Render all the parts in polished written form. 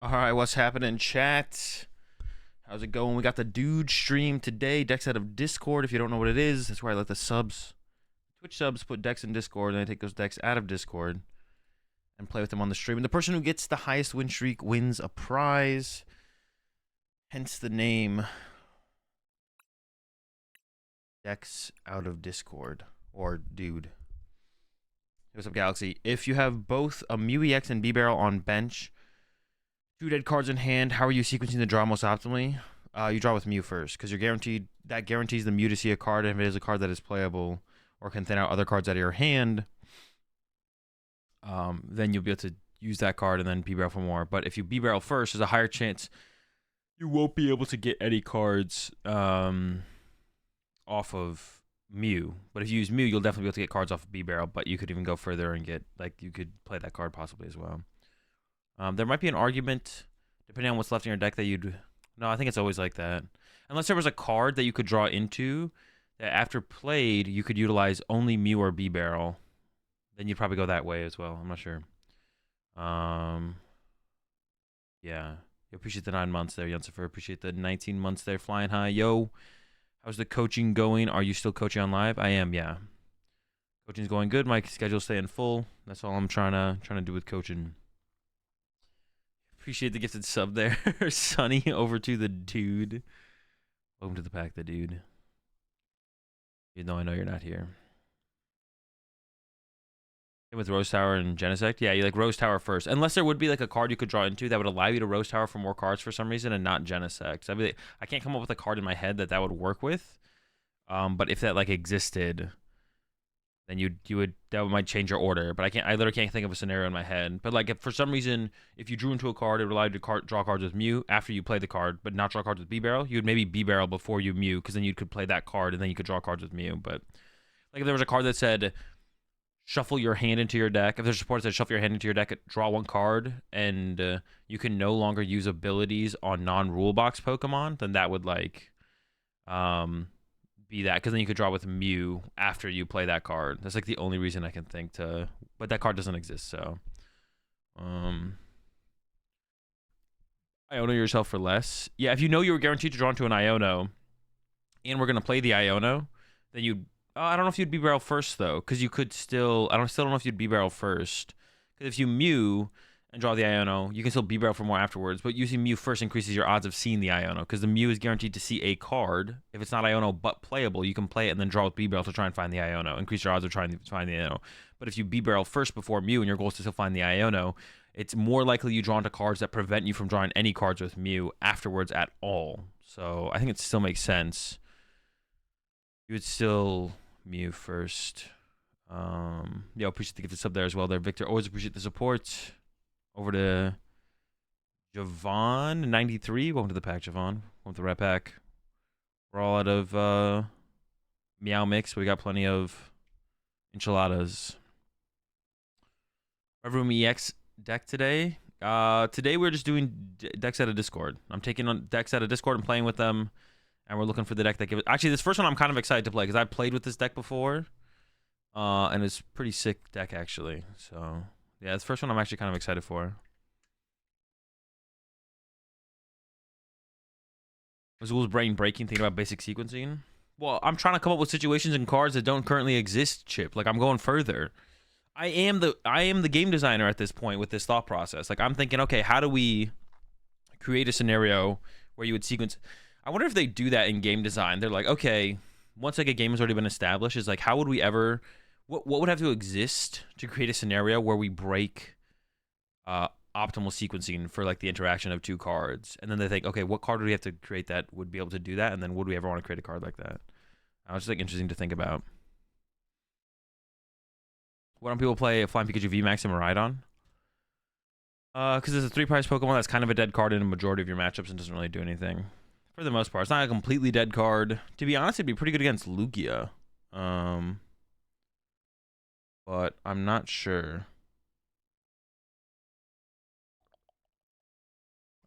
All right, what's happening, chat? How's it going? We got the DooD stream today. Decks out of Discord. If you don't know what it is, that's where I let the Twitch subs, put decks in Discord, and I take those decks out of Discord and play with them on the stream. And the person who gets the highest win streak wins a prize. Hence the name Decks Out of Discord, or DooD. What's up, Galaxy? If you have both a Mew EX and B-Barrel on bench, 2 dead cards in hand, how are you sequencing the draw most optimally? You draw with Mew first, because you're guaranteed, that guarantees the Mew to see a card, and if it is a card that is playable or can thin out other cards out of your hand, then you'll be able to use that card and then B-Barrel for more. But if you B-Barrel first, there's a higher chance you won't be able to get any cards off of Mew. But if you use Mew, you'll definitely be able to get cards off of B-Barrel, but you could even go further and get, like, you could play that card possibly as well. There might be an argument, depending on what's left in your deck, that you'd... No, I think it's always like that. Unless there was a card that you could draw into, that after played, you could utilize only Mew or B-Barrel. Then you'd probably go that way as well. I'm not sure. Yeah. I appreciate the 9 months there, Yunsifer. Appreciate the 19 months there, flying high. Yo, how's the coaching going? Are you still coaching on live? I am, yeah. Coaching's going good. My schedule's staying full. That's all I'm trying to do with coaching. Appreciate the gifted sub there. Sunny, over to the DooD. Welcome to the pack, the DooD. Even though I know you're not here. Same with Rose Tower and Genesect. Yeah, you like Rose Tower first. Unless there would be like a card you could draw into that would allow you to Rose Tower for more cards for some reason and not Genesect. So I can't come up with a card in my head that would work with. But if that like existed, then that might change your order. But I literally can't think of a scenario in my head. But like if for some reason, if you drew into a card, it would allow you to draw cards with Mew after you play the card, but not draw cards with B-Barrel. You would maybe B-Barrel before you Mew, because then you could play that card and then you could draw cards with Mew. But like if there was a card that said shuffle your hand into your deck, if there's a support that said shuffle your hand into your deck, draw 1 card, and you can no longer use abilities on non-rule box Pokemon, then that would like be that, because then you could draw with Mew after you play that card. That's like the only reason I can think to, but that card doesn't exist. So Iono yourself for less. Yeah, if you know you were guaranteed to draw into an Iono and we're gonna play the Iono, then you'd I don't know if you'd B-Barrel first though, because you could still still don't know if you'd B-Barrel first, because if you Mew and draw the Iono, you can still B-Barrel for more afterwards, but using Mew first increases your odds of seeing the Iono, because the Mew is guaranteed to see a card. If it's not Iono but playable, you can play it and then draw with B-Barrel to try and find the Iono, increase your odds of trying to find the Iono. But if you B-Barrel first before Mew and your goal is to still find the Iono, it's more likely you draw into cards that prevent you from drawing any cards with Mew afterwards at all. So I think it still makes sense. You would still Mew first. Yeah, appreciate the gifted sub there as well there, Victor. Always appreciate the support. Over to Javon93. Welcome to the pack, Javon. Welcome to the red pack. We're all out of Meow Mix, but we got plenty of enchiladas. Red Room EX deck today. Today we're just doing decks out of Discord. I'm taking on decks out of Discord and playing with them, and we're looking for the deck that gives it. Actually, this first one I'm kind of excited to play because I played with this deck before, and it's a pretty sick deck actually. So yeah, this first one I'm actually kind of excited for. Azul's brain breaking, thinking about basic sequencing. Well, I'm trying to come up with situations and cards that don't currently exist, Chip. Like I'm going further. I am the game designer at this point with this thought process. Like I'm thinking, okay, how do we create a scenario where you would sequence? I wonder if they do that in game design. They're like, okay, once like a game has already been established, is like how would we ever what would have to exist to create a scenario where we break optimal sequencing for like the interaction of 2 cards? And then they think, okay, what card would we have to create that would be able to do that? And then would we ever want to create a card like that? It's just like interesting to think about. Why don't people play Flying Pikachu VMAX and Miraidon? Because it's a 3-prize Pokemon that's kind of a dead card in a majority of your matchups and doesn't really do anything. For the most part, it's not a completely dead card. To be honest, it'd be pretty good against Lugia. But I'm not sure.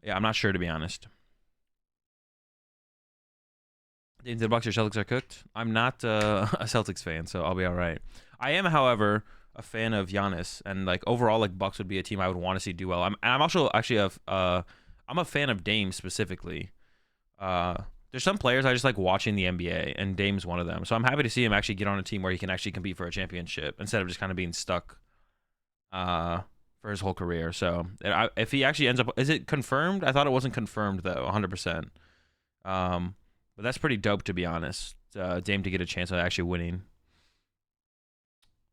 Yeah, I'm not sure, to be honest. The Bucks or Celtics are cooked. I'm not a Celtics fan, so I'll be all right. I am, however, a fan of Giannis, and like overall, like Bucks would be a team I would want to see do well. I'm also actually I'm a fan of Dame specifically. There's some players I just like watching the NBA, and Dame's one of them. So I'm happy to see him actually get on a team where he can actually compete for a championship instead of just kind of being stuck for his whole career. So if he actually ends up, is it confirmed? I thought it wasn't confirmed though, 100%. But that's pretty dope to be honest. Dame to get a chance at actually winning.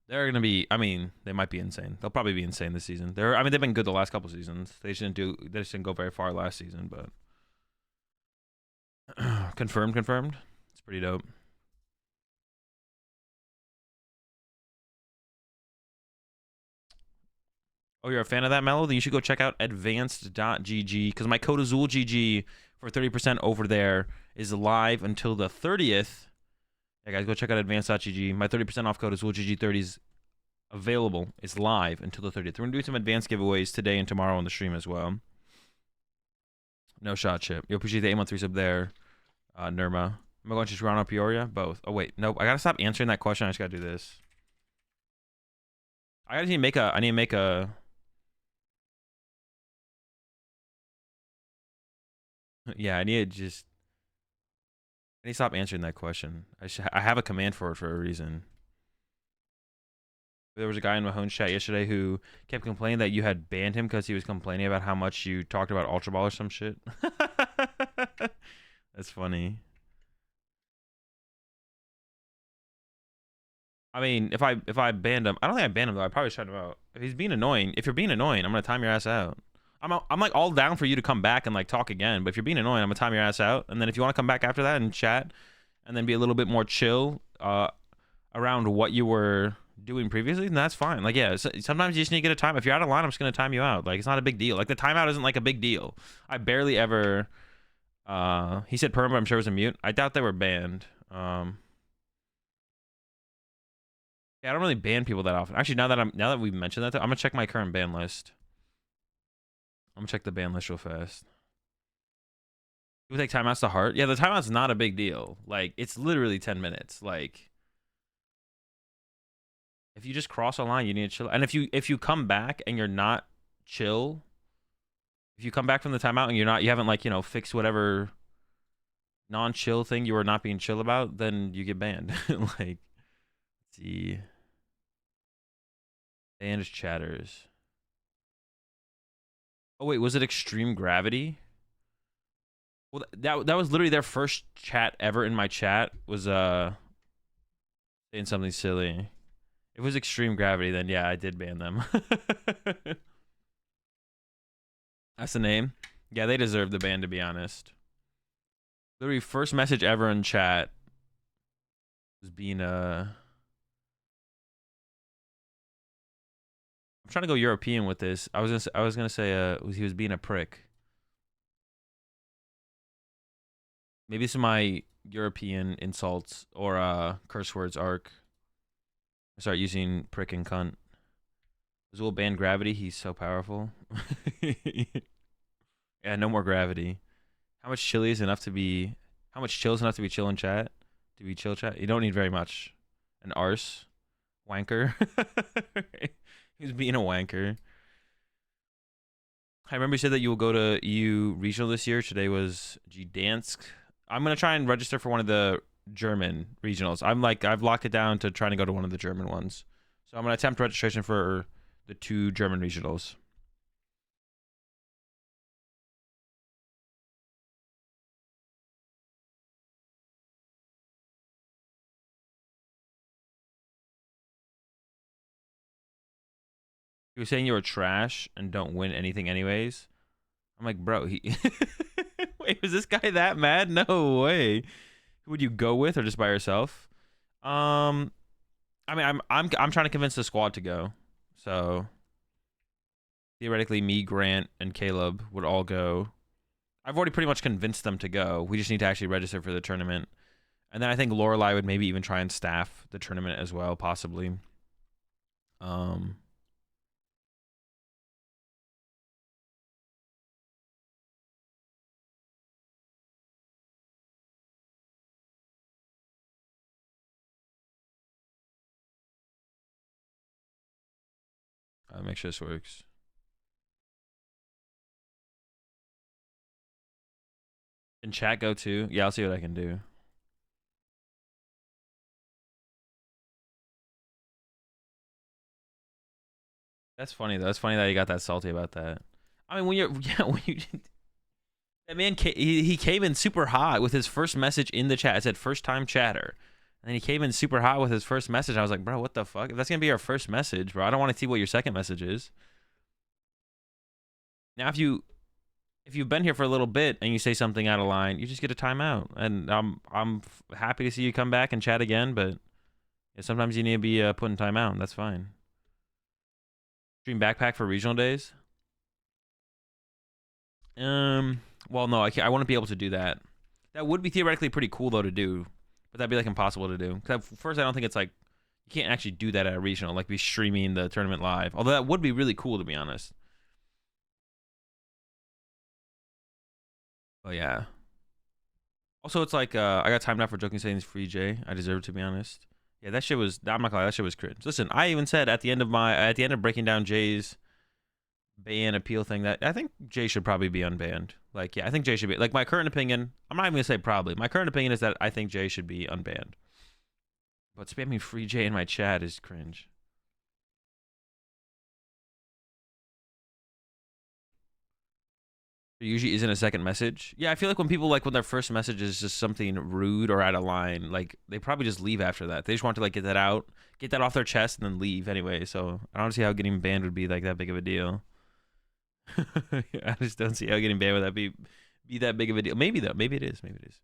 They're gonna be. I mean, they might be insane. They'll probably be insane this season. I mean, they've been good the last couple seasons. They just didn't go very far last season, but confirmed. It's pretty dope. Oh, you're a fan of that, Mellow? Then you should go check out advanced.gg because my code AzulGG for 30% over there is live until the 30th. Yeah, guys, go check out advanced.gg. My 30% off code AzulGG30 is available. It's live until the 30th. We're going to do some advanced giveaways today and tomorrow on the stream as well. No shot, Chip. You appreciate the 8-month resub there, Nirma. Am I going to Toronto, Peoria? Both. Oh, wait. Nope. I got to stop answering that question. I just got to do this. I need to make a... Yeah, I need to stop answering that question. I have a command for it for a reason. There was a guy in Mahone's chat yesterday who kept complaining that you had banned him because he was complaining about how much you talked about Ultra Ball or some shit. That's funny. I mean, if I banned him, I don't think I banned him though. I probably shut him out. If he's being annoying, if you're being annoying, I'm gonna time your ass out. I'm like all down for you to come back and like talk again, but if you're being annoying, I'm gonna time your ass out. And then if you want to come back after that and chat, and then be a little bit more chill around what you were doing previously, then that's fine. Like, yeah, sometimes you just need to get a time. If you're out of line, I'm just gonna time you out. Like, it's not a big deal. Like, the timeout isn't like a big deal. I barely ever. He said perma, but I'm sure it was a mute. I doubt they were banned. Yeah, I don't really ban people that often. Actually, now that we've mentioned that, I'm gonna check my current ban list. I'm gonna check the ban list real fast. People take timeouts to heart. Yeah, the timeout's not a big deal. Like, it's literally 10 minutes. Like, if you just cross a line, you need to chill. And if you come back and you're not chill, if you come back from the timeout and you haven't like, fixed whatever non-chill thing you were not being chill about, then you get banned. Like, let's see. Banned chatters. Oh wait, was it Extreme Gravity? Well, that was literally their first chat ever in my chat. Was saying something silly. If it was Extreme Gravity, then yeah, I did ban them. That's the name. Yeah, they deserve the ban, to be honest. Literally, first message ever in chat was being I'm trying to go European with this. I was gonna say he was being a prick. Maybe some of my European insults or curse words arc. I start using prick and cunt. Azul ban Gravity. He's so powerful. Yeah, no more Gravity. How much chill is enough to be? How much chill is enough to be chill in chat? To be chill chat? You don't need very much. An arse, wanker. He's being a wanker. I remember you said that you will go to EU regional this year. Today was Gdansk. I'm gonna try and register for one of the German regionals. I've locked it down to trying to go to one of the German ones. So I'm gonna attempt registration for the 2 German regionals. You were saying you were trash and don't win anything anyways. I'm like, bro, wait, was this guy that mad? No way. Who would you go with or just by yourself? I mean, I'm trying to convince the squad to go. So theoretically, me, Grant, and Caleb would all go. I've already pretty much convinced them to go. We just need to actually register for the tournament. And then I think Lorelai would maybe even try and staff the tournament as well, possibly. Make sure this works. Can chat go too? Yeah, I'll see what I can do. That's funny though. That's funny that you got that salty about that. I mean, when you're when you that man he came in super hot with his first message in the chat. It said first time chatter. And then he came in super hot with his first message. I was like, bro, what the fuck? If that's gonna be our first message, bro, I don't want to see what your second message is. Now if you've been here for a little bit and you say something out of line, you just get a timeout. And I'm happy to see you come back and chat again, but yeah, sometimes you need to be put in timeout. That's fine. Stream backpack for regional days. Well, no, I wouldn't be able to do that. That would be theoretically pretty cool though to do, but that'd be like impossible to do. Cause first, I don't think it's like you can't actually do that at a regional, like be streaming the tournament live. Although that would be really cool to be honest. Oh yeah. Also, it's like I got timed out for joking saying it's free J. I deserve it, to be honest. Yeah, that shit was. I'm not gonna lie, that shit was cringe. Listen, I even said at the end of breaking down Jay's ban appeal thing that I think Jay should probably be unbanned. Like, yeah, I think Jay should be. Like, my current opinion, I'm not even gonna say probably. My current opinion is that I think Jay should be unbanned. But spamming free Jay in my chat is cringe. There usually isn't a second message. Yeah, I feel like when people when their first message is just something rude or out of line, like they probably just leave after that. They just want to get that out, get that off their chest, and then leave anyway. So I don't see how getting banned would be like that big of a deal. I just don't see how getting banned would that be that big of a deal. Maybe though. Maybe it is. Maybe it is.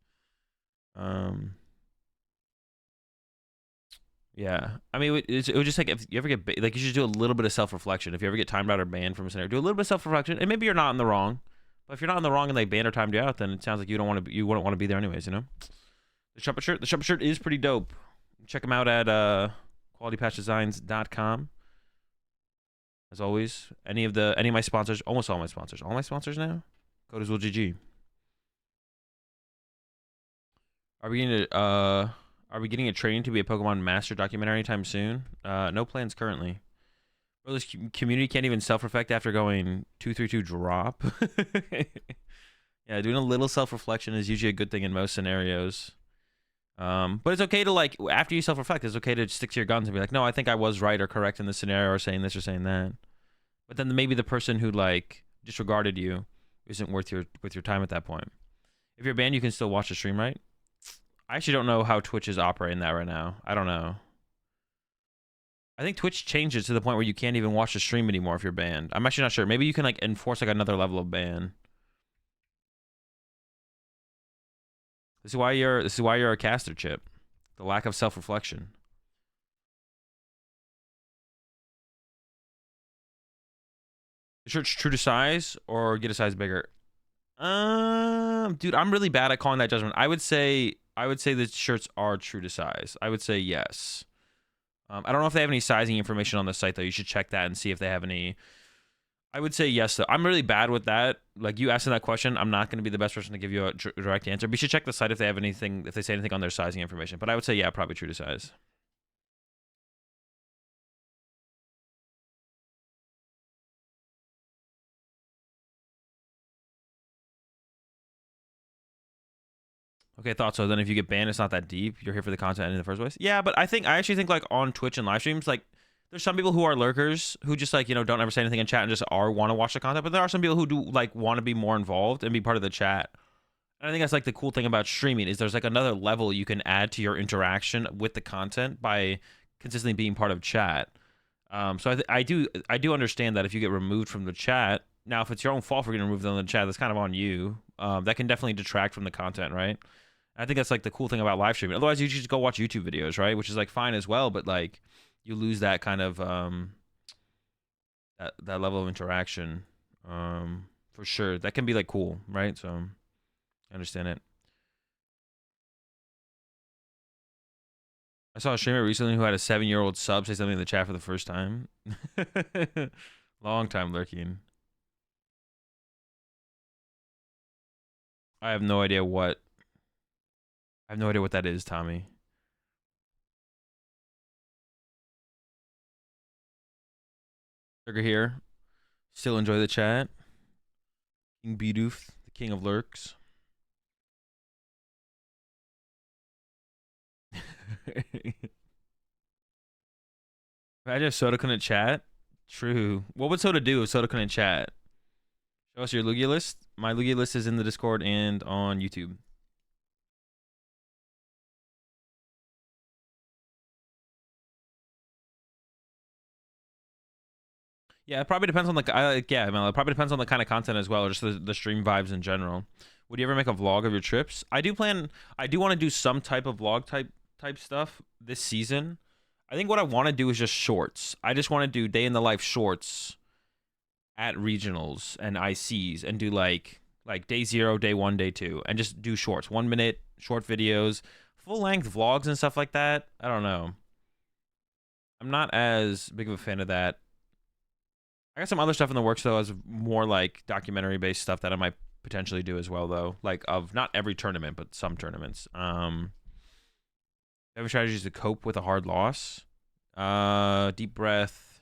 Yeah. I mean, it would just if you ever get you should do a little bit of self reflection. If you ever get timed out or banned from a scenario, do a little bit of self reflection, and maybe you're not in the wrong. But if you're not in the wrong and they banned or timed you out, then it sounds like you wouldn't want to be there anyways. You know. The Shumpet shirt is pretty dope. Check them out at qualitypatchdesigns.com. As always, any of my sponsors, almost all my sponsors now, go to AzulGG. Are we getting a training to be a Pokemon Master documentary anytime soon? No plans currently. Bro, this community can't even self-reflect after going 2-3-2 drop. Yeah, doing a little self-reflection is usually a good thing in most scenarios. But it's okay to after you self-reflect, it's okay to stick to your guns and be like, no, I think I was right or correct in this scenario or saying this or saying that. But then maybe the person who disregarded you isn't worth your time at that point. If you're banned, you can still watch the stream, right? I actually don't know how Twitch is operating that right now. I don't know. I think Twitch changed it to the point where you can't even watch the stream anymore if you're banned. I'm actually not sure. Maybe you can enforce another level of ban. This is why you're a caster, Chip. The lack of self-reflection. The shirt's true to size or get a size bigger? Dude, I'm really bad at calling that judgment. I would say the shirts are true to size. I would say yes. I don't know if they have any sizing information on the site though. You should check that and see if they have any. I would say yes though. I'm really bad with that. Like, you asking that question, I'm not going to be the best person to give you a direct answer. But you should check the site if they have anything, if they say anything on their sizing information. But I would say yeah, probably true to size. Okay, I thought so. Then if you get banned, it's not that deep. You're here for the content in the first place. Yeah, but I actually think on Twitch and live streams, there's some people who are lurkers who just don't ever say anything in chat and just want to watch the content. But there are some people who do want to be more involved and be part of the chat. And I think that's the cool thing about streaming is there's another level you can add to your interaction with the content by consistently being part of chat. So I do understand that if you get removed from the chat, now if it's your own fault for getting removed from the chat, that's kind of on you. That can definitely detract from the content, right? I think that's the cool thing about live streaming. Otherwise, you just go watch YouTube videos, right? Which is fine as well, but you lose that kind of that level of interaction for sure. That can be cool, right? So I understand it. I saw a streamer recently who had a 7-year-old sub say something in the chat for the first time. Long time lurking. I have no idea what that is, Tommy. Sugar here. Still enjoy the chat. King Bidoof, the king of lurks. Imagine if Soda couldn't chat. True. What would Soda do if Soda couldn't chat? Show us your Lugia list. My Lugia list is in the Discord and on YouTube. Yeah, it probably depends on the yeah, Mel, it probably depends on the kind of content as well, or just the stream vibes in general. Would you ever make a vlog of your trips? I do want to do some type of vlog type stuff this season. I think what I want to do is just shorts. I just want to do day in the life shorts at regionals and ICs and do like day 0, day 1, day 2 and just do shorts. 1 minute short videos, full length vlogs and stuff like that. I don't know. I'm not as big of a fan of that. I got some other stuff in the works though, as more like documentary based stuff that I might potentially do as well though. Like of not every tournament, but some tournaments. Have strategies to cope with a hard loss. Deep breath.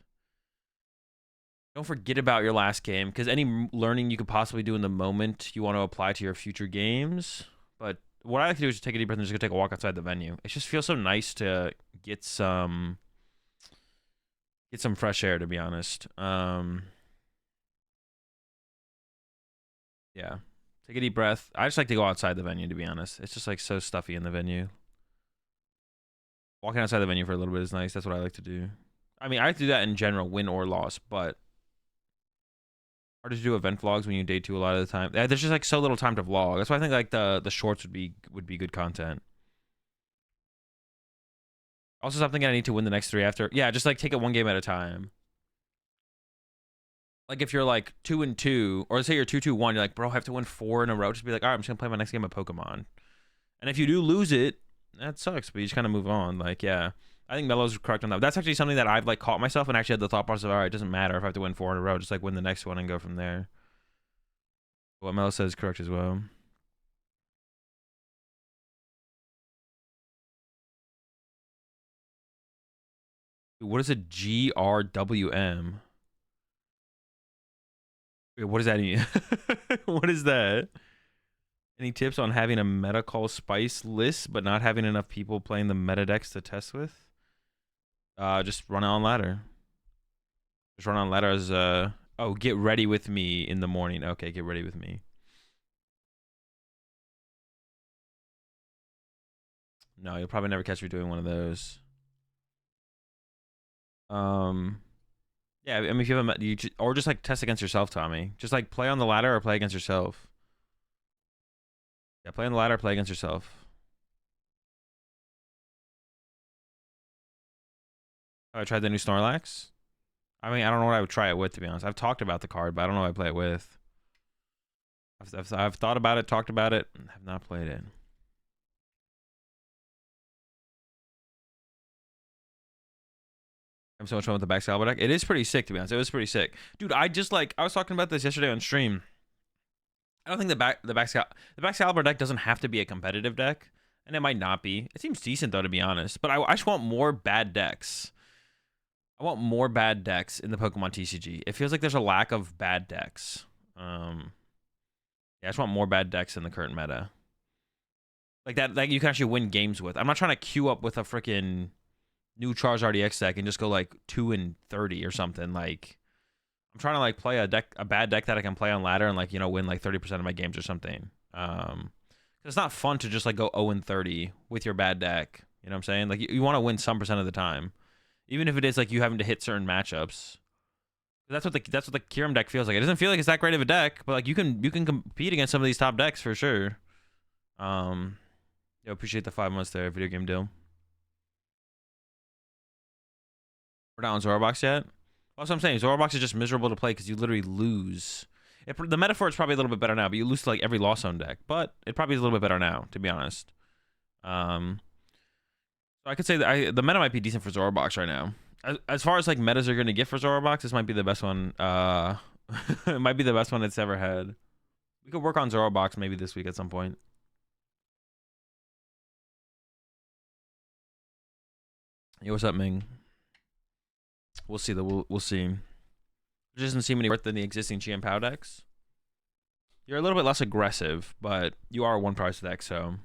Don't forget about your last game, because any learning you could possibly do in the moment you want to apply to your future games. But what I like to do is just take a deep breath and just go take a walk outside the venue. It just feels so nice to get some fresh air, to be honest. Yeah. Take a deep breath. I just like to go outside the venue, to be honest. It's just like so stuffy in the venue. Walking outside the venue for a little bit is nice. That's what I like to do. I mean, I like to do that in general, win or loss, but hard to do event vlogs when you day 2 a lot of the time. There's just like so little time to vlog. That's why I think like the shorts would be good content. Also something I need to win the next 3 after. Yeah, just like take it one game at a time. Like if you're like 2-2, or let's say you're 2-2-1, you're like, bro, I have to win 4 in a row. Just be like, all right, I'm just gonna play my next game of Pokemon. And if you do lose it, that sucks, but you just kind of move on. Like, yeah, I think Melo's correct on that. That's actually something that I've like caught myself and actually had the thought process of, all right, it doesn't matter if I have to win 4 in a row, just like win the next one and go from there. What Melo says is correct as well. What is a GRWM? Wait, what does that mean? What is that? Any tips on having a meta call spice list but not having enough people playing the meta decks to test with? Just run on ladder. Just run on ladder as oh, get ready with me in the morning. Okay, get ready with me. No, you'll probably never catch me doing one of those. Yeah, I mean, if you have or just like test against yourself, Tommy. Just like play on the ladder or play against yourself. Yeah, play on the ladder, play against yourself. Oh, I tried the new Snorlax. I mean, I don't know what I would try it with, to be honest. I've talked about the card, but I don't know what I play it with. I've thought about it, talked about it, and have not played it. I'm so much fun with the Baxcalibur deck. It is pretty sick, to be honest. It was pretty sick. Dude, I was talking about this yesterday on stream. I don't think the Baxcalibur deck doesn't have to be a competitive deck, and it might not be. It seems decent, though, to be honest. But I just want more bad decks. I want more bad decks in the Pokemon TCG. It feels like there's a lack of bad decks. Yeah, I just want more bad decks in the current meta. Like that you can actually win games with. I'm not trying to queue up with a freaking new Charizard EX deck and just go like 2-30 or something. Like I'm trying to like play a bad deck that I can play on ladder and like, you know, win like 30% of my games or something. It's not fun to just like go 0-30 with your bad deck. You know what I'm saying? Like you want to win some percent of the time. Even if it is like you having to hit certain matchups. That's what the Kyurem deck feels like. It doesn't feel like it's that great of a deck, but like you can compete against some of these top decks for sure. Yo, appreciate the 5 months there, video game deal. We're not on Zorobox yet. That's what I'm saying. Zorobox is just miserable to play because you literally lose. The metaphor is probably a little bit better now, but you lose to like every Lost Zone deck. But it probably is a little bit better now, to be honest. So I could say that the meta might be decent for Zorobox right now. As far as like metas are going to get for Zorobox, this might be the best one. It might be the best one it's ever had. We could work on Zorobox maybe this week at some point. Yo, what's up, Ming? We'll see. We'll see. Which doesn't seem any worse than the existing GM Pow decks. You're a little bit less aggressive, but you are a one price deck, so.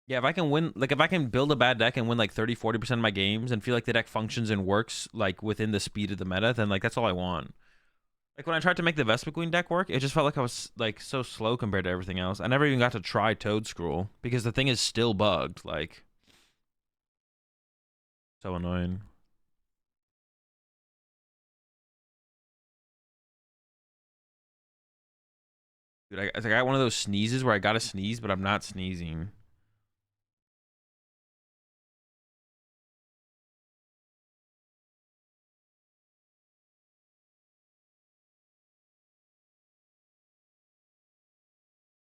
Yeah, if I can win, like if I can build a bad deck and win like 30-40% of my games and feel like the deck functions and works like within the speed of the meta, then like that's all I want. Like when I tried to make the Vespa Queen deck work, it just felt like I was like so slow compared to everything else. I never even got to try Toad Scroll because the thing is still bugged. Like, so annoying. Dude, I got one of those sneezes where I gotta sneeze, but I'm not sneezing.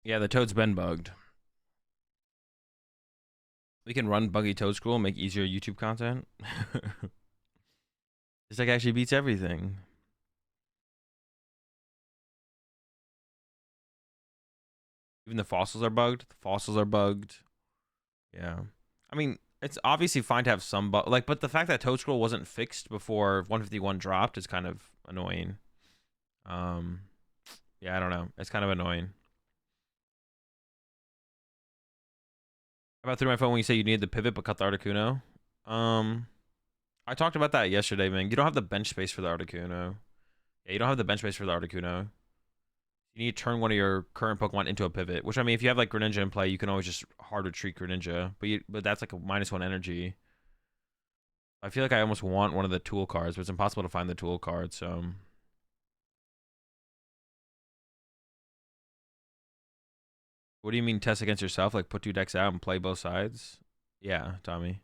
Yeah, the Toad's been bugged. We can run buggy Toad Scroll and make easier YouTube content. This deck actually beats everything. Even the fossils are bugged. The fossils are bugged. Yeah. I mean, it's obviously fine to have some bug, like, but the fact that Toad Scroll wasn't fixed before 151 dropped is kind of annoying. Um, yeah, I don't know. It's kind of annoying. How about through my phone when you say you needed the pivot but cut the Articuno? I talked about that yesterday, man. You don't have the bench space for the Articuno. Yeah, you don't have the bench space for the Articuno. You need to turn one of your current Pokemon into a pivot. Which, I mean, if you have like Greninja in play, you can always just hard retreat Greninja. But that's like a -1 energy. I feel like I almost want one of the tool cards, but it's impossible to find the tool card, so. What do you mean test against yourself? Like put 2 decks out and play both sides? Yeah, Tommy.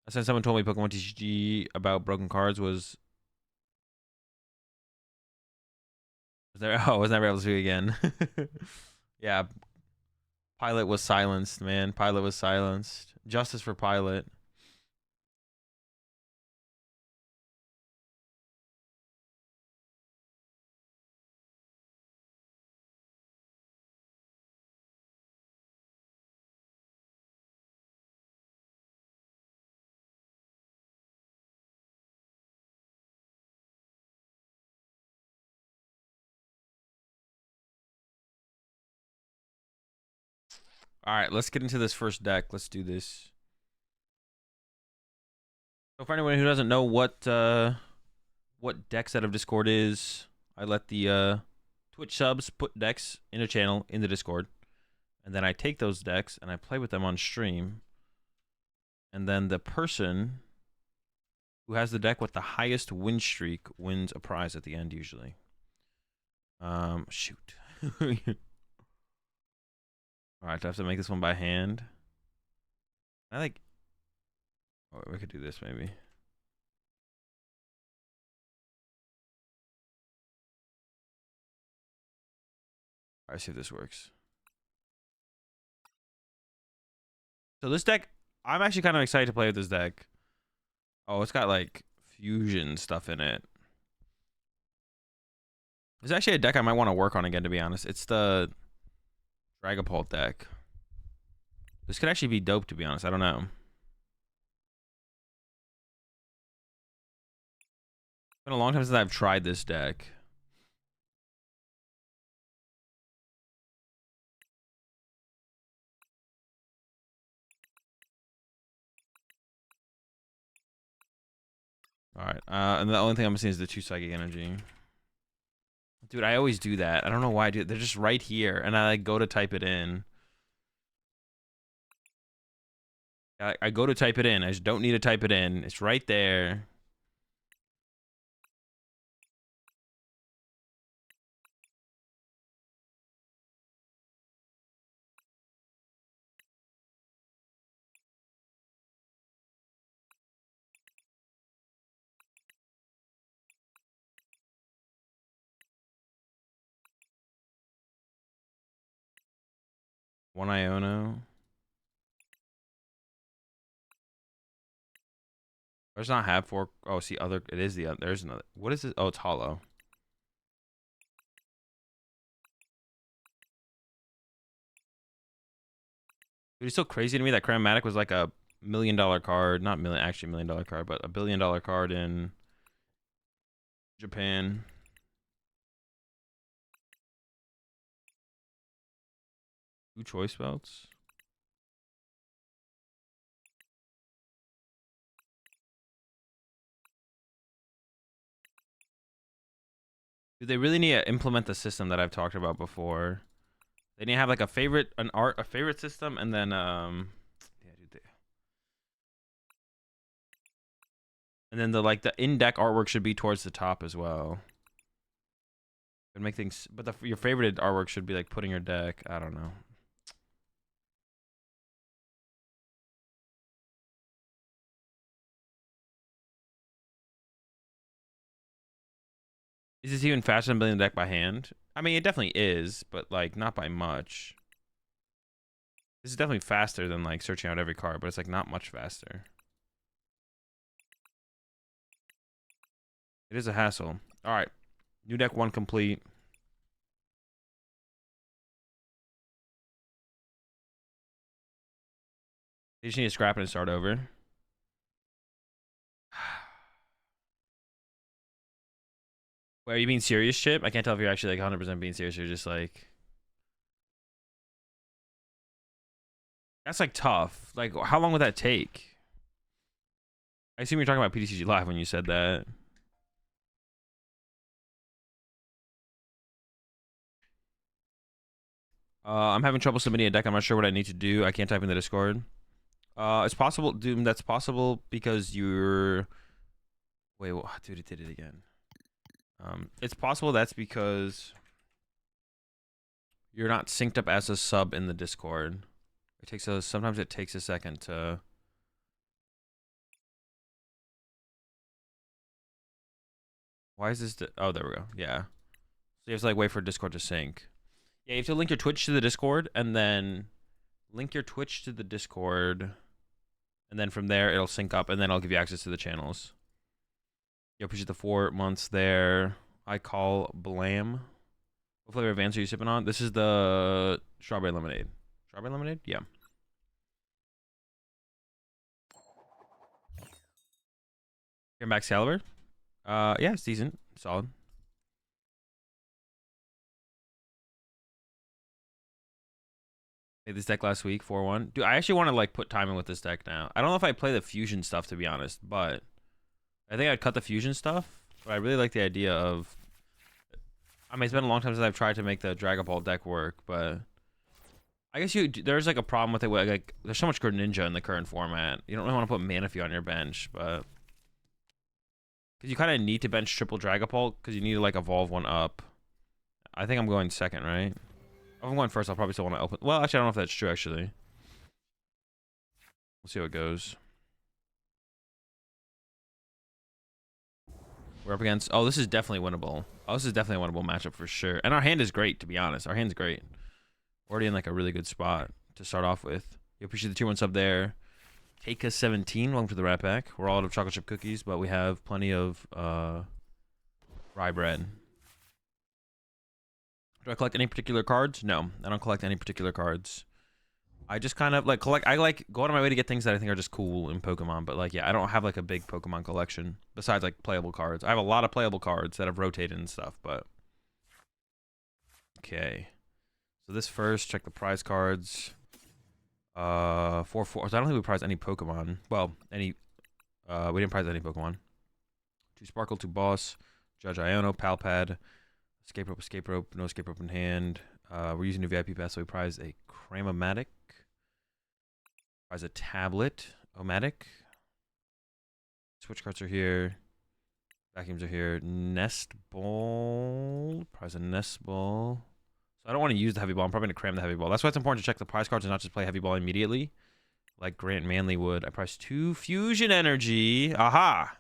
I said someone told me PokemonTCG about broken cards was there. Oh, I was never able to see again. Yeah, Pilot was silenced, man. Pilot was silenced. Justice for Pilot. All right, let's get into this first deck. Let's do this. So for anyone who doesn't know what deck set of Discord is, I let the Twitch subs put decks in a channel in the Discord, and then I take those decks and I play with them on stream. And then the person who has the deck with the highest win streak wins a prize at the end usually. Shoot. All right, do I have to make this one by hand? I think. Oh, we could do this maybe. All right, see if this works. So this deck, I'm actually kind of excited to play with this deck. Oh, it's got like fusion stuff in it. It's actually a deck I might want to work on again, to be honest. It's the Dragapult deck. This could actually be dope, to be honest. I don't know. It's been a long time since I've tried this deck. All right. And the only thing I'm missing is the 2 psychic energy. Dude, I always do that. I don't know why I do it. They're just right here, and I like go to type it in. I go to type it in. I just don't need to type it in. It's right there. One Iono. Does not have 4. Oh, see, other. It is the other. There's another. What is it? Oh, it's hollow. Dude, it's so crazy to me that Chromatic was like a $1 million card, not million, actually $1 million card, but $1 billion card in Japan. Two choice belts. Do they really need to implement the system that I've talked about before? They need to have like a favorite system, and then yeah, dude, and then the in-deck artwork should be towards the top as well. And make things, but your favorite artwork should be like putting your deck. I don't know. Is this even faster than building the deck by hand? I mean, it definitely is, but like not by much. This is definitely faster than like searching out every card, but it's like not much faster. It is a hassle. All right, new deck 1 complete. You just need to scrap it and start over. Wait, are you being serious, Chip? I can't tell if you're actually like 100% being serious or you're just like... That's like tough. Like, how long would that take? I assume you're talking about PTCG Live when you said that. I'm having trouble submitting a deck. I'm not sure what I need to do. I can't type in the Discord. It's possible, Doom. That's possible because you're... Wait, well, dude, it did it again. It's possible that's because you're not synced up as a sub in the Discord. It takes sometimes it takes a second to... Why is this... Oh, there we go. Yeah. So you have to like wait for Discord to sync. Yeah, you have to link your Twitch to the Discord and then link your Twitch to the Discord. And then from there, it'll sync up and then I'll give you access to the channels. You appreciate the 4 months there. I call Blam. What flavor of Vans are you sipping on? This is the strawberry lemonade. Strawberry lemonade? Yeah. You're back, Excalibur? Yeah, it's decent. Solid. Played this deck last week, 4-1. Dude, I actually want to like put time in with this deck now. I don't know if I play the fusion stuff, to be honest, but I think I'd cut the fusion stuff. But I really like the idea of... I mean, it's been a long time since I've tried to make the Dragon Ball deck work, but... I guess there's like a problem with it where like there's so much Greninja in the current format. You don't really want to put Manaphy on your bench, but... Because you kind of need to bench triple Dragon Ball because you need to like evolve one up. I think I'm going second, right? If I'm going first, I'll probably still want to open... Well, actually, I don't know if that's true, actually. We'll see how it goes. We're up against... Oh, this is definitely winnable. Oh, this is definitely a winnable matchup for sure. And our hand is great, to be honest. Our hand's great. Already in like a really good spot to start off with. You appreciate the 2-1 sub there. Take us 17. Welcome to the Rat Pack. We're all out of chocolate chip cookies, but we have plenty of rye bread. Do I collect any particular cards? No, I don't collect any particular cards. I just kind of like collect. I like go out of my way to get things that I think are just cool in Pokemon. But like, yeah, I don't have like a big Pokemon collection besides like playable cards. I have a lot of playable cards that have rotated and stuff. But okay, so this first, check the prize cards. 4-4. So I don't think we prized any Pokemon. Well, we didn't prize any Pokemon. 2 Sparkle, 2 Boss, Judge Iono, Palpad. Escape rope, no escape rope in hand. We're using a VIP pass, so we prize a Cramomatic. Prize a tablet, Omatic. Switch cards are here. Vacuums are here. Nest Ball. Prize a Nest Ball. So I don't want to use the Heavy Ball. I'm probably going to cram the Heavy Ball. That's why it's important to check the prize cards and not just play Heavy Ball immediately. Like Grant Manley would. I prize 2 Fusion Energy. Aha!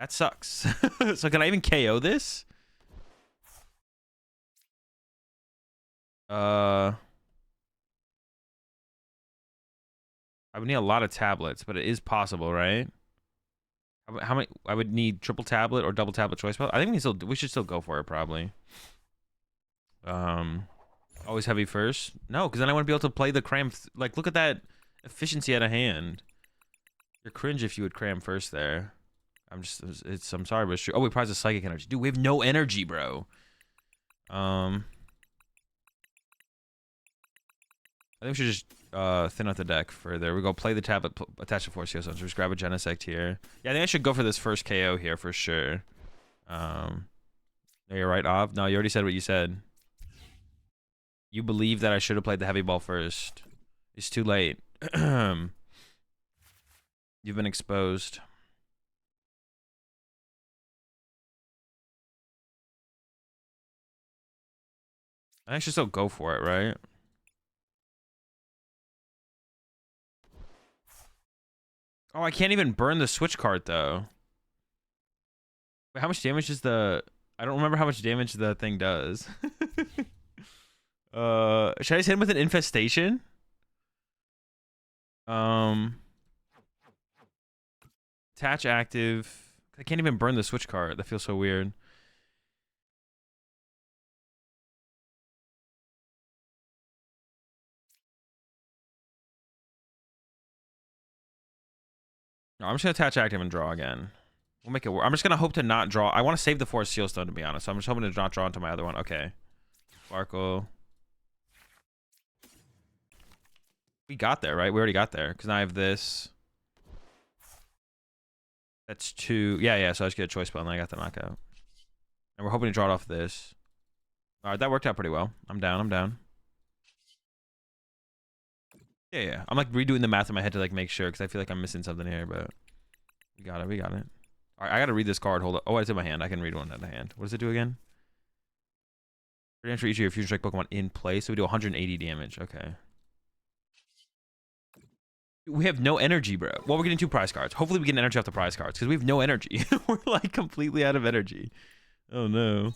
That sucks. So can I even KO this? I would need a lot of tablets, but it is possible, right? How many? I would need triple tablet or double tablet choice belt. I think we should still go for it probably. Always heavy first. No, because then I wouldn't be able to play the cram. Like, look at that Efficiency out of hand. You're cringe if you would cram first there. I'm sorry, but it's true. Oh, we prize the psychic energy. Dude, we have no energy, bro. I think we should just thin out the deck further. We go play the tablet, attach the Force Seal Stones. Just grab a Genesect here. Yeah, I think I should go for this first KO here for sure. No, you're right, Ob. No, you already said what you said. You believe that I should have played the heavy ball first. It's too late. You've been exposed. I should still go for it, right? Oh, I can't even burn the switch card though. Wait, how much damage is the... I don't remember how much damage the thing does. Should I just hit him with an infestation? Attach active. I can't even burn the switch card. That feels so weird. No, I'm just gonna attach active and draw again. We'll make it work. I'm just gonna hope to not draw. I want to save the Force Seal Stone, to be honest. So I'm just hoping to not draw into my other one. Okay. Sparkle. We got there, right? We already got there. Because now I have this. That's 2. Yeah. So I just get a choice spell and then I got the knockout. And we're hoping to draw it off this. Alright, that worked out pretty well. I'm down. Yeah. I'm like redoing the math in my head to like make sure because I feel like I'm missing something here, but we got it. Alright, I gotta read this card. Hold up. Oh, it's in my hand. I can read one out of hand. What does it do again? For each of your Fusion Strike Pokemon in play, so we do 180 damage. Okay. We have no energy, bro. Well, we're getting 2 prize cards. Hopefully we get energy off the prize cards because we have no energy. We're like completely out of energy. Oh no.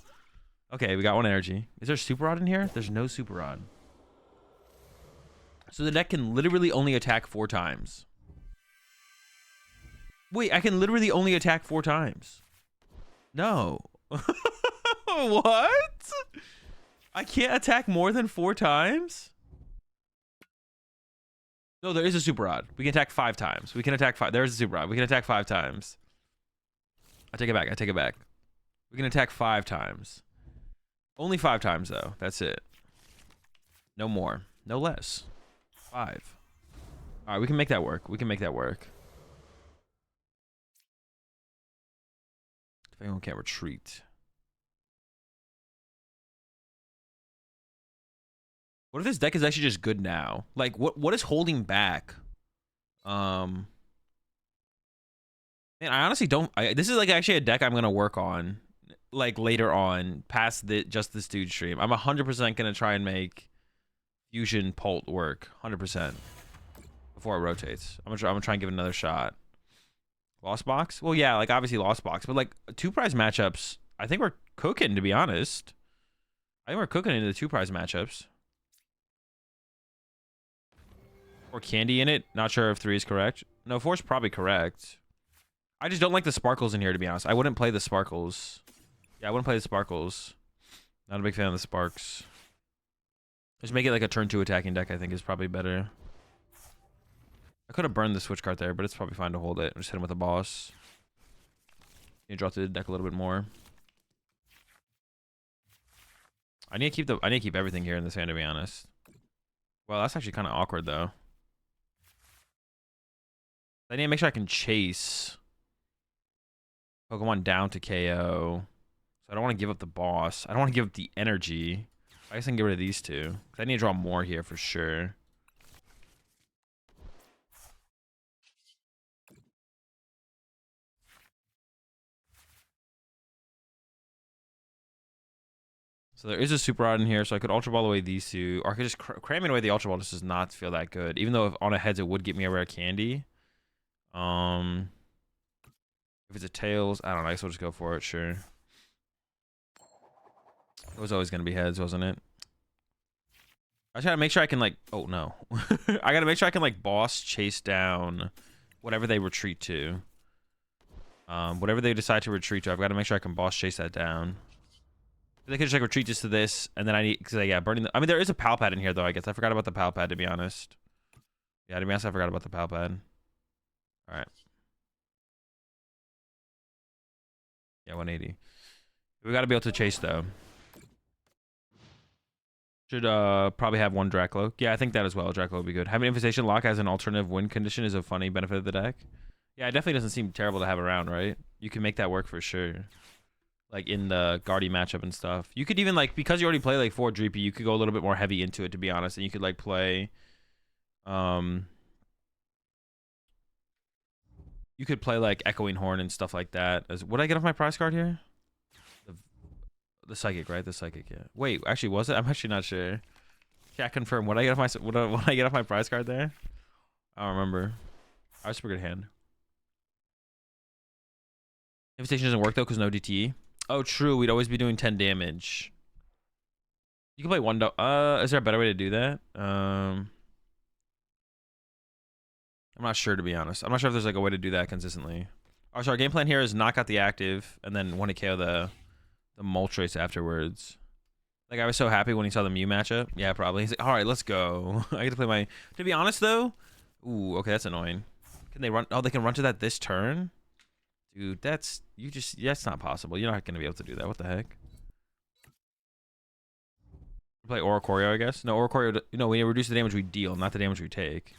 Okay, we got 1 energy. Is there a Super Rod in here? There's no Super Rod. So the deck can literally only attack 4 times. Wait, I can literally only attack 4 times. No. What? I can't attack more than 4 times? No, there is a Super Rod. We can attack 5 times. We can attack 5. There's a Super Rod. We can attack 5 times. I take it back. We can attack 5 times. Only 5 times, though. That's it. No more. No less. 5. All right, we can make that work. If anyone can't retreat. What if this deck is actually just good now? Like, what is holding back? Man, I honestly don't. This is like actually a deck I'm gonna work on, like later on, past just this dude stream. I'm 100% gonna try and make Fusion Pult work, 100%, before it rotates. I'm gonna try and give it another shot. Lost Box? Well, yeah, like obviously Lost Box, but like 2 prize matchups, I think we're cooking, to be honest. I think we're cooking into the 2 prize matchups. Or candy in it. Not sure if 3 is correct. No, 4 is probably correct. I just don't like the sparkles in here, to be honest. I wouldn't play the sparkles. Yeah, I wouldn't play the sparkles. Not a big fan of the sparks. Just make it like a turn 2 attacking deck, I think, is probably better. I could have burned the switch card there, but it's probably fine to hold it. Just hit him with a boss. You draw to the deck a little bit more. I need to keep everything here in this hand, to be honest. Well, that's actually kind of awkward, though. I need to make sure I can chase Pokemon down to KO. So I don't want to give up the boss. I don't want to give up the energy. I guess I can get rid of these 2. I need to draw more here for sure. So there is a Super Rod in here, so I could Ultra Ball away these 2. Or I could just cramming away the Ultra Ball just does not feel that good. Even though if on a heads it would get me a rare candy. If it's a Tails, I don't know. I guess we'll just go for it, sure. It was always going to be heads, wasn't it? I just gotta make sure I can, like... Oh, no. I gotta make sure I can, like, boss chase down whatever they retreat to. Whatever they decide to retreat to, I've got to make sure I can boss chase that down. They could just, like, retreat just to this, and then I need... Because, yeah, burning the... I mean, there is a Pal Pad in here, though, I guess. I forgot about the Pal Pad, to be honest. Yeah, to be honest, I forgot about the pal pad. All right. Yeah, 180. We got to be able to chase, though. Should probably have one Dracloak. Yeah, I think that as well. Dracloak would be good. Having Infestation Lock as an alternative win condition is a funny benefit of the deck. Yeah, it definitely doesn't seem terrible to have around, right? You can make that work for sure. Like in the Guardy matchup and stuff. You could even like, because you already play like 4 Dreepy, you could go a little bit more heavy into it, to be honest. And you could like play you could play like Echoing Horn and stuff like that. What did I get off my prize card here? The Psychic, right? The Psychic, yeah. Wait, actually, was it? I'm actually not sure. Chat confirm. What I get off my what I get off my prize card there? I don't remember. I was super good hand. Invitation doesn't work though because no DTE. Oh, true. We'd always be doing 10 damage. You can play one. Is there a better way to do that? I'm not sure, to be honest. I'm not sure if there's like a way to do that consistently. Oh, so our game plan here is knock out the active and then want to KO the Moltres afterwards. Like, I was so happy when he saw the Mew matchup. Yeah, probably. He's like, all right, let's go. I get to play my... To be honest, though... Ooh, okay, that's annoying. Can they run... Oh, they can run to that this turn? Dude, that's... That's not possible. You're not going to be able to do that. What the heck? Play Oricorio, I guess? No, Oricorio... No, we reduce the damage we deal, not the damage we take.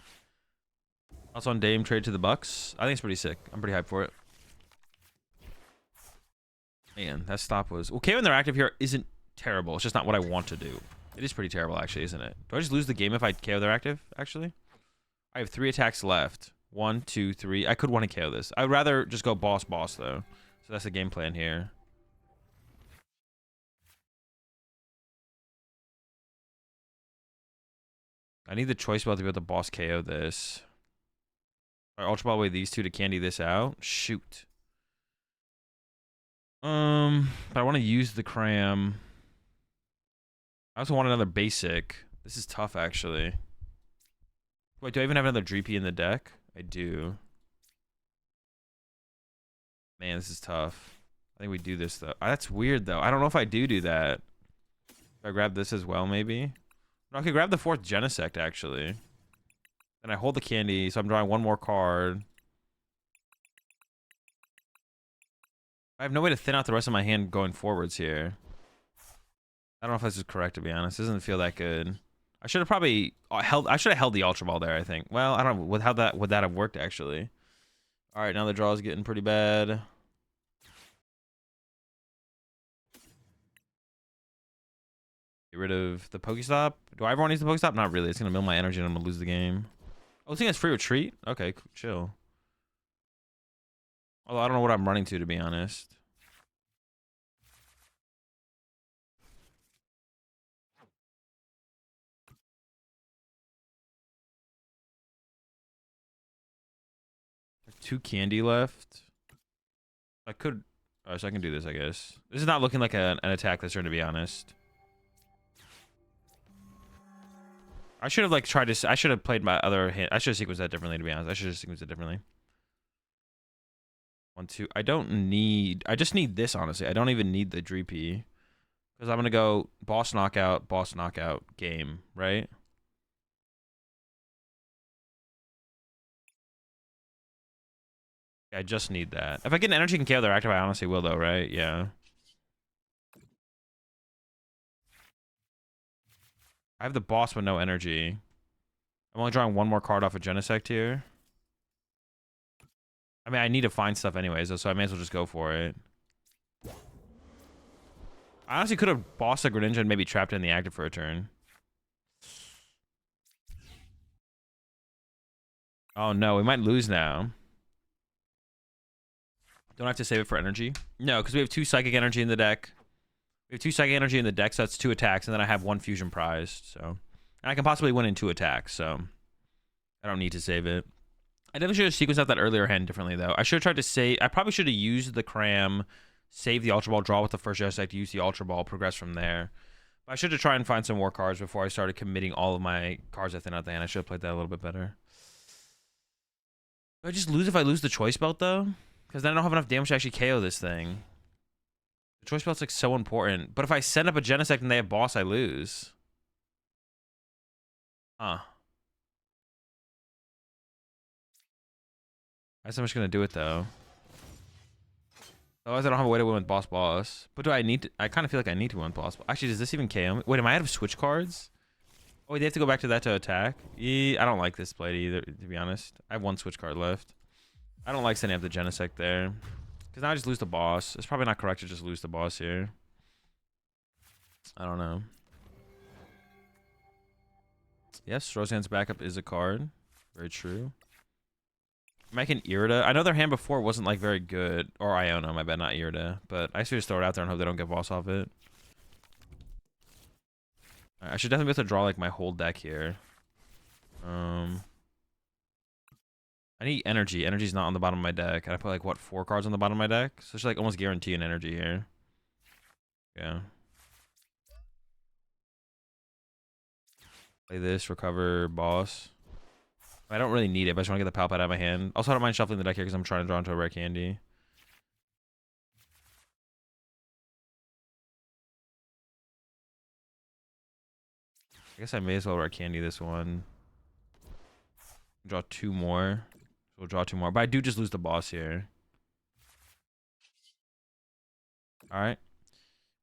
Also on Dame trade to the Bucks. I think it's pretty sick. I'm pretty hyped for it. Man, that stop was... Well, KO when they're active here isn't terrible. It's just not what I want to do. It is pretty terrible, actually, isn't it? Do I just lose the game if I KO their active, actually? I have 3 attacks left. 1, 2, 3. I could want to KO this. I'd rather just go boss, though. So that's the game plan here. I need the choice bell to be able to boss KO this. All right, Ultra Ball away these two to candy this out. Shoot. But I want to use the cram. I also want another basic. This is tough, actually. Wait, do I even have another Dreepy in the deck? I do. Man, this is tough. I think we do this, though. That's weird, though. I don't know if I do that. If I grab this as well, maybe? No, I could grab the 4th Genesect, actually. And I hold the candy, so I'm drawing one more card. I have no way to thin out the rest of my hand going forwards here. I don't know if this is correct, to be honest. It doesn't feel that good. I should have probably held... I should have held the Ultra Ball there, I think. Well, I don't know. Would that have worked, actually? All right, now the draw is getting pretty bad. Get rid of the Pokestop. Do I ever want to use the Pokestop? Not really. It's going to mill my energy and I'm going to lose the game. Oh, this thing has free retreat? Okay, chill. Although I don't know what I'm running to be honest. There's 2 candy left. I could... Oh, so I can do this, I guess. This is not looking like an attack this turn, to be honest. I should have like tried to... I should have played my other hand. I should have sequenced that differently, to be honest. I should have sequenced it differently. 1, 2. I don't need... I just need this, honestly. I don't even need the Dreepy. Because I'm going to go boss knockout, game, right? I just need that. If I get an energy can KO their active, I honestly will, though, right? Yeah. I have the boss with no energy. I'm only drawing one more card off of Genesect here. I mean, I need to find stuff anyways, so I may as well just go for it. I honestly could have bossed a Greninja and maybe trapped it in the active for a turn. Oh no, we might lose now. Don't I have to save it for energy? No, because we have 2 Psychic Energy in the deck. We have 2 Psychic Energy in the deck, so that's 2 attacks, and then I have 1 Fusion prized, so... And I can possibly win in 2 attacks, so... I don't need to save it. I definitely should have sequenced out that earlier hand differently, though. I should have tried to save... I probably should have used the Cram, save the Ultra Ball, draw with the first Genesect, use the Ultra Ball, progress from there. But I should have tried and find some more cards before I started committing all of my cards I thin out the hand. I should have played that a little bit better. Do I just lose if I lose the Choice Belt, though? Because then I don't have enough damage to actually KO this thing. The Choice Belt's like so important. But if I send up a Genesect and they have boss, I lose. Huh. I guess I'm just gonna do it though. Otherwise, I don't have a way to win with boss. But do I need to? I kind of feel like I need to win with boss. Actually, does this even KO me? Wait, am I out of switch cards? Oh, they have to go back to that to attack? I don't like this play either, to be honest. I have one switch card left. I don't like setting up the Genesect there. Because now I just lose the boss. It's probably not correct to just lose the boss here. I don't know. Yes, Roseanne's backup is a card. Very true. I can Irida. I know their hand before wasn't like very good. Or Iona, my bad, not Irida. But I should just throw it out there and hope they don't get boss off it. I should definitely be able to draw like my whole deck here. I need energy. Energy's not on the bottom of my deck. And I put like what, 4 cards on the bottom of my deck? So I should like almost guarantee an energy here. Yeah. Play this, recover boss. I don't really need it, but I just want to get the Palpad out of my hand. Also, I don't mind shuffling the deck here because I'm trying to draw into a rare candy. I guess I may as well rare candy this one. Draw 2 more. So we'll draw 2 more. But I do just lose the boss here. Alright.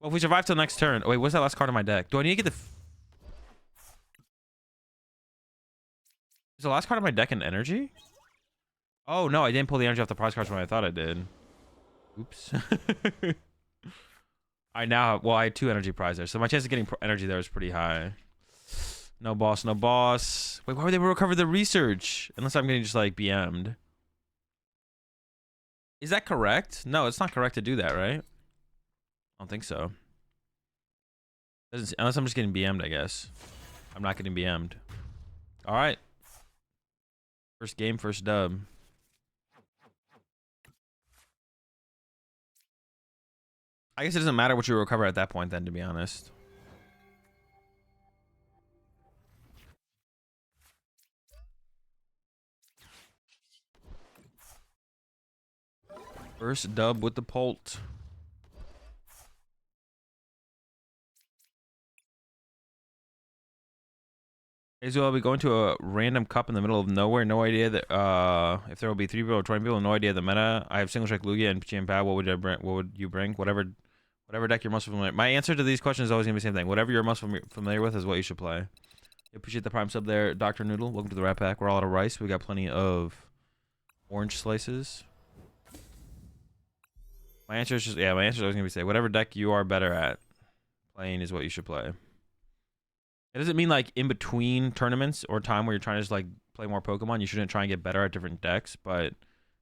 Well, if we survive till next turn. Oh, wait, what's that last card in my deck? Do I need to get the... Is the last card in my deck an energy? Oh, no, I didn't pull the energy off the prize cards when I thought I did. Oops. I now have... Well, I had 2 energy prize there. So my chance of getting energy there is pretty high. No boss, no boss. Wait, why would they recover the research? Unless I'm getting just like BM'd. Is that correct? No, it's not correct to do that, right? I don't think so. Unless I'm just getting BM'd, I guess. I'm not getting BM'd. All right. First game, first dub. I guess it doesn't matter what you recover at that point then, to be honest. First dub with the Pult. Azul, I'll be going to a random cup in the middle of nowhere. No idea that if there will be 3 people or 20 people. No idea the meta. I have single strike Lugia and Chimpao. What would I bring? What would you bring? Whatever deck you're most familiar. My answer to these questions is always gonna be the same thing. Whatever you're most familiar with is what you should play. I appreciate the prime sub there, Dr. Noodle. Welcome to the Rat Pack. We're all out of rice. We got plenty of orange slices. My answer is just my answer is always gonna be say whatever deck you are better at playing is what you should play. It doesn't mean like in between tournaments or time where you're trying to just like play more Pokemon, you shouldn't try and get better at different decks. But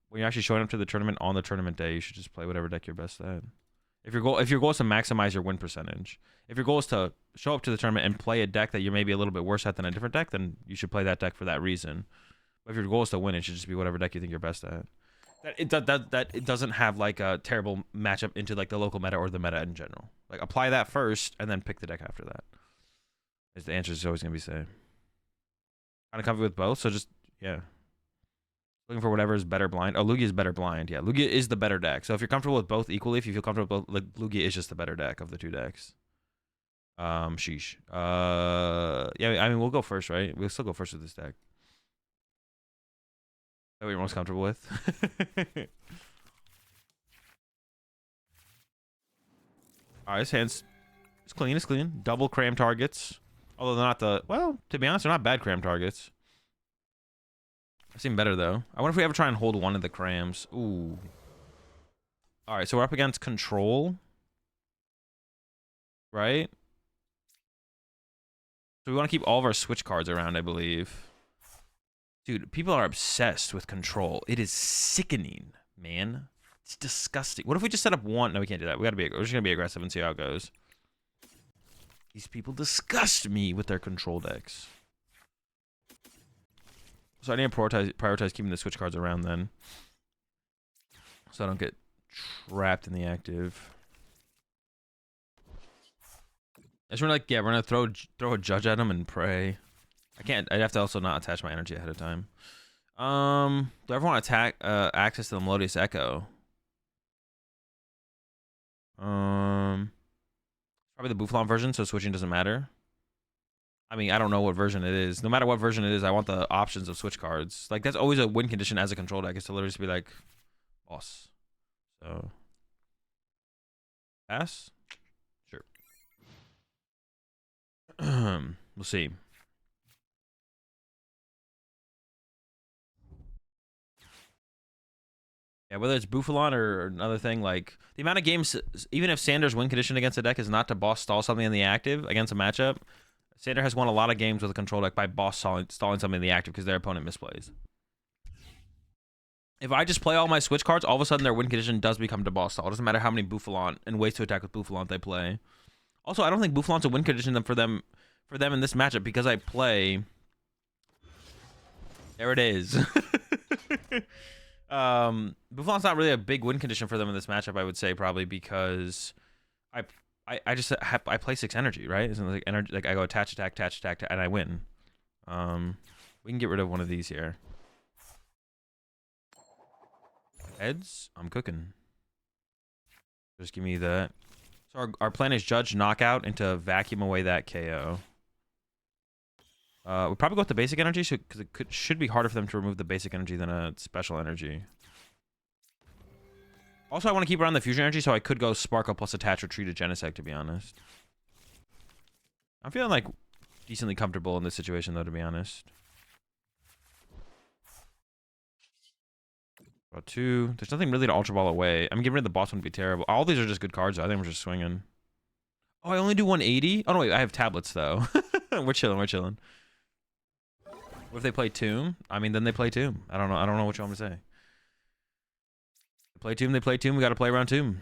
when you're actually showing up to the tournament on the tournament day, you should just play whatever deck you're best at. If your goal is to maximize your win percentage, if your goal is to show up to the tournament and play a deck that you're maybe a little bit worse at than a different deck, then you should play that deck for that reason. But if your goal is to win, it should just be whatever deck you think you're best at. That it doesn't have like a terrible matchup into like the local meta or the meta in general. Like apply that first and then pick the deck after that. The answer is always gonna be same. Kind of comfy with both, so just looking for whatever is better blind. Oh, Lugia is better blind. Yeah, Lugia is the better deck. So if you're comfortable with both equally, if you feel comfortable with both, like Lugia is just the better deck of the 2 decks. Sheesh. Yeah, I mean we'll go first, right? We'll still go first with this deck. That what you're most comfortable with? Alright, this hand's it's clean, it's clean. Double cram targets. Although they're not the well, to be honest, they're not bad cram targets. I've seen better though. I wonder if we ever try and hold one of the crams. Ooh. Alright, so we're up against control. Right? So we want to keep all of our switch cards around, I believe. Dude, people are obsessed with control. It is sickening, man. It's disgusting. What if we just set up one? No, we can't do that. We're just gonna be aggressive and see how it goes. These people disgust me with their control decks. So I need to prioritize keeping the switch cards around then. So I don't get trapped in the active. I just want to we're gonna throw a judge at them and pray. I can't. I'd have to also not attach my energy ahead of time. Do I ever want to attack access to the Melodious Echo? Probably the Bouffalant version, so switching doesn't matter. I mean, I don't know what version it is. No matter what version it is, I want the options of switch cards. Like, that's always a win condition as a control deck, is to literally just be like, boss. So, pass? Sure. We'll see. Yeah, whether it's Buffalon or another thing, like, the amount of games, even if Sanders' win condition against a deck is not to boss stall something in the active against a matchup, Sander has won a lot of games with a control deck by boss stalling something in the active because their opponent misplays. If I just play all my switch cards, all of a sudden their win condition does become to boss stall. It doesn't matter how many Buffalon and ways to attack with Buffalon they play. Also, I don't think Buffalon's a win condition for them in this matchup because I play. There it is. Buffalon's not really a big win condition for them in this matchup, I would say, probably because I just I play 6 energy, right? Isn't it like energy? Like I go attach, and I win. We can get rid of one of these here. Heads, I'm cooking. Just give me that. So our plan is judge knockout into vacuum away that KO. We'll probably go with the basic energy because it should be harder for them to remove the basic energy than a special energy. Also, I want to keep around the fusion energy, so I could go Sparkle plus attach or treat a Genesect, to be honest. I'm feeling like decently comfortable in this situation, though, to be honest. Draw 2. There's nothing really to Ultra Ball away. I'm getting rid of the boss wouldn't be terrible. All these are just good cards, though. I think we're just swinging. Oh, I only do 180? Oh, no, wait. I have tablets, though. We're chilling. We're chilling. What if they play Tomb? I mean, then they play Tomb. I don't know. I don't know what you want me to say. They play Tomb. They play Tomb. We got to play around Tomb.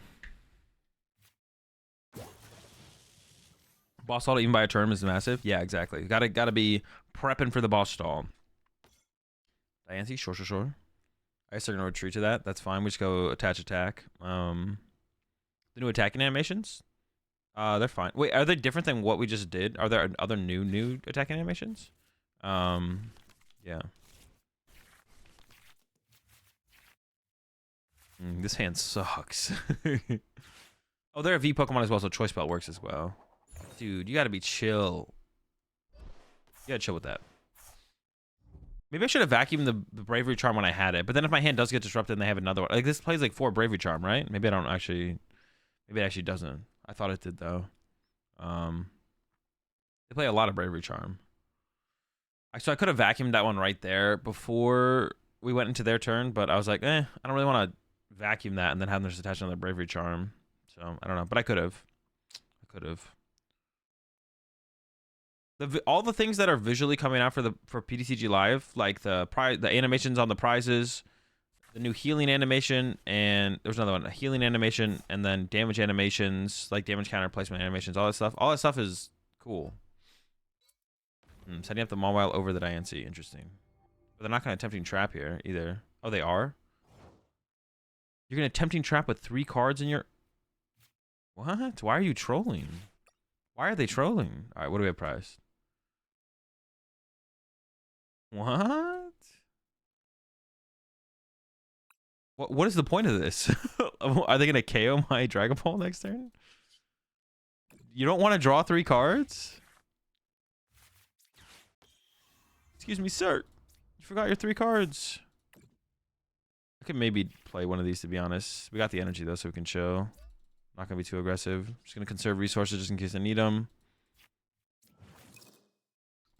Boss stall even by a turn is massive. Yeah, exactly. Gotta be prepping for the boss stall. Diancie, sure. I guess they're gonna retreat to that. That's fine. We just go attach attack. The new attacking animations. They're fine. Wait, are they different than what we just did? Are there other new attacking animations? Yeah. This hand sucks. Oh, they're a V Pokemon as well, so Choice Belt works as well. Dude, you gotta be chill. You gotta chill with that. Maybe I should have vacuumed the Bravery Charm when I had it, but then if my hand does get disrupted and they have another one. Like, this plays like 4 Bravery Charm, right? Maybe I don't actually... Maybe it actually doesn't. I thought it did, though. They play a lot of Bravery Charm. So I could have vacuumed that one right there before we went into their turn, but I was like, I don't really want to vacuum that and then have them just attach another Bravery Charm. So, I don't know, but I could have. All the things that are visually coming out for PTCG Live, like the animations on the prizes, the new healing animation, and there's another one, a healing animation, and then damage animations, like damage counter placement animations, all that stuff is cool. Setting up the Mawile over the Diancie, interesting. But they're not going to Tempting Trap here either. Oh, they are? You're going to Tempting Trap with 3 cards in your... What? Why are you trolling? Why are they trolling? All right, what do we have priced? What? What is the point of this? Are they going to KO my Dragon Ball next turn? You don't want to draw 3 cards? Excuse me, sir. You forgot your 3 cards. I could maybe play one of these, to be honest. We got the energy, though, so we can chill. Not going to be too aggressive. Just going to conserve resources just in case I need them.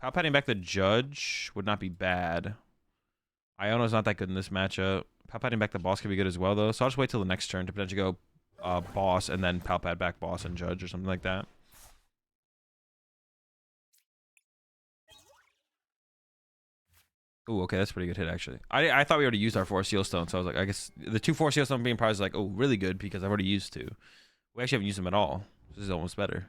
Palpatting back the Judge would not be bad. Iono's not that good in this matchup. Palpatting back the Boss could be good as well, though. So I'll just wait till the next turn to potentially go Boss and then Palpat back Boss and Judge or something like that. Ooh, okay, that's a pretty good hit, actually. I thought we already used our 4 Seal Stones, so I was like, I guess the 2 4 Seal Stone being prized is like, oh, really good because I've already used 2. We actually haven't used them at all. This is almost better.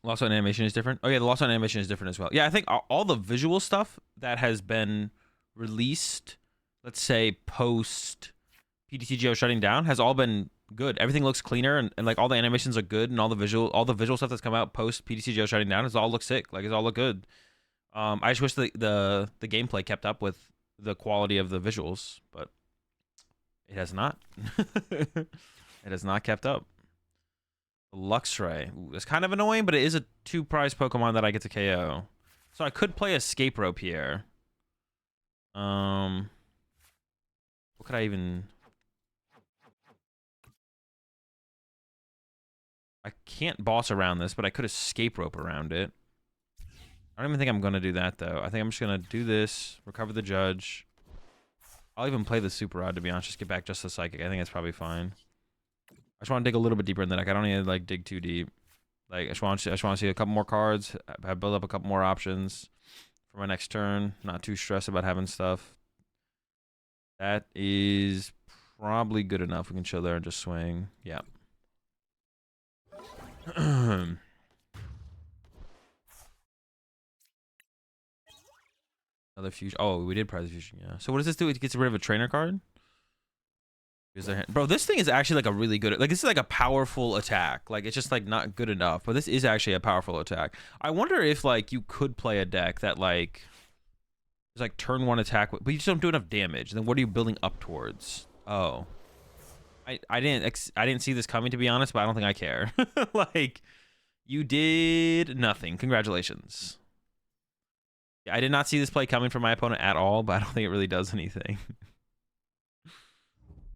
Lost on animation is different. Oh yeah, the lost on animation is different as well. Yeah, I think all the visual stuff that has been released, let's say post PTCGO shutting down, has all been good. Everything looks cleaner and like all the animations are good and all the visual stuff that's come out post PTCGO shutting down is all look sick. Like it's all look good. I just wish the gameplay kept up with the quality of the visuals, but it has not. It It has not kept up. Luxray. Ooh, that's kind of annoying, but it is a 2-prize Pokemon that I get to KO. So I could play Escape Rope here. What could I even... I can't boss around this, but I could Escape Rope around it. I don't even think I'm going to do that, though. I think I'm just going to do this, recover the Judge. I'll even play the Super Rod, to be honest. Just get back just the Psychic. I think that's probably fine. I just want to dig a little bit deeper in the deck. I don't need to, like, dig too deep. Like, I just want to see a couple more cards. Build up a couple more options for my next turn. Not too stressed about having stuff. That is probably good enough. We can chill there and just swing. Yeah. Another fusion. Oh, we did prize fusion, yeah. So what does this do? It gets rid of a trainer card? Bro, this thing is actually like a really good... Like, this is like a powerful attack. Like, it's just like not good enough. But this is actually a powerful attack. I wonder if like you could play a deck that like... It's like turn 1 attack, but you just don't do enough damage. Then what are you building up towards? Oh. I didn't see this coming, to be honest, but I don't think I care. Like, you did nothing. Congratulations. I did not see this play coming from my opponent at all, but I don't think it really does anything.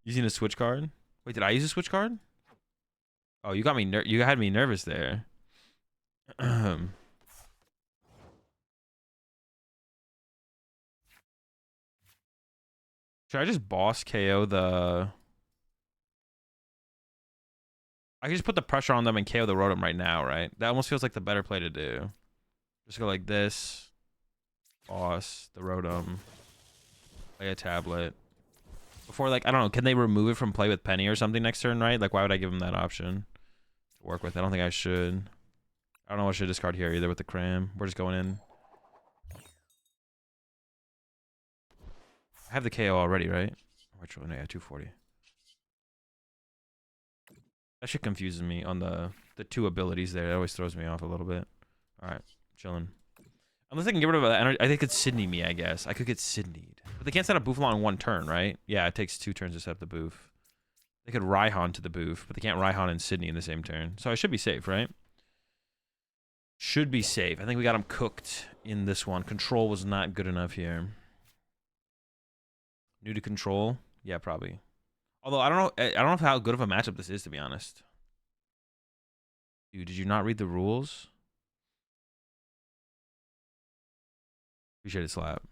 Using a switch card? Wait, did I use a switch card? Oh, you got me. You had me nervous there. Should I just boss KO the... I can just put the pressure on them and KO the Rotom right now, right? That almost feels like the better play to do. Just go like this. Boss the Rotom. Play a tablet. Before, like, I don't know, can they remove it from play with Penny or something next turn, right? Like, why would I give them that option to work with? I don't think I should. I don't know what I should discard here either with the Cram. We're just going in. I have the KO already, right? Which one? Yeah, 240. That shit confuses me on the 2 abilities there. It always throws me off a little bit. Alright, chilling. Unless I can get rid of that energy. I think it's Sydney me, I guess. I could get Sydneyed. But they can't set up Bouffalant in 1 turn, right? Yeah, it takes 2 turns to set up the Boof. They could Raihan to the Boof, but they can't Raihan and Sydney in the same turn. So I should be safe, right? Should be safe. I think we got him cooked in this one. Control was not good enough here. New to control? Yeah, probably. Although I don't know how good of a matchup this is, to be honest. Dude, did you not read the rules? Appreciate it, Slap.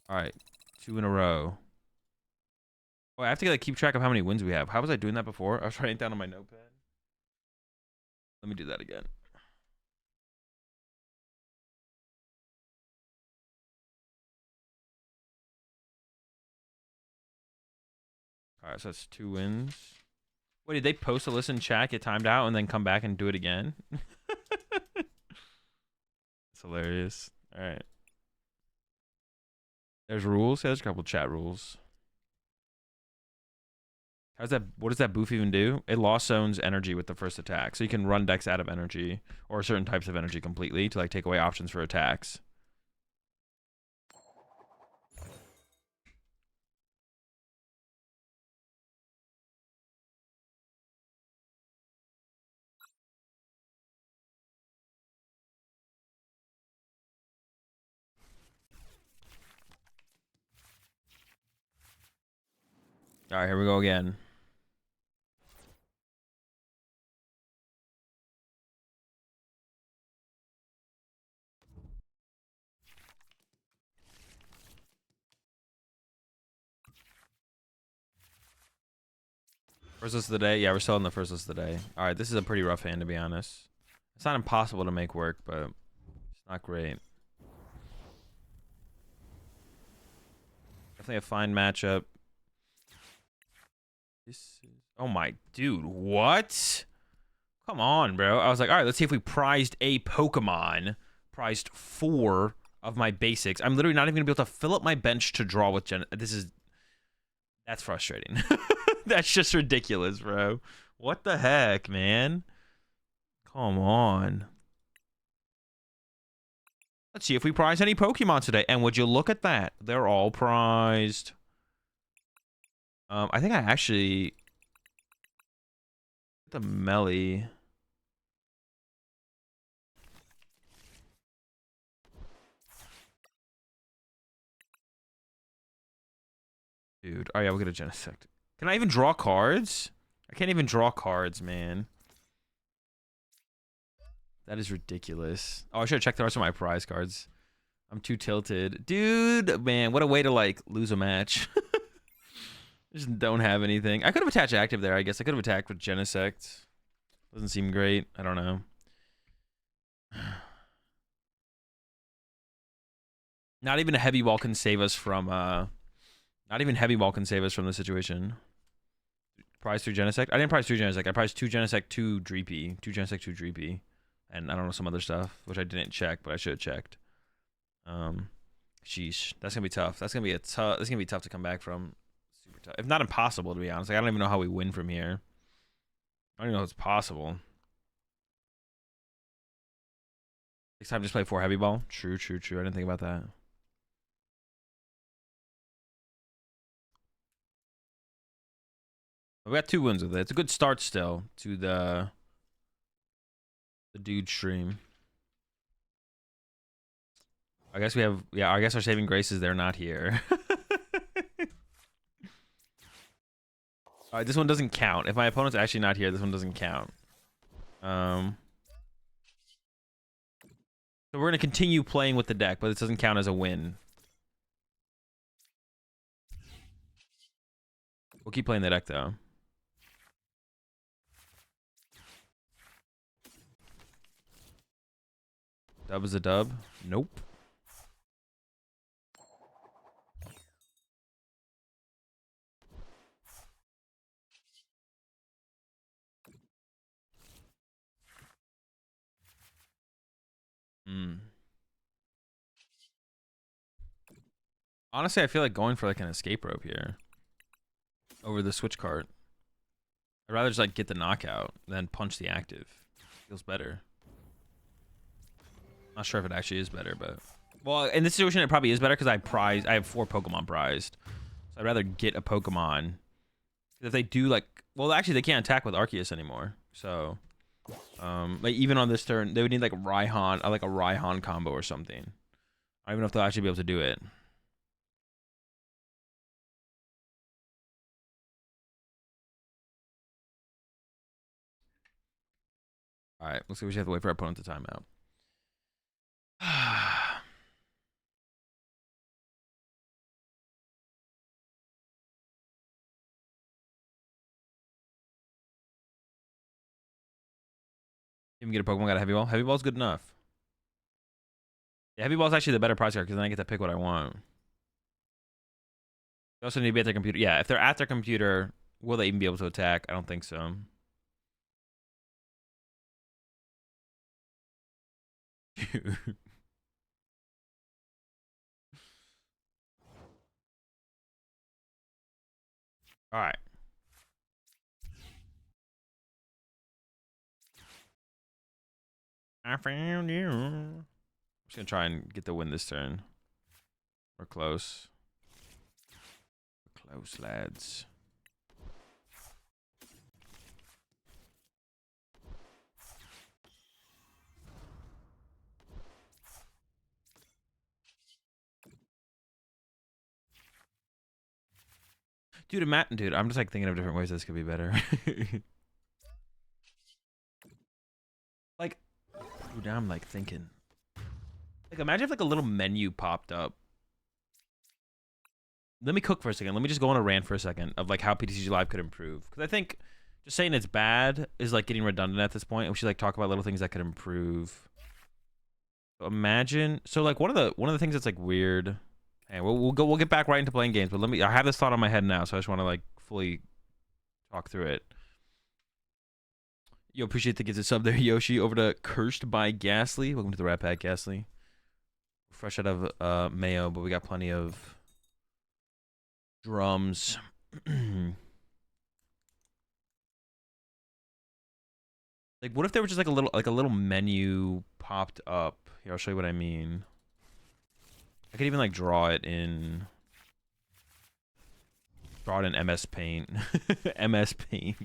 All right, 2 in a row. Oh, I have to like keep track of how many wins we have. How was I doing that before? I was writing it down on my notepad. Let me do that again. All right, so that's 2 wins. Wait, did they post a listen chat, get timed out, and then come back and do it again? It's hilarious. All right. There's rules. Yeah, there's a couple chat rules. How's that? What does that Boof even do? It lost zones energy with the first attack, so you can run decks out of energy or certain types of energy completely to like take away options for attacks. All right, here we go again. First list of the day? Yeah, we're still in the first list of the day. All right, this is a pretty rough hand, to be honest. It's not impossible to make work, but it's not great. Definitely a fine matchup. This is... Oh my... Dude, what? Come on, bro. I was like, all right, let's see if we prized a Pokemon. Prized 4 of my basics. I'm literally not even going to be able to fill up my bench to draw with Gen... This is... That's frustrating. That's just ridiculous, bro. What the heck, man? Come on. Let's see if we prize any Pokemon today. And would you look at that? They're all prized. I think I actually... The Melly. Dude. Oh, yeah, we'll get a Genesect. Can I even draw cards? I can't even draw cards, man. That is ridiculous. Oh, I should have checked the rest of my prize cards. I'm too tilted. Dude, man, what a way to, like, lose a match. Just don't have anything. I could have attached active there, I guess. I could have attacked with Genesect. Doesn't seem great. I don't know. Not even a heavy ball can save us from, not even heavy ball can save us from the situation. Prize 3 Genesect? I didn't prize 3 Genesect. I prized 2 Genesect, 2 Dreepy. 2 Genesect, 2 Dreepy. And I don't know, some other stuff, which I didn't check, but I should have checked. Sheesh. That's gonna be tough. That's gonna be tough to come back from. Super tough. If not impossible, to be honest. Like, I don't even know how we win from here. I don't even know if it's possible. Next time, just play 4 heavy ball. True, true, true. I didn't think about that. We got 2 wins with it. It's a good start still to the DooD stream. I guess we have, yeah, I guess our saving graces, they're not here. Alright, this one doesn't count. If my opponent's actually not here, this one doesn't count. So we're going to continue playing with the deck, but this doesn't count as a win. We'll keep playing the deck, though. Dub is a dub? Nope. Honestly, I feel like going for like an escape rope here over the switch card. I'd rather just like get the knockout than punch the active. Feels better. Not sure if it actually is better, but well, in this situation it probably is better because I have 4 Pokemon prized. So I'd rather get a Pokemon. If they do like, well, actually they can't attack with Arceus anymore. So like even on this turn, they would need like a Raihan combo or something. I don't even know if they'll actually be able to do it. All right, looks like we just have to wait for our opponent to time out. Even get a Pokemon got a Heavy Ball. Heavy Ball's good enough. Yeah, Heavy Ball's actually the better prize card because then I get to pick what I want. They also need to be at their computer. Yeah, if they're at their computer, will they even be able to attack? I don't think so. All right. I found you. I'm just gonna try and get the win this turn. We're close. We're close, lads. Dude, I'm just like thinking of different ways this could be better. Like, dude, now I'm like thinking. Like, imagine if like a little menu popped up. Let me cook for a second. Let me just go on a rant for a second of like how PTCG Live could improve. Because I think just saying it's bad is like getting redundant at this point. We should like talk about little things that could improve. So imagine, so like one of the things that's like weird. And we'll get back right into playing games, but I have this thought on my head now, so I just want to like fully talk through it. Yo, appreciate the gifted sub there, Yoshi. Over to Cursed by Ghastly. Welcome to the Rat Pack, Ghastly. Fresh out of Mayo, but we got plenty of drums. Like, what if there was just like a little menu popped up? Here, I'll show you what I mean. I could even like draw it in MS Paint. MS Paint.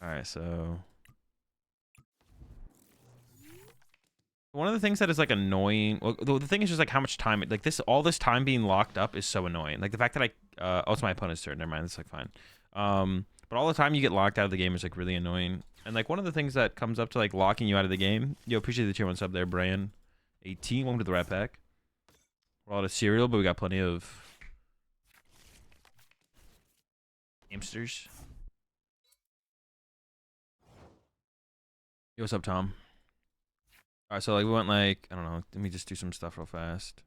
All right, so one of the things that is like annoying, well, the thing is just like how much time, like this, all this time being locked up is so annoying. Like the fact that oh, it's my opponent's turn. Never mind, it's like fine. But all the time you get locked out of the game is like really annoying. And like one of the things that comes up to like locking you out of the game, yo, appreciate the tier 1 sub there, Brian. 18, welcome to the Rat Pack. We're all out of cereal, but we got plenty of hamsters. Yo, what's up, Tom? All right, so like we went like, I don't know, let me just do some stuff real fast.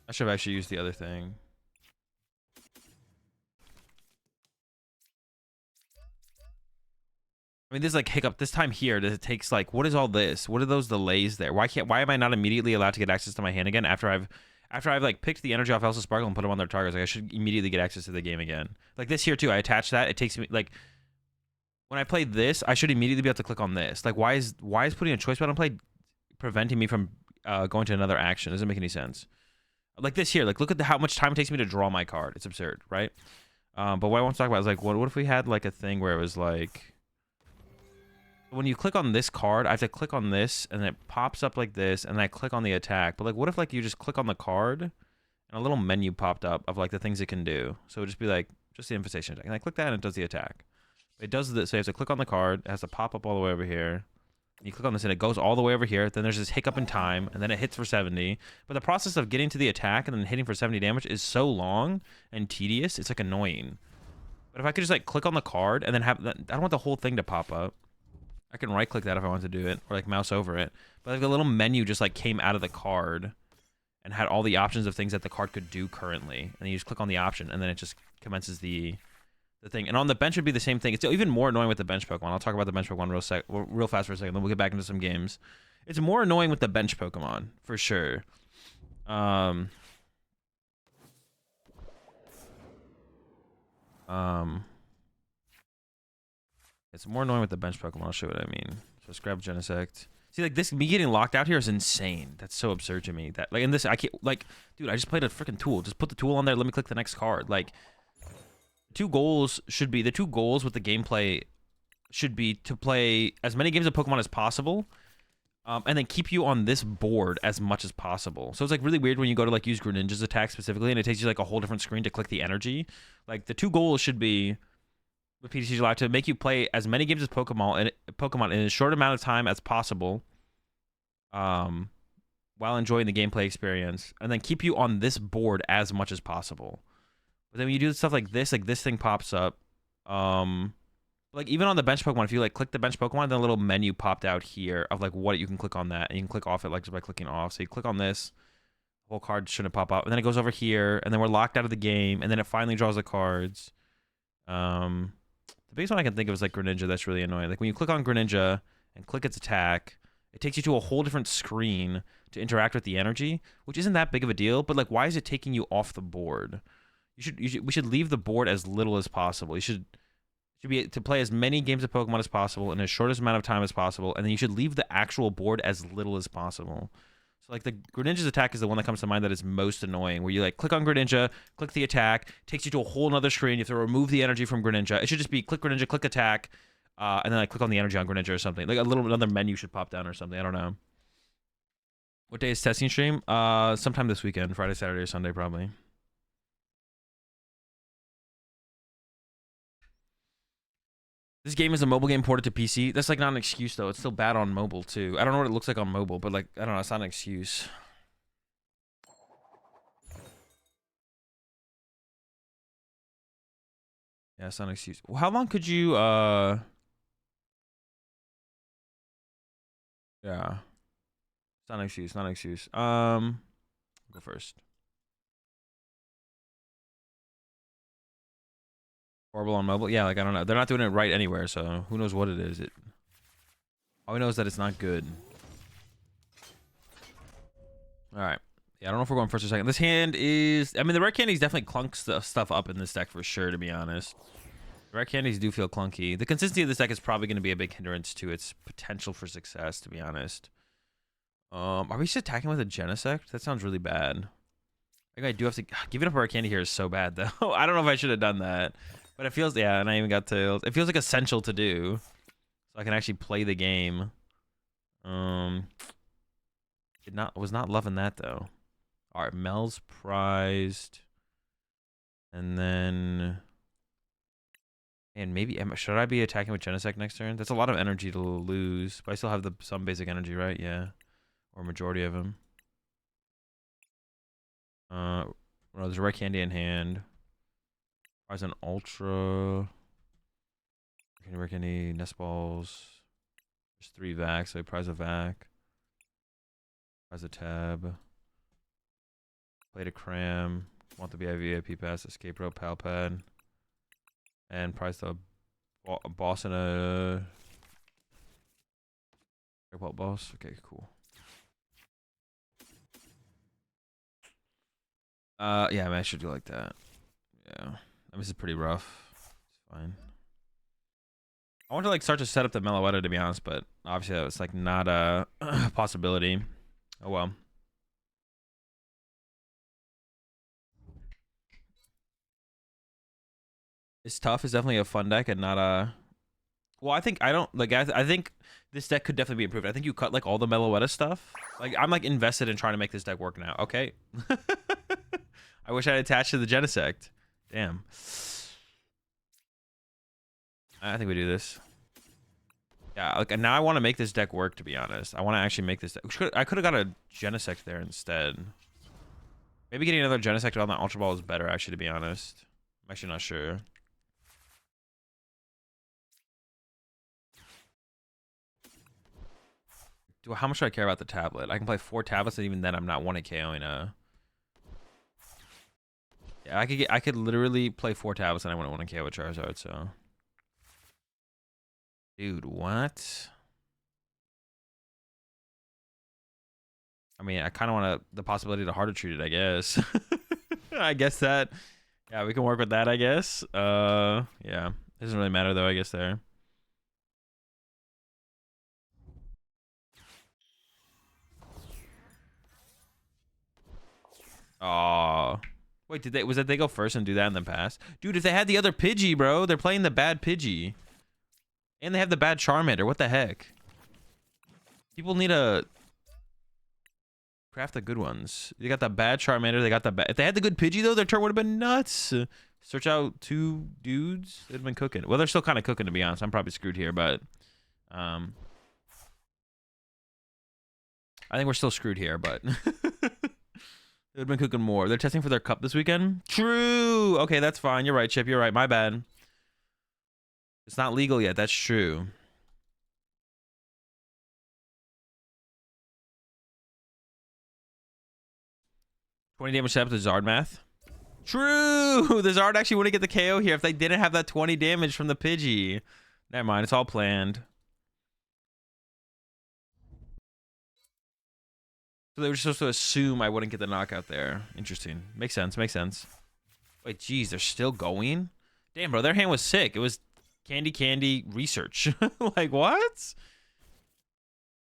I should have actually used the other thing. I mean, this is like hiccup. This time here, it takes like, what is all this? What are those delays there? Why am I not immediately allowed to get access to my hand again after I've like picked the energy off Elsa Sparkle and put them on their targets? Like I should immediately get access to the game again. Like this here too, I attach that. It takes me like when I play this, I should immediately be able to click on this. Like why is putting a choice button play preventing me from going to another action? It doesn't make any sense. Like this here, like look at how much time it takes me to draw my card. It's absurd, right? But what I want to talk about is like what if we had like a thing where it was like, when you click on this card, I have to click on this, and it pops up like this, and then I click on the attack. But like, what if like you just click on the card, and a little menu popped up of like the things it can do? So it would just be like, just the infestation attack. And I click that, and it does the attack. It does this, so you have to click on the card. It has to pop up all the way over here. And you click on this, and it goes all the way over here. Then there's this hiccup in time, and then it hits for 70. But the process of getting to the attack and then hitting for 70 damage is so long and tedious, it's like annoying. But if I could just like click on the card, and then have that, I don't want the whole thing to pop up. I can right click that if I want to do it, or like mouse over it. But like a little menu just like came out of the card and had all the options of things that the card could do currently. And then you just click on the option, and then it just commences the thing. And on the bench would be the same thing. It's even more annoying with the bench Pokemon. I'll talk about the bench Pokemon real fast for a second, then we'll get back into some games. It's more annoying with the bench Pokemon, for sure. It's more annoying with the bench Pokemon. I'll show you what I mean. So let's grab Genesect. See, like this, me getting locked out here is insane. That's so absurd to me. That like in this, I can't like, dude. I just played a freaking tool. Just put the tool on there. Let me click the next card. Like, the two goals with the gameplay should be to play as many games of Pokemon as possible, and then keep you on this board as much as possible. So it's like really weird when you go to like use Greninja's attack specifically, and it takes you like a whole different screen to click the energy. Like the two goals should be, with PTCG Live, to make you play as many games as Pokemon in as short amount of time as possible, while enjoying the gameplay experience, and then keep you on this board as much as possible. But then when you do stuff like this thing pops up. Like even on the bench Pokemon, if you like click the bench Pokemon, then a little menu popped out here of like what you can click on that, and you can click off it like just by clicking off. So you click on this, the whole card shouldn't pop up, and then it goes over here, and then we're locked out of the game, and then it finally draws the cards. The biggest one I can think of is like Greninja. That's really annoying. Like when you click on Greninja and click its attack, it takes you to a whole different screen to interact with the energy, which isn't that big of a deal. But like, why is it taking you off the board? We should leave the board as little as possible. You should be to play as many games of Pokemon as possible in as shortest amount of time as possible, and then you should leave the actual board as little as possible. So like the Greninja's attack is the one that comes to mind that is most annoying, where you like click on Greninja, click the attack, takes you to a whole nother screen. You have to remove the energy from Greninja. It should just be click Greninja, click attack, and then like click on the energy on Greninja or something. Like another menu should pop down or something. I don't know. What day is testing stream? Sometime this weekend, Friday, Saturday, or Sunday probably. This game is a mobile game ported to PC. That's like not an excuse though. It's still bad on mobile too. I don't know what it looks like on mobile, but like I don't know. It's not an excuse. Yeah, it's not an excuse. Well, how long could you? Yeah, it's not an excuse. Not an excuse. Go first. Horrible on mobile. Yeah, like I don't know. They're not doing it right anywhere, so who knows what it is. All we know is that it's not good. All right. Yeah, I don't know if we're going first or second. This hand is, I mean, the red candies definitely clunks the stuff up in this deck for sure, to be honest. Rare candies do feel clunky. The consistency of this deck is probably going to be a big hindrance to its potential for success, to be honest. Are we just attacking with a Genesect? That sounds really bad. I think I do have to... Giving up a rare candy here is so bad, though. I don't know if I should have done that. But it feels... Yeah, and I even got tails. It feels like essential to do. So I can actually play the game. Was not loving that, though. Alright, Mel's prized. And then... And maybe... Should I be attacking with Genesect next turn? That's a lot of energy to lose. But I still have some basic energy, right? Yeah. Or majority of them. Well, there's a rare candy in hand. Prize an ultra. Rare candy, nest balls. There's 3 vac, so I prize a vac. Prize a tab. Play to cram. Want the VIP pass, escape rope, pal pad. And prize the boss and a boss. Okay, cool. Yeah, I mean, I should do like that. Yeah, this is pretty rough. It's fine. I want to like start to set up the Meloetta, to be honest, but obviously that was like not a possibility. Oh well. It's tough. It's definitely a fun deck and not a... Well, I think I think this deck could definitely be improved. I think you cut like all the Meloetta stuff. Like I'm like invested in trying to make this deck work now. Okay. I wish I had attached to the Genesect. Damn. I think we do this. Yeah, like now I want to make this deck work, to be honest. I want to actually make this deck. I could have got a Genesect there instead. Maybe getting another Genesect on the Ultra Ball is better, actually, to be honest. I'm actually not sure. How much do I care about the tablet? I can play 4 tablets, and even then I'm not 1 KOing a... Yeah, I could literally play 4 tablets and I wouldn't want to KO a Charizard, so... Dude, what? I mean, I kind of want the possibility to harder treat it, I guess. I guess that... Yeah, we can work with that, I guess. Yeah. It doesn't really matter, though, I guess, there. Oh, wait, was that they go first and do that and then pass? Dude, if they had the other Pidgey, bro, they're playing the bad Pidgey. And they have the bad Charmander. What the heck? People need to craft the good ones. They got the bad Charmander. They got the bad... If they had the good Pidgey, though, their turn would have been nuts. Search out 2 dudes. They'd have been cooking. Well, they're still kind of cooking, to be honest. I'm probably screwed here, but... I think we're still screwed here, but... They've been cooking more. They're testing for their cup this weekend. True. Okay, that's fine. You're right, Chip. You're right. My bad. It's not legal yet. That's true. $20 damage set up to Zard math. True. The Zard actually wouldn't get the KO here if they didn't have that 20 damage from the Pidgey. Never mind. It's all planned. So they were supposed to assume I wouldn't get the knockout there. Interesting. Makes sense. Makes sense. Wait, geez, they're still going? Damn, bro, their hand was sick. It was candy research. Like, what?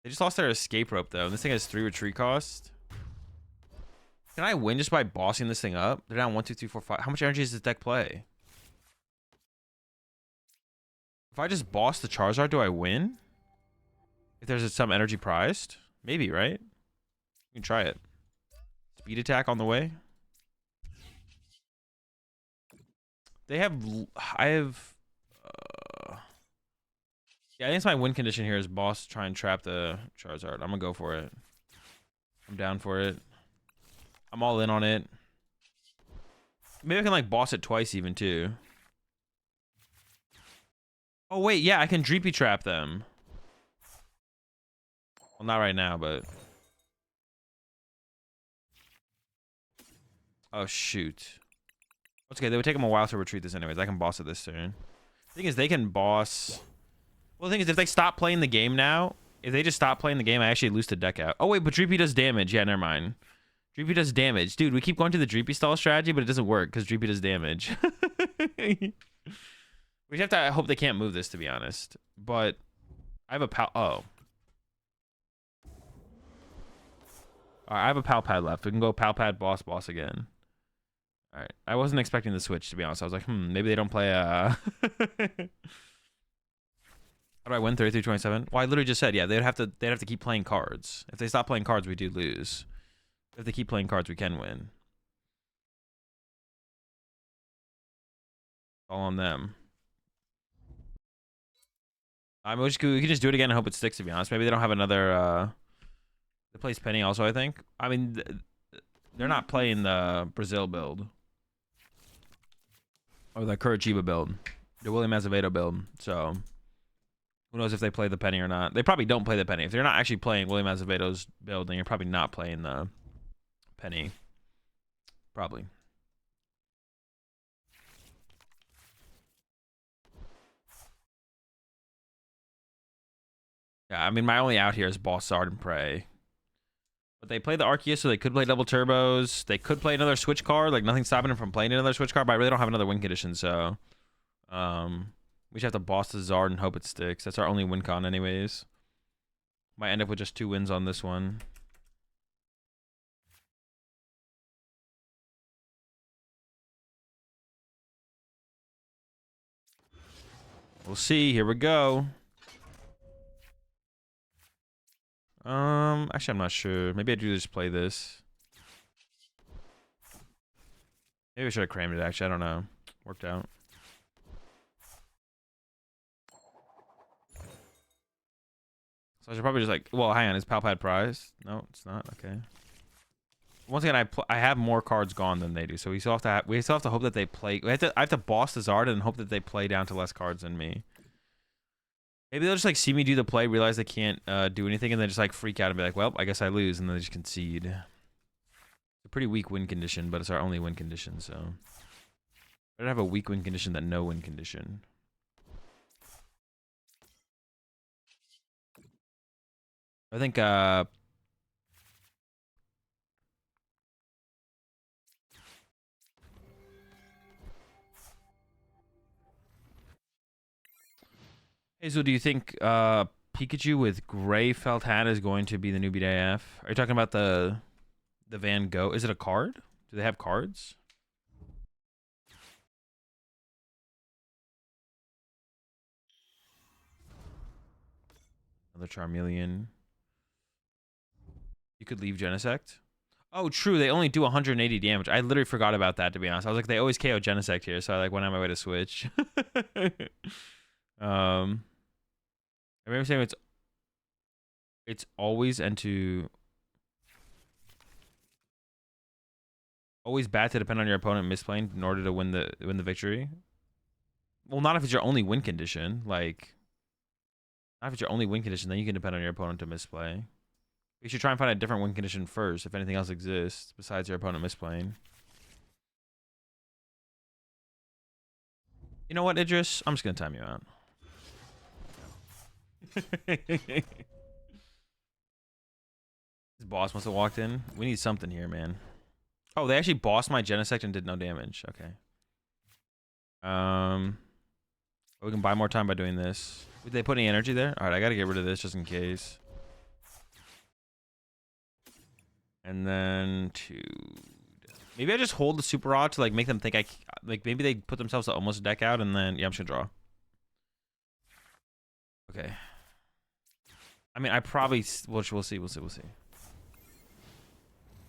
They just lost their escape rope, though. This thing has 3 retreat cost. Can I win just by bossing this thing up? They're down 1, 2, 3, 4, 5. How much energy does this deck play? If I just boss the Charizard, do I win? If there's some energy prized? Maybe, right? You can try it. Speed attack on the way. They have... I have... yeah, I think it's my win condition here is boss try and trap the Charizard. I'm gonna go for it. I'm down for it. I'm all in on it. Maybe I can like boss it twice even too. Oh wait, yeah, I can Dreepy trap them. Well, not right now, but... Oh, shoot. It's okay. They would take them a while to retreat this anyways. I can boss it this turn. The thing is, they can boss... Well, the thing is, if they stop playing the game now, if they just stop playing the game, I actually lose the deck out. Oh, wait, but Dreepy does damage. Yeah, never mind. Dreepy does damage. Dude, we keep going to the Dreepy stall strategy, but it doesn't work because Dreepy does damage. We have to hope they can't move this, to be honest. But I have a pal. Oh. All right, I have a pal pad left. We can go pal pad boss again. All right. I wasn't expecting the switch, to be honest. I was like, maybe they don't play. How do I win 33-27? Well, I literally just said, yeah, they'd have to keep playing cards. If they stop playing cards, we do lose. If they keep playing cards, we can win. All on them. I mean, we can just do it again and hope it sticks, to be honest. Maybe they don't have another. They plays Penny also, I think. I mean, they're not playing the Brazil build. Or the Curitiba build. The William Azevedo build. So, who knows if they play the Penny or not. They probably don't play the Penny. If they're not actually playing William Azevedo's build, then you're probably not playing the Penny. Probably. Yeah, I mean, my only out here is Boss Zard and Prey. But they play the Arceus, so they could play double turbos. They could play another switch card. Like, nothing's stopping them from playing another switch card, but I really don't have another win condition, so... we just have to boss the Zard and hope it sticks. That's our only win con anyways. Might end up with just 2 wins on this one. We'll see. Here we go. Actually, I'm not sure. Maybe I do just play this. Maybe I should have crammed it, actually. I don't know. Worked out. So I should probably just like... Well, hang on. Is Palpad prize? No, it's not. Okay. Once again, I have more cards gone than they do, so we still have to hope that they play... I have to boss the Zard and hope that they play down to less cards than me. Maybe they'll just like see me do the play, realize they can't do anything, and then just like freak out and be like, well, I guess I lose, and then they just concede. It's a pretty weak win condition, but it's our only win condition, so... I don't have a weak win condition than no win condition. I think, Azul, do you think Pikachu with gray felt hat is going to be the new BDF? Are you talking about the Van Gogh? Is it a card? Do they have cards? Another Charmeleon. You could leave Genesect. Oh, true. They only do 180 damage. I literally forgot about that, to be honest. I was like, they always KO Genesect here, so I like went on my way to switch. I remember saying it's always always bad to depend on your opponent misplaying in order to win the victory. Well, not if it's your only win condition. Like, not if it's your only win condition, then you can depend on your opponent to misplay. You should try and find a different win condition first, if anything else exists besides your opponent misplaying. You know what, Idris? I'm just gonna time you out. This boss must have walked in. We need something here, man. Oh, they actually bossed my Genesect and did no damage. Okay. We can buy more time by doing this. Did they put any energy there? All right, I gotta get rid of this just in case. And then maybe I just hold the Super Rod to like make them think like maybe they put themselves to almost deck out, and then yeah, I'm just gonna draw. Okay. I mean, I probably we'll see.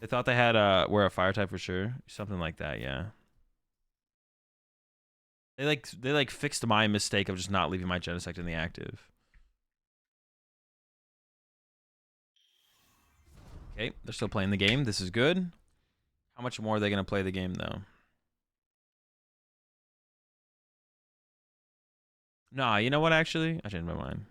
They thought they had we're a fire type for sure, something like that. Yeah. They like fixed my mistake of just not leaving my Genesect in the active. Okay, they're still playing the game. This is good. How much more are they gonna play the game though? Nah, you know what? Actually, I changed my mind.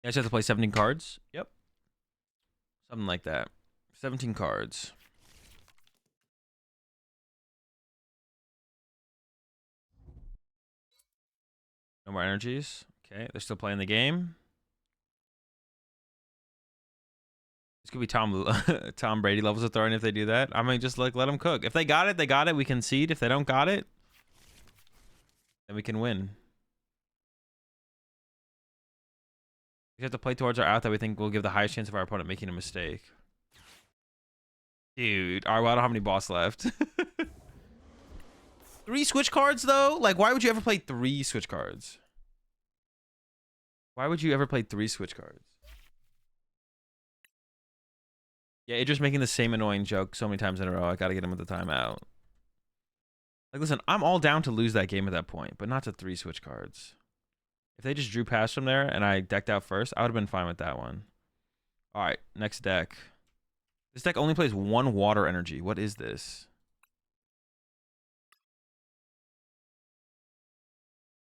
You guys have to play 17 cards? Yep. Something like that. 17 cards. No more energies. Okay, they're still playing the game. This could be Tom Brady levels of throwing if they do that. I mean, just like let them cook. If they got it, they got it. We concede. If they don't got it, then we can win. We have to play towards our out that we think will give the highest chance of our opponent making a mistake. Dude, all right, well, I don't have any boss left. 3 switch cards though? Like, why would you ever play 3 switch cards? Why would you ever play 3 switch cards? Yeah, Idris making the same annoying joke so many times in a row. I gotta get him at the timeout. Like, listen, I'm all down to lose that game at that point, but not to 3 switch cards. If they just drew past from there and I decked out first, I would have been fine with that one. All right, next deck. This deck only plays 1 water energy. What is this?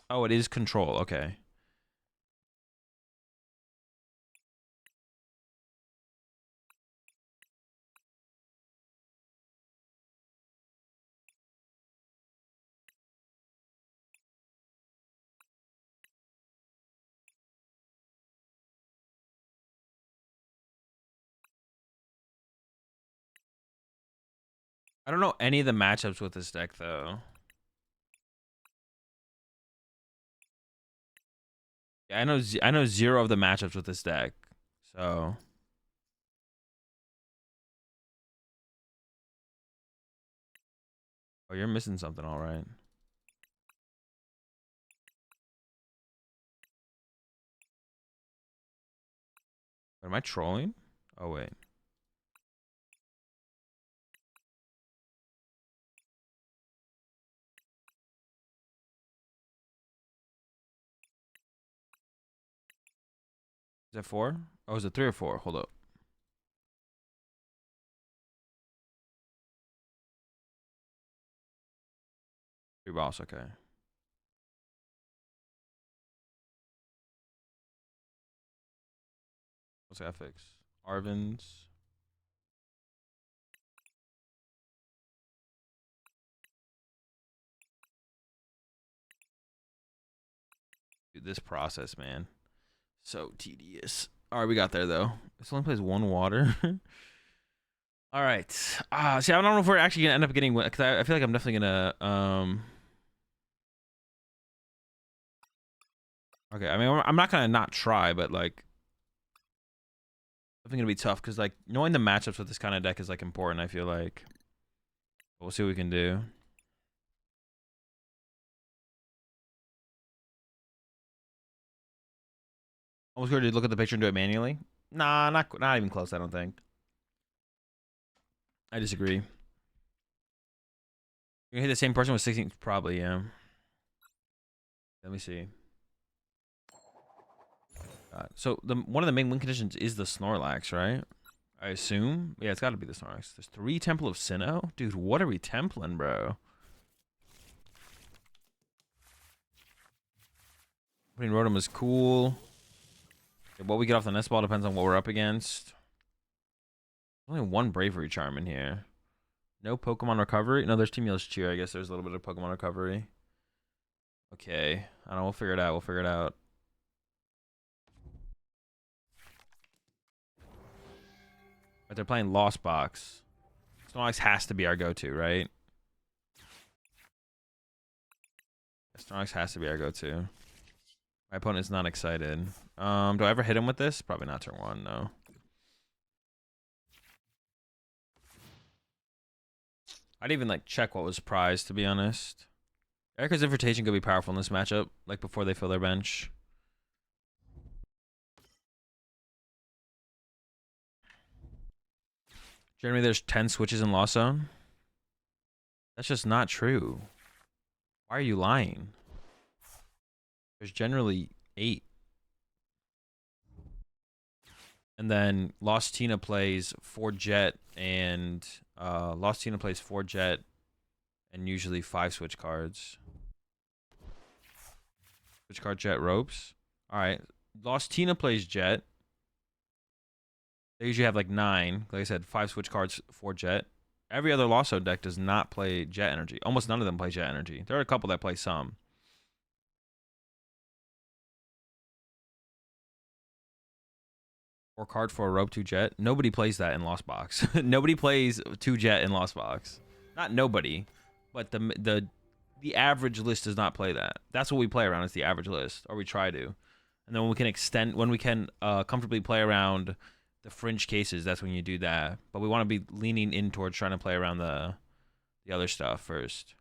Oh, it is control. Okay. I don't know any of the matchups with this deck, though. Yeah, I know 0 of the matchups with this deck. So... Oh, you're missing something, all right. Am I trolling? Oh, wait. Is that 4? Oh, is it 3 or 4? Hold up. 3 boss, okay. What's that fix? Arvin's. Dude, this process, man. So tedious. All right, we got there, though. This only plays 1 water. All right. See, I don't know if we're actually going to end up getting... Because I feel like I'm definitely going to... Okay, I mean, I'm not going to not try, but, like... Definitely going to be tough, because, like, knowing the matchups with this kind of deck is, like, important, I feel like. We'll see what we can do. Almost good to look at the picture and do it manually. Nah, not even close, I don't think. I disagree. You're gonna hit the same person with 16? Probably, yeah. Let me see. So one of the main win conditions is the Snorlax, right? I assume. Yeah, it's got to be the Snorlax. There's 3 Temple of Sinnoh? Dude, what are we templing, bro? Putting Rotom is cool. What we get off the nest ball depends on what we're up against. There's only 1 Bravery Charm in here. No Pokemon Recovery? No, there's Team Yellow's Cheer. I guess there's a little bit of Pokemon Recovery. Okay. I don't know. We'll figure it out. We'll figure it out. But they're playing Lost Box. Snorlax has to be our go-to, right? Snorlax has to be our go-to. My opponent's not excited. Do I ever hit him with this? Probably not turn 1, no. I'd even, like, check what was prized, to be honest. Erica's Invitation could be powerful in this matchup, like, before they fill their bench. Generally, there's 10 switches in Lost Zone. That's just not true. Why are you lying? There's generally 8. And then Lost Tina plays 4 Jet and Lost Tina plays 4 Jet and usually 5 switch cards. Switch card Jet ropes. All right. Lost Tina plays Jet. They usually have like 9. Like I said, 5 switch cards, 4 Jet. Every other Lost Zone deck does not play Jet Energy. Almost none of them play Jet Energy. There are a couple that play some. Or card for a rope 2 jet. Nobody plays that in Lost Box. Nobody plays 2 jet in Lost Box. Not nobody, but the average list does not play that. That's what we play around, is the average list, or we try to. And then when we can comfortably play around the fringe cases, that's when you do that. But we want to be leaning in towards trying to play around the other stuff first.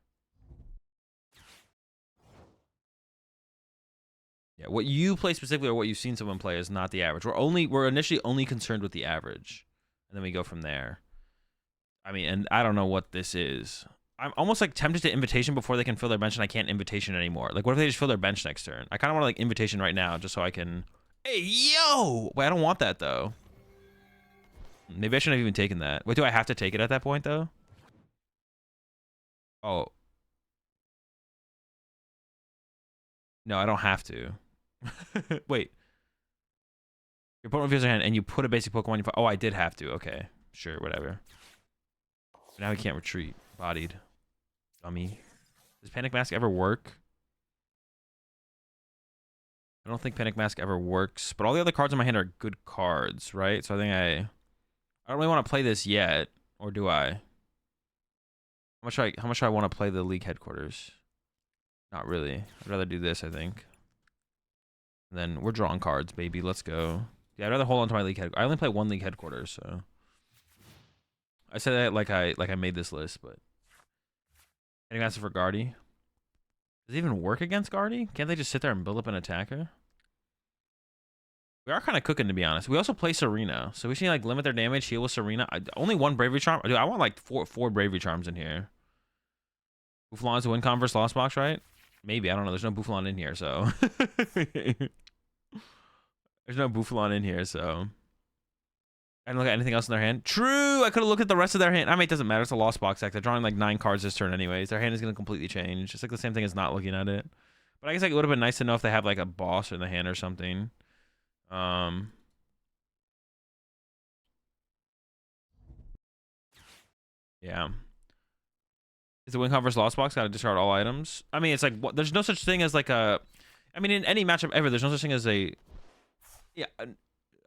Yeah, what you play specifically or what you've seen someone play is not the average. We're initially only concerned with the average, and then we go from there. I mean, and I don't know what this is. I'm almost like tempted to invitation before they can fill their bench, and I can't invitation anymore. Like, what if they just fill their bench next turn? I kind of want to like invitation right now, just so I can. Hey, yo! Wait, I don't want that though. Maybe I shouldn't have even taken that. Wait, do I have to take it at that point though? Oh. No, I don't have to. Wait. Your opponent reveals their hand and you put a basic Pokemon. Oh, I did have to. Okay. Sure, whatever. Now he can't retreat. Bodied. Dummy. Does Panic Mask ever work? I don't think Panic Mask ever works, but all the other cards in my hand are good cards, right? So I think I don't really want to play this yet, or do I? How much do I want to play the League Headquarters? Not really. I'd rather do this, I think. And then we're drawing cards, baby. Let's go. Yeah, I'd rather hold on to my League Headquarters. I only play 1 League Headquarters, so. I said that like I made this list, but. I think that's for Guardy. Does it even work against Guardy? Can't they just sit there and build up an attacker? We are kind of cooking, to be honest. We also play Serena, so we should like limit their damage, heal with Serena. Only 1 Bravery Charm. Dude, I want like four Bravery Charms in here. Buffalon's a win con versus Lost Box, right? Maybe, I don't know. There's no Buffalon in here, so. There's no Buffalon in here, so. I didn't look at anything else in their hand. True! I could have looked at the rest of their hand. I mean, it doesn't matter. It's a Lost Box deck. They're drawing like 9 cards this turn anyways. Their hand is going to completely change. It's like the same thing as not looking at it. But I guess like, it would have been nice to know if they have like a boss in the hand or something. Yeah. Is the win con versus Lost Box? Gotta discard all items. I mean, it's like, what, there's no such thing as like a. I mean, in any matchup ever, there's no such thing as a. Yeah.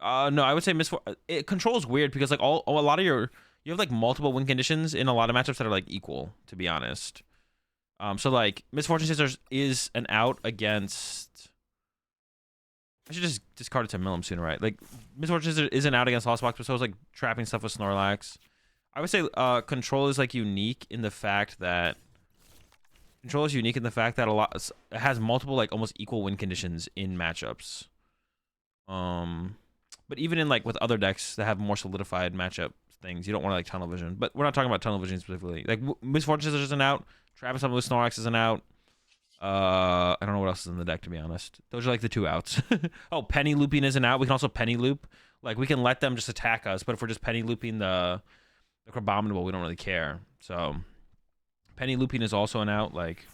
No, I would say control is weird because like a lot of you have like multiple win conditions in a lot of matchups that are like equal, to be honest. So like Misfortune Sisters is an out against. I should just discard it to mill him sooner, right? Like Misfortune Sisters is an out against Lost Box, but so is like trapping stuff with Snorlax. I would say control is like unique in the fact that a lot it has multiple like almost equal win conditions in matchups. But even in like with other decks that have more solidified matchup things, you don't want to like tunnel vision. But we're not talking about tunnel vision specifically. Like Misfortune Sisters is an out. Trapping something with Snorlax is an out. I don't know what else is in the deck, to be honest. Those are like the 2 outs. Oh, Penny Looping is an out. We can also Penny Loop. Like we can let them just attack us, but if we're just Penny Looping the Crabominable, we don't really care. So Penny Looping is also an out. Like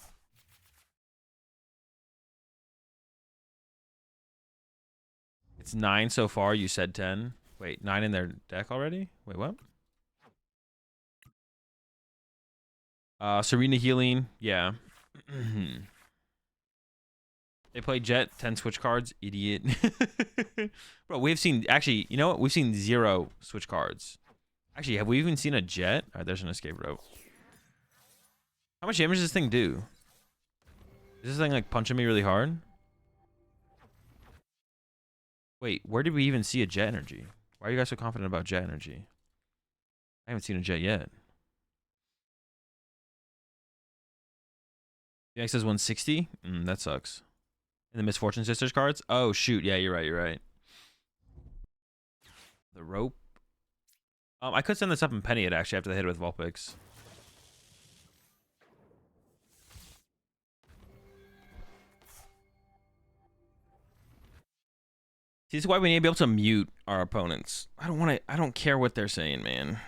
it's 9 so far. You said 10. Wait, 9 in their deck already? Wait, what? Serena Healing. Yeah. They play Jet, 10 switch cards. Idiot. Bro, we've seen, actually, you know what? We've seen 0 switch cards. Actually, have we even seen a Jet? All right, there's an escape rope. How much damage does this thing do? Is this thing like punching me really hard? Wait, where did we even see a Jet energy? Why are you guys so confident about Jet energy? I haven't seen a Jet yet. The X says 160? That sucks. And the Misfortune Sisters cards? Oh, shoot. Yeah, you're right. The rope. I could send this up and penny it actually after they hit it with Vulpix. See, this is why we need to be able to mute our opponents. I don't care what they're saying, man.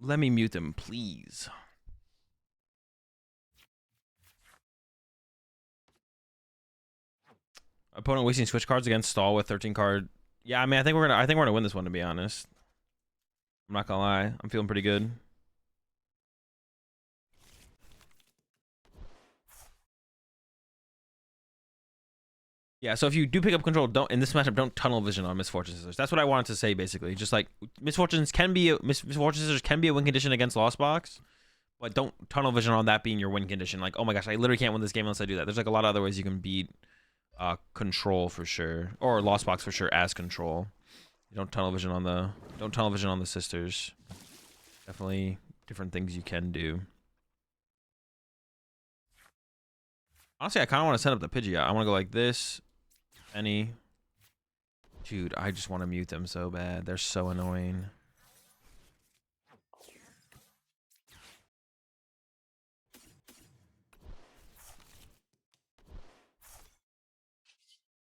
Let me mute them, please. Opponent wasting switch cards against stall with 13 card. Yeah, I mean, I think we're gonna win this one, to be honest. I'm not gonna lie. I'm feeling pretty good. Yeah, so if you do pick up control, don't in this matchup don't tunnel vision on Misfortune Scissors. That's what I wanted to say basically. Just like Misfortune Scissors can be a win condition against Lost Box, but don't tunnel vision on that being your win condition. Like, oh my gosh, I literally can't win this game unless I do that. There's like a lot of other ways you can beat control for sure, or Lost Box for sure as control. You don't tunnel vision on the sisters. Definitely different things you can do. Honestly, I kind of want to set up the Pidgeot. I want to go like this. Any. Dude, I just want to mute them so bad. They're so annoying.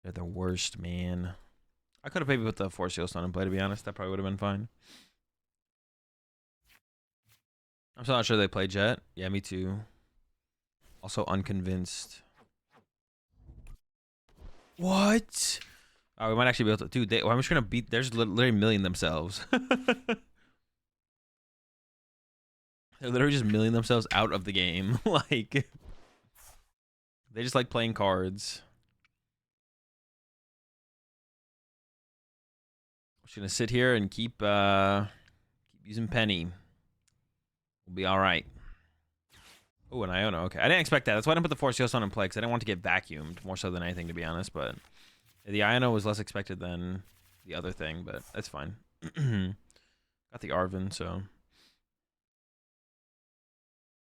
They're the worst, man. I could have maybe put the Force Seal Stone in play, to be honest. That probably would have been fine. I'm still not sure they play Jet. Yeah, me too. Also unconvinced. What? Oh, we might actually be able to. Dude, I'm just gonna beat. There's literally milling themselves. They're literally just milling themselves out of the game. Like, they just like playing cards. I'm just gonna sit here and keep using Penny. We'll be all right. Oh, an Iona. Okay, I didn't expect that. That's why I didn't put the Force Seal Stone in play, because I didn't want to get vacuumed more so than anything, to be honest. But the Iona was less expected than the other thing, but that's fine. Got the Arvin, so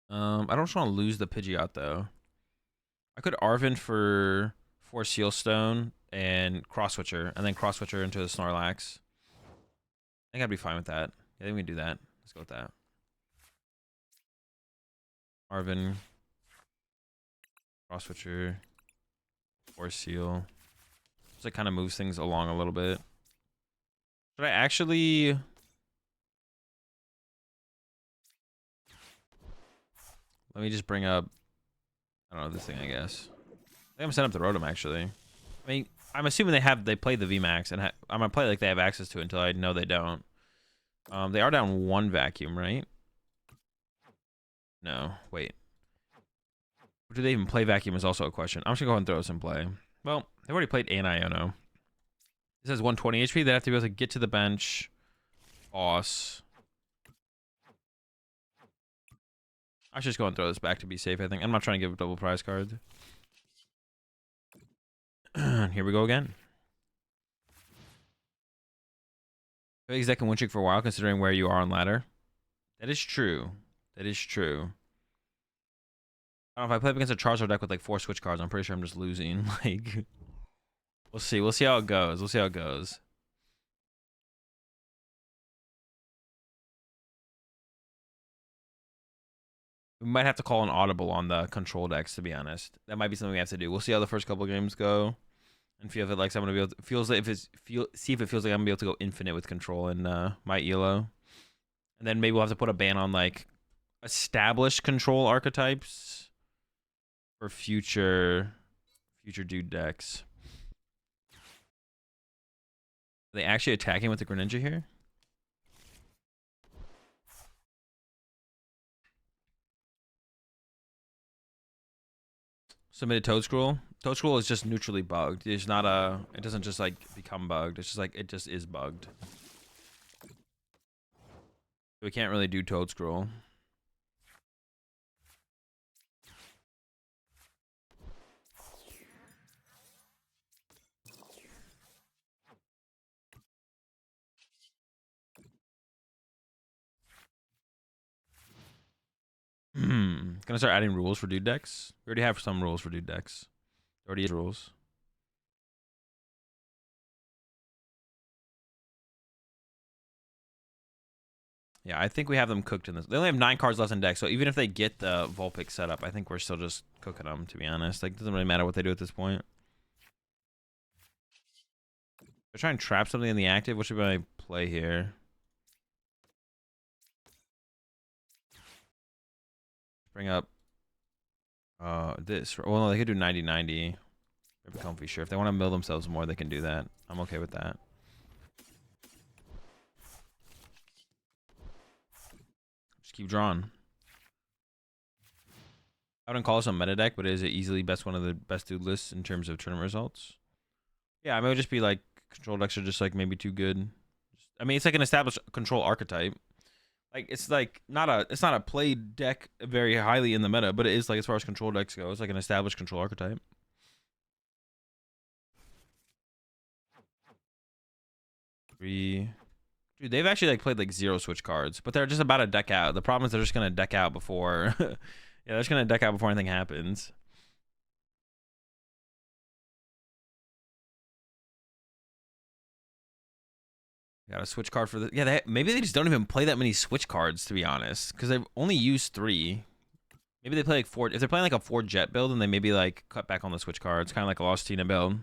I don't just want to lose the Pidgeot though. I could Arvin for Force Seal Stone and Cross Switcher, and then Cross Switcher into the Snorlax. I think I'd be fine with that. Yeah, I think we can do that. Let's go with that. Arvin, Cross Switcher, Force Seal. So it kind of moves things along a little bit. Should I actually... Let me just bring up... I don't know, this thing, I guess. I think I'm setting up the Rotom, actually. I mean, I'm assuming they played the VMAX, and I'm going to play like they have access to it until I know they don't. They are down one vacuum, right? No, wait. Do they even play vacuum is also a question. I'm just going to go ahead and throw this in play. Well, they've already played an Iono. It says 120 HP. They have to be able to get to the bench. Boss. I should just go and throw this back to be safe, I think. I'm not trying to give double prize cards. Here we go again. I think that can win streak for a while, considering where you are on ladder. That is true. That is true. I don't know if I play up against a Charizard deck with like 4 switch cards. I'm pretty sure I'm just losing. Like, we'll see. We'll see how it goes. We'll see how it goes. We might have to call an audible on the control decks, to be honest. That might be something we have to do. We'll see how the first couple of games go, and feel if it likes I'm gonna be able to, see if it feels like I'm gonna be able to go infinite with control in my ELO, and then maybe we'll have to put a ban on like established control archetypes for future DooD decks. Are they actually attacking with the Greninja here? Submitted Toadscroll. Toadscroll is just neutrally bugged. It's not a. It doesn't just like become bugged. It's just like it just is bugged. We can't really do Toadscroll. Gonna start adding rules for DooD decks. We already have some rules for DooD decks. There already is rules. Yeah, I think we have them cooked in this. They only have 9 cards left in deck, so even if they get the Vulpix set up, I think we're still just cooking them, to be honest. Like, it doesn't really matter what they do at this point. They're trying to trap something in the active. What should I play here? Bring up this. Well, no, they could do 90-90. Maybe Comfy, sure. If they want to mill themselves more, they can do that. I'm okay with that. Just keep drawing. I wouldn't call this a meta deck, but it is easily one of the best DooD lists in terms of tournament results. Yeah, I mean, it would just be like control decks are just like maybe too good. I mean, it's like an established control archetype. Like it's like not a played deck very highly in the meta, but it is like as far as control decks go, it's like an established control archetype. Dude, they've actually like played like 0 switch cards, but they're just about to deck out. The problem is they're just gonna deck out before. Yeah, they're just gonna deck out before anything happens. Got a switch card for the yeah. Maybe they just don't even play that many switch cards to be honest, because they've only used 3. Maybe they play like 4. If they're playing like a 4 jet build, then they maybe like cut back on the switch cards, kind of like a Lost Tina build.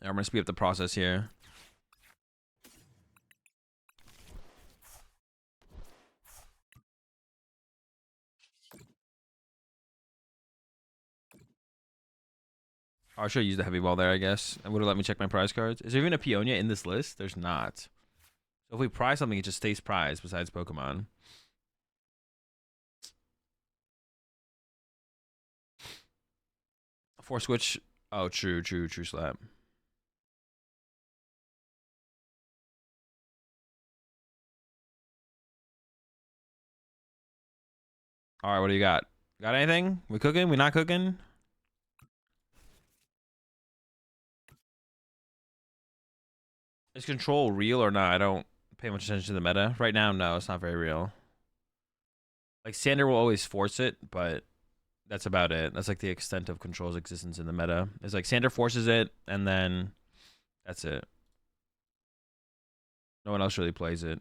I'm gonna speed up the process here. Oh, I should have used the heavy ball there, I guess. It would have let me check my prize cards. Is there even a Peonia in this list? There's not. So if we prize something, it just stays prized besides Pokemon. Four switch. Oh, true slap. All right, what do you got? Got anything? We cooking? We not cooking? Is control real or not? I don't pay much attention to the meta. Right now, no, it's not very real. Like, Sander will always force it, but that's about it. That's like the extent of control's existence in the meta. It's like Sander forces it, and then that's it. No one else really plays it.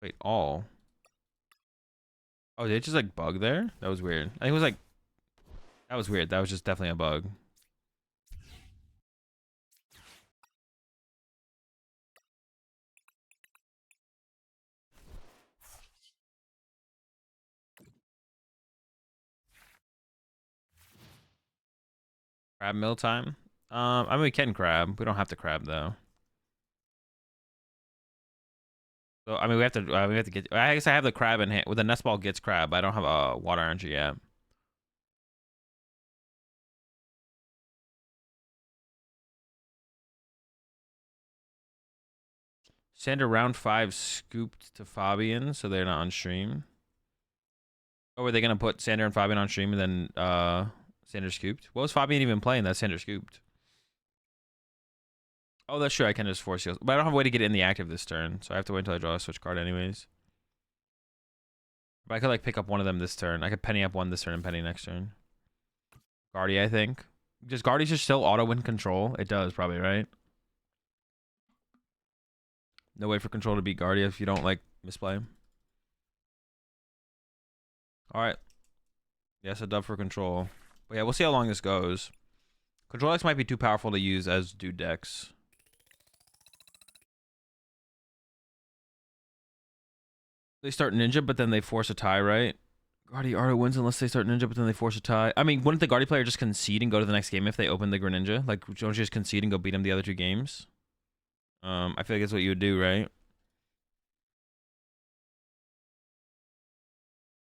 Wait, all? Oh, did it just like bug there? That was weird. I think it was like, that was weird. That was just definitely a bug. Crab mill time? I mean, we can crab. We don't have to crab though. So I mean, we have to get. I guess I have the crab in hand. With the nest ball gets crab. I don't have a water energy yet. Sander round 5 scooped to Fabian, so they're not on stream. Oh, were they gonna put Sander and Fabian on stream and then Sander scooped? What was Fabian even playing that Sander scooped? Oh, that's true. I can just force heals, but I don't have a way to get it in the active this turn, so I have to wait until I draw a switch card anyways. But I could like pick up one of them this turn. I could penny up one this turn and penny next turn. Guardy, I think. Does Guardy just still auto win control? It does probably, right? No way for control to beat Guardy if you don't like misplay. All right. Yes, a dub for control. But yeah, we'll see how long this goes. Control decks might be too powerful to use as DooD decks. They start Ninja, but then they force a tie, right? Guardy auto wins unless they start Ninja, but then they force a tie. I mean, wouldn't the Guardy player just concede and go to the next game if they open the Greninja? Like, don't you just concede and go beat them the other 2 games? I feel like that's what you would do, right?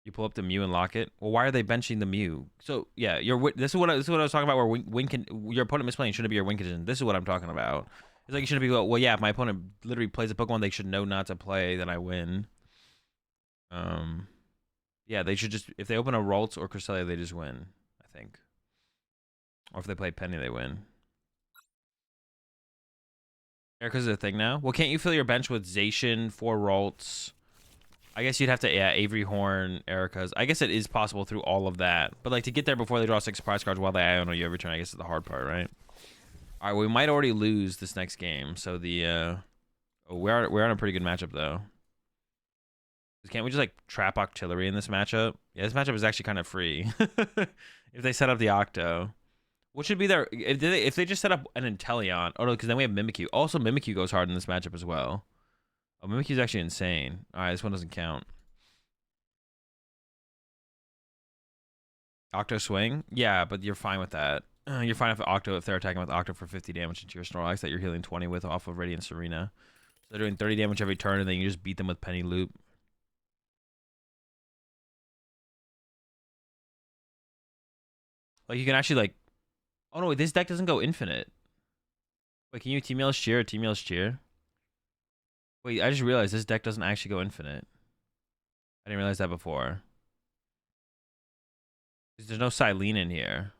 You pull up the Mew and lock it. Well, why are they benching the Mew? So yeah, this is what I was talking about. Where your opponent misplaying shouldn't be your win condition. This is what I'm talking about. It's like you shouldn't be. Well, yeah, if my opponent literally plays a Pokemon they should know not to play, then I win. Yeah, they should just if they open a Ralts or Cresselia, they just win. I think. Or if they play Penny, they win. Erica's a thing now. Well, can't you fill your bench with Zacian, 4 Ralts? I guess you'd have to, yeah, Avery Horn, Erica's. I guess it is possible through all of that. But, like, to get there before they draw 6 surprise cards while they Iono you every turn, I guess is the hard part, right? All right, we might already lose this next game. So, we're on a pretty good matchup, though. Can't we just, like, trap Octillery in this matchup? Yeah, this matchup is actually kind of free. If they set up the Octo. What should be their... If they just set up an Inteleon... Oh, no, because then we have Mimikyu. Also, Mimikyu goes hard in this matchup as well. Oh, Mimikyu's actually insane. All right, this one doesn't count. Octo swing? Yeah, but you're fine with that. You're fine if Octo, if they're attacking with Octo for 50 damage into your Snorlax that you're healing 20 with off of Radiant Serena. So they're doing 30 damage every turn, and then you just beat them with Penny Loop. Like, you can actually, like... Oh, no, wait, this deck doesn't go infinite. Wait, can you T-Mail's Cheer or T-Mail's Cheer? Wait, I just realized this deck doesn't actually go infinite. I didn't realize that before. There's no Silene in here.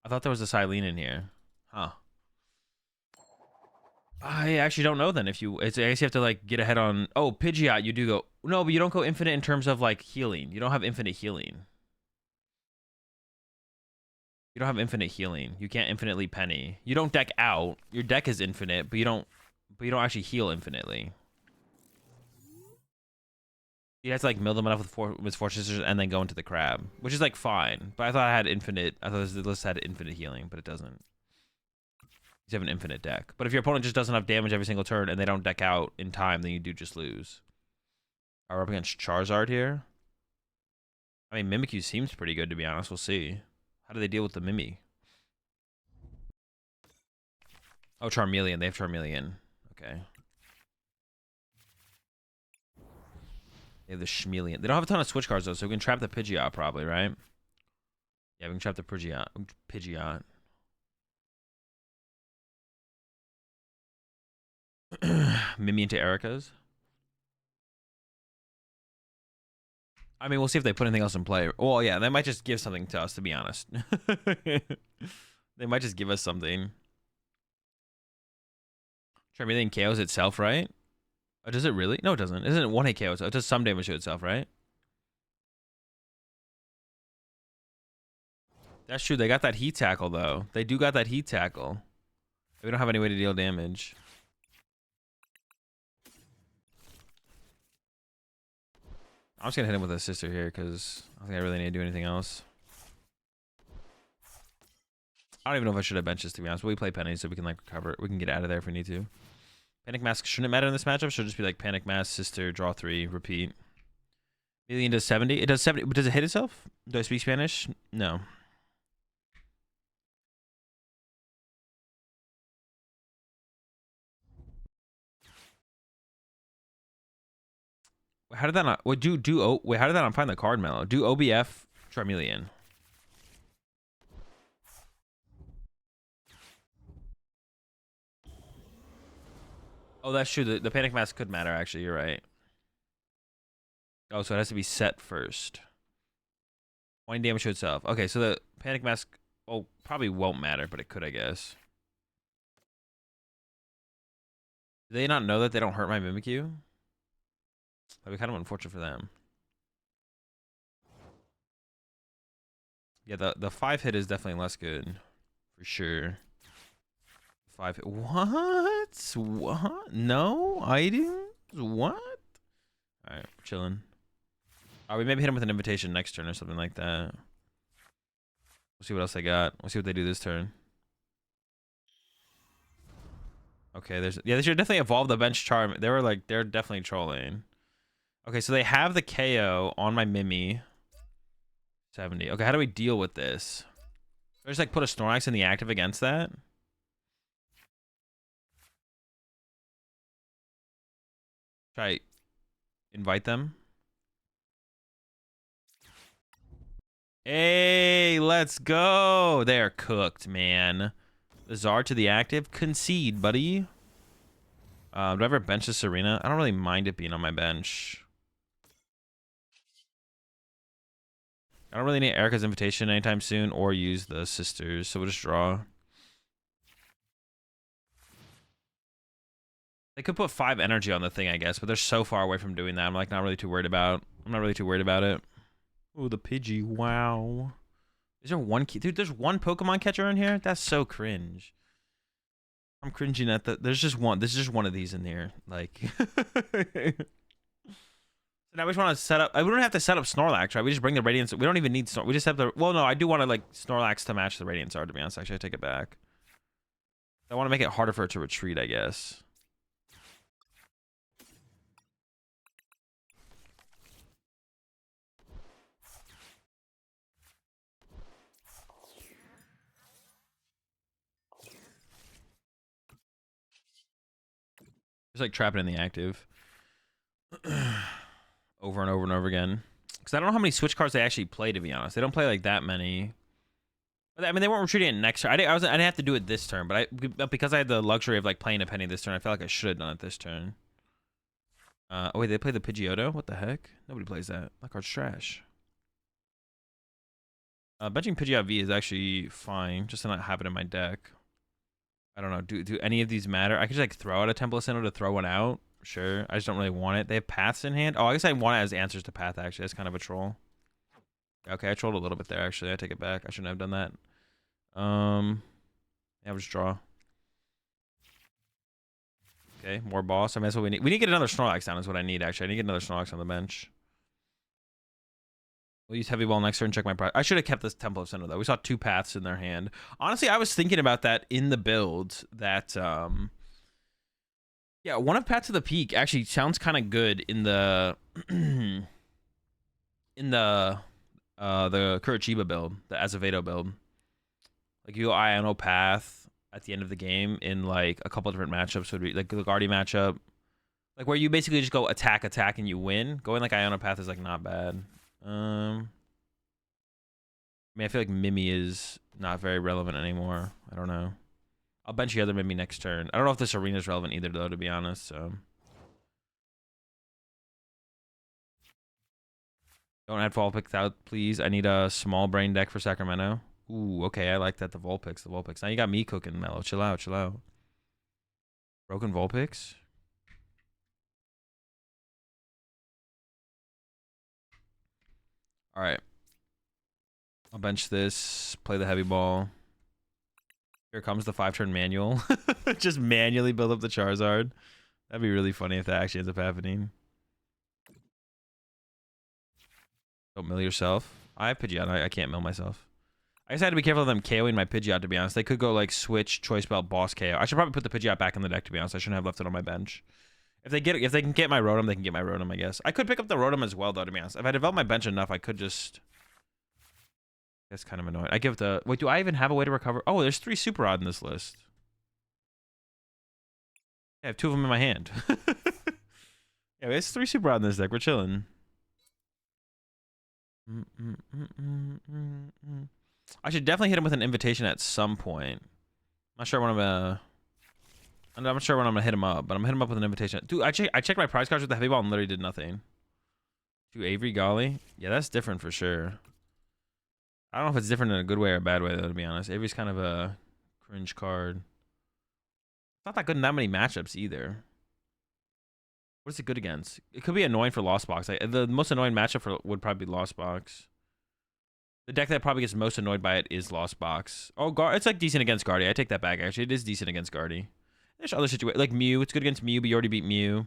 I thought there was a Silene in here. Huh. I actually don't know then if you... I guess you have to, like, get ahead on... Oh, Pidgeot, you do go... No, but you don't go infinite in terms of, like, healing. You don't have infinite healing. You don't have infinite healing. You can't infinitely Penny. You don't deck out. Your deck is infinite, but you don't actually heal infinitely. You have to, like, mill them enough with Force Sisters and then go into the crab, which is, like, fine. But I thought I had infinite... I thought the list had infinite healing, but it doesn't. You have an infinite deck. But if your opponent just doesn't have damage every single turn and they don't deck out in time, then you do just lose. Are we up against Charizard here? I mean, Mimikyu seems pretty good, to be honest. We'll see. How do they deal with the Mimi? Oh, Charmeleon. They have Charmeleon. Okay. They have the Schmeleon. They don't have a ton of switch cards, though, so we can trap the Pidgeot, probably, right? Yeah, we can trap the Pidgeot. Mimi into Erica's. I mean, we'll see if they put anything else in play. Well, yeah, they might just give something to us, to be honest. They might just give us something. Charmeleon KOs itself, right? Oh, does it really? No, it doesn't. Isn't it 1-hit KO? So it does some damage to itself, right? That's true. They got that heat tackle, though. They do got that heat tackle. We don't have any way to deal damage. I'm just going to hit him with a sister here because I don't think I really need to do anything else. I don't even know if I should have benched this, to be honest. But we play Penny so we can, like, recover. We can get out of there if we need to. Panic Mask shouldn't matter in this matchup. Should just be like Panic Mask, Sister, draw 3, repeat. Alien does 70. It does 70. But does it hit itself? Do I speak Spanish? No. How did that not? Wait, wait, how did that not find the card mellow? Do OBF Charmeleon. Oh, that's true. The Panic Mask could matter, actually. You're right. Oh, so it has to be set first. 20 damage to itself. Okay, so the Panic Mask, oh, probably won't matter, but it could, I guess. Do they not know that they don't hurt my Mimikyu? That'd be kind of unfortunate for them. Yeah, the 5-hit is definitely less good. For sure. 5-hit. What? No items? What? Alright, chilling. We maybe hit him with an invitation next turn or something like that. We'll see what else they got. We'll see what they do this turn. Okay, they should definitely evolve the bench charm. They're definitely trolling. Okay, so they have the KO on my Mimi. 70. Okay, how do we deal with this? Do I just like put a Snorlax in the active against that? Try invite them. Hey, let's go. They're cooked, man. The Czar to the active. Concede, buddy. Do I ever bench the Serena? I don't really mind it being on my bench. I don't really need Erica's invitation anytime soon or use the sisters, so we'll just draw. They could put 5 energy on the thing, I guess, but they're so far away from doing that. I'm like not really too worried about. I'm not really too worried about it. Oh, the Pidgey! Wow. Is there one key? Dude, there's one Pokemon catcher in here. That's so cringe. I'm cringing at the. There's just one. There's just one of these in here. Like. So now we just want to set up. We don't have to set up Snorlax, right? We just bring the Radiance. We don't even need We just have the. Well, no, I do want to like Snorlax to match the Radiance Art. To be honest, actually, I take it back. I want to make it harder for it to retreat, I guess. Just like trap it in the active. Over and over and over again. Because I don't know how many switch cards they actually play, to be honest. They don't play like that many. But, I mean, they weren't retreating it next turn. I didn't have to do it this turn, but because I had the luxury of like playing a penny this turn, I felt like I should have done it this turn. Oh wait, they play the Pidgeotto? What the heck? Nobody plays that. That card's trash. Benching Pidgeot V is actually fine, just to not have it in my deck. I don't know. Do any of these matter? I could just like throw out a Temple Sinnoh to throw one out. Sure. I just don't really want it. They have paths in hand. Oh, I guess I want it as answers to path, actually. That's kind of a troll. Okay, I trolled a little bit there, actually. I take it back. I shouldn't have done that. Yeah, we'll just draw. Okay, more boss. I mean, that's what we need. We need to get another Snorlax down is what I need, actually. I need to get another Snorlax on the bench. We'll use Heavy Ball next turn and check my price. I should have kept this Temple of Sinnoh, though. We saw 2 paths in their hand. Honestly, I was thinking about that in the build. That, yeah, one of Paths to the Peak actually sounds kind of good in the... in the Curitiba build, the Azevedo build. Like, you go Iono Path at the end of the game in, like, a couple different matchups. Would be, like, the Guardy matchup. Like, where you basically just go attack, and you win. Going, like, Iono Path is, like, not bad. I mean, I feel like Mimi is not very relevant anymore. I don't know. I'll bench the other Mimi next turn. I don't know if this arena is relevant either, though, to be honest. So don't add Vulpix out, please. I need a small brain deck for Sacramento. Ooh, okay. I like that. The Vulpix. Now you got me cooking, Mellow. Chill out. Broken Vulpix? All right. I'll bench this. Play the Heavy Ball. Here comes the 5-turn manual. Just manually build up the Charizard. That'd be really funny if that actually ends up happening. Don't mill yourself. I have Pidgeot. I can't mill myself. I guess I had to be careful of them KOing my Pidgeot, to be honest. They could go like switch, choice belt, boss KO. I should probably put the Pidgeot back in the deck, to be honest. I shouldn't have left it on my bench. If they can get my Rotom, they can get my Rotom, I guess. I could pick up the Rotom as well, though, to be honest. If I develop my bench enough, I could just... That's kind of annoying. I give the... Wait, do I even have a way to recover? Oh, there's 3 Super Rod in this list. Yeah, I have 2 of them in my hand. Yeah, there's 3 Super Rod in this deck. We're chilling. I should definitely hit him with an invitation at some point. I'm not sure when I'm not sure when I'm gonna hit him up, but I'm gonna hit him up with an invitation. Dude, I checked my prize cards with the Heavy Ball and literally did nothing. 2 Avery Golly? Yeah, that's different for sure. I don't know if it's different in a good way or a bad way, though, to be honest. Avery's kind of a cringe card. It's not that good in that many matchups either. What is it good against? It could be annoying for Lost Box. The most annoying matchup would probably be Lost Box. The deck that probably gets most annoyed by it is Lost Box. Oh, it's like decent against Guardy. I take that back, actually. It is decent against Guardy. There's other situations. Like Mew. It's good against Mew, but you already beat Mew.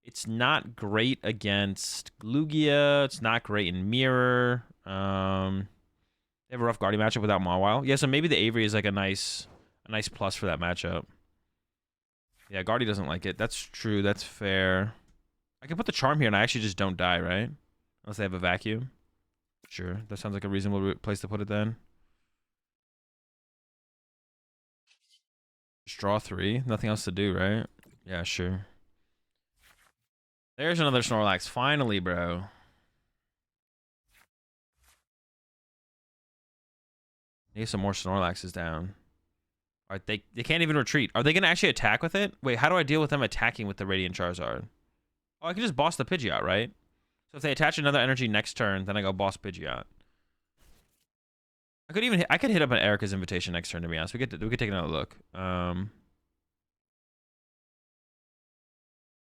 It's not great against Lugia. It's not great in Mirror. They have a rough Guardy matchup without Mawile. Yeah, so maybe the Avery is like a nice plus for that matchup. Yeah, Guardy doesn't like it. That's true. That's fair. I can put the Charm here and I actually just don't die, right? Unless they have a vacuum. Sure. That sounds like a reasonable place to put it then. Just draw 3. Nothing else to do, right? Yeah, sure. There's another Snorlax. Finally, bro. Need some more Snorlaxes down. All right, they can't even retreat. Are they going to actually attack with it? Wait, how do I deal with them attacking with the Radiant Charizard? Oh, I can just boss the Pidgeot, right? So if they attach another energy next turn, then I go boss Pidgeot. I could hit up an Erica's invitation next turn, to be honest. We could take another look. Yeah,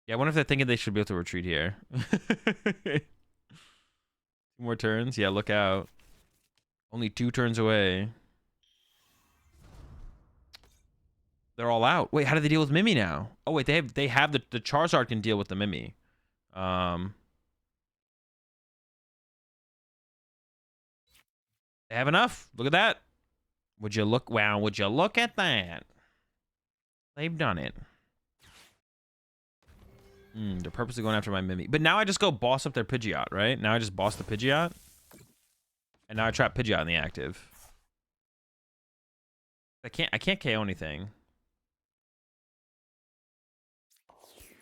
I wonder if they're thinking they should be able to retreat here. 2 more turns? Yeah, look out. Only 2 turns away. They're all out. Wait, how do they deal with Mimi now? Oh wait, they have the Charizard can deal with the Mimi. They have enough. Look at that. Would you look? Wow, would you look at that? They've done it. They're purposely going after my Mimi. But now I just go boss up their Pidgeot, right? Now I just boss the Pidgeot. And now I trap Pidgeot in the active. I can't KO anything.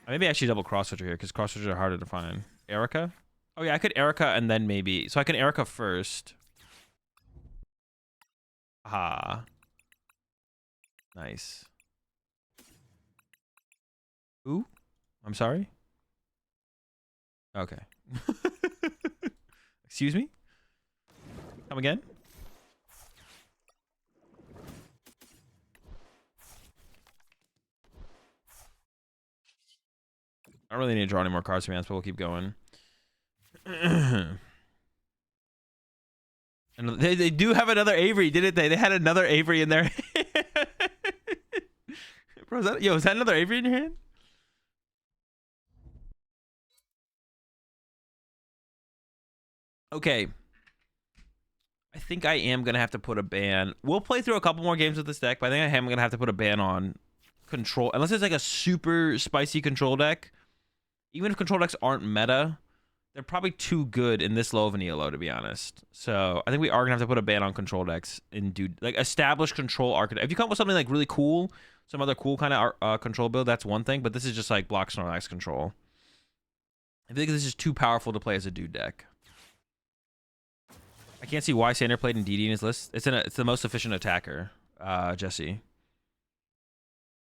Maybe actually double cross switcher here because cross switchers are harder to find. Erica? Oh yeah, I could Erica and then maybe. So I can Erica first. Ah. Nice. Who? I'm sorry? Okay. Excuse me? Come again? I don't really need to draw any more cards from hands, but we'll keep going. And they do have another Avery, didn't they? They had another Avery in there. Bro, is that another Avery in your hand? Okay. I think I am going to have to put a ban. We'll play through a couple more games with this deck, but I think I am going to have to put a ban on control. Unless it's like a super spicy control deck. Even if control decks aren't meta, they're probably too good in this low of an ELO, to be honest. So I think we are going to have to put a ban on control decks and do like established control archetype. If you come up with something like really cool, some other cool kind of control build, that's one thing. But this is just like block Snorlax control. I think this is too powerful to play as a DooD deck. I can't see why Sander played in DD in his list. It's the most efficient attacker, Jesse.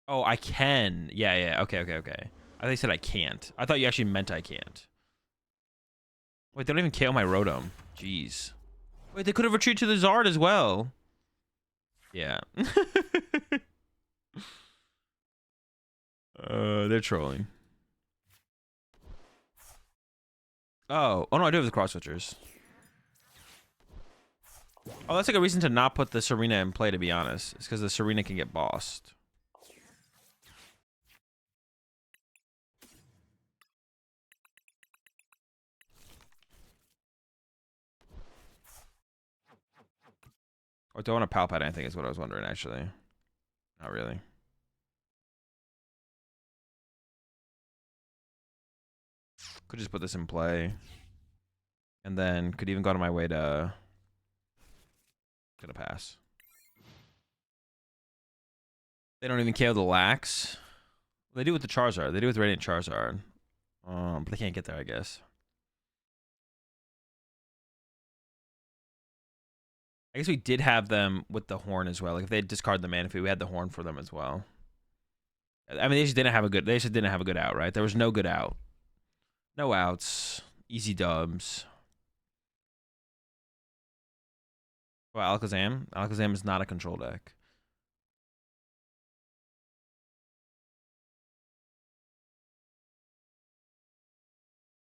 Oh, I can. Yeah. Okay. I thought you said I can't. I thought you actually meant I can't. Wait, they don't even KO my Rotom. Jeez. Wait, they could have retreated to the Zard as well. Yeah. They're trolling. Oh no, I do have the cross switchers. Oh, that's like a reason to not put the Serena in play, to be honest. It's because the Serena can get bossed. Or do I want to Palpate, I think is what I was wondering, actually. Not really. Could just put this in play. And then could even go to my way to... Gonna pass. They don't even KO the Lax. They do with the Charizard. They do with Radiant Charizard. But they can't get there, I guess. I guess we did have them with the horn as well. Like if they discard the Manaphy, we had the horn for them as well. I mean, they just didn't have a good. They just didn't have a good out, right? There was no good out. No outs. Easy dubs. Well, Alakazam. Alakazam is not a control deck.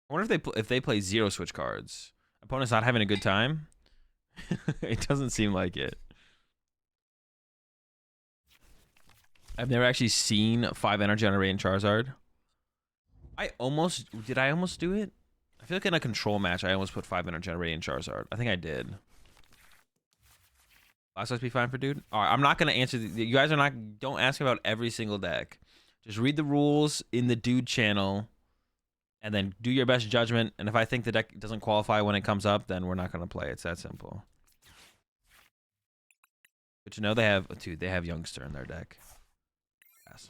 I wonder if they play zero switch cards. Opponent's not having a good time. It doesn't seem like it. I've never actually seen 5 energy on a Radiant Charizard. Did I almost do it? I feel like in a control match, I almost put 5 energy on a Radiant Charizard. I think I did. Last be fine for DooD. All right, I'm not gonna answer. You guys are not. Don't ask about every single deck. Just read the rules in the DooD channel, and then do your best judgment. And if I think the deck doesn't qualify when it comes up, then we're not gonna play. It's that simple. But you know they have, dude. They have Youngster in their deck. Yes.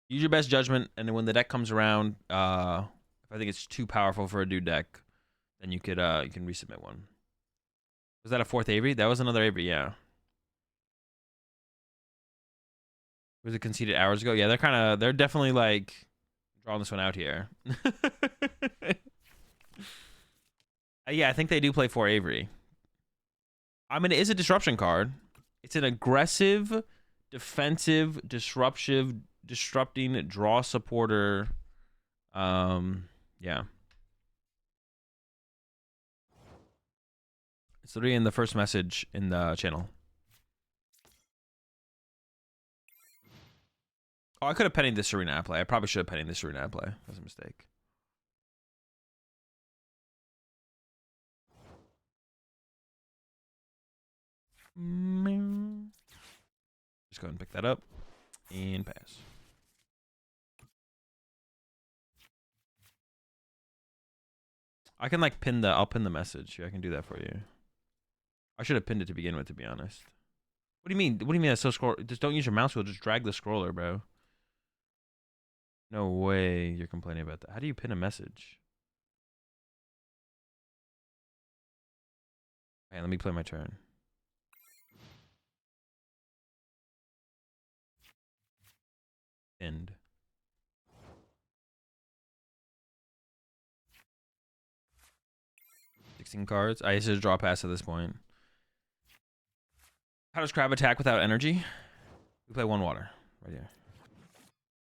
Use your best judgment, and then when the deck comes around, if I think it's too powerful for a DooD deck, then you can resubmit one. Was that a 4th Avery? That was another Avery, yeah. Was it conceded hours ago? Yeah, they're definitely like drawing this one out here. Yeah, I think they do play 4 Avery. I mean, it is a disruption card. It's an aggressive, defensive, disrupting draw supporter. Yeah. It's literally in the first message in the channel. Oh, I could have pennied this Serena at play. I probably should have pennied this Serena at play. That was a mistake. Just go ahead and pick that up and pass. I can like I'll pin the message. I can do that for you. I should have pinned it to begin with, to be honest. What do you mean? What do you mean that's so scroll? Just don't use your mouse wheel. Just drag the scroller, bro. No way you're complaining about that. How do you pin a message? Okay, let me play my turn. End. Cards. I used to draw past at this point. How does crab attack without energy? We play one water right here.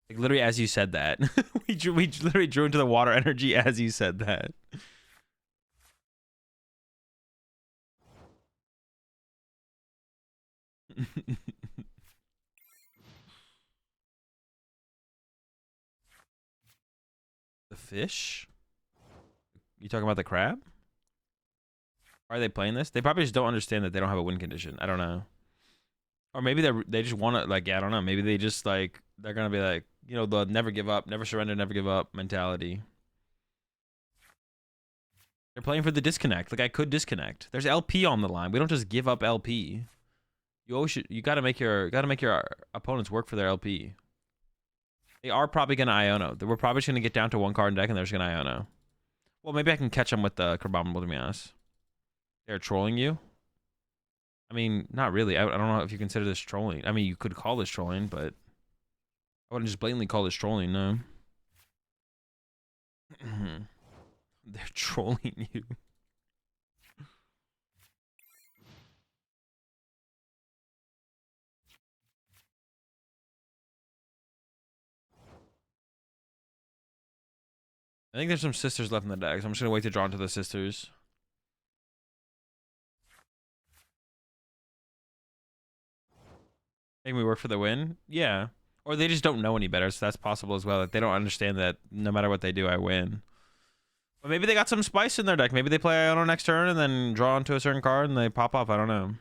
Like literally as you said that. we literally drew into the water energy as you said that. The fish? You talking about the crab? Why are they playing this? They probably just don't understand that they don't have a win condition. I don't know. Or maybe they just want to, like, yeah, I don't know. Maybe they just, like, they're going to be like, you know, the never give up, never surrender, never give up mentality. They're playing for the disconnect. Like, I could disconnect. There's LP on the line. We don't just give up LP. You always should, you got to make your opponents work for their LP. They are probably going to Iono. We're probably just going to get down to one card in deck and they're just going to Iono. Well, maybe I can catch them with the Crabominable, to be honest. They're trolling you? I mean, not really. I don't know if you consider this trolling. I mean, you could call this trolling, but I wouldn't just blatantly call this trolling, no. They're trolling you. I think there's some sisters left in the deck, so I'm just going to wait to draw into the sisters. Make me work for the win? Yeah. Or they just don't know any better, so that's possible as well. Like, they don't understand that no matter what they do, I win. But maybe they got some spice in their deck. Maybe they play Iono next turn and then draw into a certain card and they pop off. I don't know.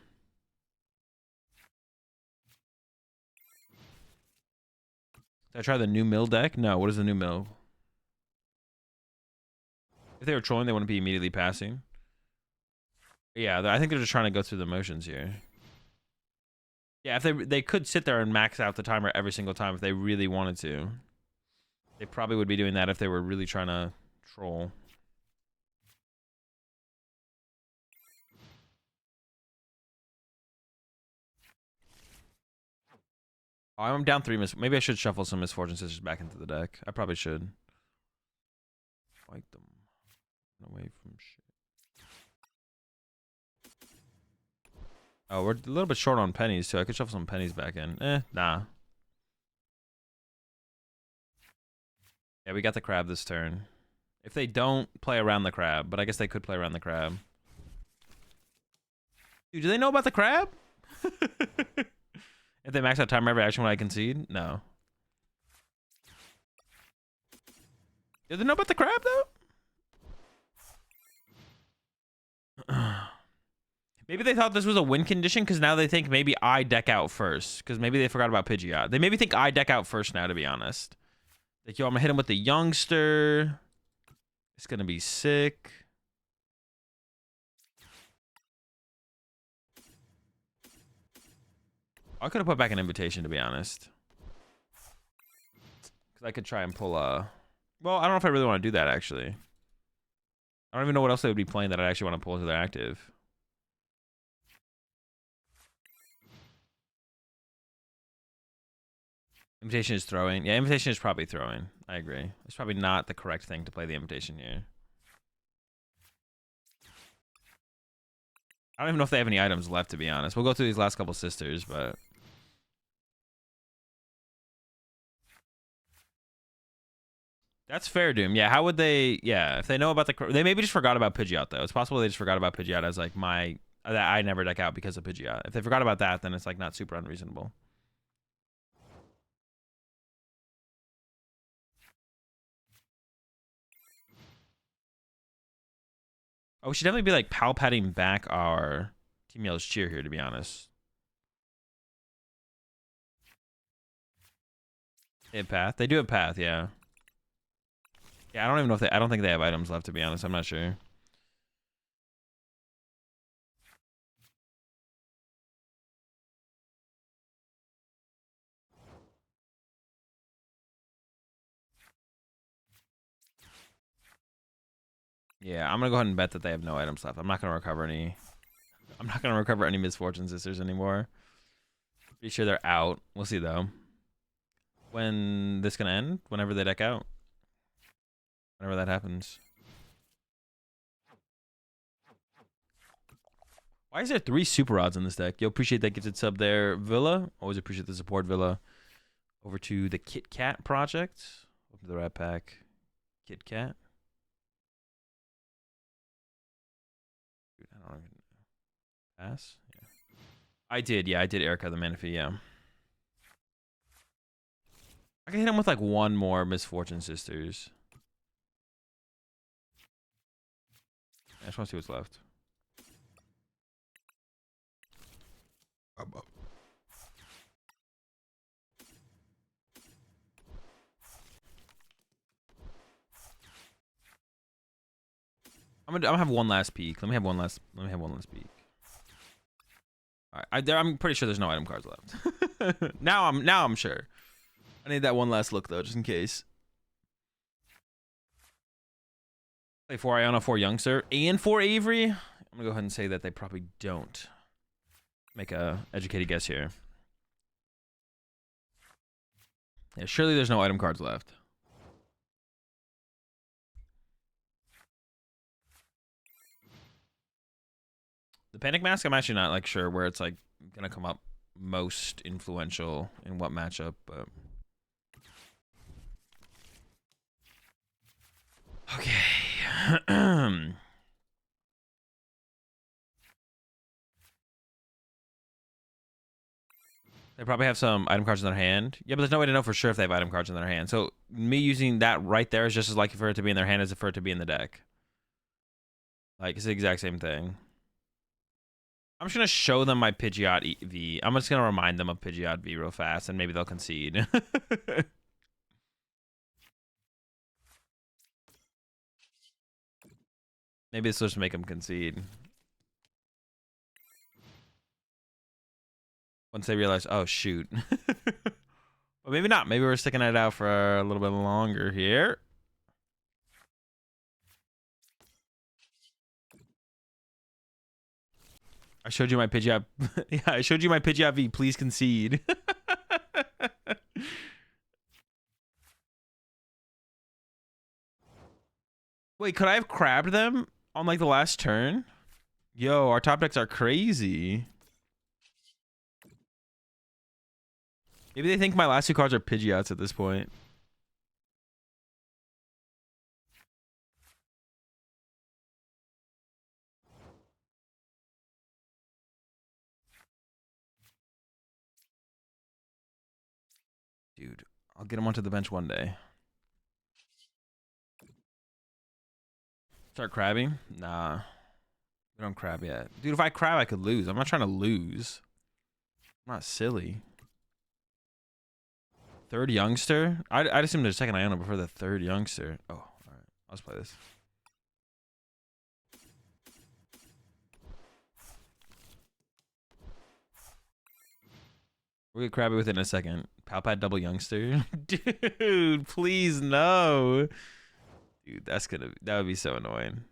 Did I try the new mill deck? No, what is the new mill? If they were trolling, they wouldn't be immediately passing. Yeah, I think they're just trying to go through the motions here. Yeah, if they could sit there and max out the timer every single time if they really wanted to. They probably would be doing that if they were really trying to troll. Oh, I'm down 3 maybe I should shuffle some Misfortune Sisters back into the deck. I probably should. Fight them. Away from shit. Oh, we're a little bit short on pennies, too. I could shuffle some pennies back in. Nah. Yeah, we got the crab this turn. If they don't play around the crab, but I guess they could play around the crab. Dude, do they know about the crab? If they max out timer every action when I concede? No. Do they know about the crab, though? Maybe they thought this was a win condition because now they think maybe I deck out first. Because maybe they forgot about Pidgeot. They maybe think I deck out first now, to be honest. Like, yo, I'm going to hit him with the youngster. It's going to be sick. I could have put back an invitation, to be honest. Because I could try and pull a... Well, I don't know if I really want to do that, actually. I don't even know what else they would be playing that I actually want to pull to their active. Invitation is throwing. Yeah, invitation is probably throwing. I agree. It's probably not the correct thing to play the invitation here. I don't even know if they have any items left, to be honest. We'll go through these last couple sisters, but... That's fair, Doom. Yeah, how would they... Yeah, if they know about the... They maybe just forgot about Pidgeot, though. It's possible they just forgot about Pidgeot as, like, my... That I never deck out because of Pidgeot. If they forgot about that, then it's, like, not super unreasonable. Oh, we should definitely be, like, pal-patting back our Team Yellow's cheer here, to be honest. They have path. They do have path, yeah. Yeah, I don't even know if they... I don't think they have items left, to be honest. I'm not sure. Yeah, I'm gonna go ahead and bet that they have no items left. I'm not gonna recover any. I'm not gonna recover any Misfortune Sisters anymore. Pretty sure they're out. We'll see though. When this gonna end? Whenever they deck out. Whenever that happens. Why is there 3 super rods in this deck? Yo, appreciate that gifted sub there, Villa. Always appreciate the support, Villa. Over to the Kit Kat project. Open the rat pack. Kit Kat. Dude, I don't even pass. Yeah. I did, yeah, I did Erica the Mana Fee, yeah. I can hit him with like one more Misfortune Sisters. I just want to see what's left. I'm gonna have one last peek. Let me have one last peek. All right, I'm pretty sure there's no item cards left. now I'm sure. I need that one last look though, just in case. Play 4 Iona, 4 Youngster, and 4 Avery. I'm gonna go ahead and say that they probably don't. Make a educated guess here. Yeah, surely there's no item cards left. The Panic Mask, I'm actually not like sure where it's like gonna come up most influential in what matchup, but okay. They probably have some item cards in their hand. Yeah, but there's no way to know for sure if they have item cards in their hand. So me using that right there is just as likely for it to be in their hand as for it to be in the deck. Like, it's the exact same thing. I'm just going to show them my Pidgeot V. I'm just going to remind them of Pidgeot V real fast, and maybe they'll concede. Maybe it's supposed to make them concede. Once they realize, oh, shoot. Well, maybe not. Maybe we're sticking it out for a little bit longer here. I showed you my Pidgeot. Yeah, I showed you my Pidgeot V. Please concede. Wait, could I have crabbed them on like the last turn? Yo, our top decks are crazy. Maybe they think my last 2 cards are Pidgeots at this point. Dude, I'll get him onto the bench one day. Start crabbing? Nah. We don't crab yet. Dude, if I crab, I could lose. I'm not trying to lose. I'm not silly. 3rd Youngster? I'd assume there's a 2nd Iona before the 3rd Youngster. Oh, alright. Let's play this. We'll get crabby within a second. Palpad double Youngster? Dude, please no. Dude, that would be so annoying.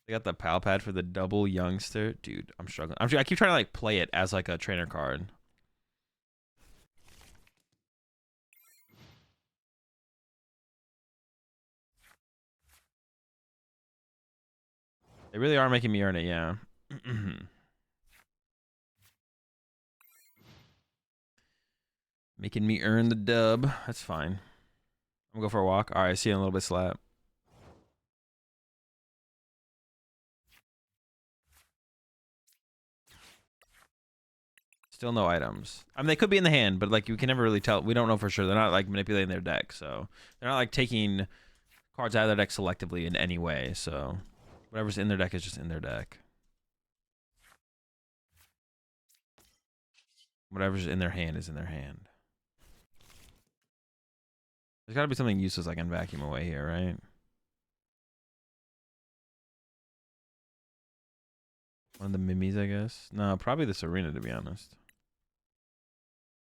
They got the Palpad for the double Youngster. Dude, I'm struggling. I keep trying to like play it as like a trainer card. They really are making me earn it, yeah. Making me earn the dub. That's fine. I'm gonna go for a walk. All right, see you in a little bit, slap. Still no items. I mean, they could be in the hand, but like you can never really tell. We don't know for sure. They're not like manipulating their deck, so they're not like taking cards out of their deck selectively in any way. So whatever's in their deck is just in their deck. Whatever's in their hand is in their hand. There's got to be something useless I can vacuum away here, right? One of the Mimis, I guess. No, probably the Serena, to be honest.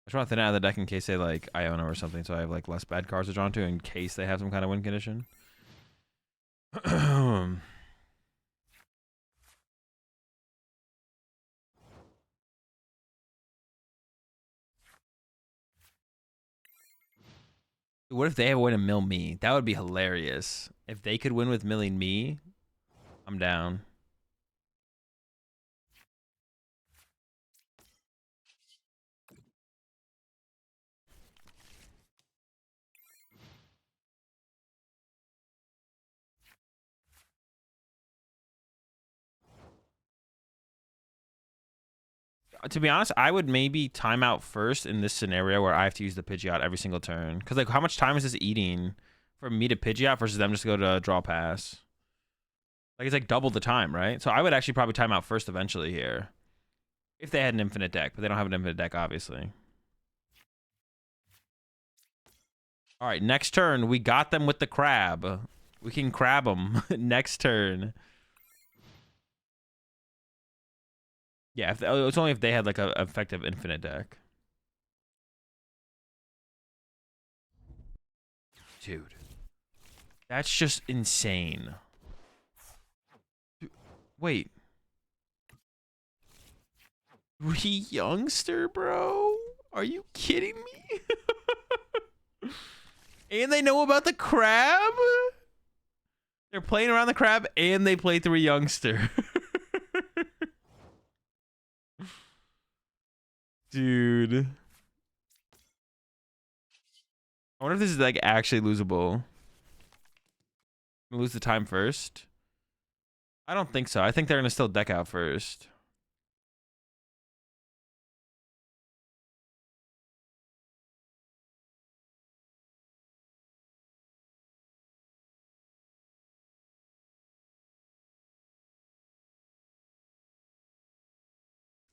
I just want to thin out of the deck in case they like Iona or something, so I have like less bad cards to draw into in case they have some kind of win condition. What if they have a way to mill me? That would be hilarious. If they could win with milling me, I'm down. To be honest, I would maybe time out first in this scenario where I have to use the Pidgeot every single turn. Because, like, how much time is this eating for me to Pidgeot versus them just to go to draw pass? Like, it's like double the time, right? So I would actually probably time out first eventually here. If they had an infinite deck, but they don't have an infinite deck, obviously. All right, next turn, we got them with the crab. We can crab them next turn. Yeah, it's only if they had like a effective infinite deck. Dude, that's just insane. Wait. Youngster, bro? Are you kidding me? And they know about the crab? They're playing around the crab and they play through a youngster. Dude. I wonder if this is like actually losable. Lose the time first? I don't think so. I think they're gonna still deck out first.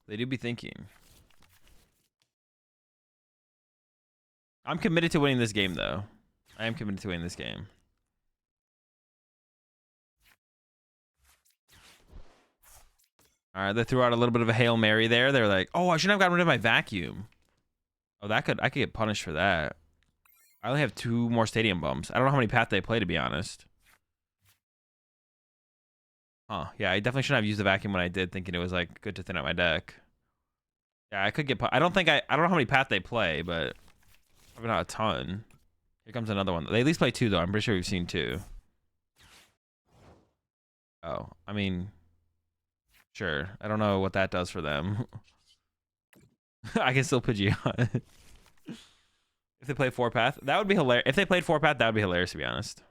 They do be thinking. I'm committed to winning this game, though. I am committed to winning this game. All right, they threw out a little bit of a Hail Mary there. They're like, oh, I shouldn't have gotten rid of my vacuum. Oh, I could get punished for that. I only have 2 more stadium bumps. I don't know how many paths they play, to be honest. Huh. Yeah, I definitely shouldn't have used the vacuum when I did, thinking it was like good to thin out my deck. Yeah, I could get. I don't know how many paths they play, but probably not a ton. Here comes another one. They at least play 2 though. I'm pretty sure we've seen 2. Oh, I mean, sure. I don't know what that does for them. I can still Pidgeot. If they play 4 path, that would be hilarious. If they played 4 path, that would be hilarious, to be honest.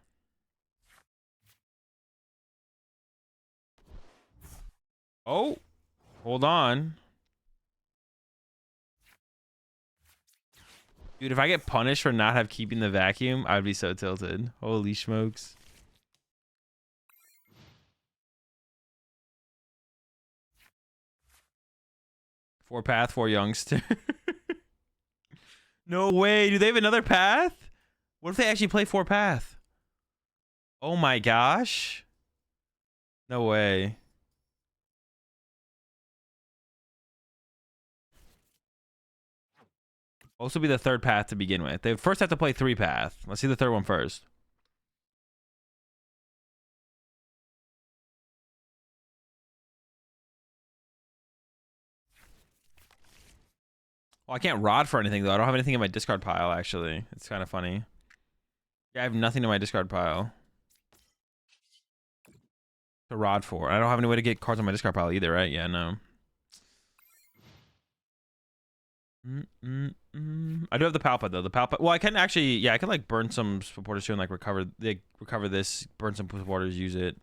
Oh, hold on. Dude, if I get punished for not keeping the vacuum, I'd be so tilted. Holy smokes. Four path, 4 youngster. No way. Do they have another path? What if they actually play 4 path? Oh my gosh. No way. Also be the 3rd path to begin with. They first have to play 3 path. Let's see the 3rd one first. Well, I can't rod for anything, though. I don't have anything in my discard pile, actually. It's kind of funny. Yeah, I have nothing in my discard pile to rod for. I don't have any way to get cards on my discard pile either, right? Yeah, no. I do have the Palpa, though. The Palpa. Well, I can actually... Yeah, I can, like, burn some supporters too and, like, recover this, burn some supporters, use it.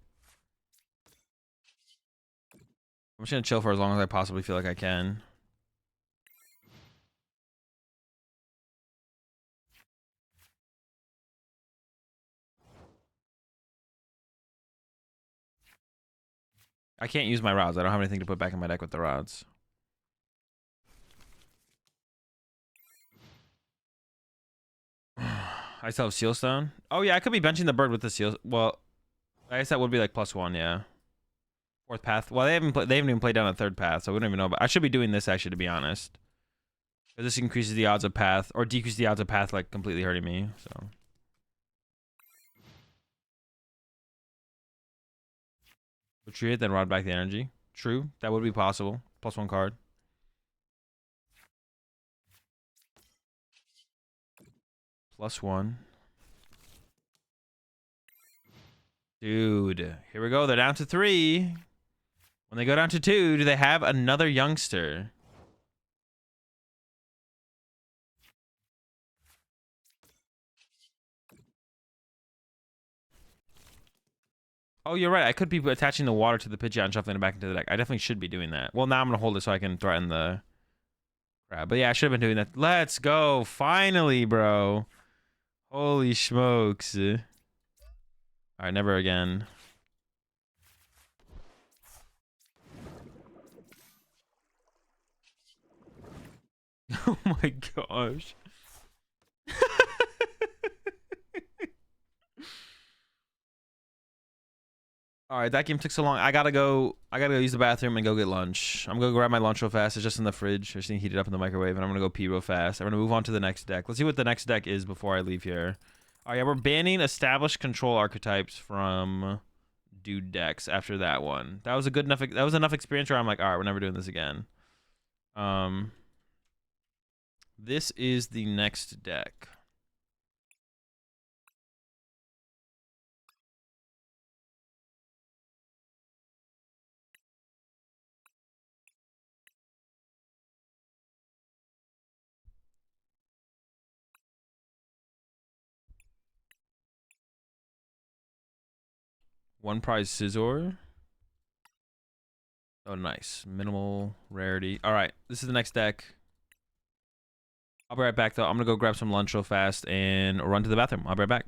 I'm just gonna chill for as long as I possibly feel like I can. I can't use my rods. I don't have anything to put back in my deck with the rods. I still have Sealstone. Oh yeah, I could be benching the bird with the seal. Well, I guess that would be like +1, yeah. 4th path. Well, they haven't even played down a 3rd path, so we don't even know. But I should be doing this actually, to be honest. This increases the odds of path, or decreases the odds of path, like completely hurting me. So Retreat it, then rod back the energy. True. That would be possible. +1 card. +1. Dude, here we go. They're down to 3. When they go down to 2, do they have another youngster? Oh, you're right. I could be attaching the water to the Pidgeot and shuffling it back into the deck. I definitely should be doing that. Well, now I'm going to hold it so I can threaten the crab. But yeah, I should have been doing that. Let's go. Finally, bro. Holy smokes. All right, never again. Oh my gosh. All right, that game took so long. I gotta go use the bathroom and go get lunch. I'm gonna grab my lunch real fast. It's just in the fridge. I just need to heat it up in the microwave, and I'm gonna go pee real fast. I'm gonna move on to the next deck. Let's see what the next deck is before I leave here. All right, yeah, we're banning established control archetypes from DooD decks after that one. That was a good enough. That was enough experience where I'm like, all right, we're never doing this again. This is the next deck. One prize Scizor. Oh, nice. Minimal rarity. All right, this is the next deck. I'll be right back, though. I'm going to go grab some lunch real fast and run to the bathroom. I'll be right back.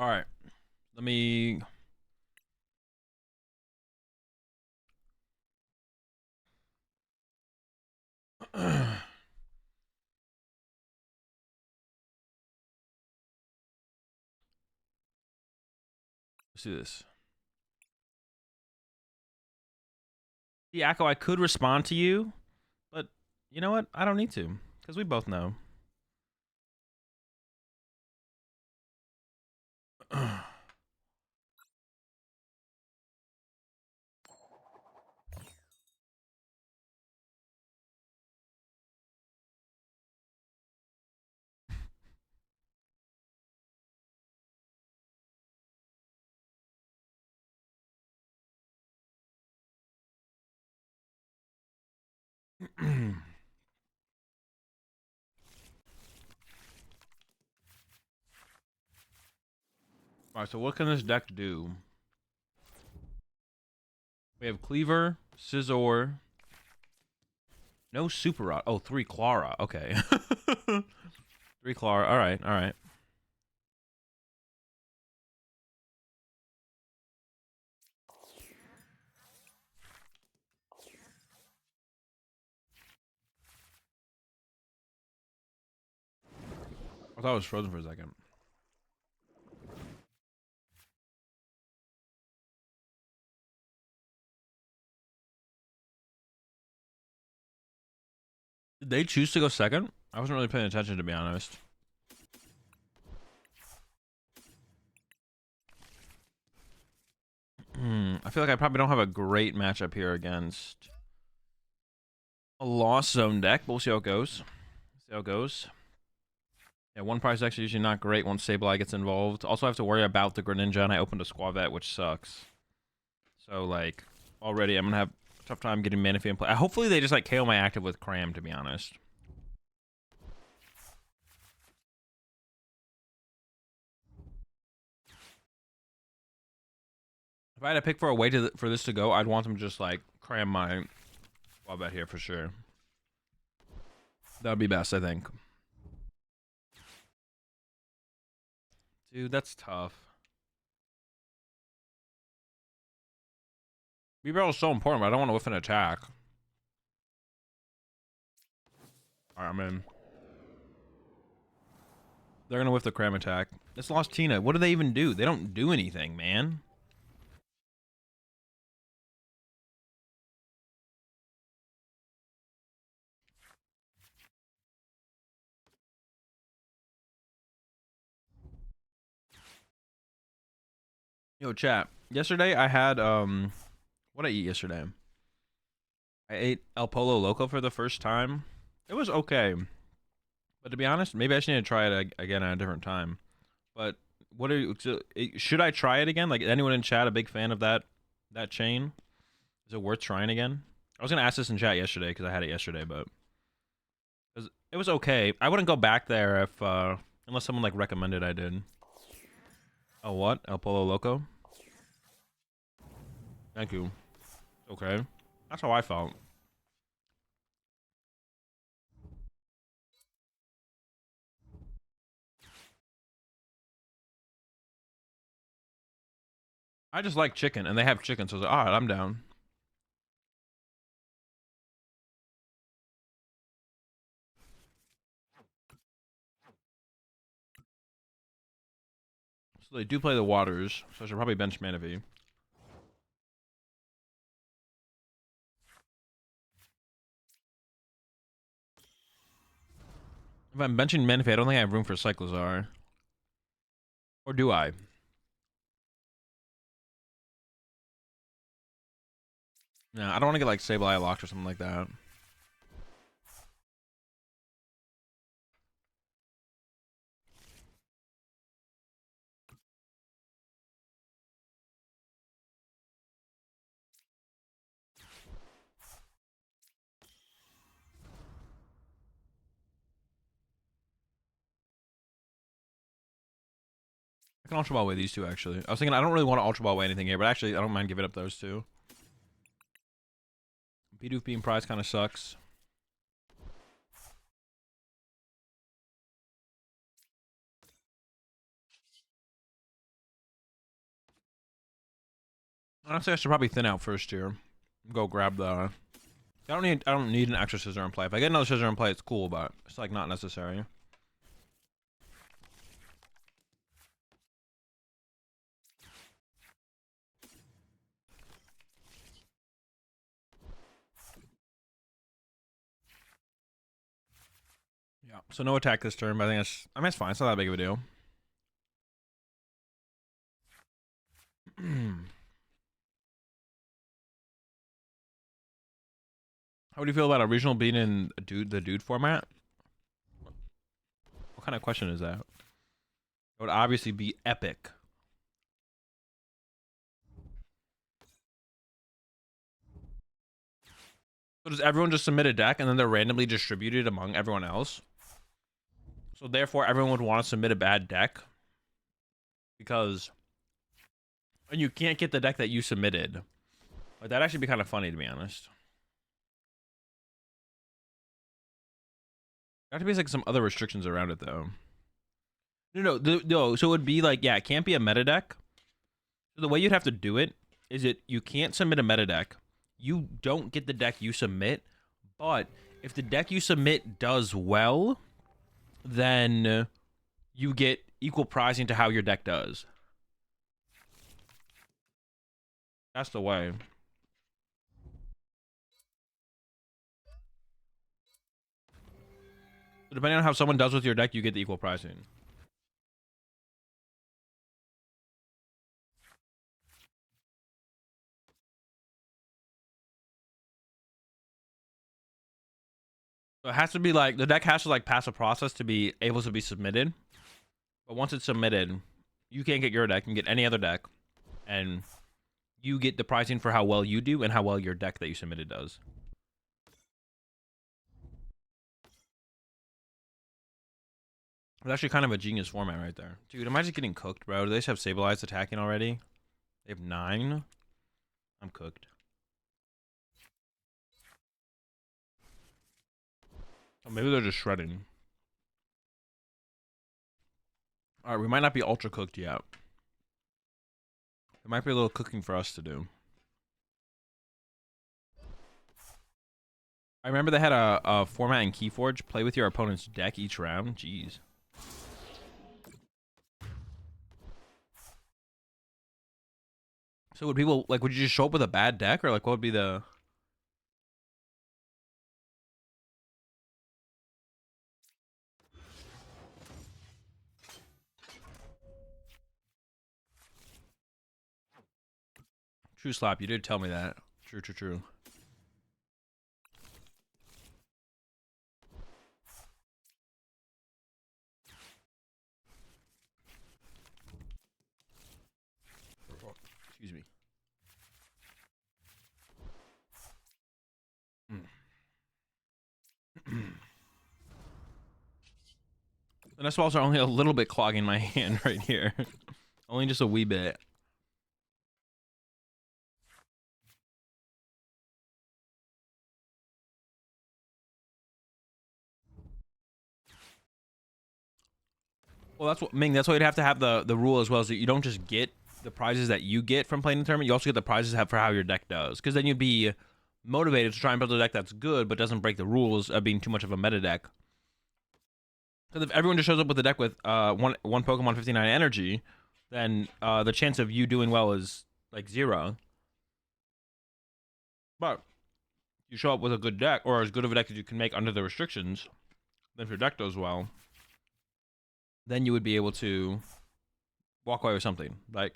All right. Let me. Let's do this. The Akko, I could respond to you, but you know what? I don't need to, because we both know. Alright, so what can this deck do? We have Cleaver, Scizor. No Super Rod. Oh, 3 Clara. Okay. 3 Clara. Alright, alright. I thought it was frozen for a second. Did they choose to go second? I wasn't really paying attention, to be honest. I feel like I probably don't have a great matchup here against a Lost Zone deck, but we'll see how it goes. See how it goes. Yeah, one prize deck's usually not great once Sableye gets involved. Also, I have to worry about the Greninja, and I opened a Squavette, which sucks. So, like, already I'm going to have a tough time getting Manaphy in play. Hopefully they just, like, KO my active with Cram, to be honest. If I had to pick for a way for this to go, I'd want them to just, like, Cram my Squavette here for sure. That would be best, I think. Dude, that's tough. B-Barrel is so important, but I don't want to whiff an attack. Alright, I'm in. They're gonna whiff the Cram attack. This lost Tina. What do they even do? They don't do anything, man. Yo, chat. Yesterday I had what did I eat yesterday? I ate El Polo Loco for the first time. It was okay. But to be honest, maybe I just need to try it again at a different time. But what are you, should I try it again? Like, anyone in chat a big fan of that chain? Is it worth trying again? I was gonna ask this in chat yesterday because I had it yesterday, but it was okay. I wouldn't go back there if unless someone like recommended I did. Oh, what? El Polo Loco? Thank you. Okay. That's how I felt. I just like chicken, and they have chicken, so I was like, alright, I'm down. So they do play the waters, so I should probably bench Manaphy. If I'm benching Manaphy, I don't think I have room for Cyclozar. Or do I? No, I don't want to get like Sableye locked or something like that. I can Ultra Ball away these two, actually. I was thinking I don't really want to Ultra Ball away anything here, but actually I don't mind giving up those two. Bidoof being prize kind of sucks. Honestly, I should probably thin out first here. Go grab the. I don't need an extra scissor in play. If I get another scissor in play, it's cool, but it's like not necessary. Yeah. So no attack this turn, but I mean, it's fine. It's not that big of a deal. How do you feel about a regional being in the DooD format? What kind of question is that? It would obviously be epic. So does everyone just submit a deck and then they're randomly distributed among everyone else? So therefore, everyone would want to submit a bad deck because, and you can't get the deck that you submitted. Like that'd actually be kind of funny, to be honest. There have to be like some other restrictions around it though. No. So it would be like, yeah, it can't be a meta deck. So the way you'd have to do it is you can't submit a meta deck. You don't get the deck you submit, but if the deck you submit does well, then you get equal pricing to how your deck does. That's the way. So depending on how someone does with your deck, you get the equal pricing. So it has to be like, the deck has to like pass a process to be able to be submitted. But once it's submitted, you can't get your deck. You can get any other deck. And you get the pricing for how well you do and how well your deck that you submitted does. It's actually kind of a genius format right there. Dude, am I just getting cooked, bro? Do they just have stabilized attacking already? They have 9? I'm cooked. Oh, maybe they're just shredding. Alright, we might not be ultra cooked yet. There might be a little cooking for us to do. I remember they had a format in Keyforge. Play with your opponent's deck each round. Jeez. So would people, like, would you just show up with a bad deck? Or, like, what would be the... True slap, you did tell me that. True. Excuse me. The nest balls are only a little bit clogging my hand right here. Only just a wee bit. Well, that's what Ming. That's why you'd have to have the rule as well, so you don't just get the prizes that you get from playing the tournament. You also get the prizes for how your deck does, because then you'd be motivated to try and build a deck that's good but doesn't break the rules of being too much of a meta deck. Because if everyone just shows up with a deck with one Pokemon 59 energy, then the chance of you doing well is like 0. But you show up with a good deck, or as good of a deck as you can make under the restrictions, then if your deck does well, then you would be able to walk away with something. Like,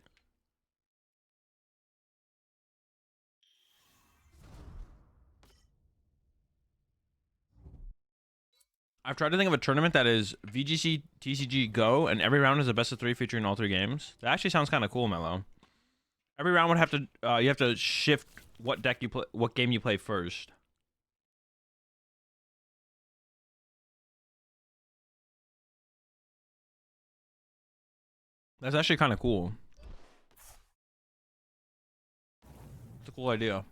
I've tried to think of a tournament that is VGC TCG Go, and every round is a best of 3 featuring all 3 games. That actually sounds kind of cool, Mello. Every round would have to you have to shift what deck you play, what game you play first. That's actually kind of cool. It's a cool idea.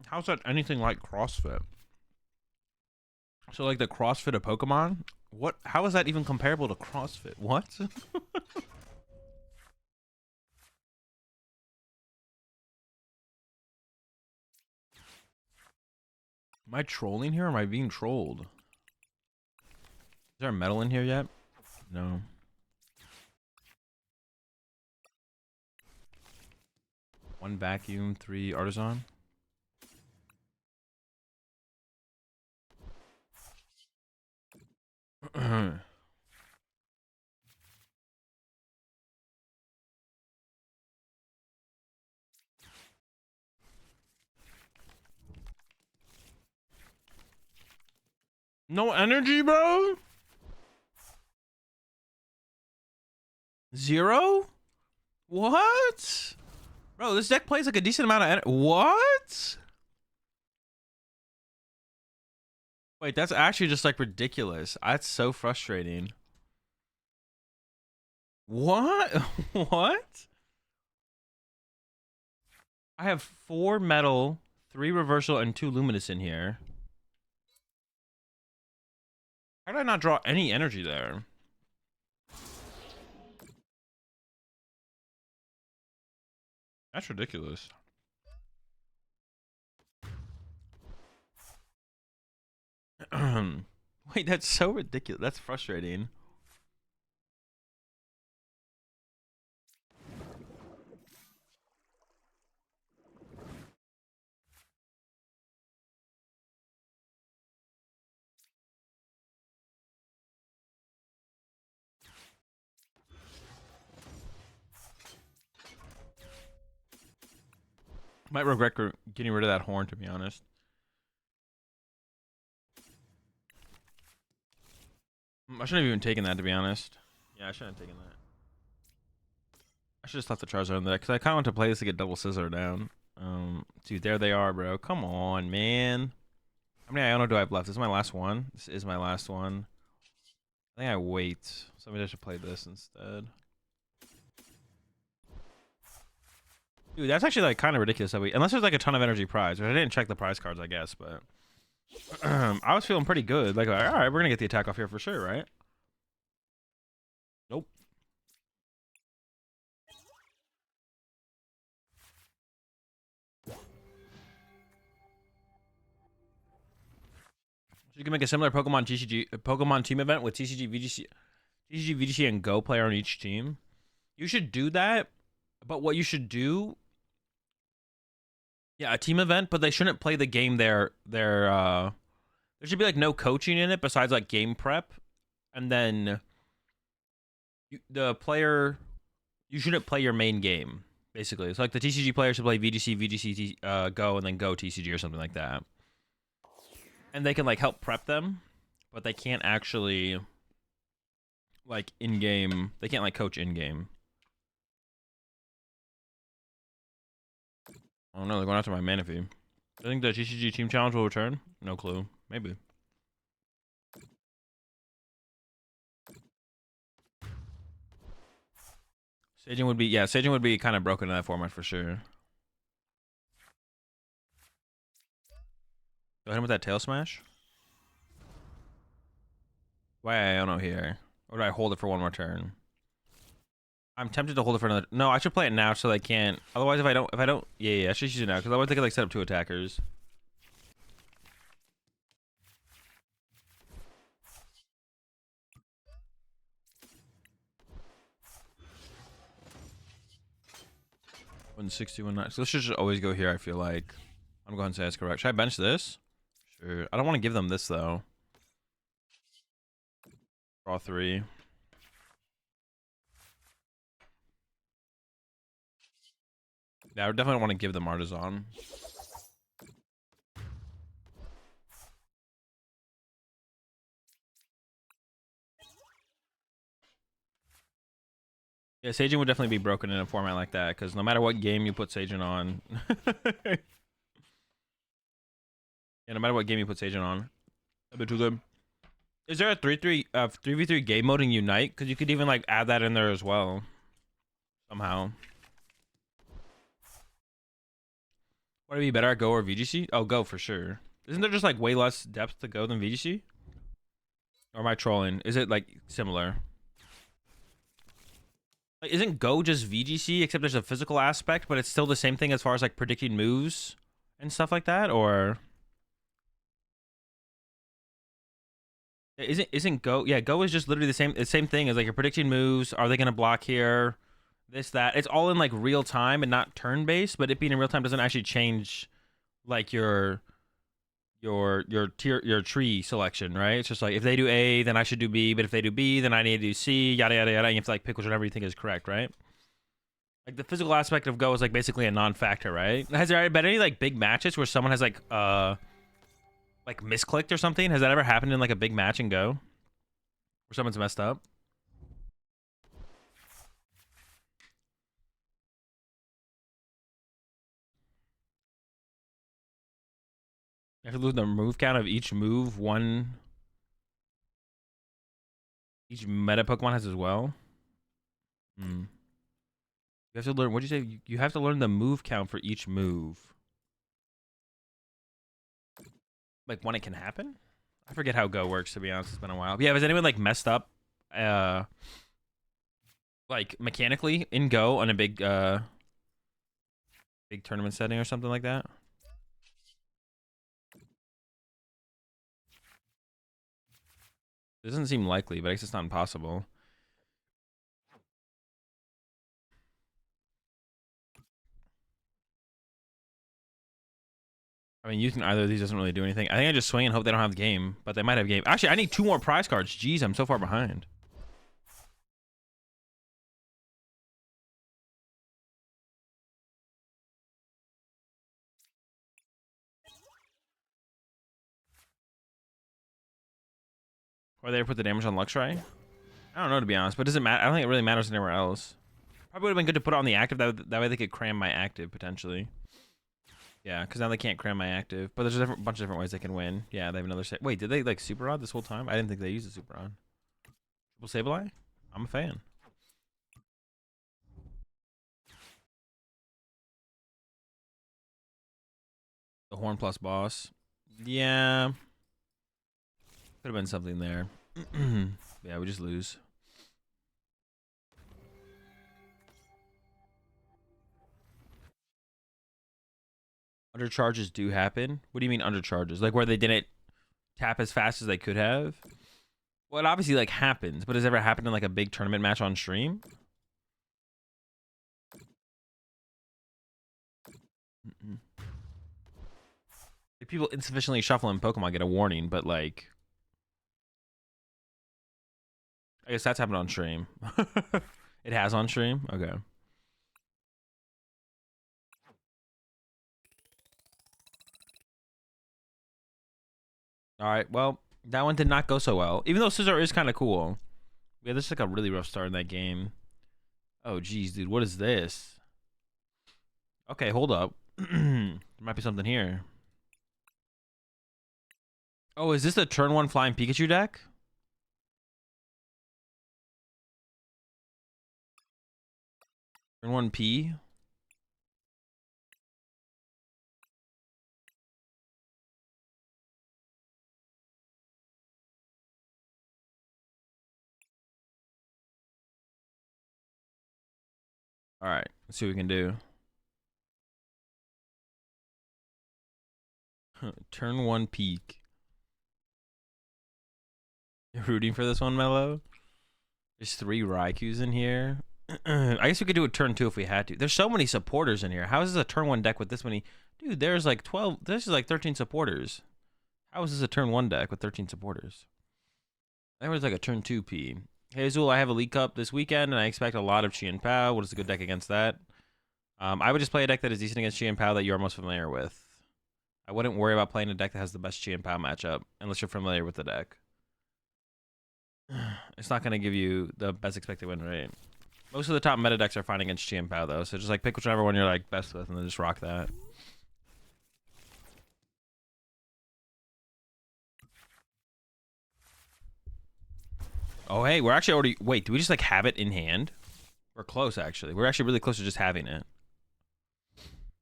How's that anything like CrossFit? So like the CrossFit of Pokemon? What? How is that even comparable to CrossFit? What? Am I trolling here or am I being trolled? Is there a metal in here yet? No. One vacuum, 3 artisan. No energy, bro? 0? What? Bro, this deck plays like a decent amount of energy. What? Wait, that's actually just like ridiculous. That's so frustrating. What? What? I have 4 metal, 3 reversal, and 2 luminous in here. How did I not draw any energy there? That's ridiculous. Wait, that's so ridiculous. That's frustrating. Might regret getting rid of that horn, to be honest. I shouldn't have even taken that, to be honest. Yeah, I shouldn't have taken that. I should just left the Charizard in there, because I kind of want to play this to get double scissor down. Dude, there they are, bro. Come on, man. How many Iono do I have left? This is my last one. This is my last one. I think I wait. So maybe I should play this instead. Dude, that's actually like kind of ridiculous that unless there's like a ton of energy prize, which I didn't check the prize cards, I guess, but I was feeling pretty good. Like, all right, we're gonna get the attack off here for sure, right? Nope. You can make a similar Pokemon TCG, Pokemon team event with TCG, VGC, and Go player on each team. You should do that, but what you should do, yeah, a team event, but they shouldn't play the game there should be like no coaching in it besides like game prep, and then you shouldn't play your main game. Basically, it's like the TCG player should play VGC, Go, and then Go TCG or something like that. And they can like help prep them, but they can't actually like in game. They can't like coach in game. Oh no, they're going after my Manaphy. I think the TCG team challenge will return. No clue. Maybe. Saging would be, Saging would be kind of broken in that format for sure. Go ahead with that tail smash. Why I don't know here. Or do I hold it for one more turn? I'm tempted to hold it for another. No, I should play it now so they can't. Otherwise, if I don't, yeah, I should use it now because otherwise they could like set up 2 attackers. One 160, so this should just always go here. I feel like I'm going to say that's correct. Should I bench this? Sure. I don't want to give them this though. Draw 3. Yeah, I would definitely want to give them Artisan. Yeah, Saging would definitely be broken in a format like that because no matter what game you put Saging on, yeah, no matter what game you put Saging on, that'd be too good. Is there a 3v3 game mode in Unite? Because you could even like add that in there as well, somehow. Would it be better at Go or VGC? Oh, Go for sure. Isn't there just like way less depth to Go than VGC? Or am I trolling? Is it like similar? Like, isn't Go just VGC except there's a physical aspect, but it's still the same thing as far as like predicting moves and stuff like that? Or isn't Go? Yeah, Go is just literally the same thing as like you're predicting moves. Are they gonna block here? This, that. It's all in like real time and not turn based, but it being in real time doesn't actually change like your tree selection, right? It's just like if they do A, then I should do B, but if they do B, then I need to do C, yada yada yada. And you have to like pick whichever you think is correct, right? Like the physical aspect of Go is like basically a non-factor, right? Has there been any like big matches where someone has like misclicked or something? Has that ever happened in like a big match in Go? Where someone's messed up? You have to lose the move count of each move each meta Pokemon has as well. You have to learn, what'd you say? You have to learn the move count for each move. Like when it can happen? I forget how Go works, to be honest. It's been a while. But yeah, has anyone like messed up like mechanically in Go on a big tournament setting or something like that? It doesn't seem likely, but I guess it's not impossible. I mean, using either of these doesn't really do anything. I think I just swing and hope they don't have the game, but they might have game. Actually, I need 2 more prize cards. Jeez, I'm so far behind. Or they put the damage on Luxray? I don't know, to be honest, but it doesn't matter. I don't think it really matters anywhere else. Probably would have been good to put it on the active. That way they could cram my active, potentially. Yeah, because now they can't cram my active. But there's a bunch of different ways they can win. Yeah, they have another set. Wait, did they like Super Rod this whole time? I didn't think they used a Super Rod. Triple Sableye? I'm a fan. The Horn plus boss. Yeah. Could have been something there. Yeah, we just lose. Undercharges do happen. What do you mean undercharges? Like where they didn't tap as fast as they could have? Well, it obviously like happens, but has it ever happened in like a big tournament match on stream? Like people insufficiently shuffling Pokemon get a warning, but like I guess that's happened on stream. It has on stream? Okay. All right, well, that one did not go so well. Even though Scizor is kind of cool. Yeah, this is like a really rough start in that game. Oh, geez, dude, what is this? Okay, hold up. There might be something here. Oh, is this the turn 1 Flying Pikachu deck? Turn 1 P? All right, let's see what we can do. Turn 1 Peak. You're rooting for this one, Mello? There's 3 Raikus in here. I guess we could do a turn 2 if we had to. There's so many supporters in here. How is this a turn 1 deck with this many? Dude, there's like 12. This is like 13 supporters. How is this a turn 1 deck with 13 supporters? That was like a turn 2 P. Hey, Azul, I have a League Cup this weekend, and I expect a lot of Chi and Pao. What is a good deck against that? I would just play a deck that is decent against Chi and Pao that you're most familiar with. I wouldn't worry about playing a deck that has the best Chi and Pao matchup, unless you're familiar with the deck. It's not going to give you the best expected win rate. Most of the top meta decks are fine against Chi and Pao, though, so just like pick whichever one you're like best with, and then just rock that. Oh, hey, we're actually already... Wait, do we just, like, have it in hand? We're close, actually. We're actually really close to just having it.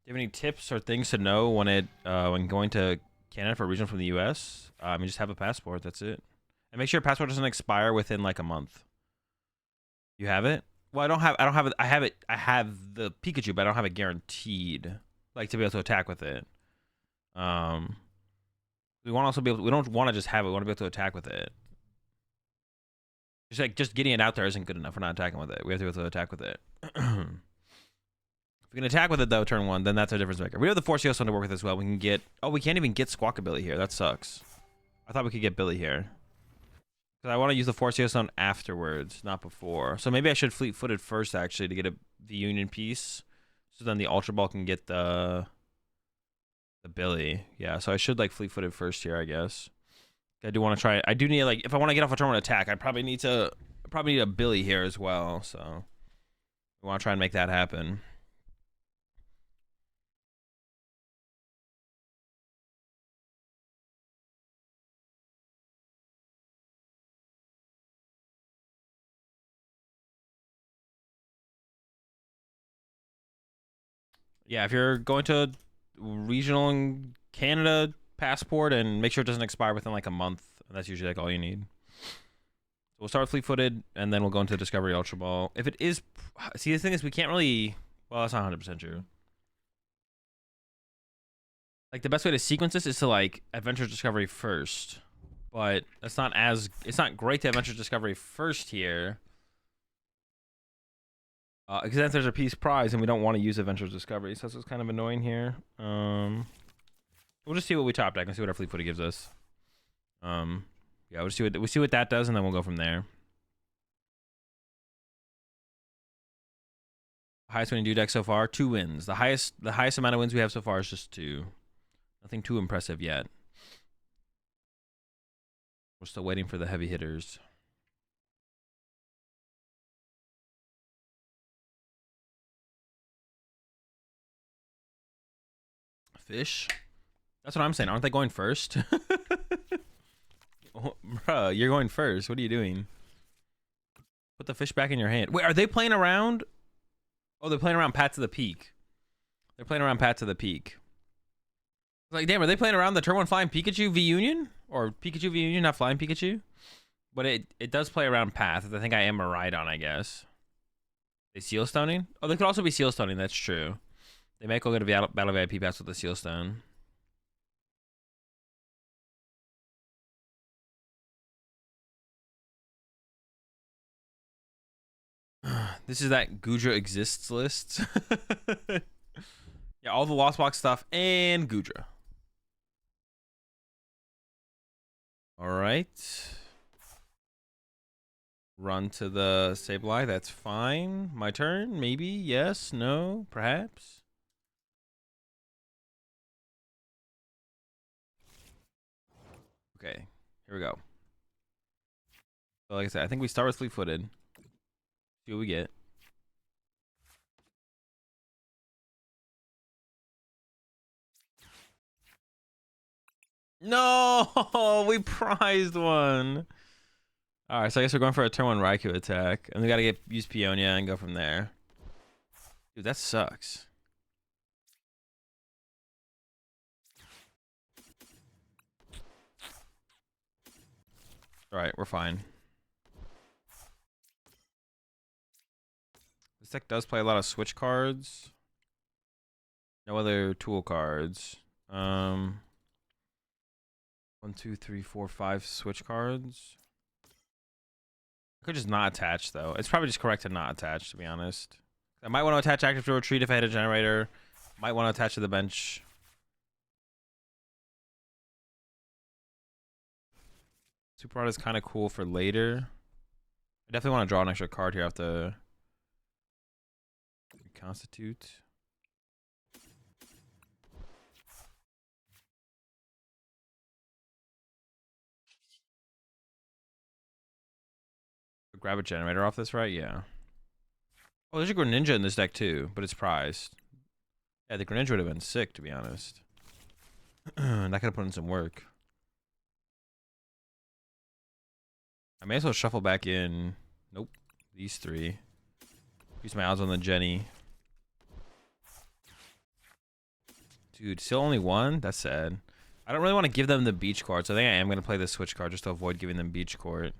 Do you have any tips or things to know when going to Canada for a region from the U.S.? You just have a passport. That's it. And make sure your passport doesn't expire within like a month. You have it? Well, I don't have it. I have the Pikachu, but I don't have it guaranteed, like, to be able to attack with it. We want to also be able. We don't want to just have it. We want to be able to attack with it. Just getting it out there isn't good enough. We're not attacking with it. We have to be able to attack with it. If we can attack with it though, turn 1, then that's a difference maker. We have the Force Heal Stone to work with as well. We can get. Oh, we can't even get Squawkabilly here. That sucks. I thought we could get Billy here. Because I want to use the Force Heal Stone afterwards, not before. So maybe I should Fleet-Footed first, actually, to get the Union piece. So then the Ultra Ball can get the Billy. Yeah, so I should, like, Fleet-Footed first here, I guess. I do want to try it. I do need, like, if I want to get off a turn 1 attack, I probably need a Billy here as well. So we want to try and make that happen. Yeah, if you're going to regional in Canada passport, and make sure it doesn't expire within like a month. That's usually like all you need. So we'll start Fleet-Footed, and then we'll go into Discovery Ultra Ball. If it is, see, the thing is we can't really. Well, that's not 100% true. Like the best way to sequence this is to like Adventure Discovery first, but that's not as. It's not great to Adventure Discovery first here. Because then there's a piece prize, and we don't want to use Adventure Discovery, so that's what's kind of annoying here. We'll just see what we top deck and see what our Fleet-Footed gives us. Yeah, we'll see what that does, and then we'll go from there. Highest winning DooD deck so far, 2 wins. The highest amount of wins we have so far is just 2. Nothing too impressive yet. We're still waiting for the heavy hitters. Fish? That's what I'm saying. Aren't they going first? Oh, bruh, you're going first. What are you doing? Put the fish back in your hand. Wait, are they playing around? Oh, they're playing around Pat to the Peak. They're playing around Pat to the Peak. Like, damn, are they playing around the turn 1 flying Pikachu V Union? Or Pikachu V Union, not flying Pikachu? But it does play around Path. I think I am a Rhydon, I guess. They Seal Stoning? Oh, they could also be Seal Stoning. That's true. They might go get a Battle VIP pass with the Seal Stone. This is that Goodra exists list. Yeah, all the Lost Box stuff and Goodra. All right. Run to the Sableye. That's fine. My turn? Maybe? Yes? No? Perhaps? Okay. Here we go. So like I said, I think we start with Fleet-Footed. See what we get. No, we prized one. All right, so I guess we're going for a turn 1 Raikou attack, and we gotta use Peonia and go from there. Dude, that sucks. All right, we're fine. This deck does play a lot of switch cards. No other tool cards. 1, 2, 3, 4, 5 switch cards. I could just not attach though. It's probably just correct to not attach, to be honest. I might want to attach Active to Retreat if I had a generator. Might want to attach to the bench. Super Art is kind of cool for later. I definitely want to draw an extra card here after Reconstitute. Grab a generator off this, right? Yeah. Oh, there's a Greninja in this deck too, but it's prized. Yeah, the Greninja would have been sick, to be honest. That could have put in some work. I may as well shuffle back in. Nope. These 3. Use my odds on the Jenny. Dude, still only one? That's sad. I don't really want to give them the beach card, so I think I am going to play the switch card just to avoid giving them beach court.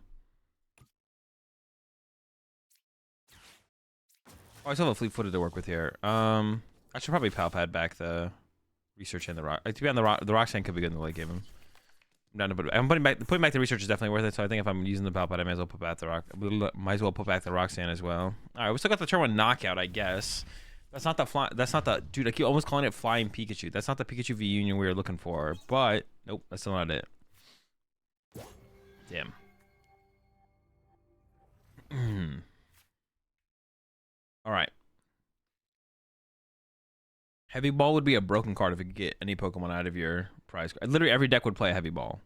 Oh, I still have a fleet-footed to work with here. I should probably palpad back the research and the rock. To be on the Roxanne could be good in the late game. I'm down to put. I'm putting back the research is definitely worth it. So I think if I'm using the palpad, I might as well put back the rock. Might as well put back the Roxanne as well. All right, we still got the turn one knockout, I guess. That's not the fly. That's not the dude. I keep almost calling it flying Pikachu. That's not the Pikachu V Union we were looking for. But nope, that's still not it. Damn. All right. Heavy Ball would be a broken card if it could get any Pokemon out of your prize card. Literally every deck would play a Heavy Ball.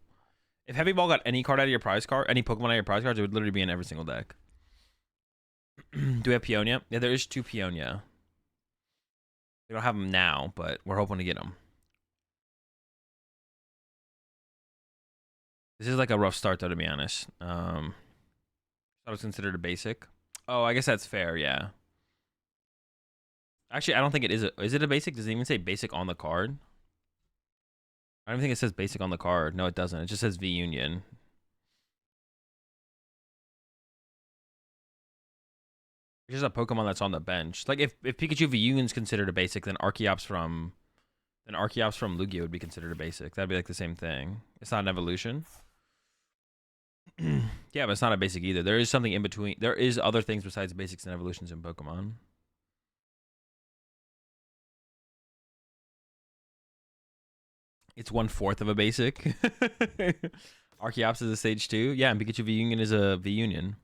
If Heavy Ball got any card out of your prize card, any Pokemon out of your prize cards, it would literally be in every single deck. Do we have Peonia? Yeah, there is 2 Peonia. We don't have them now, but we're hoping to get them. This is like a rough start, though, to be honest. Thought it was considered a basic. Oh, I guess that's fair, yeah. Actually, I don't think it is. Is it a basic? Does it even say basic on the card? I don't think it says basic on the card. No, it doesn't. It just says V Union. It's just a Pokemon that's on the bench. Like if Pikachu V Union's considered a basic, then Archeops from Lugia would be considered a basic. That'd be like the same thing. It's not an evolution. Yeah, but it's not a basic either. There is something in between. There is other things besides basics and evolutions in Pokemon. It's 1/4 of a basic. Archeops is a stage 2. Yeah, and Pikachu V Union is a V Union.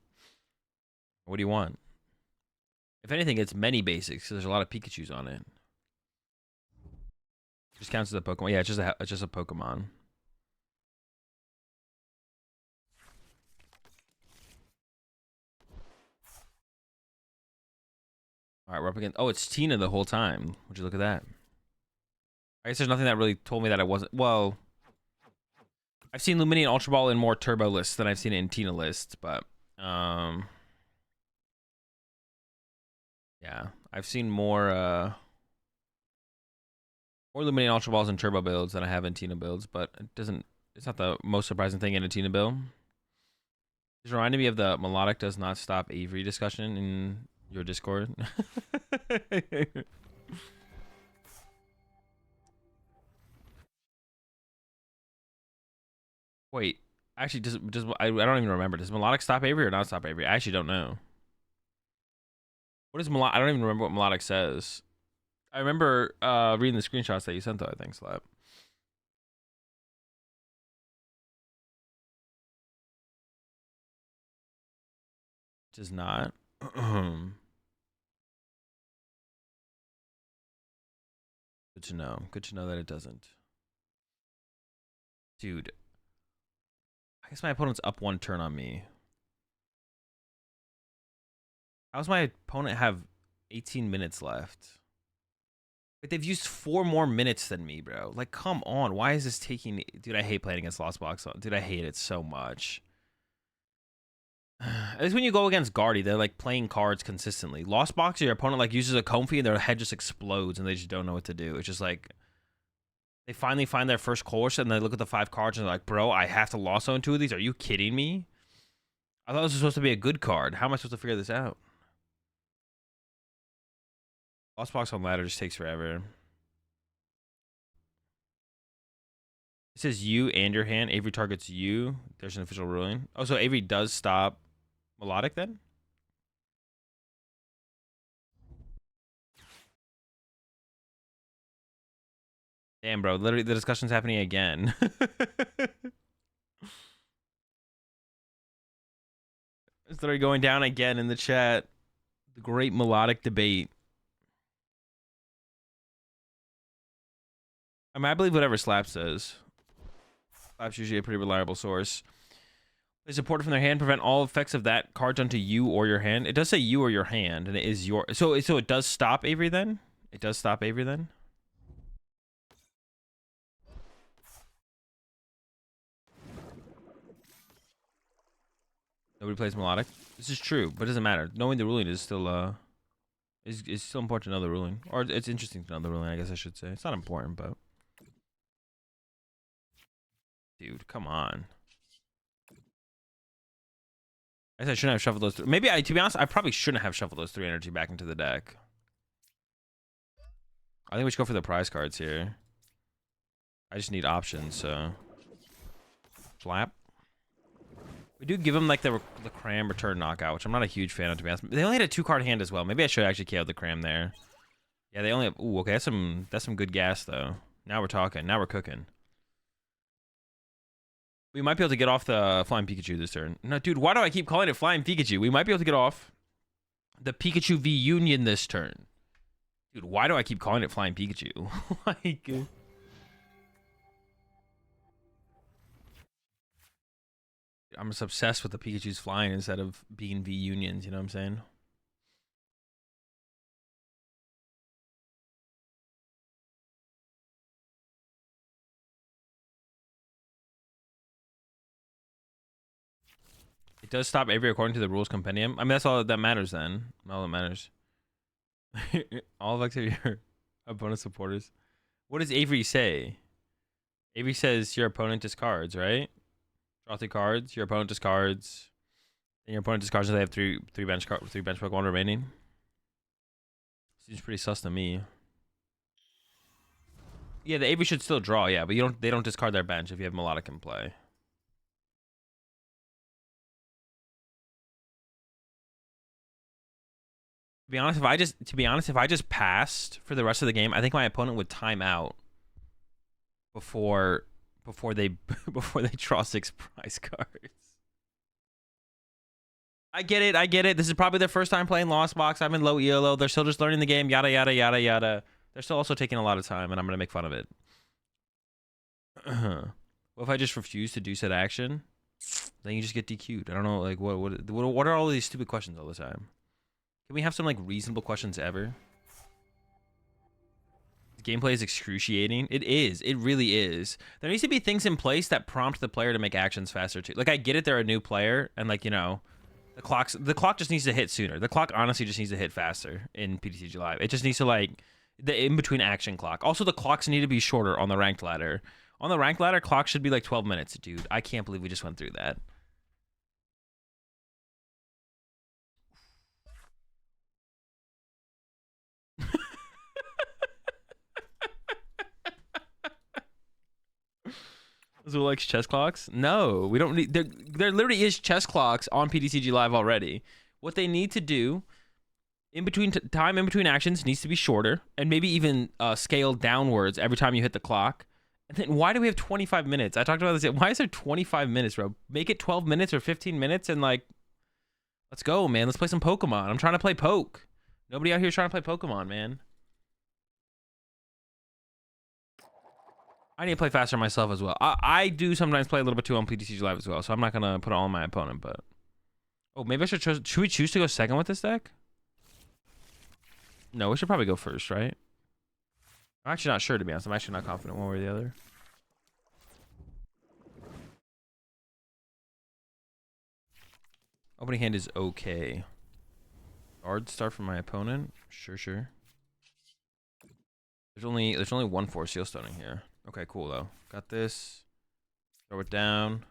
What do you want? If anything, it's many basics. So there's a lot of Pikachus on it. Just counts as a Pokemon. Yeah, it's just a Pokemon. All right, we're up against. Oh, it's Tina the whole time. Would you look at that? I guess there's nothing that really told me that I wasn't. Well, I've seen Lumineon Ultra Ball in more Turbo lists than I've seen it in Tina lists, but yeah, I've seen more Lumineon Ultra Balls in Turbo builds than I have in Tina builds, but it doesn't. It's not the most surprising thing in a Tina build. It's reminding me of the melodic does not stop Avery discussion in your Discord. Wait, actually, I don't even remember. Does melodic stop Avery or not stop Avery? I actually don't know. What is melodic? I don't even remember what melodic says. I remember reading the screenshots that you sent though. I think Slap. Does not. Good to know. Good to know that it doesn't. Dude. I guess my opponent's up 1 turn on me. How does my opponent have 18 minutes left? Like, they've used 4 more minutes than me, bro. Like, come on. Why is this taking... Dude, I hate playing against Lost Box. Dude, I hate it so much. At least when you go against Guardy, they're like playing cards consistently. Lost Box, your opponent like uses a Comfy and their head just explodes and they just don't know what to do. It's just like they finally find their first course and they look at the 5 cards and they're like, bro, I have to loss on 2 of these. Are you kidding me? I thought this was supposed to be a good card. How am I supposed to figure this out? Lost Box on ladder just takes forever. It says you and your hand. Avery targets you. There's an official ruling. Oh, so Avery does stop melodic then? Damn, bro. Literally, the discussion's happening again. It's literally going down again in the chat. The great melodic debate. I mean, I believe whatever Slap says. Slap's usually a pretty reliable source. They support it from their hand, prevent all effects of that card onto you or your hand. It does say you or your hand, and it is your... So it does stop Avery then? It does stop Avery then? Nobody plays melodic. This is true, but it doesn't matter. Knowing the ruling is still Is still important to know the ruling, or it's interesting to know the ruling. I guess I should say it's not important, but dude, come on. I guess I shouldn't have shuffled those. Maybe to be honest, I probably shouldn't have shuffled those 3 energy back into the deck. I think we should go for the prize cards here. I just need options, so flap. We do give them like the cram return knockout, which I'm not a huge fan of, to be honest. They only had a 2-card hand as well. Maybe I should actually KO the cram there. Yeah, they only have. Ooh, okay, that's some good gas though. Now we're talking. Now we're cooking. We might be able to get off the Flying Pikachu this turn. No, dude, why do I keep calling it Flying Pikachu? We might be able to get off the Pikachu V Union this turn. Dude, why do I keep calling it Flying Pikachu? Like, I'm just obsessed with the Pikachu's flying instead of being V Unions, you know what I'm saying? It does stop Avery according to the rules compendium. I mean, that's all that matters then. All that matters. All of your opponent supporters. What does Avery say? Avery says your opponent discards, right? Draw 3 cards. Your opponent discards. And your opponent discards, and they have three bench Pokemon remaining. Seems pretty sus to me. Yeah, the Avery should still draw, yeah, but they don't discard their bench if you have Melodic in play. To be honest, if I just passed for the rest of the game, I think my opponent would time out before they draw 6 prize cards. I get it. This is probably their first time playing Lost Box. I'm in low ELO. They're still just learning the game. Yada yada yada yada. They're still also taking a lot of time, and I'm gonna make fun of it. What if I just refuse to do said action? Then you just get DQ'd. I don't know, like what are all these stupid questions all the time? Can we have some like reasonable questions ever? Gameplay is excruciating. It is. It really is. There needs to be things in place that prompt the player to make actions faster too. Like I get it, they're a new player, and like, you know, the clock just needs to hit sooner. The clock honestly just needs to hit faster in PTCG Live. It just needs to like the in between action clock. Also, the clocks need to be shorter on the ranked ladder. On the ranked ladder, clock should be like 12 minutes, dude. I can't believe we just went through that. Azul likes chess clocks? No, we don't need. There literally is chess clocks on PTCG Live already. What they need to do in between time in between actions needs to be shorter, and maybe even scaled downwards every time you hit the clock. And then why do we have 25 minutes? I talked about this. Why is there 25 minutes, bro? Make it 12 minutes or 15 minutes, and like, let's go, man. Let's play some Pokemon. I'm trying to play Poke. Nobody out here is trying to play Pokemon, man. I need to play faster myself as well. I do sometimes play a little bit too on PTCG Live as well, so I'm not gonna put it all on my opponent. But oh, maybe I should we choose to go second with this deck? No, we should probably go first, right? I'm actually not sure, to be honest. I'm actually not confident one way or the other. Opening hand is okay. Guard start from my opponent. Sure. There's only one Force Seal Stoning here. Okay, cool though. Got this. Throw it down.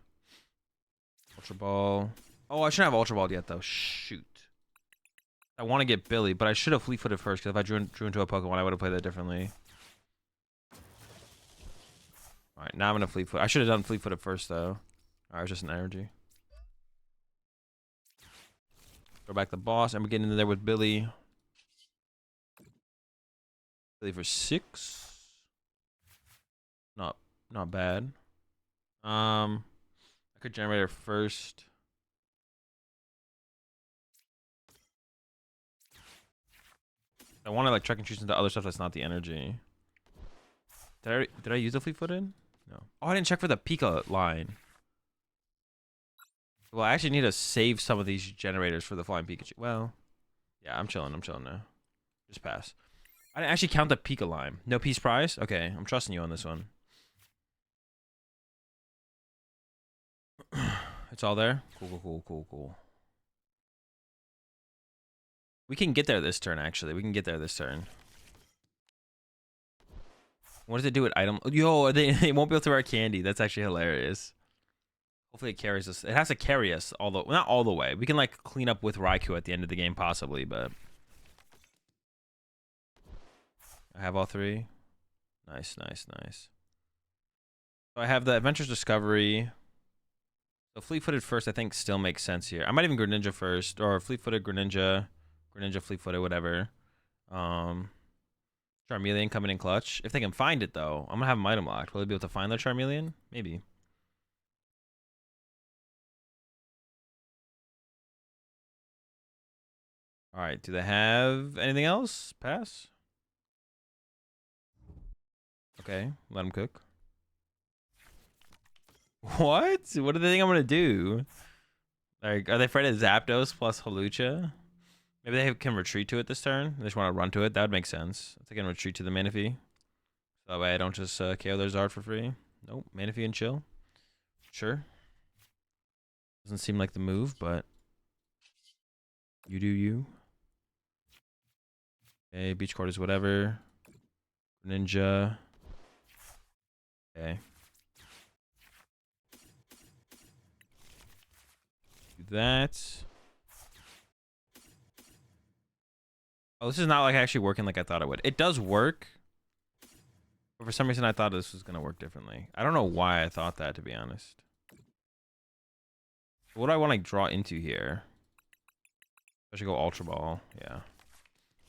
Ultra Ball. Oh, I shouldn't have Ultra Ball yet though. Shoot. I want to get Billy, but I should have Fleet Footed first, because if I drew into a Pokemon, I would have played that differently. Alright, now I'm gonna Fleet Foot. I should have done Fleet Footed first though. Alright, it's just an energy. Throw back the boss, and we're getting into there with Billy. Billy for 6. Not bad. I could generate her first. I want to like check and choose into other stuff that's not the energy. Did I use the Fleet Footed? No. Oh, I didn't check for the Pika line. Well, I actually need to save some of these generators for the Flying Pikachu. Well, yeah, I'm chilling now. Just pass. I didn't actually count the Pika line. No piece prize? Okay, I'm trusting you on this one. It's all there? Cool. We can get there this turn, actually. We can get there this turn. What does it do with item? Yo, they won't be able to wear candy. That's actually hilarious. Hopefully it carries us. It has to carry us all the, not all the way. We can like clean up with Raikou at the end of the game possibly, but I have all three. Nice, nice, nice. So I have the Adventurous Discovery. So Fleet-Footed first, I think, still makes sense here. I might even Greninja first, or Fleet-Footed, Greninja, Fleet-Footed, whatever. Charmeleon coming in clutch. If they can find it, though, I'm gonna have them item locked. Will they be able to find their Charmeleon? Maybe. All right. Do they have anything else? Pass. Okay. Let them cook. What? What do they think I'm gonna do? Like, are they afraid of Zapdos plus Hawlucha? Maybe they can retreat to it this turn. They just want to run to it. That would make sense. If they can retreat to the Manaphy. So that way I don't just KO their Zard for free. Nope. Manaphy and chill. Sure. Doesn't seem like the move, but you do you. Okay, beach quarters, whatever. Ninja. Okay. Do that. Oh, this is not like actually working like I thought it would. It does work. But for some reason I thought this was going to work differently. I don't know why I thought that, to be honest. What do I want to draw into here? I should go Ultra Ball. Yeah.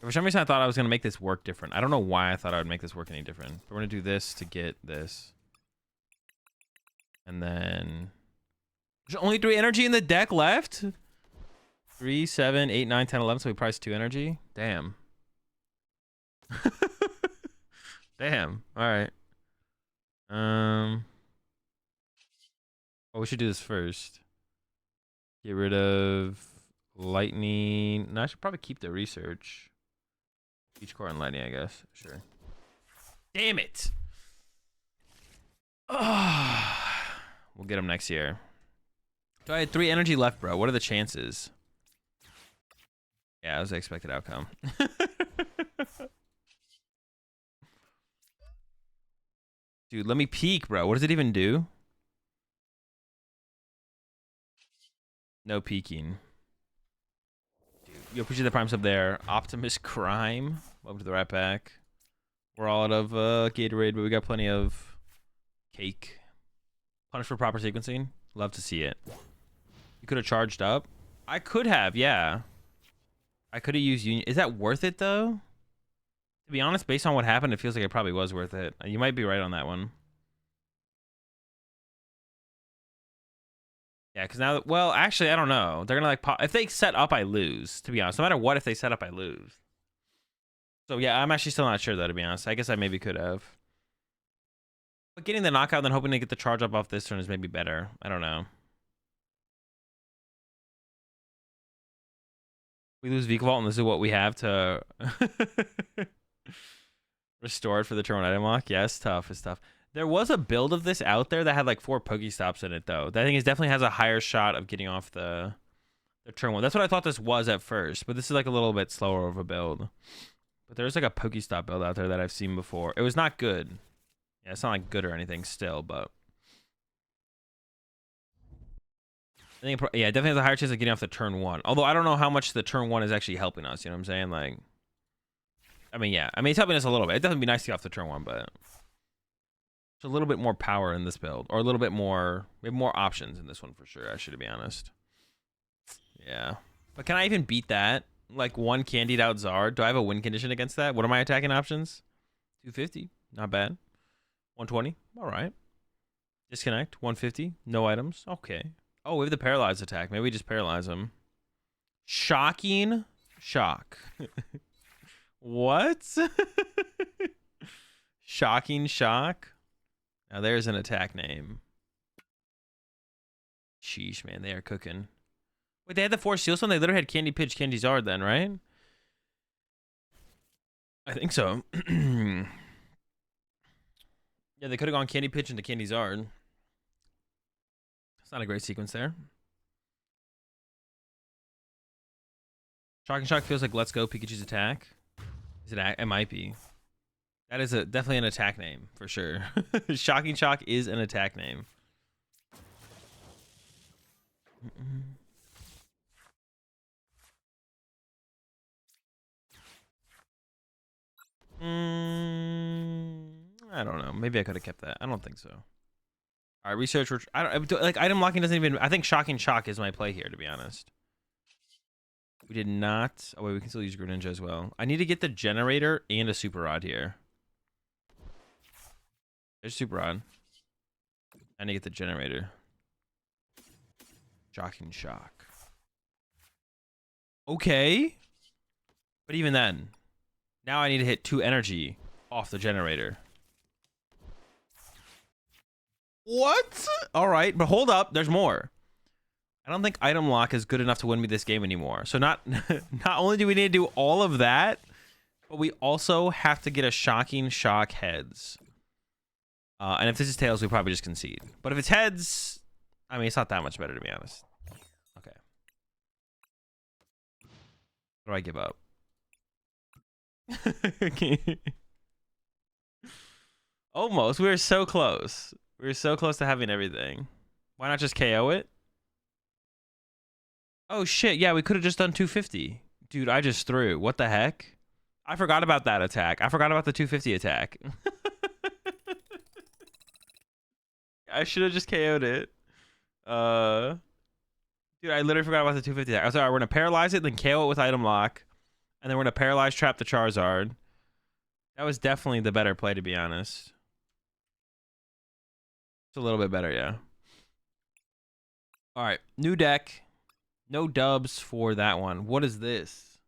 For some reason I thought I was going to make this work different. I don't know why I thought I would make this work any different. But we're going to do this to get this. And then... There's only 3 energy in the deck left? 3, 7, 8, 9, 10, 11. So we priced 2 energy? Damn. Damn. Alright. Oh, we should do this first. Get rid of lightning. No, I should probably keep the research. Each core and lightning, I guess. Sure. Damn it. We'll get them next year. So I had 3 energy left, bro. What are the chances? Yeah, that was the expected outcome. Dude, let me peek, bro. What does it even do? No peeking. Dude, you appreciate the prime sub there. Optimus Crime. Welcome to the Rat Pack. We're all out of Gatorade, but we got plenty of cake. Punish for proper sequencing. Love to see it. You could have charged up. I could have, yeah. I could have used Union. Is that worth it, though? To be honest, based on what happened, it feels like it probably was worth it. You might be right on that one. Yeah, because now, well, actually, I don't know. They're gonna like pop. If they set up, I lose. To be honest, no matter what, if they set up, I lose. So yeah, I'm actually still not sure though. To be honest, I guess I maybe could have. But getting the knockout and then hoping to get the charge up off this turn is maybe better. I don't know. We lose Vikavolt, and this is what we have to restore it for the turn 1 item lock. Yeah, it's tough. It's tough. There was a build of this out there that had like 4 Pokestops in it, though. That thing is definitely has a higher shot of getting off the turn 1. That's what I thought this was at first, but this is like a little bit slower of a build. But there's like a Pokestop build out there that I've seen before. It was not good. Yeah, it's not like good or anything still, but I think yeah, it definitely has a higher chance of getting off the turn 1. Although I don't know how much the turn 1 is actually helping us. You know what I'm saying? Like, I mean, yeah. I mean, it's helping us a little bit. It doesn't be nice to get off the turn 1, but there's a little bit more power in this build, or a little bit more. We have more options in this one for sure. Actually, to be honest. Yeah, but can I even beat that? Like 1 candied out Zard. Do I have a win condition against that? What are my attacking options? 250. Not bad. 120. All right. Disconnect. 150. No items. Okay. Oh, we have the paralyzed attack. Maybe we just paralyze him. Shocking shock. What? Shocking shock. Now there's an attack name. Sheesh, man. They are cooking. Wait, they had the 4 Seal Stone? They literally had Candy Pitch, Candy Zard then, right? I think so. Yeah, they could have gone Candy Pitch into Candy Zard. It's not a great sequence there. Shocking Shock feels like Let's Go Pikachu's attack. Is it? It might be. That is definitely an attack name for sure. Shocking Shock is an attack name. I don't know. Maybe I could have kept that. I don't think so. All right, research. I don't like item locking. Doesn't even. I think Shocking Shock is my play here, to be honest. We did not. Oh wait, we can still use Greninja as well. I need to get the generator and a Super Rod here. There's Super Rod. I need to get the generator. Shocking Shock. Okay. But even then, now I need to hit 2 energy off the generator. What? All right, but hold up. There's more. I don't think item lock is good enough to win me this game anymore. So not only do we need to do all of that, but we also have to get a Shocking Shock heads. And if this is tails, we probably just concede. But if it's heads, I mean, it's not that much better, to be honest. Okay. What do I give up? Almost. We were so close. We were so close to having everything. Why not just KO it? Oh, shit. Yeah, we could have just done 250. Dude, I just threw. What the heck? I forgot about that attack. I forgot about the 250 attack. I should have just KO'd it. Dude, I literally forgot about the 250 attack. I was like, all right, we're going to paralyze it, then KO it with item lock. And then we're going to paralyze trap the Charizard. That was definitely the better play, to be honest. It's a little bit better, yeah. All right, new deck. No dubs for that one. What is this?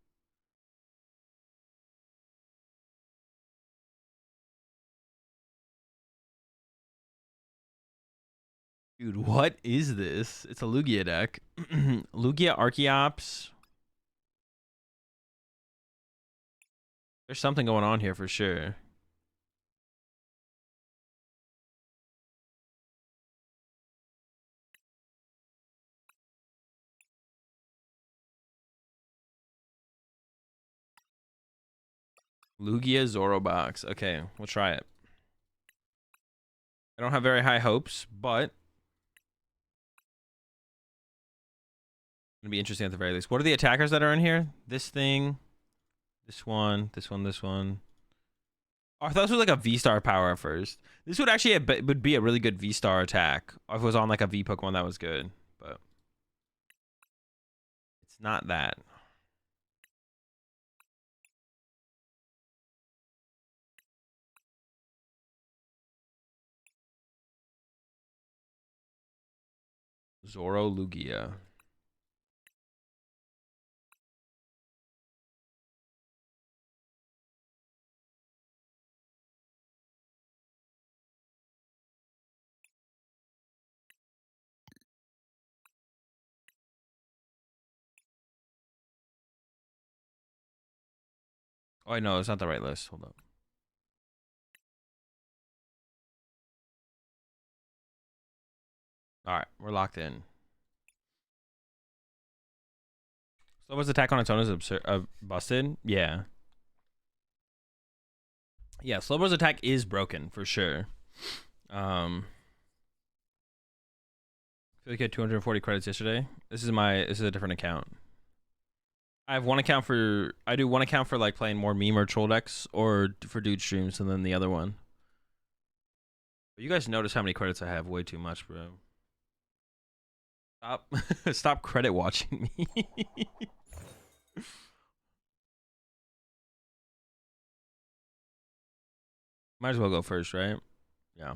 Dude, what is this? It's a Lugia deck. Lugia Archeops. There's something going on here for sure. Lugia Zorobox. Okay, we'll try it. I don't have very high hopes, but it'll be interesting at the very least. What are the attackers that are in here? This thing, this one, this one, this one. Oh, I thought this was like a V-Star power at first. This would actually would be a really good V-Star attack if it was on like a V Pokemon that was good, but it's not that. Zoro Lugia. Oh, I know it's not the right list. Hold up. All right, we're locked in. Slowpoke's attack on its own is absurd, busted. Yeah. Yeah, Slowpoke's attack is broken for sure. I feel like I had 240 credits yesterday. This is a different account. I have one account for I do one account for like playing more meme or troll decks or for DooD streams, and then the other one. But you guys notice how many credits I have? Way too much, bro. Stop credit watching me. Might as well go first, right? Yeah.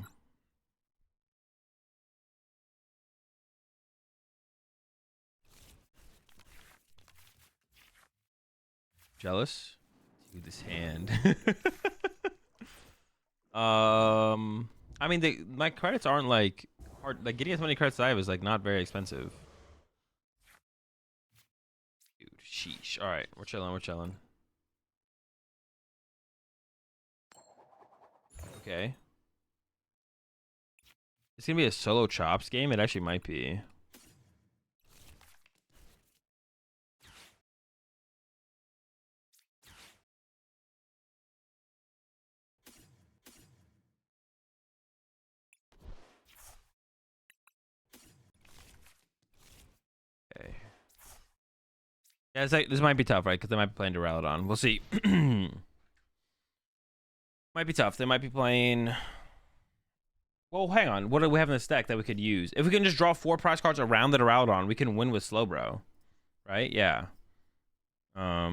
Jealous? Dude, this hand. I mean, my credits aren't like hard. Like getting as many credits as I have is like not very expensive. Dude, sheesh. All right, we're chilling. We're chilling. Okay. It's gonna be a solo chops game. It actually might be. Yeah, it's like, this might be tough, right? Because they might be playing Duraludon. We'll see. Might be tough. They might be playing... Well, hang on. What do we have in this deck that we could use? If we can just draw 4 prize cards around the Duraludon, we can win with Slowbro. Right? Yeah. Yeah,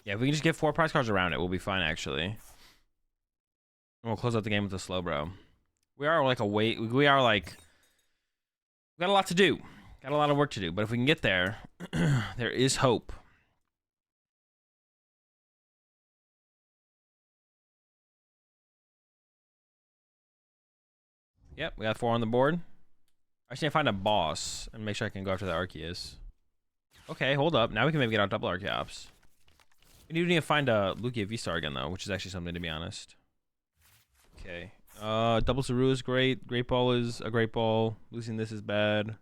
if we can just get 4 prize cards around it, we'll be fine, actually. And we'll close out the game with the Slowbro. We are like we are like... We got a lot to do. Got a lot of work to do. But if we can get there, there is hope. Yep, we got 4 on the board. I just need to find a boss and make sure I can go after the Arceus. Okay, hold up. Now we can maybe get out double Archeops. We do need to find a Lugia V-Star again, though, which is actually something, to be honest. Okay. Double Saru is great. Great Ball is a great ball. Losing this is bad.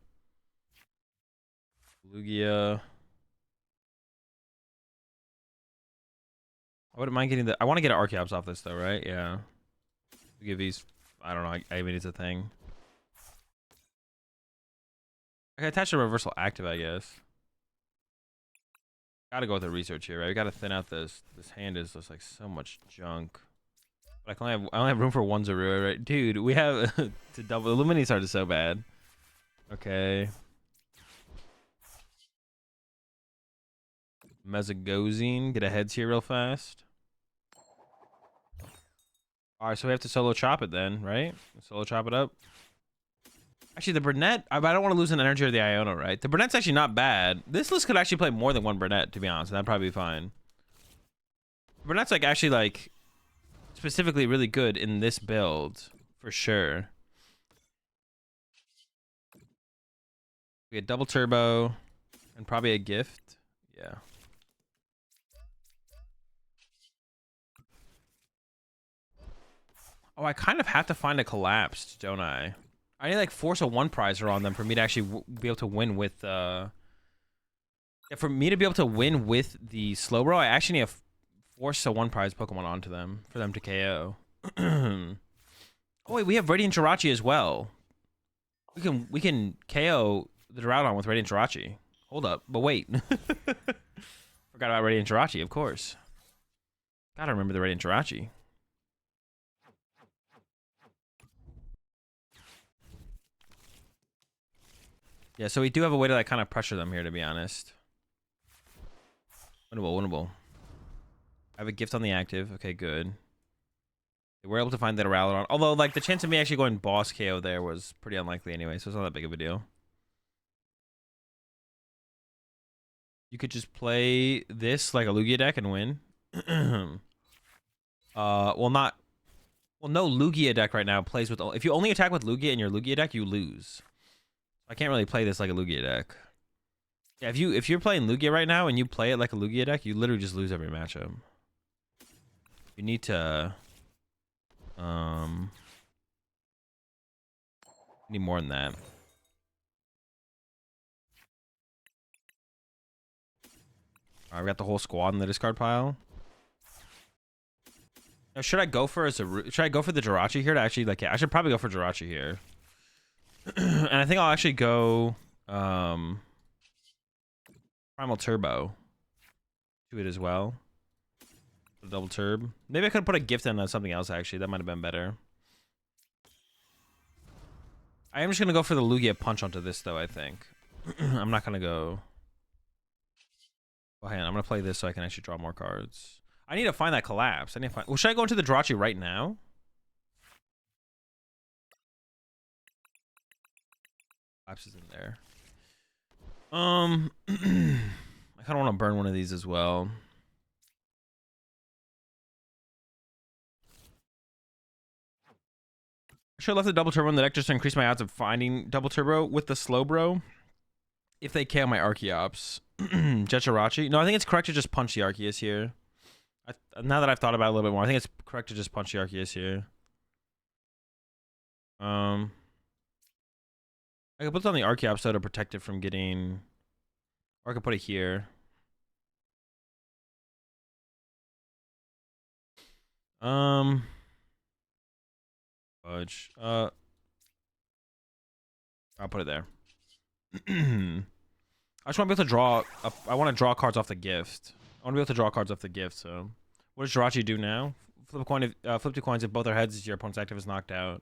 Lugia. I wouldn't mind getting the... I want to get an Archeops off this, though, right? Yeah. Lugia V's... I don't know. I mean, it's a thing. I can attach a reversal active, I guess. Gotta go with the research here, right? We gotta thin out this. This hand is just like so much junk. But I only have room for 1 Zorua, right? Dude, we have to double. The Luminis are so bad. Okay. Mezagozine. Get a heads here real fast. Alright, so we have to solo chop it then, right? Solo chop it up. Actually, the Burnett, I don't want to lose an energy or the Iono, right? The Burnett's actually not bad. This list could actually play more than 1 Burnett, to be honest. That'd probably be fine. Burnett's like actually like specifically really good in this build, for sure. We had double turbo and probably a gift. Yeah. Oh, I kind of have to find a collapsed, don't I? I need like force a 1 prizer on them for me to actually be able to win with yeah, for me to be able to win with the Slowbro, I actually need to force a 1 prize Pokemon onto them for them to KO. Oh wait, we have Radiant Jirachi as well. We can KO the Duraludon with Radiant Jirachi. Hold up, but wait. Forgot about Radiant Jirachi, of course. Gotta remember the Radiant Jirachi. Yeah, so we do have a way to like kind of pressure them here, to be honest. Winnable, winnable. I have a gift on the active. Okay, good. We're able to find that Duraludon. Although, like, the chance of me actually going boss KO there was pretty unlikely anyway, so it's not that big of a deal. You could just play this like a Lugia deck and win. Well, not... Well, no Lugia deck right now plays with... If you only attack with Lugia in your Lugia deck, you lose. I can't really play this like a Lugia deck. Yeah, if you're playing Lugia right now and you play it like a Lugia deck, you literally just lose every matchup. You need to... need more than that. Alright, we got the whole squad in the discard pile. Now, should I go for the Jirachi here to actually like? Yeah, I should probably go for Jirachi here. And I think I'll actually go Primal Turbo to it as well. Double turb. Maybe I could put a gift in on something else actually. That might have been better. I am just gonna go for the Lugia punch onto this though, I think. I'm not gonna go. Well, hang on, I'm gonna play this so I can actually draw more cards. I need to find that collapse. I need to find... Well, should I go into the Jirachi right now? Collapse is in there. I kind of want to burn one of these as well. I should have left the double turbo in the deck just to increase my odds of finding double turbo with the Slowbro. If they KO my Archeops. Jirachi. No, I think it's correct to just punch the Arceus here. Now that I've thought about it a little bit more, I think it's correct to just punch the Arceus here. I could put it on the Archeops though to protect it from getting... Or I could put it here. Fudge. I'll put it there. I just want to be able to draw. I want to draw cards off the gift. I want to be able to draw cards off the gift. So, what does Jirachi do now? Flip a coin. Flip 2 coins. If both are heads, your opponent's active is knocked out.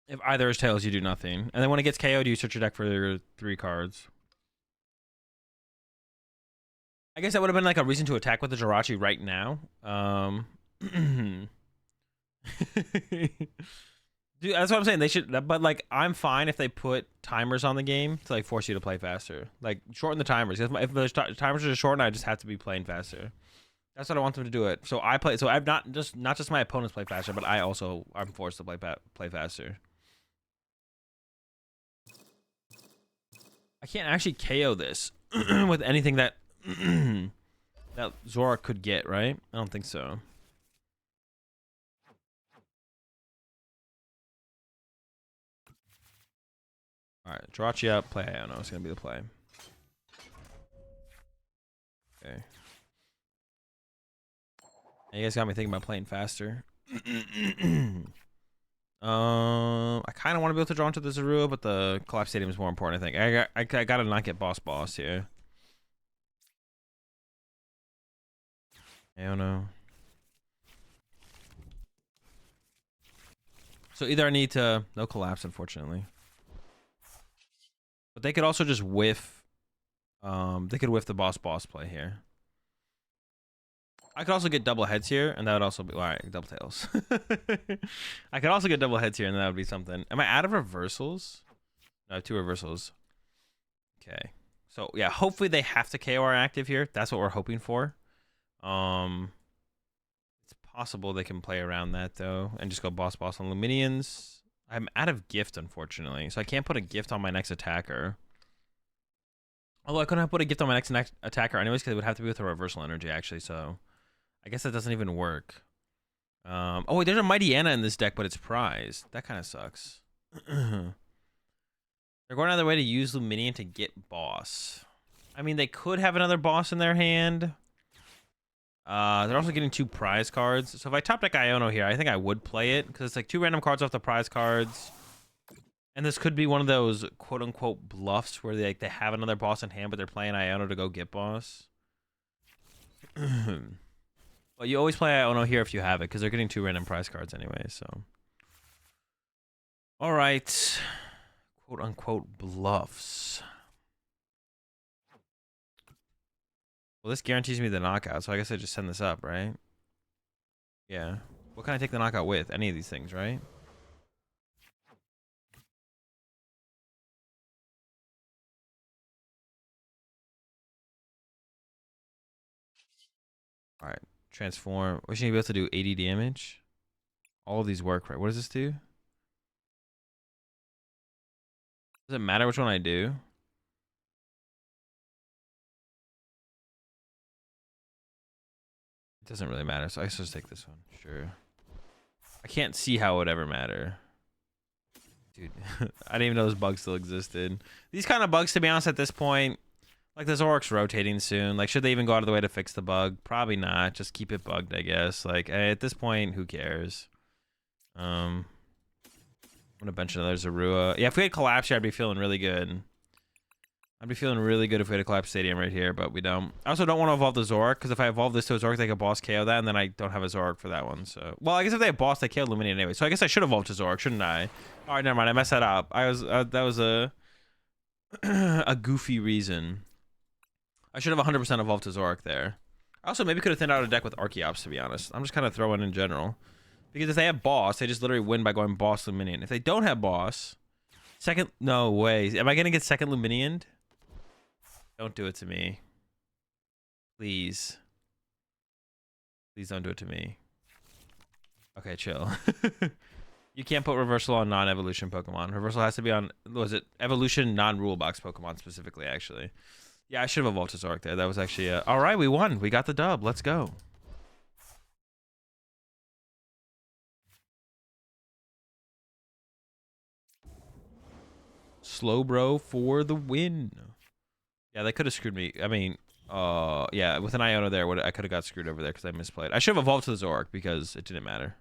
If either is tails, you do nothing. And then when it gets KO'd, you search your deck for 3 cards. I guess that would have been like a reason to attack with the Jirachi right now. Dude, that's what I'm saying. They should, but like, I'm fine if they put timers on the game to like force you to play faster. Like, shorten the timers. If the timers are shortened, I just have to be playing faster. That's what I want them to do it. So I play. So I've not just my opponents play faster, but I'm forced to play faster. I can't actually KO this with anything that that Zora could get, right? I don't think so. All right, Jirachi up, play Iono. It's gonna be the play. Okay. You guys got me thinking about playing faster. I kind of want to be able to draw into the Zorua, but the Collapse Stadium is more important, I think. I gotta not get boss here. I don't know. So either I need to... No Collapse, unfortunately. But they could also just whiff... they could whiff the boss play here. I could also get double heads here, and that would also be... Alright, double tails. I could also get double heads here, and that would be something. Am I out of reversals? No, I have 2 reversals. Okay. So, yeah, hopefully they have to KO our active here. That's what we're hoping for. It's possible they can play around that, though, and just go boss on Luminions. I'm out of gift, unfortunately, so I can't put a gift on my next attacker. Although I couldn't put a gift on my next attacker anyways, because it would have to be with a reversal energy, actually, so... I guess that doesn't even work. Oh, wait, there's a Mighty Anna in this deck, but it's prized. That kind of sucks. They're going out of their way to use Luminion to get boss. I mean, they could have another boss in their hand. They're also getting 2 prize cards. So if I top deck Iono here, I think I would play it, because it's like 2 random cards off the prize cards. And this could be one of those quote-unquote bluffs where they have another boss in hand, but they're playing Iono to go get boss. Well, you always play Iono here if you have it, because they're getting 2 random prize cards anyway, so. All right. Quote-unquote bluffs. Well, this guarantees me the knockout, so I guess I just send this up, right? Yeah. What can I take the knockout with? Any of these things, right? All right. Transform. We should be able to do 80 damage. All of these work, right? What does this do? Does it matter which one I do? It doesn't really matter, so I guess I'll just take this one. Sure. I can't see how it would ever matter. Dude, I didn't even know those bugs still existed. These kind of bugs, to be honest, at this point, like the Zork's rotating soon. Like, should they even go out of the way to fix the bug? Probably not. Just keep it bugged, I guess. Like, at this point, who cares? I'm gonna bench another Zorua. Yeah, if we had Collapse here, I'd be feeling really good. I'd be feeling really good if we had a Collapse Stadium right here, but we don't. I also don't want to evolve the Zork, because if I evolve this to a Zork, they could boss KO that, and then I don't have a Zork for that one. So, well, I guess if they have boss, they KO Luminion anyway. So I guess I should evolve to Zork, shouldn't I? All right, never mind. I messed that up. That was a a goofy reason. I should have 100% evolved to Zork there. I also maybe could have thinned out a deck with Archeops, to be honest. I'm just kind of throwing in general. Because if they have boss, they just literally win by going boss Luminion. If they don't have boss, second... No way. Am I going to get second Luminioned? Don't do it to me. Please. Please don't do it to me. Okay, chill. You can't put reversal on non-evolution Pokemon. Reversal has to be on... Was it evolution non-rule box Pokemon specifically, actually? Yeah, I should have evolved to Zork there. That was actually... all right, we won. We got the dub. Let's go. Slowbro for the win. Yeah, they could have screwed me. I mean, yeah, with an Iono there, I could have got screwed over there because I misplayed. I should have evolved to the Zork because it didn't matter.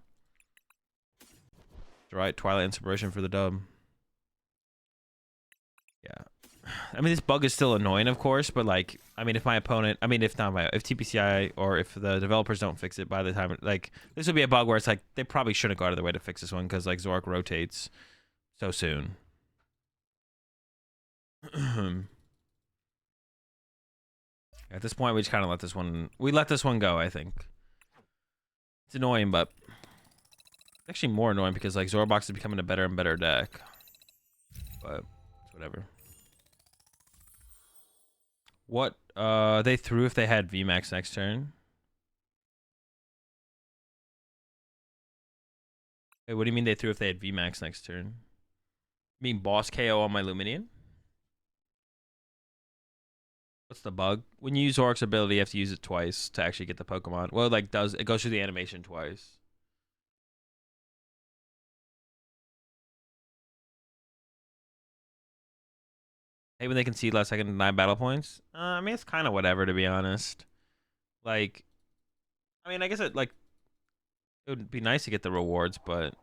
Right, Twilight Inspiration for the dub. Yeah. I mean, this bug is still annoying, of course, but like, I mean, if my opponent, I mean, if not my, if TPCI or if the developers don't fix it by the time, like, this would be a bug where it's like, they probably shouldn't go out of their way to fix this one because like Zork rotates so soon. At this point, we just kind of let this one go, I think. It's annoying, but actually more annoying because like Zorbox is becoming a better and better deck. But it's whatever. What they threw if they had VMAX next turn? Wait, what do you mean they threw if they had VMAX next turn? You mean boss KO on my Luminian? What's the bug? When you use Zork's ability, you have to use it twice to actually get the Pokemon. Well, it goes through the animation twice. Hey, when they concede last second 9 battle points. I mean, it's kind of whatever, to be honest. Like, I mean, I guess it would be nice to get the rewards, but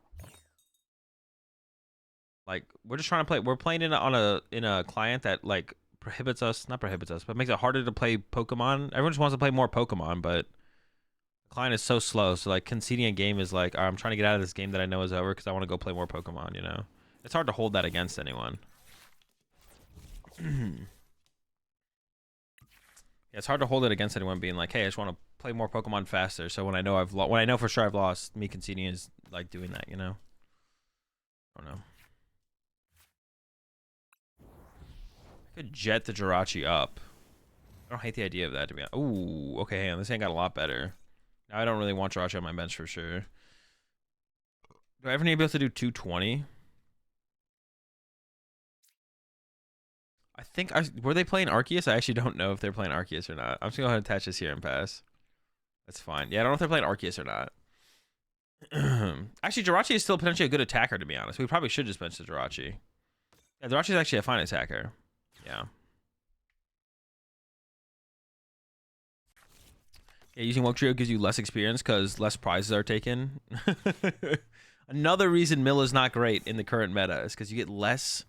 like we're just trying to play. We're playing in a client that like not prohibits us, but makes it harder to play Pokemon. Everyone just wants to play more Pokemon, but the client is so slow. So like conceding a game is like, I'm trying to get out of this game that I know is over because I want to go play more Pokemon. You know, it's hard to hold that against anyone. Yeah, it's hard to hold it against anyone being like, hey, I just want to play more Pokemon faster. So when I know for sure I've lost, me conceding is like doing that, you know? I don't know. I could jet the Jirachi up. I don't hate the idea of that, to be honest. Ooh, okay, hang on. This hand got a lot better. Now I don't really want Jirachi on my bench for sure. Do I ever need to be able to do 220? I think were they playing Arceus? I actually don't know if they're playing Arceus or not. I'm just gonna go ahead and attach this here and pass. That's fine. Yeah, I don't know if they're playing Arceus or not. Actually, Jirachi is still potentially a good attacker, to be honest. We probably should just bench the Jirachi. Yeah, Jirachi is actually a fine attacker. Yeah. Yeah, using Woke Trio gives you less experience because less prizes are taken. Another reason Mill is not great in the current meta is because you get less.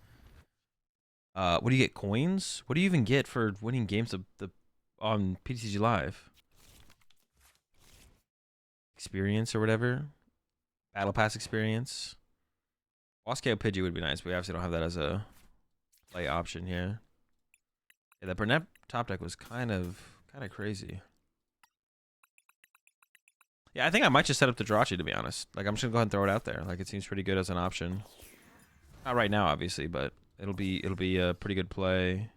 What do you get? Coins? What do you even get for winning games on PTCG Live? Experience or whatever. Battle Pass experience. Boss KO Pidgey would be nice, but we obviously don't have that as a play option here. Yeah, that Burnett top deck was kind of crazy. Yeah, I think I might just set up the Jirachi, to be honest. Like, I'm just gonna go ahead and throw it out there. Like, it seems pretty good as an option. Not right now, obviously, but it'll be a pretty good play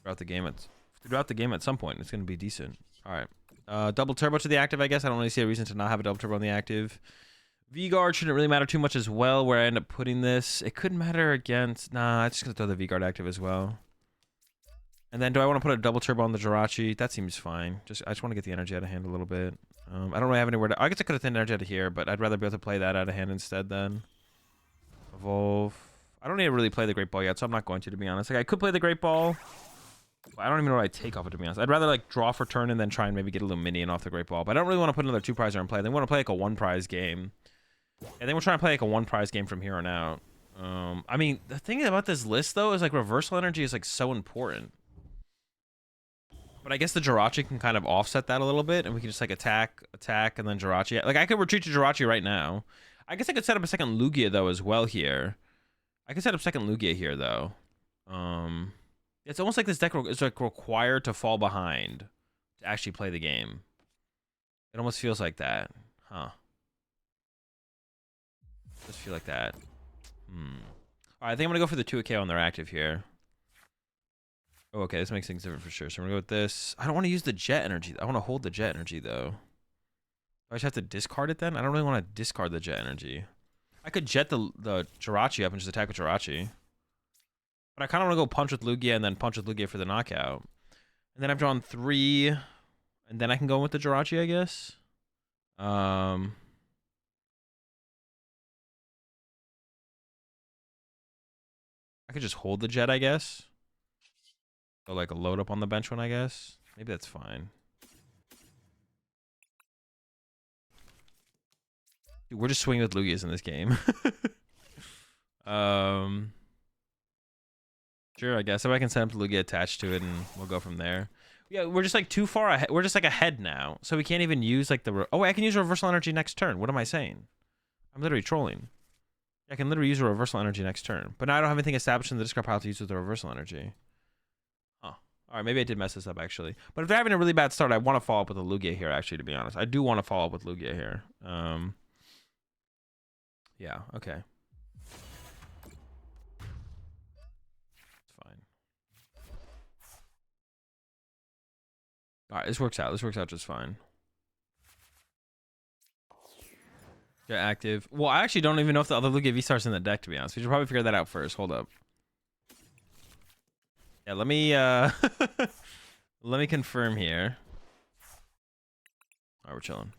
throughout the game. At some point, it's gonna be decent. All right, double turbo to the active. I guess I don't really see a reason to not have a double turbo on the active. V-Guard shouldn't really matter too much as well. Where I end up putting this, it could matter against. Nah, I'm just gonna throw the V-Guard active as well. And then do I want to put a double turbo on the Jirachi? That seems fine. I just want to get the energy out of hand a little bit. I don't really have anywhere to. I guess I could have thin energy out of here, but I'd rather be able to play that out of hand instead then. Evolve. I don't need to really play the Great Ball yet, so I'm not going to be honest. Like, I could play the Great Ball, but I don't even know what I'd take off it, to be honest. I'd rather like draw for turn and then try and maybe get a little minion off the Great Ball. But I don't really want to put another 2-prizer in play. They want to play like a 1-prize game. And then we're trying to play like a 1-prize game from here on out. I mean, the thing about this list though is like reversal energy is like so important. But I guess the Jirachi can kind of offset that a little bit, and we can just like attack, and then Jirachi. Like, I could retreat to Jirachi right now. I guess I could set up a second Lugia though as well here. I could set up second Lugia here though. It's almost like this deck is like required to fall behind to actually play the game. It almost feels like that, huh? Just feel like that. All right, I think I'm gonna go for the 2K on their active here. Oh, okay, this makes things different for sure. So I'm gonna go with this. I don't want to use the jet energy. I want to hold the jet energy though. Do I just have to discard it then? I don't really want to discard the jet energy. I could jet the Jirachi up and just attack with Jirachi. But I kind of want to go punch with Lugia and then punch with Lugia for the knockout. And then I've drawn 3, and then I can go with the Jirachi, I guess. I could just hold the jet, I guess. So like a load up on the bench one, I guess. Maybe that's fine. Dude, we're just swinging with Lugias in this game. Sure, I guess. If I can set up Lugia attached to it, and we'll go from there. Yeah, we're just like too far ahead. We're just like ahead now, so we can't even use like the. Oh, wait, I can use reversal energy next turn. What am I saying? I'm literally trolling. I can literally use a reversal energy next turn, but now I don't have anything established in the discard pile to use with the reversal energy. Huh. All right, maybe I did mess this up actually. But if they're having a really bad start, I want to follow up with a Lugia here. Actually, to be honest, I do want to follow up with Lugia here. Yeah. Okay. All right, this works out. This works out just fine. Get active. Well, I actually don't even know if the other Lugia V-Star's in the deck, to be honest. We should probably figure that out first. Hold up. Yeah, let me let me confirm here. All right, we're chilling.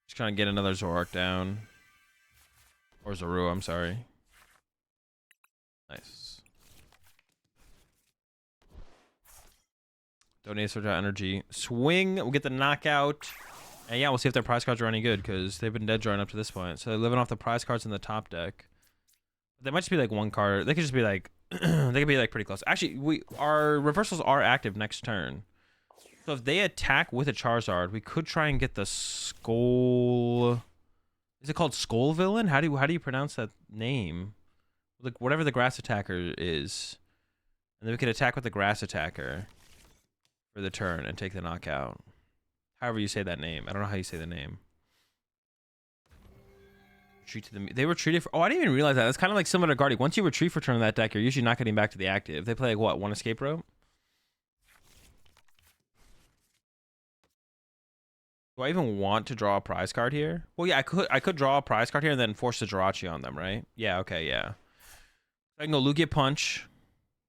Just trying to get another Zoroark down. Or Zorua, I'm sorry. Nice. Donate Surge Out Energy. Swing. We'll get the knockout. And yeah, we'll see if their prize cards are any good, because they've been dead drawing up to this point. So they're living off the prize cards in the top deck. They might just be like one card. They could just be like they could be like pretty close. Actually, our reversals are active next turn. So if they attack with a Charizard, we could try and get the Skull. Is it called Skull Villain? How do you pronounce that name? Like whatever the grass attacker is. And then we could attack with the grass attacker for the turn and take the knockout. However you say that name. I don't know how you say the name. Retreat to the... They retreated for... Oh, I didn't even realize that. That's kind of like similar to Guardian. Once you retreat for turn on that deck, you're usually not getting back to the active. They play like what? One escape rope? Do I even want to draw a prize card here? Well, yeah, I could draw a prize card here and then force the Jirachi on them, right? Yeah, okay, yeah. I can go Lugia Punch.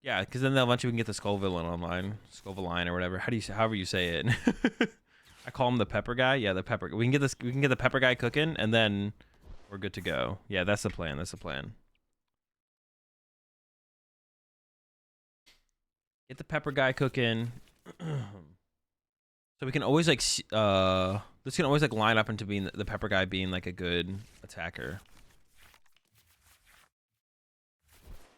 Yeah, because then eventually we can get the Skull Villain online. Skull Villain or whatever. However you say it. I call him the Pepper Guy. Yeah, the Pepper. We can get the Pepper Guy cooking, and then we're good to go. Yeah, that's the plan. That's the plan. Get the Pepper Guy cooking. So we can always like this can always like line up into being the Pepper Guy being like a good attacker.